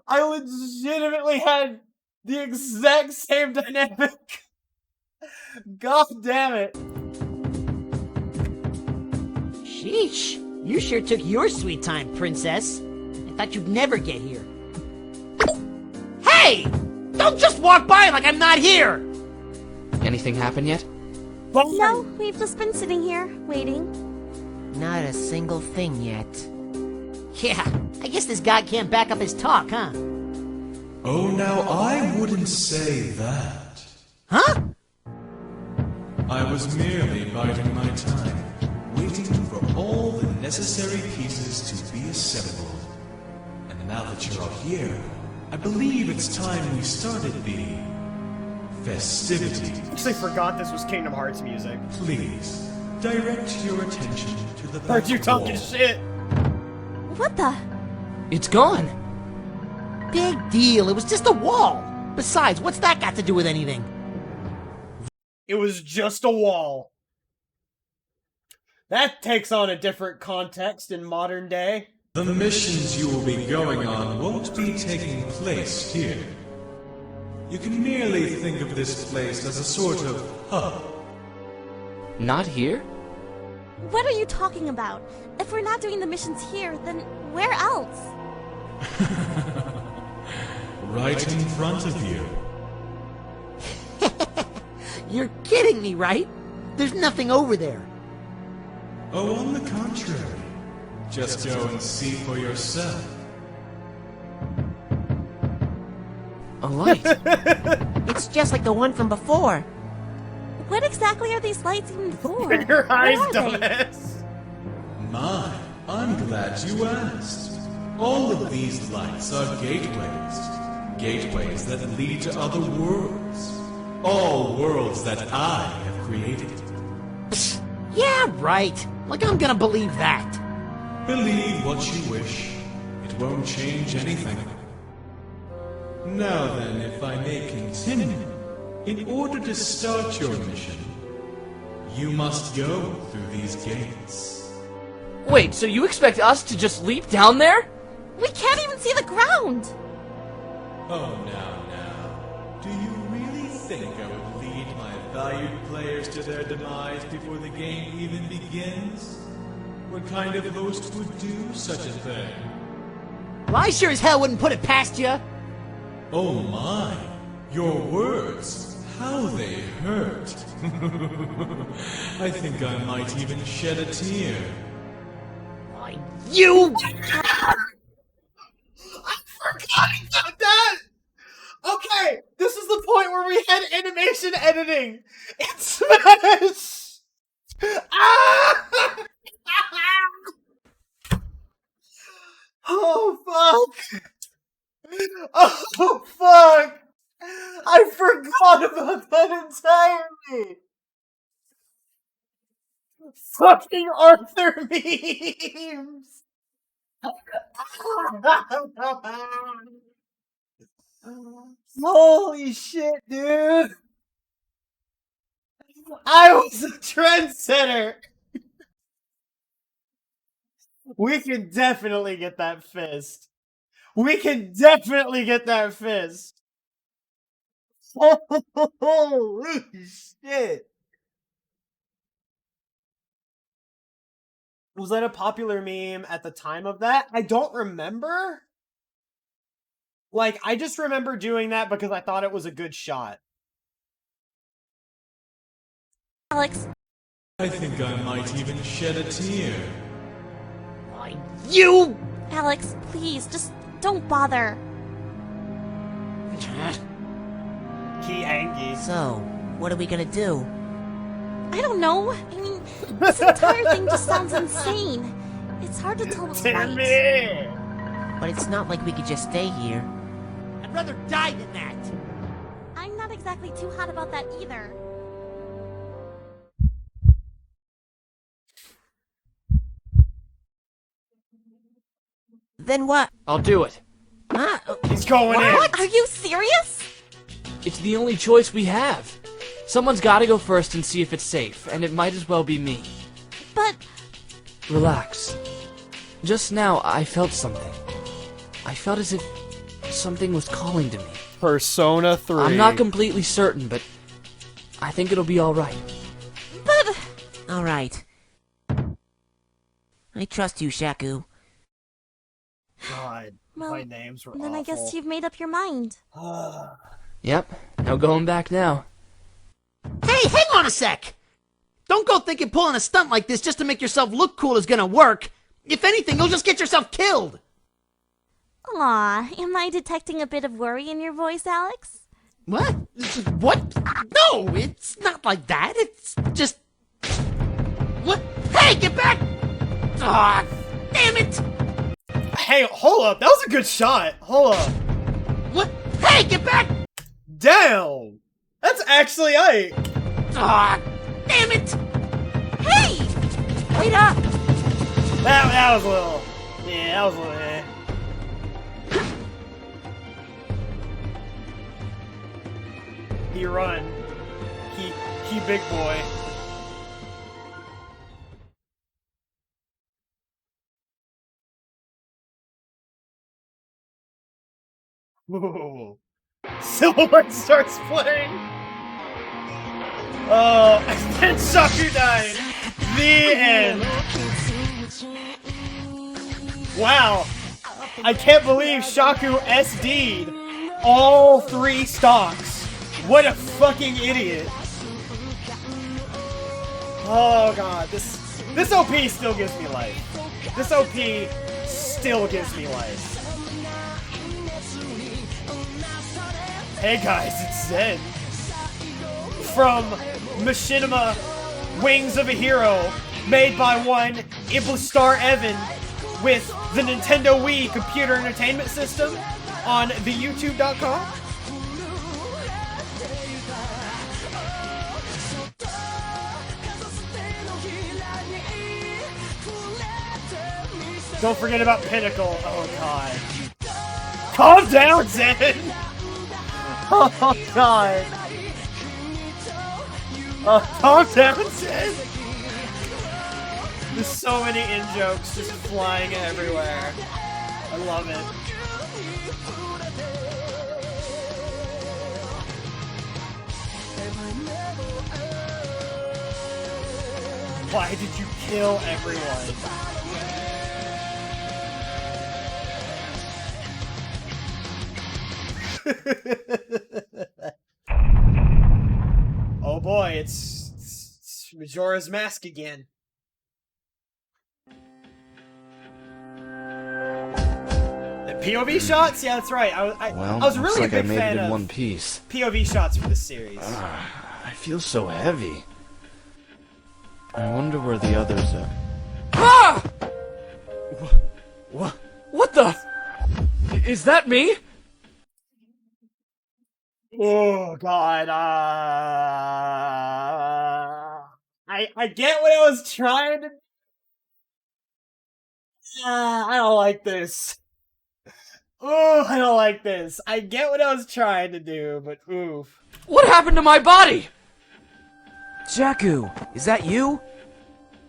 I legitimately had the exact same dynamic. God damn it. Sheesh, you sure took your sweet time, princess. I thought you'd never get here. Hey! Don't just walk by like I'm not here! Anything happen yet? No, we've just been sitting here, waiting. Not a single thing yet. Yeah, I guess this guy can't back up his talk, huh? Oh, now I wouldn't say that. Huh? I was merely biding my time, waiting for all the necessary pieces to be assembled. And now that you're all here, I believe it's time we started the festivity. I actually forgot this was Kingdom Hearts music. Please, direct your attention to the back Heard you talking wall. shit. What the? It's gone. Big deal, it was just a wall. Besides, what's that got to do with anything? It was just a wall. That takes on a different context in modern day. The missions you will be going on won't be taking place here. You can merely think of this place as a sort of hub. Not here? What are you talking about? If we're not doing the missions here, then where else? Right in front of you. You're kidding me, right? There's nothing over there. Oh, on the contrary. Just go and see for yourself. A light. It's just like the one from before. What exactly are these lights even for? Your eyes, Where are they? dumbass. My, I'm glad you asked. All of these lights are gateways. Gateways that lead to other worlds. All worlds that I have created. Psst, yeah, right. Like I'm gonna believe that. Believe what you wish. It won't change anything. Now then, if I may continue, in order to start your mission, you must go through these gates. Wait, so you expect us to just leap down there? We can't even see the ground! Oh, now. Do you really think I would lead my valued players to their demise before the game even begins? What kind of host would do such a thing? Well, I sure as hell wouldn't put it past you. Oh my, your words, how they hurt. I think I might even shed a tear. You! I forgot about that! Okay, this is the point where we had animation editing in Smash! Ah! Oh, fuck! Oh, fuck! I forgot about that entirely! Fucking Arthur memes! Holy shit, dude! I was a trendsetter! We can definitely get that fist. We can definitely get that fist. Holy shit. Was that a popular meme at the time of that? I don't remember. Like, I just remember doing that because I thought it was a good shot. Alex. I think I might even shed a tear. You! Alex, please, just don't bother. Key Angie. So, what are we gonna do? I don't know. I mean, this entire thing just sounds insane. It's hard to tell what's right. But it's not like we could just stay here. I'd rather die than that. I'm not exactly too hot about that either. Then what? I'll do it. Huh? He's going in. What? Are you serious? It's the only choice we have. Someone's gotta go first and see if it's safe, and it might as well be me. But... Relax. Just now, I felt something. I felt as if something was calling to me. Persona 3. I'm not completely certain, but I think it'll be alright. But... Alright. I trust you, Shaku. God, well, my names were then awful. I guess you've made up your mind. Yep, no going back now. Hey, hang on a sec! Don't go thinking pulling a stunt like this just to make yourself look cool is gonna work. If anything, you'll just get yourself killed. Aw, am I detecting a bit of worry in your voice, Alex? What? What? No, it's not like that. It's just... What? Hey, get back! Aw, damn it! Hey, hold up. That was a good shot. Hold up. What? Hey, get back! Down! That's actually Ike. Aw, damn it! Hey! Wait up! That was a little... Yeah, that was a little... Eh. He run. He big boy. Ooh. Silhouette starts playing. Oh, and then Shaku died. The end. Wow. I can't believe Shaku SD'd all 3 stocks. What a fucking idiot. Oh god, this OP still gives me life. This OP still gives me life. Hey guys, it's Zen. From Machinima Wings of a Hero, made by one Implistar Evan with the Nintendo Wii computer entertainment system on the YouTube.com. Don't forget about Pinnacle. Oh god. Calm down, Zen! Oh god. Oh, calm down, Zen! There's so many in-jokes just flying everywhere. I love it. Why did you kill everyone? Oh boy, it's Majora's Mask again. The POV shots? Yeah, that's right. I was really a big fan of one piece. POV shots for this series. I feel so heavy. I wonder where the others are. Ah! What the? Is that me? Oh god, I get what I was trying to. I don't like this. Oh, I don't like this. I get what I was trying to do, but oof. What happened to my body? Jakku, is that you?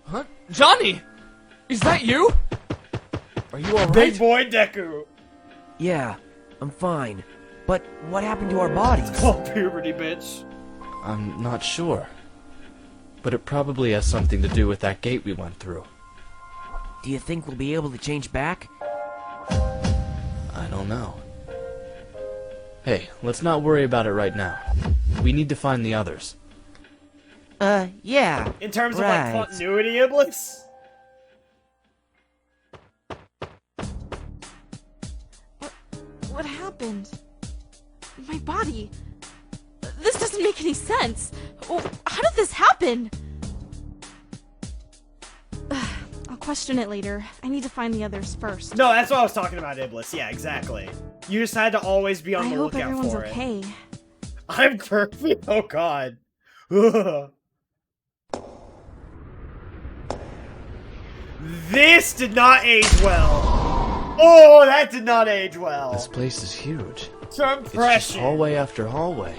Huh? Johnny, is that you? Are you alright? Big boy Deku. Yeah, I'm fine. But what happened to our bodies? Oh, puberty, bitch. I'm not sure. But it probably has something to do with that gate we went through. Do you think we'll be able to change back? I don't know. Hey, let's not worry about it right now. We need to find the others. Yeah. In terms of, right. like, continuity, Iblis? What happened? My body. This doesn't make any sense. How did this happen? I'll question it later. I need to find the others first. No, that's what I was talking about, Iblis. Yeah, exactly. You just had to always be on the lookout for it. I hope everyone's okay. I'm perfect. Oh god. Ugh. This did not age well. Oh, that did not age well. This place is huge. Compression. It's just hallway after hallway.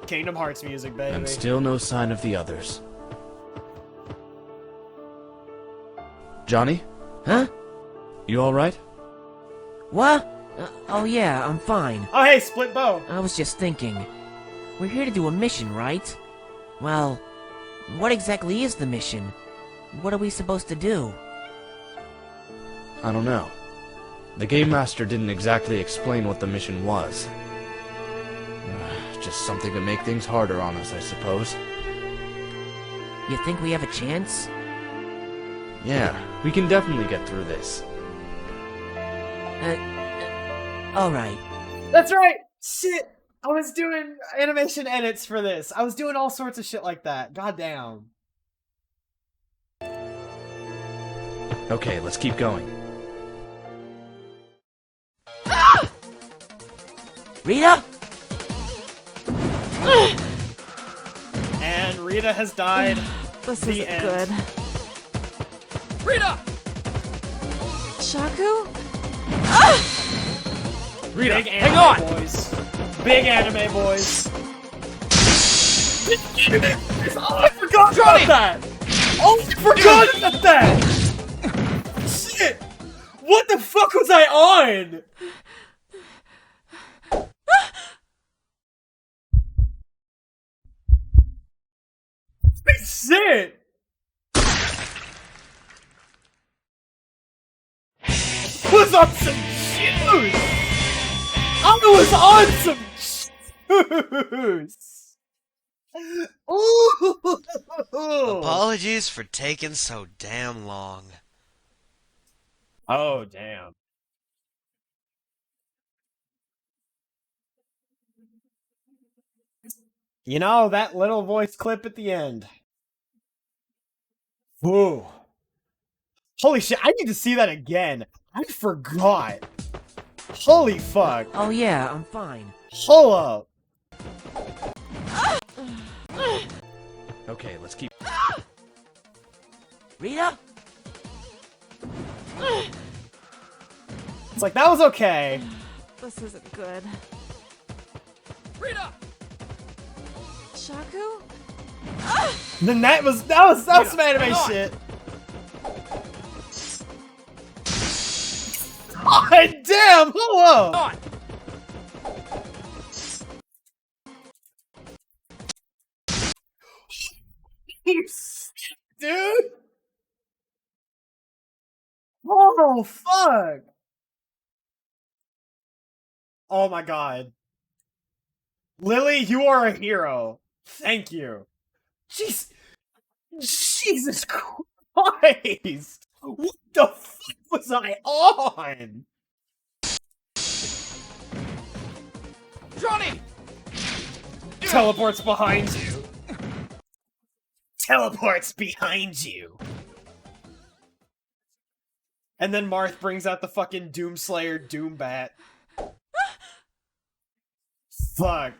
Kingdom Hearts music, baby. And still no sign of the others. Johnny? Huh? You alright? What? Oh yeah, I'm fine. Oh hey, split bow. I was just thinking. We're here to do a mission, right? Well, what exactly is the mission? What are we supposed to do? I don't know. The Game Master didn't exactly explain what the mission was. Just something to make things harder on us, I suppose. You think we have a chance? Yeah, we can definitely get through this. Alright. That's right! Shit! I was doing animation edits for this. I was doing all sorts of shit like that. Goddamn. Okay, let's keep going. Rita? And Rita has died. This The isn't end. good. Rita! Shaku? Rita, Big hang anime on! boys. Big anime boys. Oh, I forgot Johnny! about that! Oh, I forgot about that! Shit! What the fuck was I on? Shit! Was on some shoes! I was on some shoes! Ooh! Apologies for taking so damn long. Oh, damn. You know, that little voice clip at the end. Whoa. Holy shit, I need to see that again. I forgot. Holy fuck. Oh yeah, I'm fine. Hold up. Okay, let's keep... Rita? It's like, that was okay. This isn't good. Rita! Shaku? Then that was some anime shit. God damn! Hello! Dude! Oh, fuck! Oh my god. Lily, you are a hero. Thank you. Jeez. Jesus Christ! What the fuck was I on? Johnny! Teleports behind you. Teleports behind you. And then Marth brings out the fucking Doomslayer Doombat. Fuck.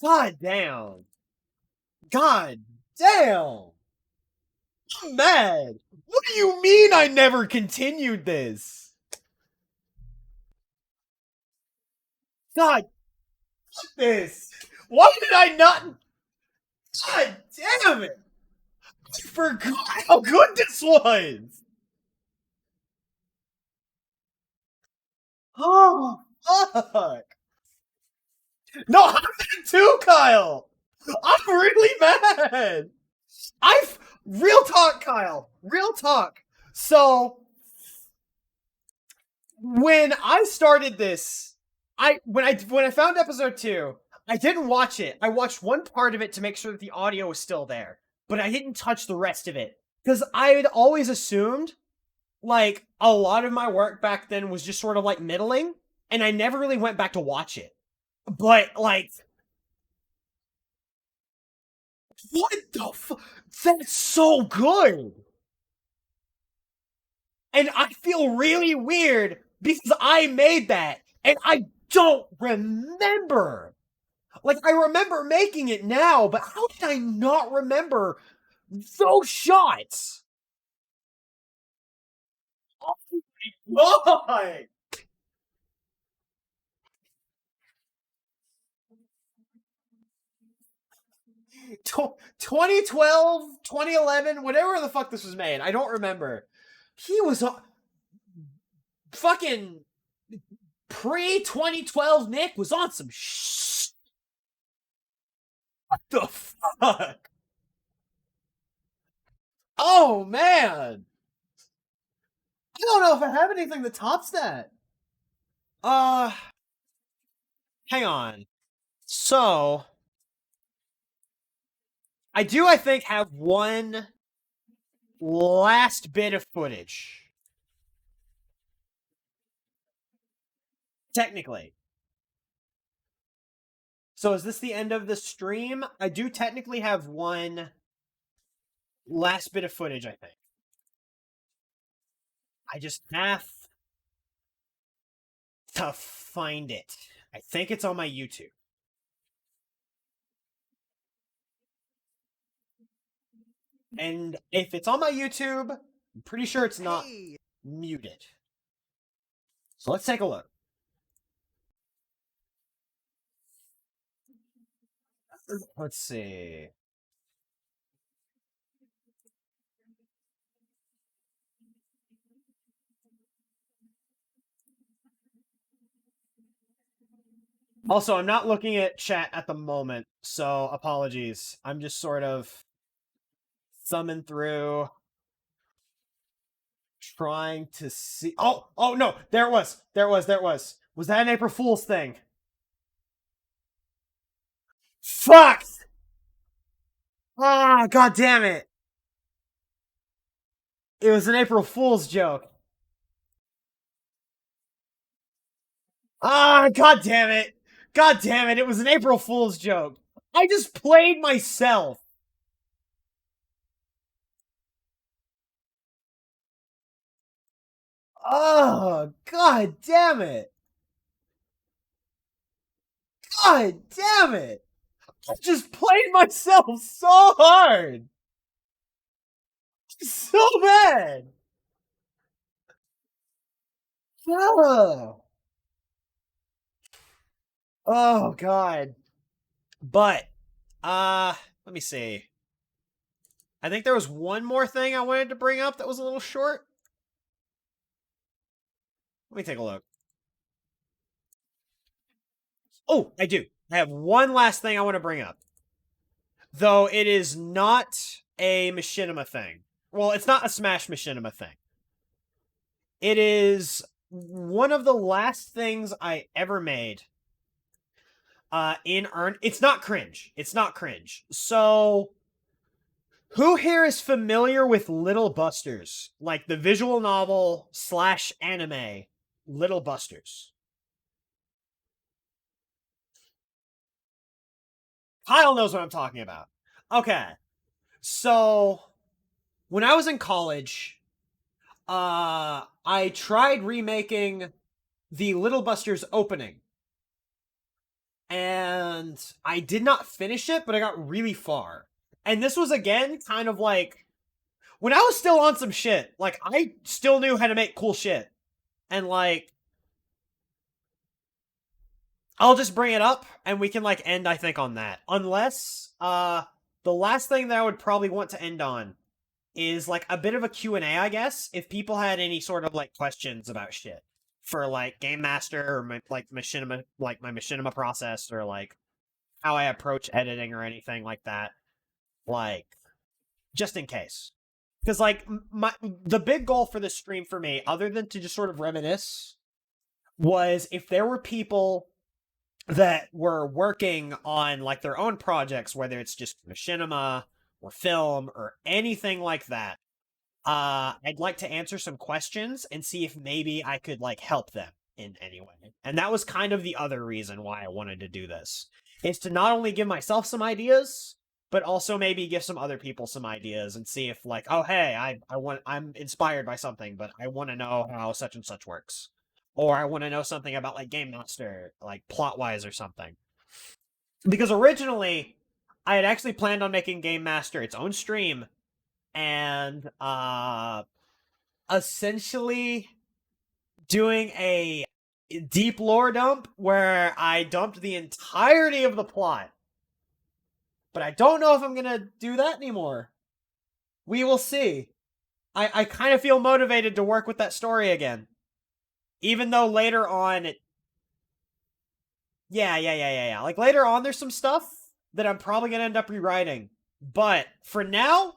God damn. God damn. I'm mad. What do you mean I never continued this? God. Fuck this. Why did I not? God damn it. I forgot how good this was. Oh, fuck. No, I'm mad too, Kyle. I'm really mad. Real talk, Kyle. Real talk. So, when I started this, when I found episode 2, I didn't watch it. I watched one part of it to make sure that the audio was still there, but I didn't touch the rest of it because I had always assumed like a lot of my work back then was just sort of like middling, and I never really went back to watch it. But like, what the fuck? That's so good. And I feel really weird because I made that and I don't remember. Like, I remember making it now, but how did I not remember those shots? Oh my god! 2012, 2011, whatever the fuck this was made, I don't remember. He was fucking pre-2012 Nick was on some What the fuck? Oh, man! I don't know if I have anything that tops that. Hang on. So, I do, I think, have one last bit of footage. Technically. So is this the end of the stream? I do technically have one last bit of footage, I think. I just have to find it. I think it's on my YouTube. And if it's on my YouTube, I'm pretty sure it's not muted. So let's take a look. Let's see. Also, I'm not looking at chat at the moment, so apologies. I'm just sort of thumbing through, trying to see. Oh, no, there it was. Was that an April Fool's thing? Fuck! Ah, god damn it. It was an April Fool's joke. Ah, god damn it. God damn it, it was an April Fool's joke. I just played myself. Oh, god damn it. God damn it. I just played myself so hard. So bad. Oh. Oh god. But let me see. I think there was one more thing I wanted to bring up that was a little short. Let me take a look. Oh, I do. I have one last thing I want to bring up. Though it is not a Machinima thing. Well, it's not a Smash Machinima thing. It is one of the last things I ever made. It's not cringe. It's not cringe. So, who here is familiar with Little Busters? Like the visual novel / anime Little Busters? Kyle knows what I'm talking about. Okay. So, when I was in college, I tried remaking the Little Busters opening. And I did not finish it, but I got really far. And this was, again, kind of like, when I was still on some shit, like, I still knew how to make cool shit. And, like, I'll just bring it up, and we can, like, end, I think, on that. Unless, the last thing that I would probably want to end on is, like, a bit of a Q&A, I guess, if people had any sort of, like, questions about shit. For, like, Game Master, or, my Machinima process, or, like, how I approach editing, or anything like that. Like, just in case. Because, like, the big goal for this stream for me, other than to just sort of reminisce, was if there were people that were working on, like, their own projects, whether it's just Machinima, or film, or anything like that, I'd like to answer some questions and see if maybe I could, like, help them in any way. And that was kind of the other reason why I wanted to do this. Is to not only give myself some ideas, but also maybe give some other people some ideas and see if, like, oh, hey, I'm inspired by something, but I want to know how such and such works. Or I want to know something about, like, Game Master, like, plot-wise or something. Because originally, I had actually planned on making Game Master its own stream, and essentially doing a deep lore dump where I dumped the entirety of the plot. But I don't know if I'm gonna do that anymore. We will see. I kind of feel motivated to work with that story again. Even though later on Yeah. Like, later on there's some stuff that I'm probably gonna end up rewriting. But, for now,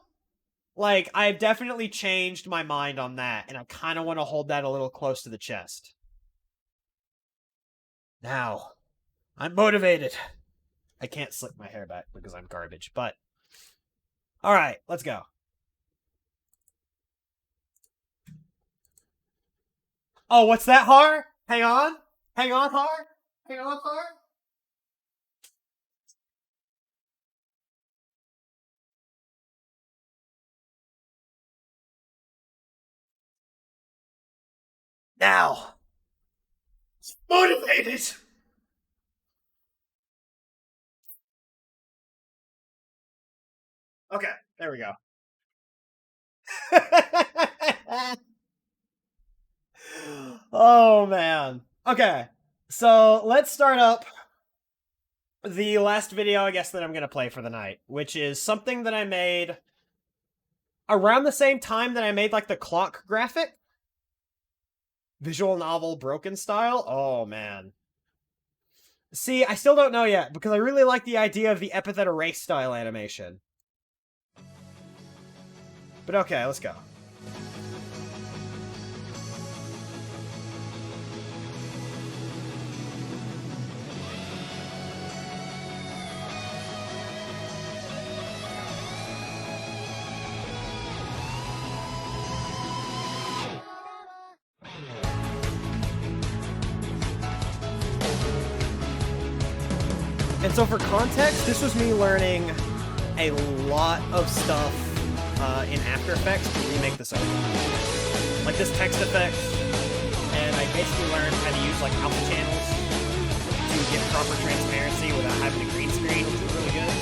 like, I've definitely changed my mind on that, and I kind of want to hold that a little close to the chest. Now, I'm motivated. I can't slick my hair back because I'm garbage, but... Alright, let's go. Oh, what's that, Har? Hang on. Hang on, Har. Hang on, Har. Now. Motivated. Okay, there we go. Oh, man. Okay, so let's start up the last video, I guess, that I'm going to play for the night, which is something that I made around the same time that I made, like, the clock graphic. Visual novel broken style. Oh, man. See, I still don't know yet, because I really like the idea of the epithet erase style animation. But okay, let's go. And so for context, this was me learning a lot of stuff in After Effects to remake this over. Like this text effect, and I basically learned how to use like alpha channels to get proper transparency without having a green screen, which was really good.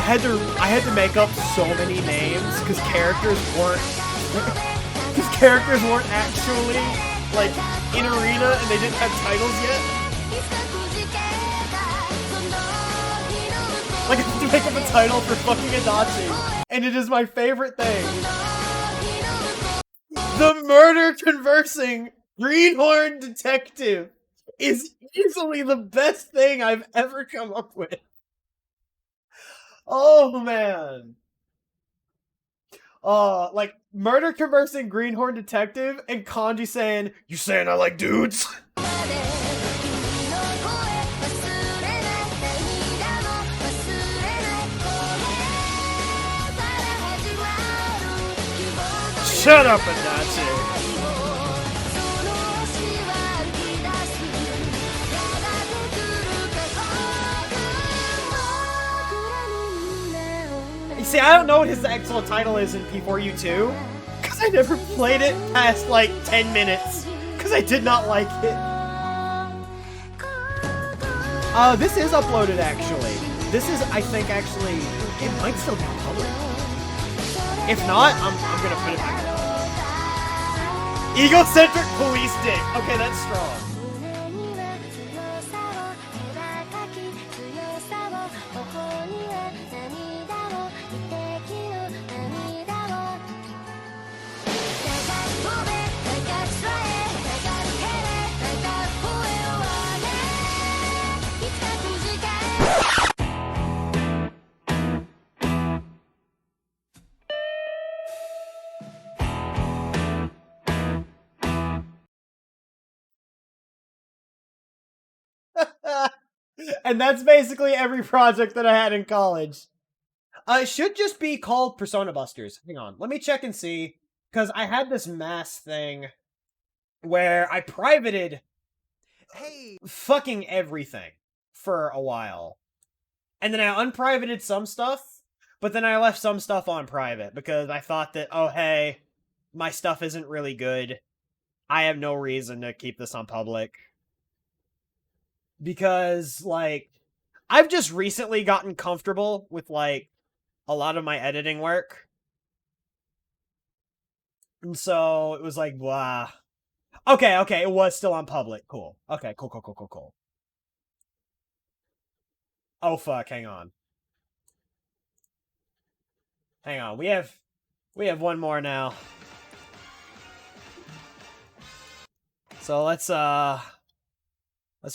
I had to make up so many names because characters weren't actually like in arena and they didn't have titles yet. Like I had to make up a title for fucking Adachi, and it is my favorite thing. The murder conversing greenhorn detective is easily the best thing I've ever come up with. Oh man. Like murder conversing greenhorn detective and Kanji saying, "You saying I like dudes?" Shut up, Adachi. See, I don't know what his actual title is in P4U2, because I never played it past, like, 10 minutes, because I did not like it. This is uploaded, actually. This is, I think, actually, it might still be public. If not, I'm gonna put it back up. Egocentric police dick. Okay, that's strong. And that's basically every project that I had in college. It should just be called Persona Busters. Hang on, let me check and see. Because I had this mass thing where I privated fucking everything for a while. And then I unprivated some stuff, but then I left some stuff on private because I thought that, oh hey, my stuff isn't really good. I have no reason to keep this on public. Because, like, I've just recently gotten comfortable with, like, a lot of my editing work. And so, it was like, blah. Okay, it was still on public. Cool. Okay, cool. Oh, fuck, hang on. Hang on, we have one more now. So, let's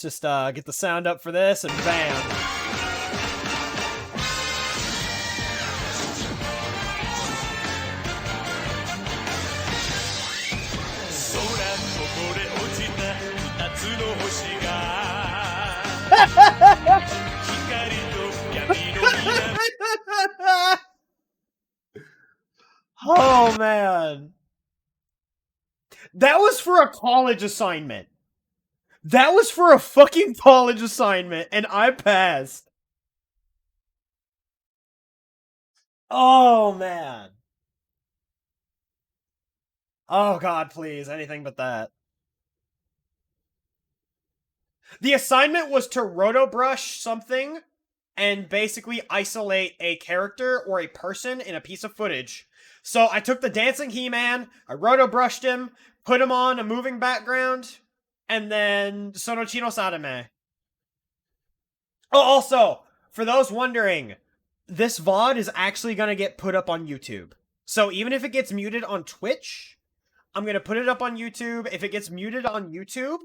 just, get the sound up for this, and bam! Oh, man. That was for a college assignment. That was for a fucking college assignment, and I passed. Oh, man. Oh, God, please. Anything but that. The assignment was to rotobrush something and basically isolate a character or a person in a piece of footage. So I took the dancing He-Man, I rotobrushed him, put him on a moving background, and then Sonochi no Sadame. Oh, also, for those wondering, this VOD is actually going to get put up on YouTube. So even if it gets muted on Twitch, I'm going to put it up on YouTube. If it gets muted on YouTube,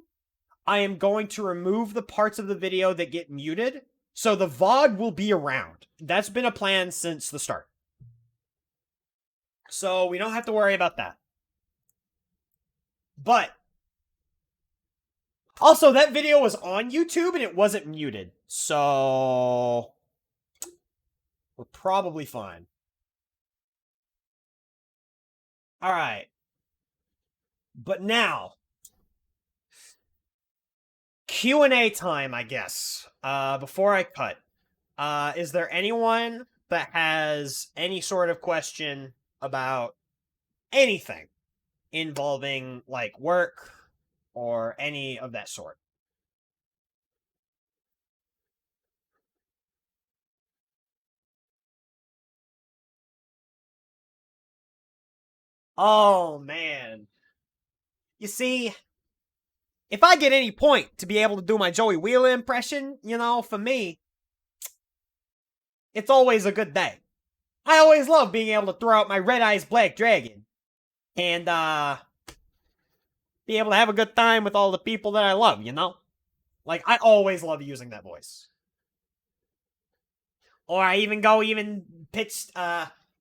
I am going to remove the parts of the video that get muted, so the VOD will be around. That's been a plan since the start. So we don't have to worry about that. But also, that video was on YouTube and it wasn't muted. So we're probably fine. Alright. But now, Q&A time, I guess. Before I cut. Is there anyone that has any sort of question about anything involving, like, work or any of that sort? Oh, man. You see, if I get any point to be able to do my Joey Wheeler impression, you know, for me, it's always a good day. I always love being able to throw out my Red Eyes Black Dragon and, be able to have a good time with all the people that I love, you know? Like, I always love using that voice. Or I even go pitched,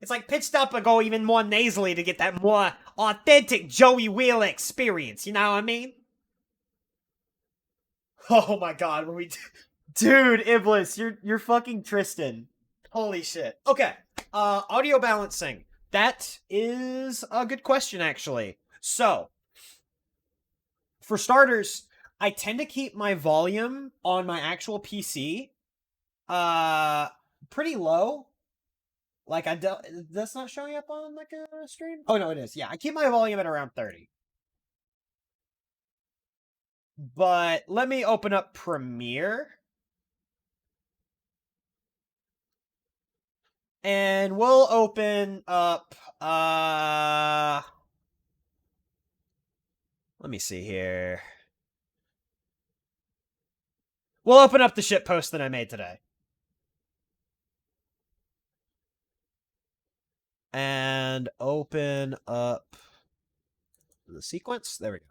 it's like pitched up and go even more nasally to get that more authentic Joey Wheeler experience, you know what I mean? Oh my god, when we... Dude, Iblis, you're fucking Tristan. Holy shit. Okay, audio balancing. That is a good question, actually. So, for starters, I tend to keep my volume on my actual PC, pretty low. Like, that's not showing up on, like, a stream? Oh, no, it is. Yeah, I keep my volume at around 30. But let me open up Premiere. And we'll open up, let me see here. We'll open up the shitpost that I made today. And open up the sequence. There we go.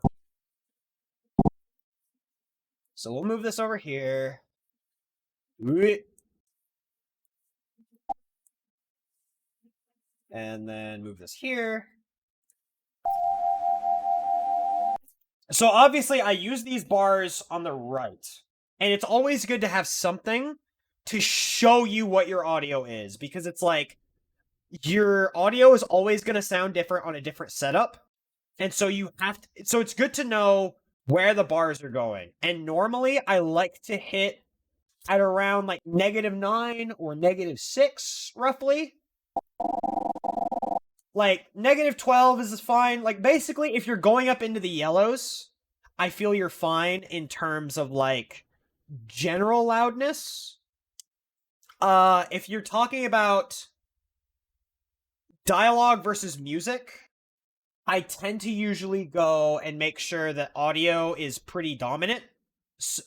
So we'll move this over here. And then move this here. So obviously I use these bars on the right. And it's always good to have something to show you what your audio is. Because it's like, your audio is always going to sound different on a different setup. And so you have to, so it's good to know where the bars are going. And normally I like to hit at around like -9 or -6, roughly. Like, -12 is fine. Like, basically, if you're going up into the yellows, I feel you're fine in terms of, like, general loudness. If you're talking about dialogue versus music, I tend to usually go and make sure that audio is pretty dominant,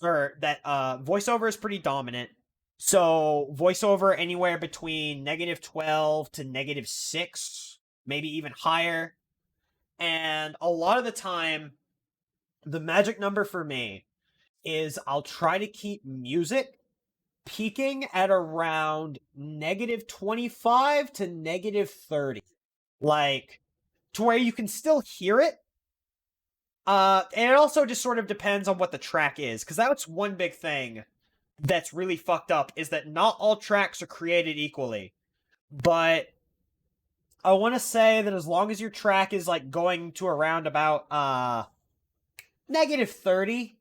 or that voiceover is pretty dominant. So voiceover anywhere between -12 to -6, maybe even higher. And a lot of the time, the magic number for me is I'll try to keep music peaking at around -25 to -30. Like, to where you can still hear it. And it also just sort of depends on what the track is, because that's one big thing that's really fucked up, is that not all tracks are created equally. But I want to say that as long as your track is, like, going to around about, -30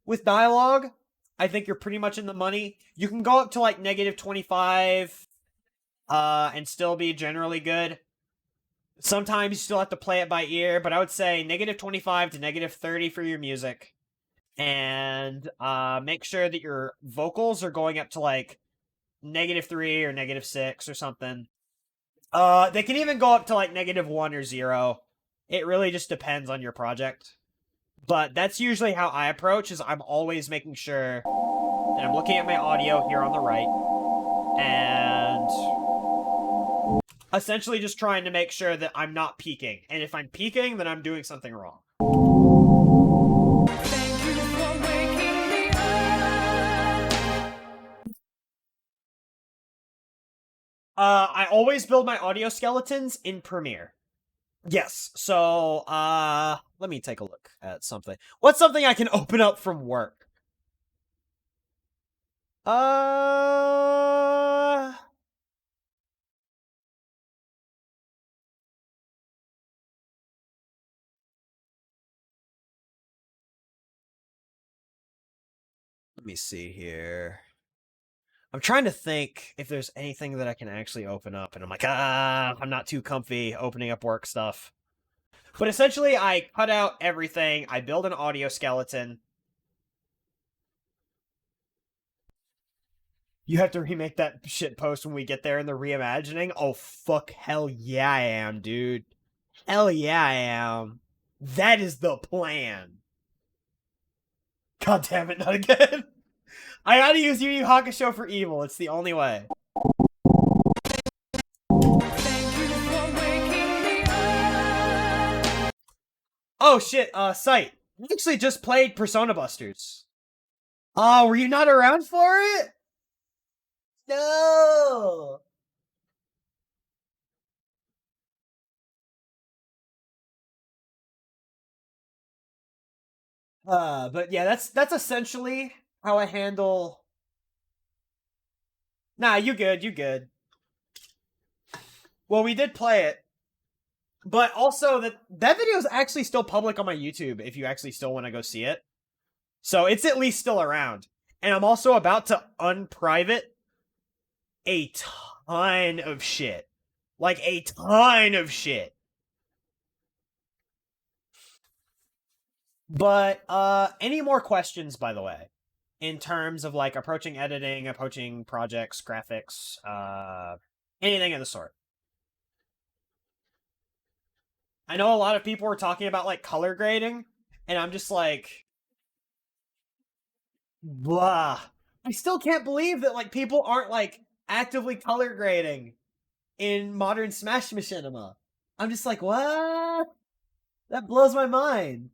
with dialogue, I think you're pretty much in the money. You can go up to, like, -25, and still be generally good. Sometimes you still have to play it by ear, but I would say -25 to -30 for your music. And, make sure that your vocals are going up to, like, -3 or -6 or something. They can even go up to, like, -1 or 0. It really just depends on your project. But that's usually how I approach, is I'm always making sure that I'm looking at my audio here on the right, and essentially just trying to make sure that I'm not peaking. And if I'm peaking, then I'm doing something wrong. I always build my audio skeletons in Premiere. Yes, so, let me take a look at something. What's something I can open up from work? Let me see here. I'm trying to think if there's anything that I can actually open up, and I'm like, I'm not too comfy opening up work stuff. But essentially, I cut out everything, I build an audio skeleton. You have to remake that shit post when we get there in the reimagining? Oh, fuck, hell yeah I am, dude. Hell yeah, I am. That is the plan. God damn it, not again. I gotta use Yu Yu Hakusho for evil. It's the only way. Oh shit, Sight. We actually just played Persona Busters. Oh, were you not around for it? No. But yeah, that's essentially how I handle. Nah, you good, you good. Well, we did play it, but also that video is actually still public on my YouTube if you actually still want to go see it. So it's at least still around. And I'm also about to unprivate a ton of shit. Like a ton of shit. But any more questions, by the way, in terms of like approaching editing, approaching projects, graphics, anything of the sort? I know a lot of people were talking about like color grading, and I'm just like, blah. I still can't believe that like people aren't like actively color grading in modern Smash Machinima. I'm just like, what? That blows my mind.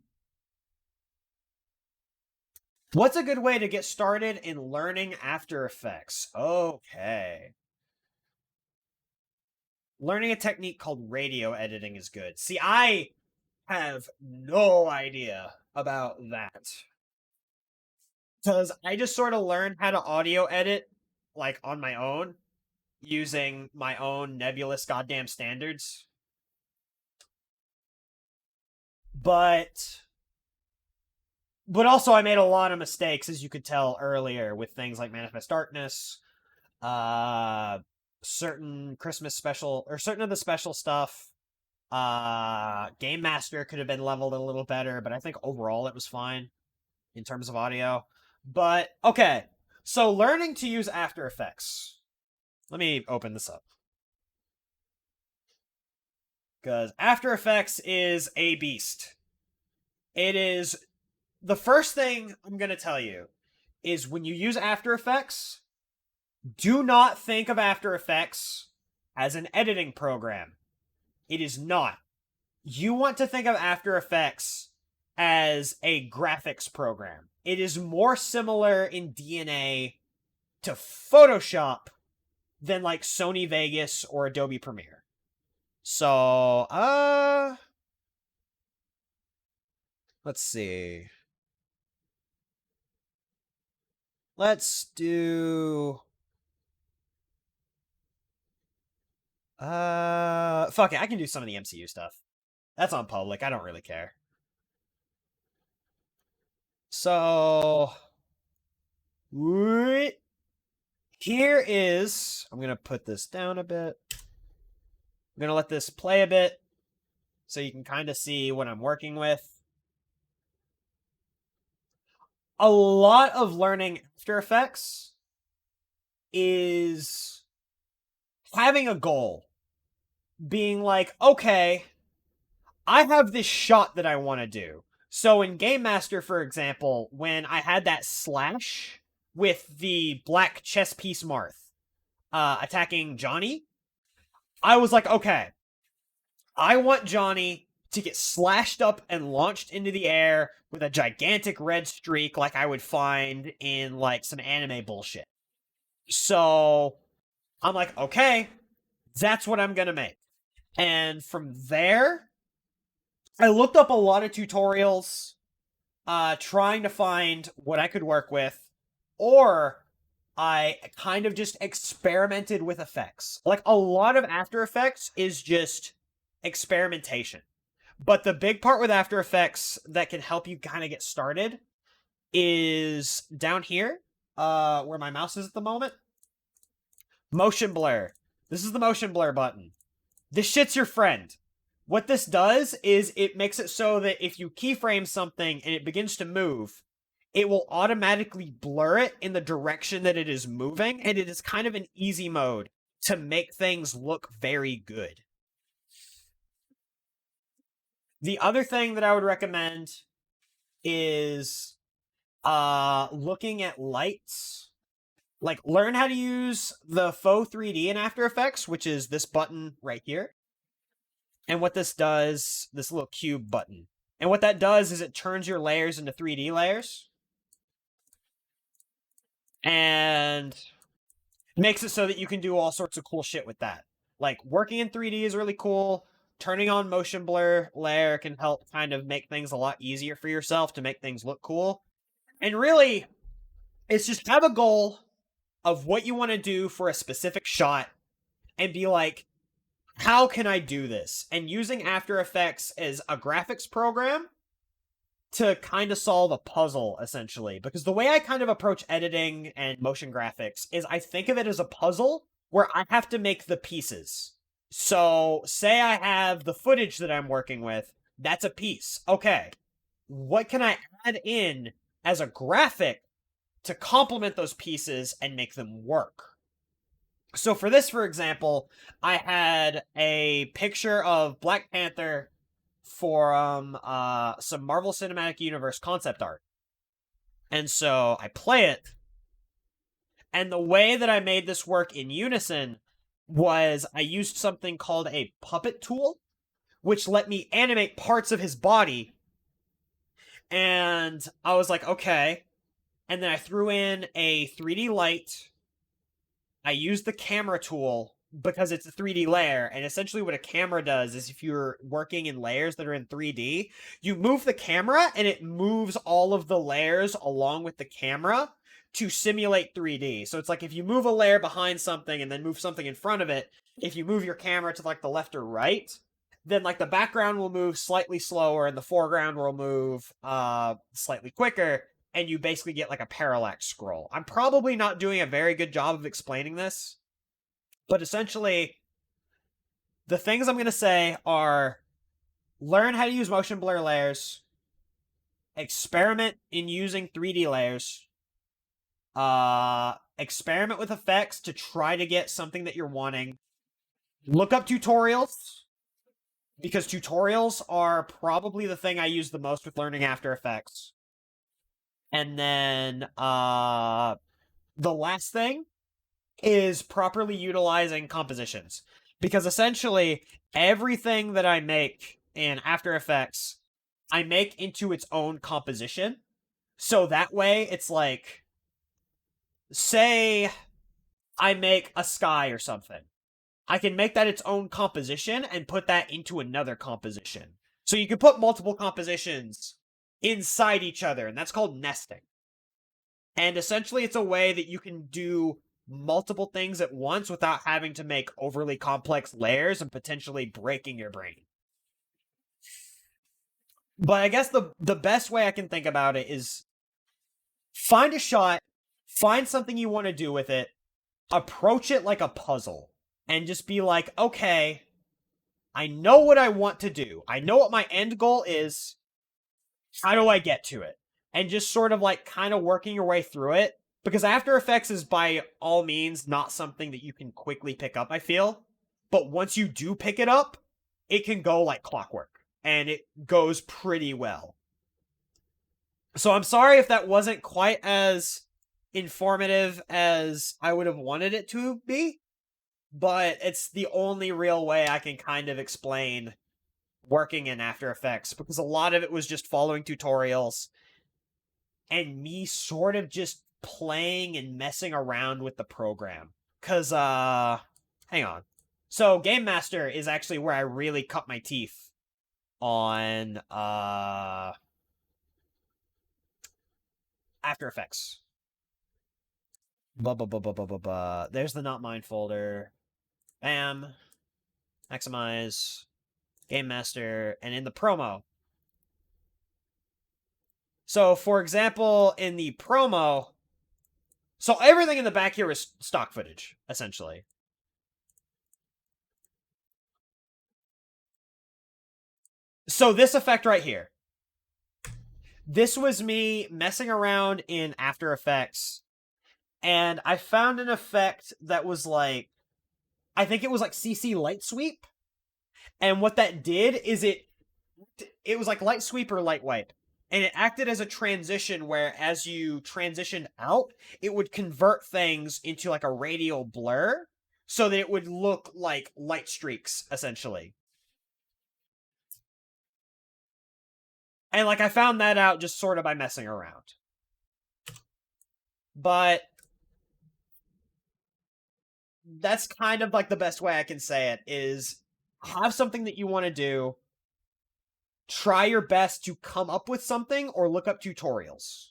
What's a good way to get started in learning After Effects? Okay. Learning a technique called radio editing is good. See, I have no idea about that. Because I just sort of learned how to audio edit, like, on my own, using my own nebulous goddamn standards. But also I made a lot of mistakes, as you could tell earlier, with things like Manifest Darkness, certain Christmas special, or certain of the special stuff. Game Master could have been leveled a little better, but I think overall it was fine in terms of audio. But, okay, so learning to use After Effects. Let me open this up. Because After Effects is a beast. It is... The first thing I'm going to tell you is when you use After Effects, do not think of After Effects as an editing program. It is not. You want to think of After Effects as a graphics program. It is more similar in DNA to Photoshop than like Sony Vegas or Adobe Premiere. So, let's see. Let's do... fuck it, I can do some of the MCU stuff. That's on public, I don't really care. So... Here is... I'm gonna put this down a bit. I'm gonna let this play a bit, so you can kind of see what I'm working with. A lot of learning After Effects is having a goal. Being like, okay, I have this shot that I want to do. So in Game Master, for example, when I had that slash with the black chess piece Marth attacking Johnny, I was like, okay, I want Johnny to get slashed up and launched into the air with a gigantic red streak like I would find in, like, some anime bullshit. So, I'm like, okay, that's what I'm gonna make. And from there, I looked up a lot of tutorials, trying to find what I could work with, or I kind of just experimented with effects. Like, a lot of After Effects is just experimentation. But the big part with After Effects that can help you kind of get started is down here, where my mouse is at the moment. Motion blur. This is the motion blur button. This shit's your friend. What this does is it makes it so that if you keyframe something and it begins to move, it will automatically blur it in the direction that it is moving, and it is kind of an easy mode to make things look very good. The other thing that I would recommend is looking at lights. Like, learn how to use the faux 3D in After Effects, which is this button right here. And what this does, this little cube button. And what that does is it turns your layers into 3D layers. And makes it so that you can do all sorts of cool shit with that. Like, working in 3D is really cool. Turning on motion blur layer can help kind of make things a lot easier for yourself to make things look cool. And really, it's just have a goal of what you want to do for a specific shot and be like, how can I do this? And using After Effects as a graphics program to kind of solve a puzzle, essentially. Because the way I kind of approach editing and motion graphics is I think of it as a puzzle where I have to make the pieces. So, say I have the footage that I'm working with, that's a piece. Okay, what can I add in as a graphic to complement those pieces and make them work? So for this, for example, I had a picture of Black Panther from some Marvel Cinematic Universe concept art. And so I play it, and the way that I made this work in unison was I used something called a puppet tool, which let me animate parts of his body. And I was like, okay. And then I threw in a 3D light. I used the camera tool because it's a 3D layer. And essentially what a camera does is if you're working in layers that are in 3D, you move the camera and it moves all of the layers along with the camera to simulate 3D. So it's like if you move a layer behind something and then move something in front of it, if you move your camera to like the left or right, then like the background will move slightly slower and the foreground will move slightly quicker, and you basically get like a parallax scroll. I'm probably not doing a very good job of explaining this, but essentially the things I'm going to say are learn how to use motion blur layers, experiment in using 3D layers, experiment with effects to try to get something that you're wanting. Look up tutorials, because tutorials are probably the thing I use the most with learning After Effects. And then, the last thing is properly utilizing compositions. Because essentially, everything that I make in After Effects, I make into its own composition. So that way, it's like, say I make a sky or something. I can make that its own composition and put that into another composition. So you can put multiple compositions inside each other, and that's called nesting. And essentially it's a way that you can do multiple things at once without having to make overly complex layers and potentially breaking your brain. But I guess the best way I can think about it is find a shot, find something you want to do with it, approach it like a puzzle, and just be like, okay, I know what I want to do. I know what my end goal is. How do I get to it? And just sort of like kind of working your way through it. Because After Effects is by all means not something that you can quickly pick up, I feel. But once you do pick it up, it can go like clockwork. And it goes pretty well. So I'm sorry if that wasn't quite as informative as I would have wanted it to be. But it's the only real way I can kind of explain working in After Effects, because a lot of it was just following tutorials and me sort of just playing and messing around with the program. Because, hang on. So, Game Master is actually where I really cut my teeth on, After Effects. There's the Not Mine folder. Bam. Maximize. Game Master. And in the promo. So, for example, in the promo... So, everything in the back here is stock footage, essentially. So, this effect right here. This was me messing around in After Effects. And I found an effect that was like... I think it was like CC Light Sweep. And what that did is it it was like light sweep or light wipe. And it acted as a transition where as you transitioned out, it would convert things into like a radial blur so that it would look like light streaks, essentially. And like I found that out just sort of by messing around. But that's kind of like the best way I can say it is have something that you want to do. Try your best to come up with something or look up tutorials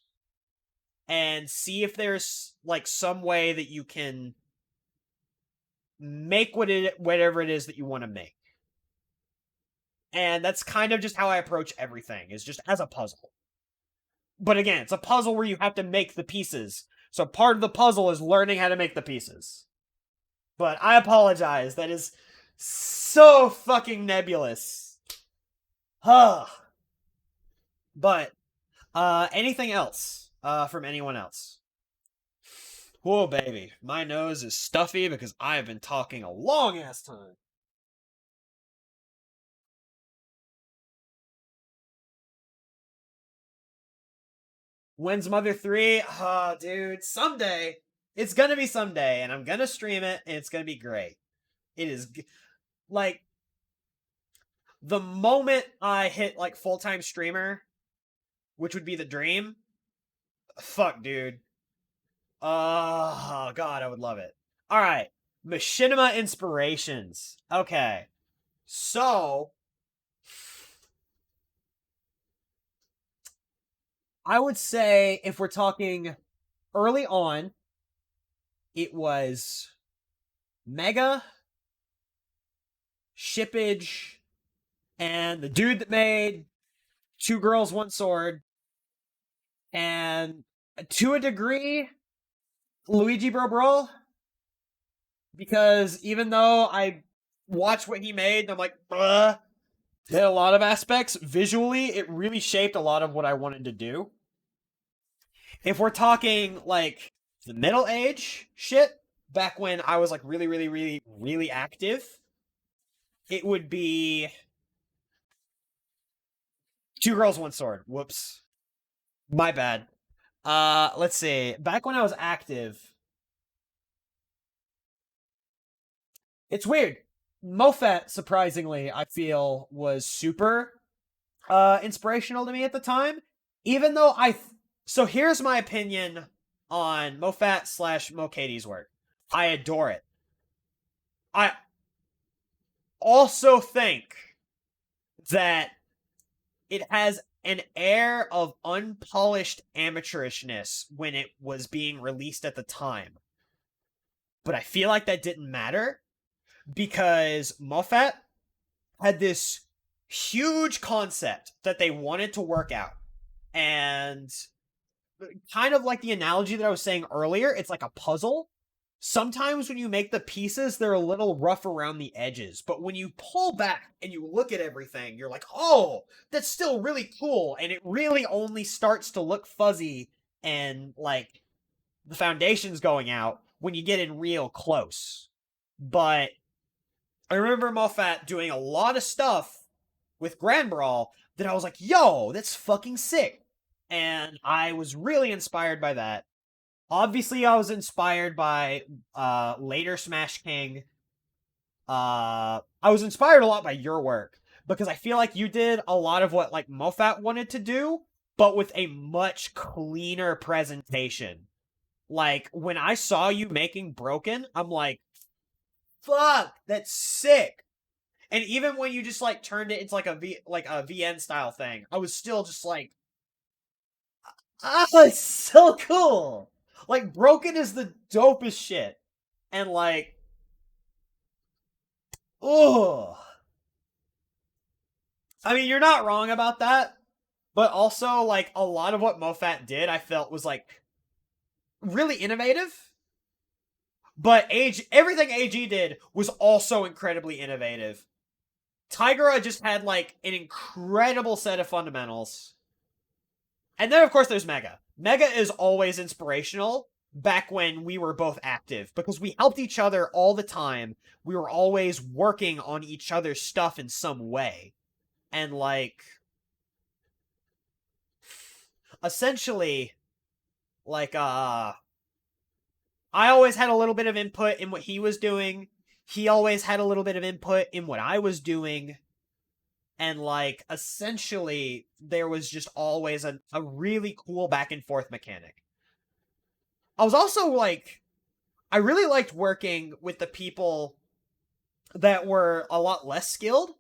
and see if there's like some way that you can make whatever it is that you want to make. And that's kind of just how I approach everything, is just as a puzzle. But again, it's a puzzle where you have to make the pieces. So part of the puzzle is learning how to make the pieces. But I apologize, that is so fucking nebulous. Huh. But, anything else, from anyone else? Whoa, baby. My nose is stuffy because I have been talking a long-ass time. When's Mother 3? Oh, dude, someday. It's gonna be someday, and I'm gonna stream it, and it's gonna be great. It is, like, the moment I hit, like, full-time streamer, which would be the dream, fuck, dude. Oh, God, I would love it. Alright, Machinima inspirations. Okay, so I would say if we're talking early on, it was Mega, Shippage, and the dude that made Two Girls, One Sword, and to a degree, Luigi Bro Brawl, because even though I watched what he made, I'm like, bruh, in a lot of aspects, visually, it really shaped a lot of what I wanted to do. If we're talking, like, the middle age shit, back when I was, like, really active, it would be Two Girls, One Sword. Whoops. My bad. Let's see. Back when I was active, it's weird. Mofat, surprisingly, I feel, was super inspirational to me at the time. Even though so here's my opinion on Mofat / Mokatie's work. I adore it. I also think that it has an air of unpolished amateurishness when it was being released at the time. But I feel like that didn't matter because Moffat had this huge concept that they wanted to work out. And kind of like the analogy that I was saying earlier, it's like a puzzle. Sometimes when you make the pieces, they're a little rough around the edges. But when you pull back and you look at everything, you're like, oh, that's still really cool. And it really only starts to look fuzzy and like the foundation's going out when you get in real close. But I remember Moffat doing a lot of stuff with Grand Brawl that I was like, yo, that's fucking sick. And I was really inspired by that. Obviously, I was inspired by later Smash King. I was inspired a lot by your work because I feel like you did a lot of what like Moffat wanted to do, but with a much cleaner presentation. Like when I saw you making Broken, I'm like, fuck, that's sick. And even when you just like turned it into like a VN style thing, I was still just like, it's so cool. Like, Broken is the dopest shit. And, like, oh. I mean, you're not wrong about that. But also, like, a lot of what Moffat did, I felt was, like, really innovative. But everything AG did was also incredibly innovative. Tigera just had, like, an incredible set of fundamentals. And then, of course, there's Mega. Mega is always inspirational back when we were both active because we helped each other all the time. We were always working on each other's stuff in some way. And, like, essentially, like, I always had a little bit of input in what he was doing. He always had a little bit of input in what I was doing. And, like, essentially, there was just always a really cool back and forth mechanic. I was also, like, I really liked working with the people that were a lot less skilled,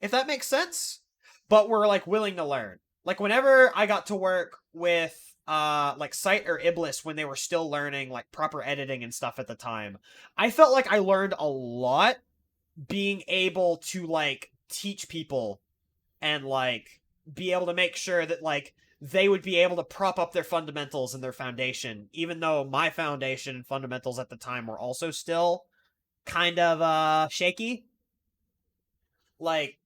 if that makes sense, but were, like, willing to learn. Like, whenever I got to work with, like, Sight or Iblis when they were still learning, like, proper editing and stuff at the time, I felt like I learned a lot being able to, like, teach people and, like, be able to make sure that, like, they would be able to prop up their fundamentals and their foundation, even though my foundation and fundamentals at the time were also still kind of, shaky. Like,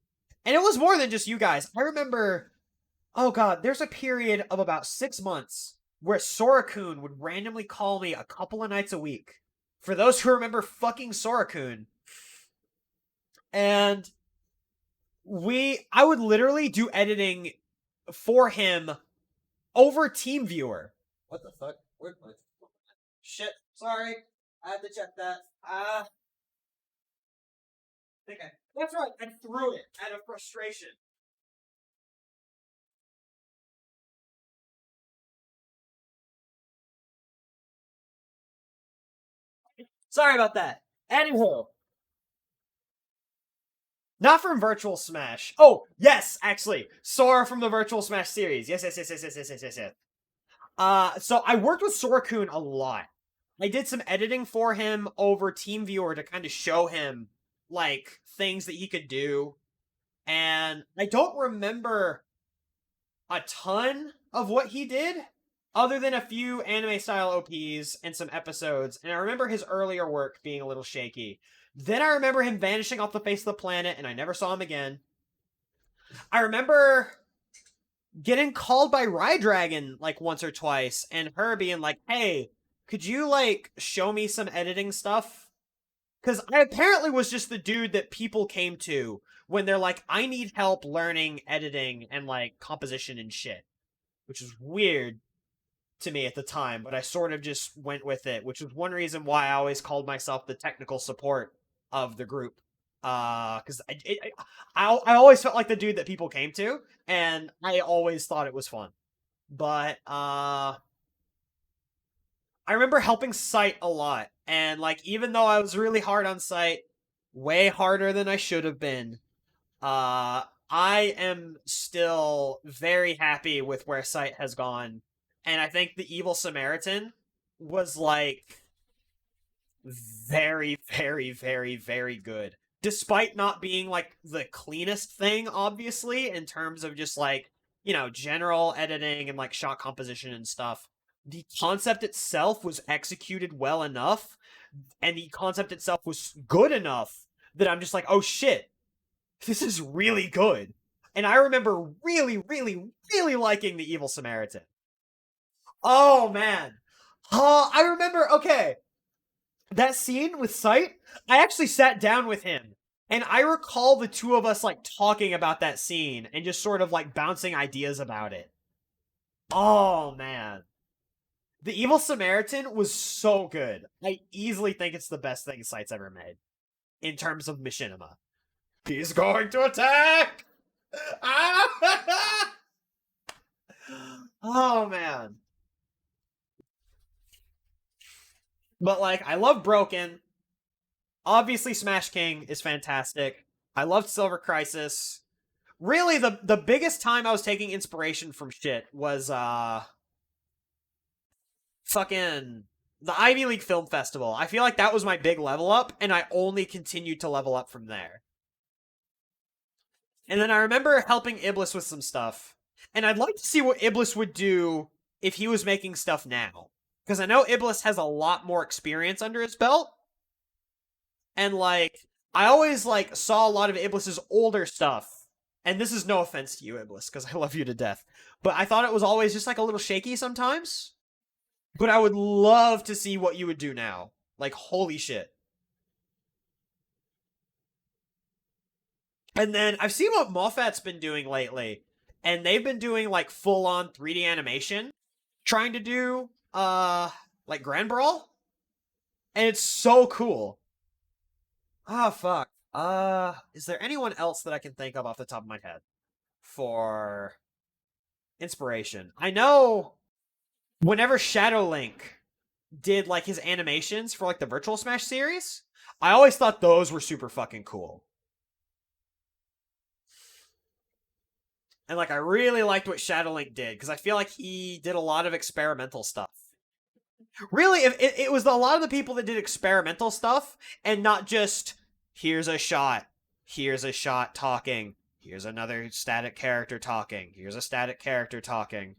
and it was more than just you guys. I remember, oh god, there's a period of about 6 months where Sora-kun would randomly call me a couple of nights a week. For those who remember fucking Sora-kun. And I would literally do editing for him over TeamViewer. What the fuck? Where's my... Shit, sorry. I had to check that. Okay. That's right, I threw it out of frustration. Sorry about that. Anywho. Not from Virtual Smash. Oh, yes, actually. Sora from the Virtual Smash series. Yes. So I worked with Sora-kun a lot. I did some editing for him over TeamViewer to kind of show him, like, things that he could do. And I don't remember a ton of what he did, other than a few anime-style OPs and some episodes. And I remember his earlier work being a little shaky. Then I remember him vanishing off the face of the planet, and I never saw him again. I remember getting called by Rydragon, like, once or twice, and her being like, hey, could you, like, show me some editing stuff? Because I apparently was just the dude that people came to when they're like, I need help learning editing and, like, composition and shit. Which is weird to me at the time, but I sort of just went with it, which was one reason why I always called myself the technical support of the group. Because I always felt like the dude that people came to, and I always thought it was fun. But, I remember helping Sight a lot, and, like, even though I was really hard on Sight, way harder than I should have been, I am still very happy with where Sight has gone. And I think the Evil Samaritan was, like, very, very, very, very good. Despite not being, like, the cleanest thing, obviously, in terms of just, like, you know, general editing and, like, shot composition and stuff. The concept itself was executed well enough, and the concept itself was good enough that I'm just like, oh shit, this is really good. And I remember really, really, really liking the Evil Samaritan. Oh, man. I remember, okay, that scene with Sight, I actually sat down with him, and I recall the two of us, like, talking about that scene, and just sort of, like, bouncing ideas about it. Oh, man. The Evil Samaritan was so good. I easily think it's the best thing Sight's ever made, in terms of Machinima. He's going to attack! Oh, man. But, like, I love Broken. Obviously, Smash King is fantastic. I loved Silver Crisis. Really, the biggest time I was taking inspiration from shit was, fucking the Ivy League Film Festival. I feel like that was my big level up, and I only continued to level up from there. And then I remember helping Iblis with some stuff. And I'd like to see what Iblis would do if he was making stuff now. Because I know Iblis has a lot more experience under his belt. And, like, I always, like, saw a lot of Iblis's older stuff. And this is no offense to you, Iblis, because I love you to death. But I thought it was always just, like, a little shaky sometimes. But I would love to see what you would do now. Like, holy shit. And then I've seen what Moffat's been doing lately, and they've been doing like full-on 3D animation, trying to do like Grand Brawl, and it's so cool. Ah, fuck. Is there anyone else that I can think of off the top of my head for inspiration? I know whenever Shadow Link did like his animations for like the Virtual Smash series, I always thought those were super fucking cool. And like I really liked what Shadow Link did because I feel like he did a lot of experimental stuff. Really, it was a lot of the people that did experimental stuff and not just here's a shot talking, here's another static character talking, here's a static character talking.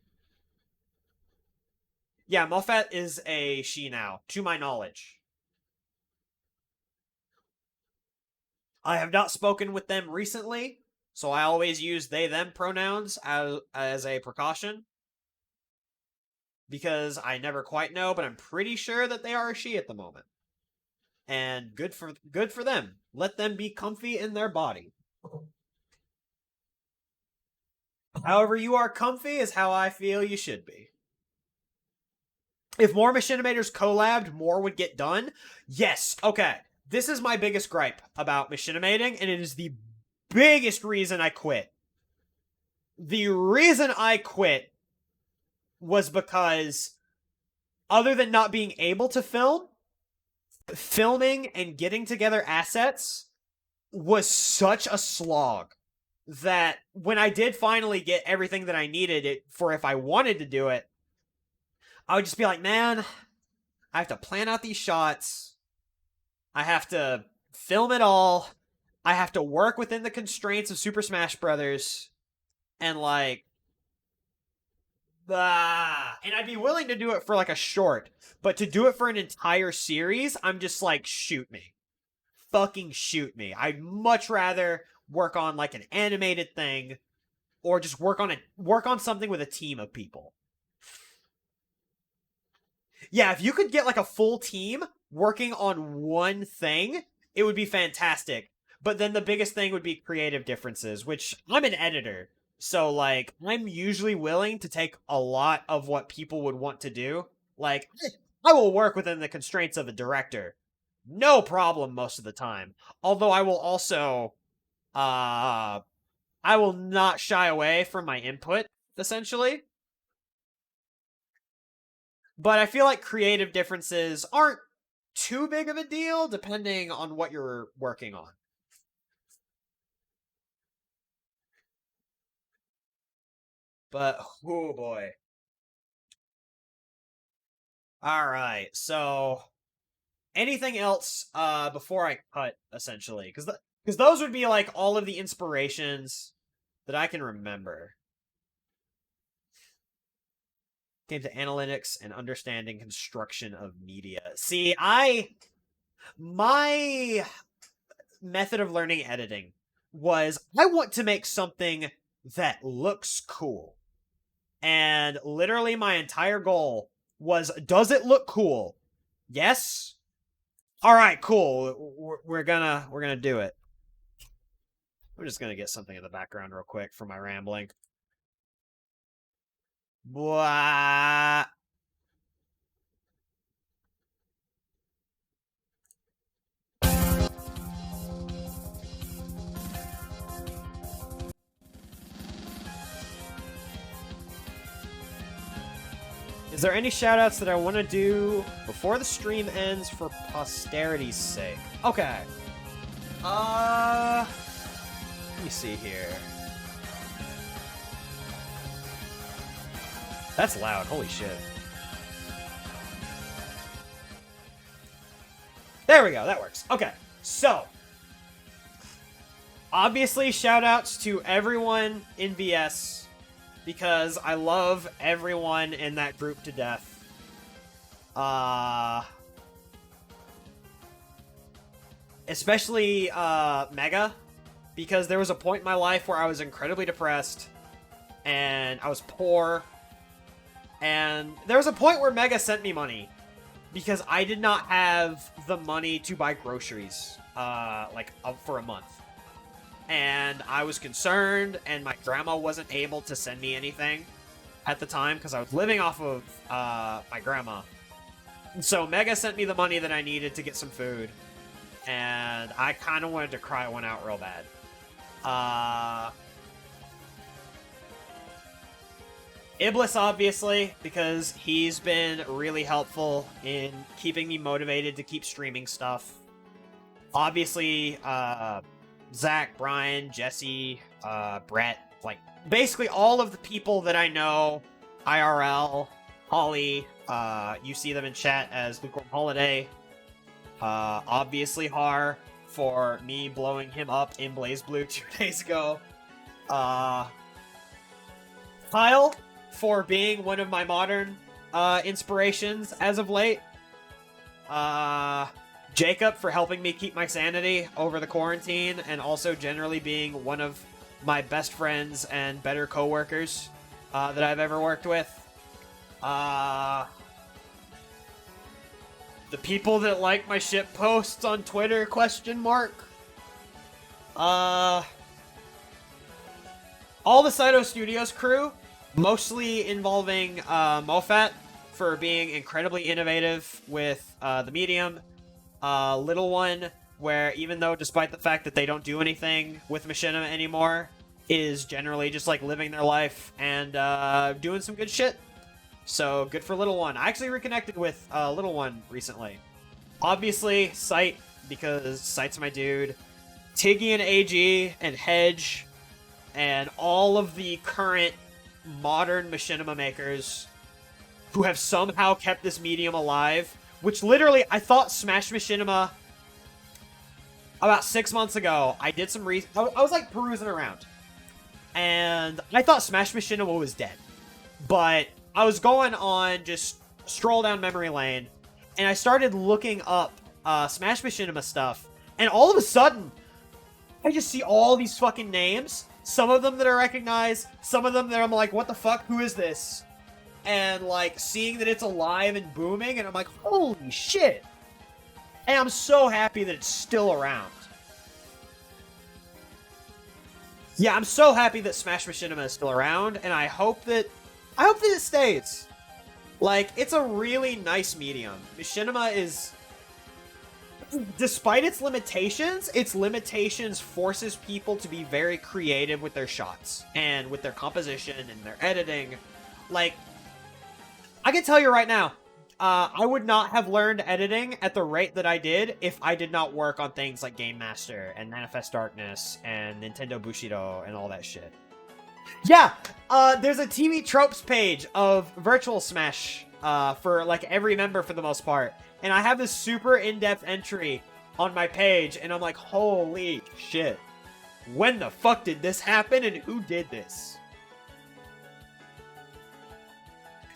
Yeah, Moffat is a she now, to my knowledge. I have not spoken with them recently, so I always use they them pronouns as a precaution. Because I never quite know, but I'm pretty sure that they are a she at the moment. And good for them. Let them be comfy in their body. However you are comfy is how I feel you should be. If more Machinimators collabed, more would get done. Yes, okay. This is my biggest gripe about Machinimating, and it is the biggest reason I quit. The reason I quit was because, other than not being able to film, filming and getting together assets was such a slog that when I did finally get everything that I needed it for if I wanted to do it, I would just be like, man, I have to plan out these shots. I have to film it all. I have to work within the constraints of Super Smash Brothers. And like, and I'd be willing to do it for like a short, but to do it for an entire series, I'm just like, shoot me. Fucking shoot me. I'd much rather work on like an animated thing or just work on something with a team of people. Yeah, if you could get like a full team working on one thing, it would be fantastic. But then the biggest thing would be creative differences, which I'm an editor. So, like, I'm usually willing to take a lot of what people would want to do. Like, I will work within the constraints of a director. No problem most of the time. Although I will also, I will not shy away from my input, essentially. But I feel like creative differences aren't too big of a deal, depending on what you're working on. But, oh boy. Alright, so anything else before I cut, essentially? Because those would be like all of the inspirations that I can remember. Came to analytics and understanding construction of media. See, my method of learning editing was I want to make something that looks cool. And literally my entire goal was, does it look cool? Yes? Alright, cool. We're gonna do it. I'm just gonna get something in the background real quick for my rambling. Blah. Is there any shoutouts that I want to do before the stream ends for posterity's sake? Okay. Let me see here. That's loud, holy shit. There we go, that works. Okay, so. Obviously, shoutouts to everyone in VS, because I love everyone in that group to death. Especially, Mega, because there was a point in my life where I was incredibly depressed, and I was poor, and there was a point where Mega sent me money, because I did not have the money to buy groceries, for a month. and I was concerned, and my grandma wasn't able to send me anything at the time because I was living off of my grandma. So Mega sent me the money that I needed to get some food, and I kind of wanted to cry one out real bad. Iblis, obviously, because he's been really helpful in keeping me motivated to keep streaming stuff. Obviously, Zach, Brian, Jesse, Brett, like, basically all of the people that I know, IRL, Holly, you see them in chat as Lukewarm Holiday, obviously Har, for me blowing him up in BlazBlue 2 days ago, Kyle, for being one of my modern inspirations as of late. Jacob for helping me keep my sanity over the quarantine and also generally being one of my best friends and better coworkers that I've ever worked with. The people that like my shit posts on Twitter, ? All the Saito Studios crew, mostly involving Mofat for being incredibly innovative with the medium. Little One, where even though despite the fact that they don't do anything with Machinima anymore, is generally just like living their life and doing some good shit. So good for Little One. I actually reconnected with Little One recently. Obviously, Sight, because Sight's my dude. Tiggy and AG and Hedge and all of the current modern Machinima makers who have somehow kept this medium alive, which literally, I thought Smash Machinima about 6 months ago. I did some I was like perusing around, and I thought Smash Machinima was dead, but I was going on just stroll down memory lane, and I started looking up Smash Machinima stuff, and all of a sudden, I just see all these fucking names. Some of them that I recognize, some of them that I'm like, what the fuck, who is this? And like, seeing that it's alive and booming, and I'm like, holy shit! And I'm so happy that it's still around. Yeah, I'm so happy that Smash Machinima is still around, and I hope that it stays. Like, it's a really nice medium. Machinima is, despite its limitations forces people to be very creative with their shots and with their composition and their editing. Like, I can tell you right now, I would not have learned editing at the rate that I did if I did not work on things like Game Master and Manifest Darkness and Nintendo Bushido and all that shit. Yeah, there's a TV Tropes page of Virtual Smash for like every member for the most part. And I have this super in-depth entry on my page, and I'm like, holy shit. When the fuck did this happen, and who did this?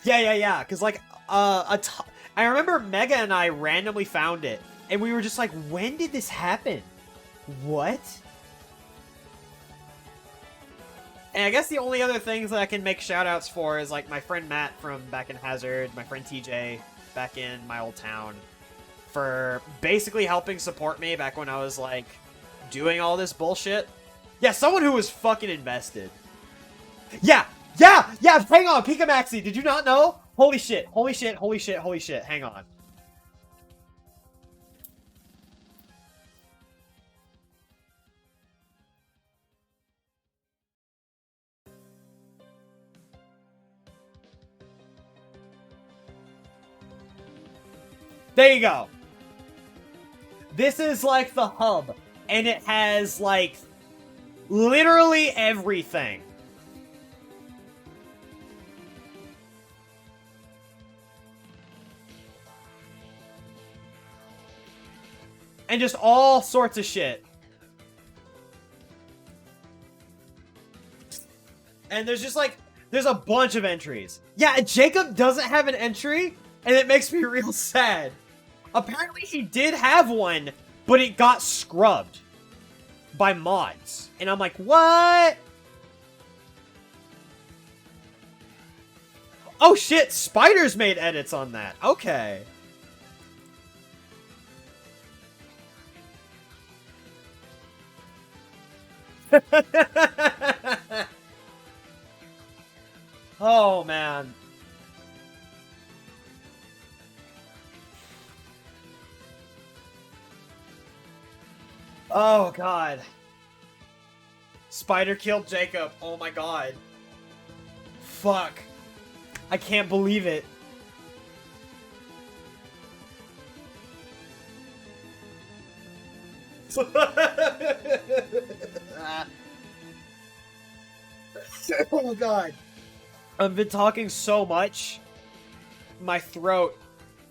Yeah, because like, I remember Mega and I randomly found it, and we were just like, when did this happen? What? And I guess the only other things that I can make shoutouts for is like my friend Matt from back in Hazard, my friend TJ back in my old town, for basically helping support me back when I was like doing all this bullshit. Yeah, someone who was fucking invested. Yeah, hang on, Pika Maxi, did you not know? Holy shit, hang on. There you go. This is like the hub, and it has like literally everything. And just all sorts of shit. And there's just like, there's a bunch of entries. Yeah, Jacob doesn't have an entry, and it makes me real sad. Apparently he did have one, but it got scrubbed by mods. And I'm like, what? Oh shit, Spiders made edits on that. Okay. Oh, man. Oh, God. Spider killed Jacob. Oh, my God. Fuck. I can't believe it. Oh, God. I've been talking so much. My throat,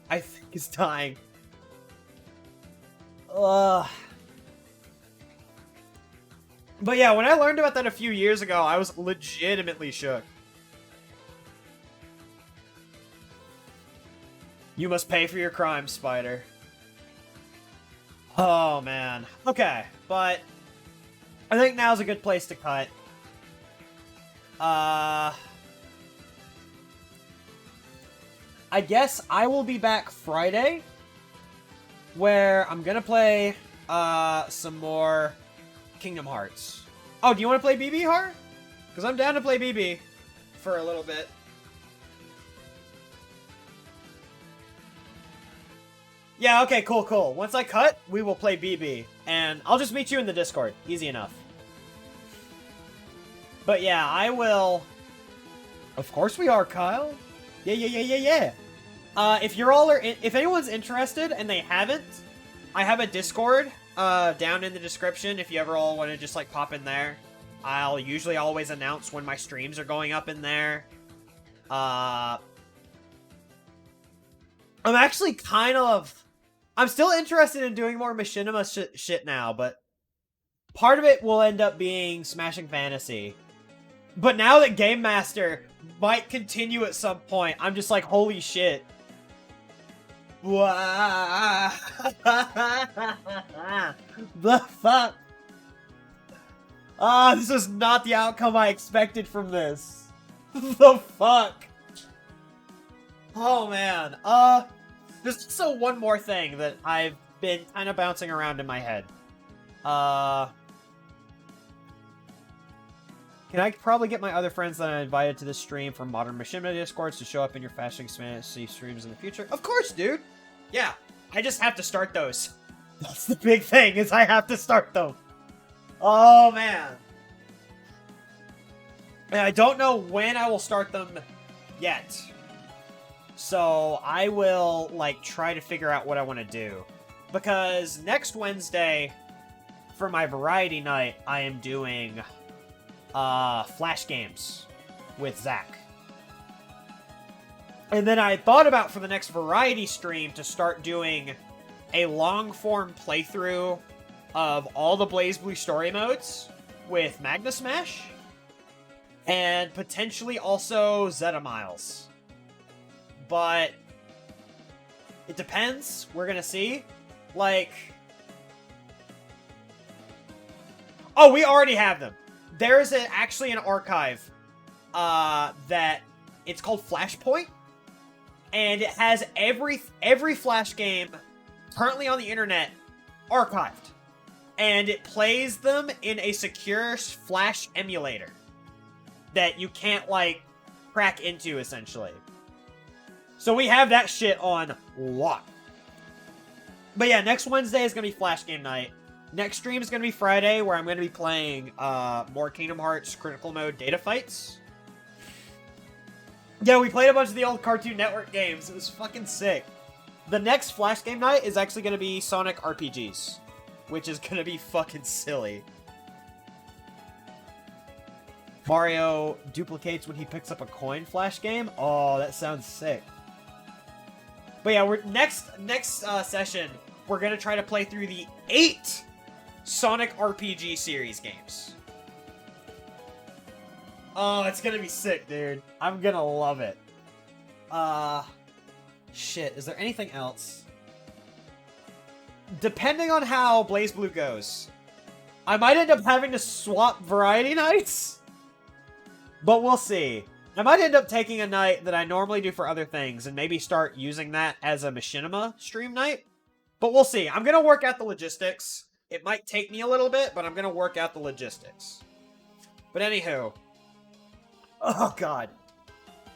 I think, is dying. Ugh. But yeah, when I learned about that a few years ago, I was legitimately shook. You must pay for your crimes, Spider. Oh, man. Okay, but I think now's a good place to cut. I guess I will be back Friday, where I'm gonna play some more Kingdom Hearts. Oh, do you want to play BB, Har? Because I'm down to play BB for a little bit. Yeah, okay, cool, cool. Once I cut, we will play BB. And I'll just meet you in the Discord. Easy enough. But yeah, I will... Of course we are, Kyle. Yeah. If anyone's interested and they haven't, I have a Discord down in the description if you ever all want to just like pop in there. I'll usually always announce when my streams are going up in there. I'm actually I'm still interested in doing more Machinima shit now, but part of it will end up being Smashing Fantasy. But now that Game Master might continue at some point, I'm just like, holy shit. The fuck? This was not the outcome I expected from this. The fuck? Oh, man. There's also one more thing that I've been kind of bouncing around in my head. Can I probably get my other friends that I invited to this stream from Modern Machinima Discords to show up in your Fashion Fantasy streams in the future? Of course, dude! Yeah, I just have to start those. That's the big thing, is I have to start them. Oh, man. And I don't know when I will start them yet. So I will, like, try to figure out what I want to do. Because next Wednesday, for my variety night, I am doing... Flash games with Zach. And then I thought about for the next variety stream to start doing a long-form playthrough of all the BlazBlue story modes with Magna Smash. And potentially also Zeta Miles. But it depends. We're gonna see. Like... Oh, we already have them. There is actually an archive that it's called Flashpoint, and it has every Flash game currently on the internet archived, and it plays them in a secure Flash emulator that you can't like crack into essentially. So we have that shit on lock. But yeah, next Wednesday is gonna be Flash game night. Next stream is going to be Friday, where I'm going to be playing more Kingdom Hearts Critical Mode data fights. Yeah, we played a bunch of the old Cartoon Network games. It was fucking sick. The next Flash game night is actually going to be Sonic RPGs, which is going to be fucking silly. Mario duplicates when he picks up a coin Flash game. Oh, that sounds sick. But yeah, next session, we're going to try to play through the 8 Sonic RPG series games. Oh, it's gonna be sick, dude. I'm gonna love it. Shit, is there anything else? Depending on how BlazBlue goes, I might end up having to swap variety nights, but we'll see. I might end up taking a night that I normally do for other things and maybe start using that as a Machinima stream night, but we'll see. I'm gonna work out the logistics. It might take me a little bit, but I'm gonna work out the logistics. But anywho. Oh god.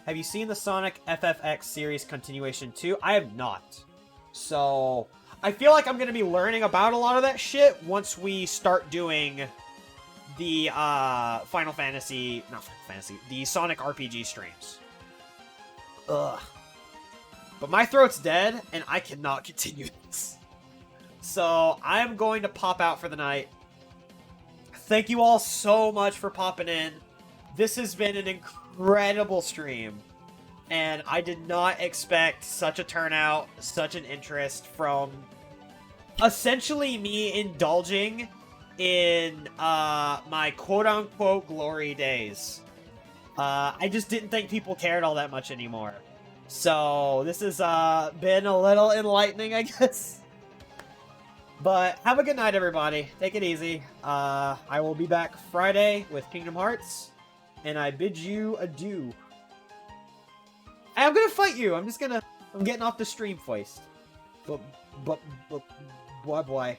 Have you seen the Sonic FFX series continuation 2? I have not. So, I feel like I'm gonna be learning about a lot of that shit once we start doing the, not Final Fantasy, the Sonic RPG streams. Ugh. But my throat's dead, and I cannot continue this. So, I'm going to pop out for the night. Thank you all so much for popping in. This has been an incredible stream. And I did not expect such a turnout, such an interest from essentially me indulging in my quote-unquote glory days. I just didn't think people cared all that much anymore. So, this has been a little enlightening, I guess. But have a good night, everybody. Take it easy. I will be back Friday with Kingdom Hearts. And I bid you adieu. I'm gonna fight you. I'm getting off the stream first. But, boy.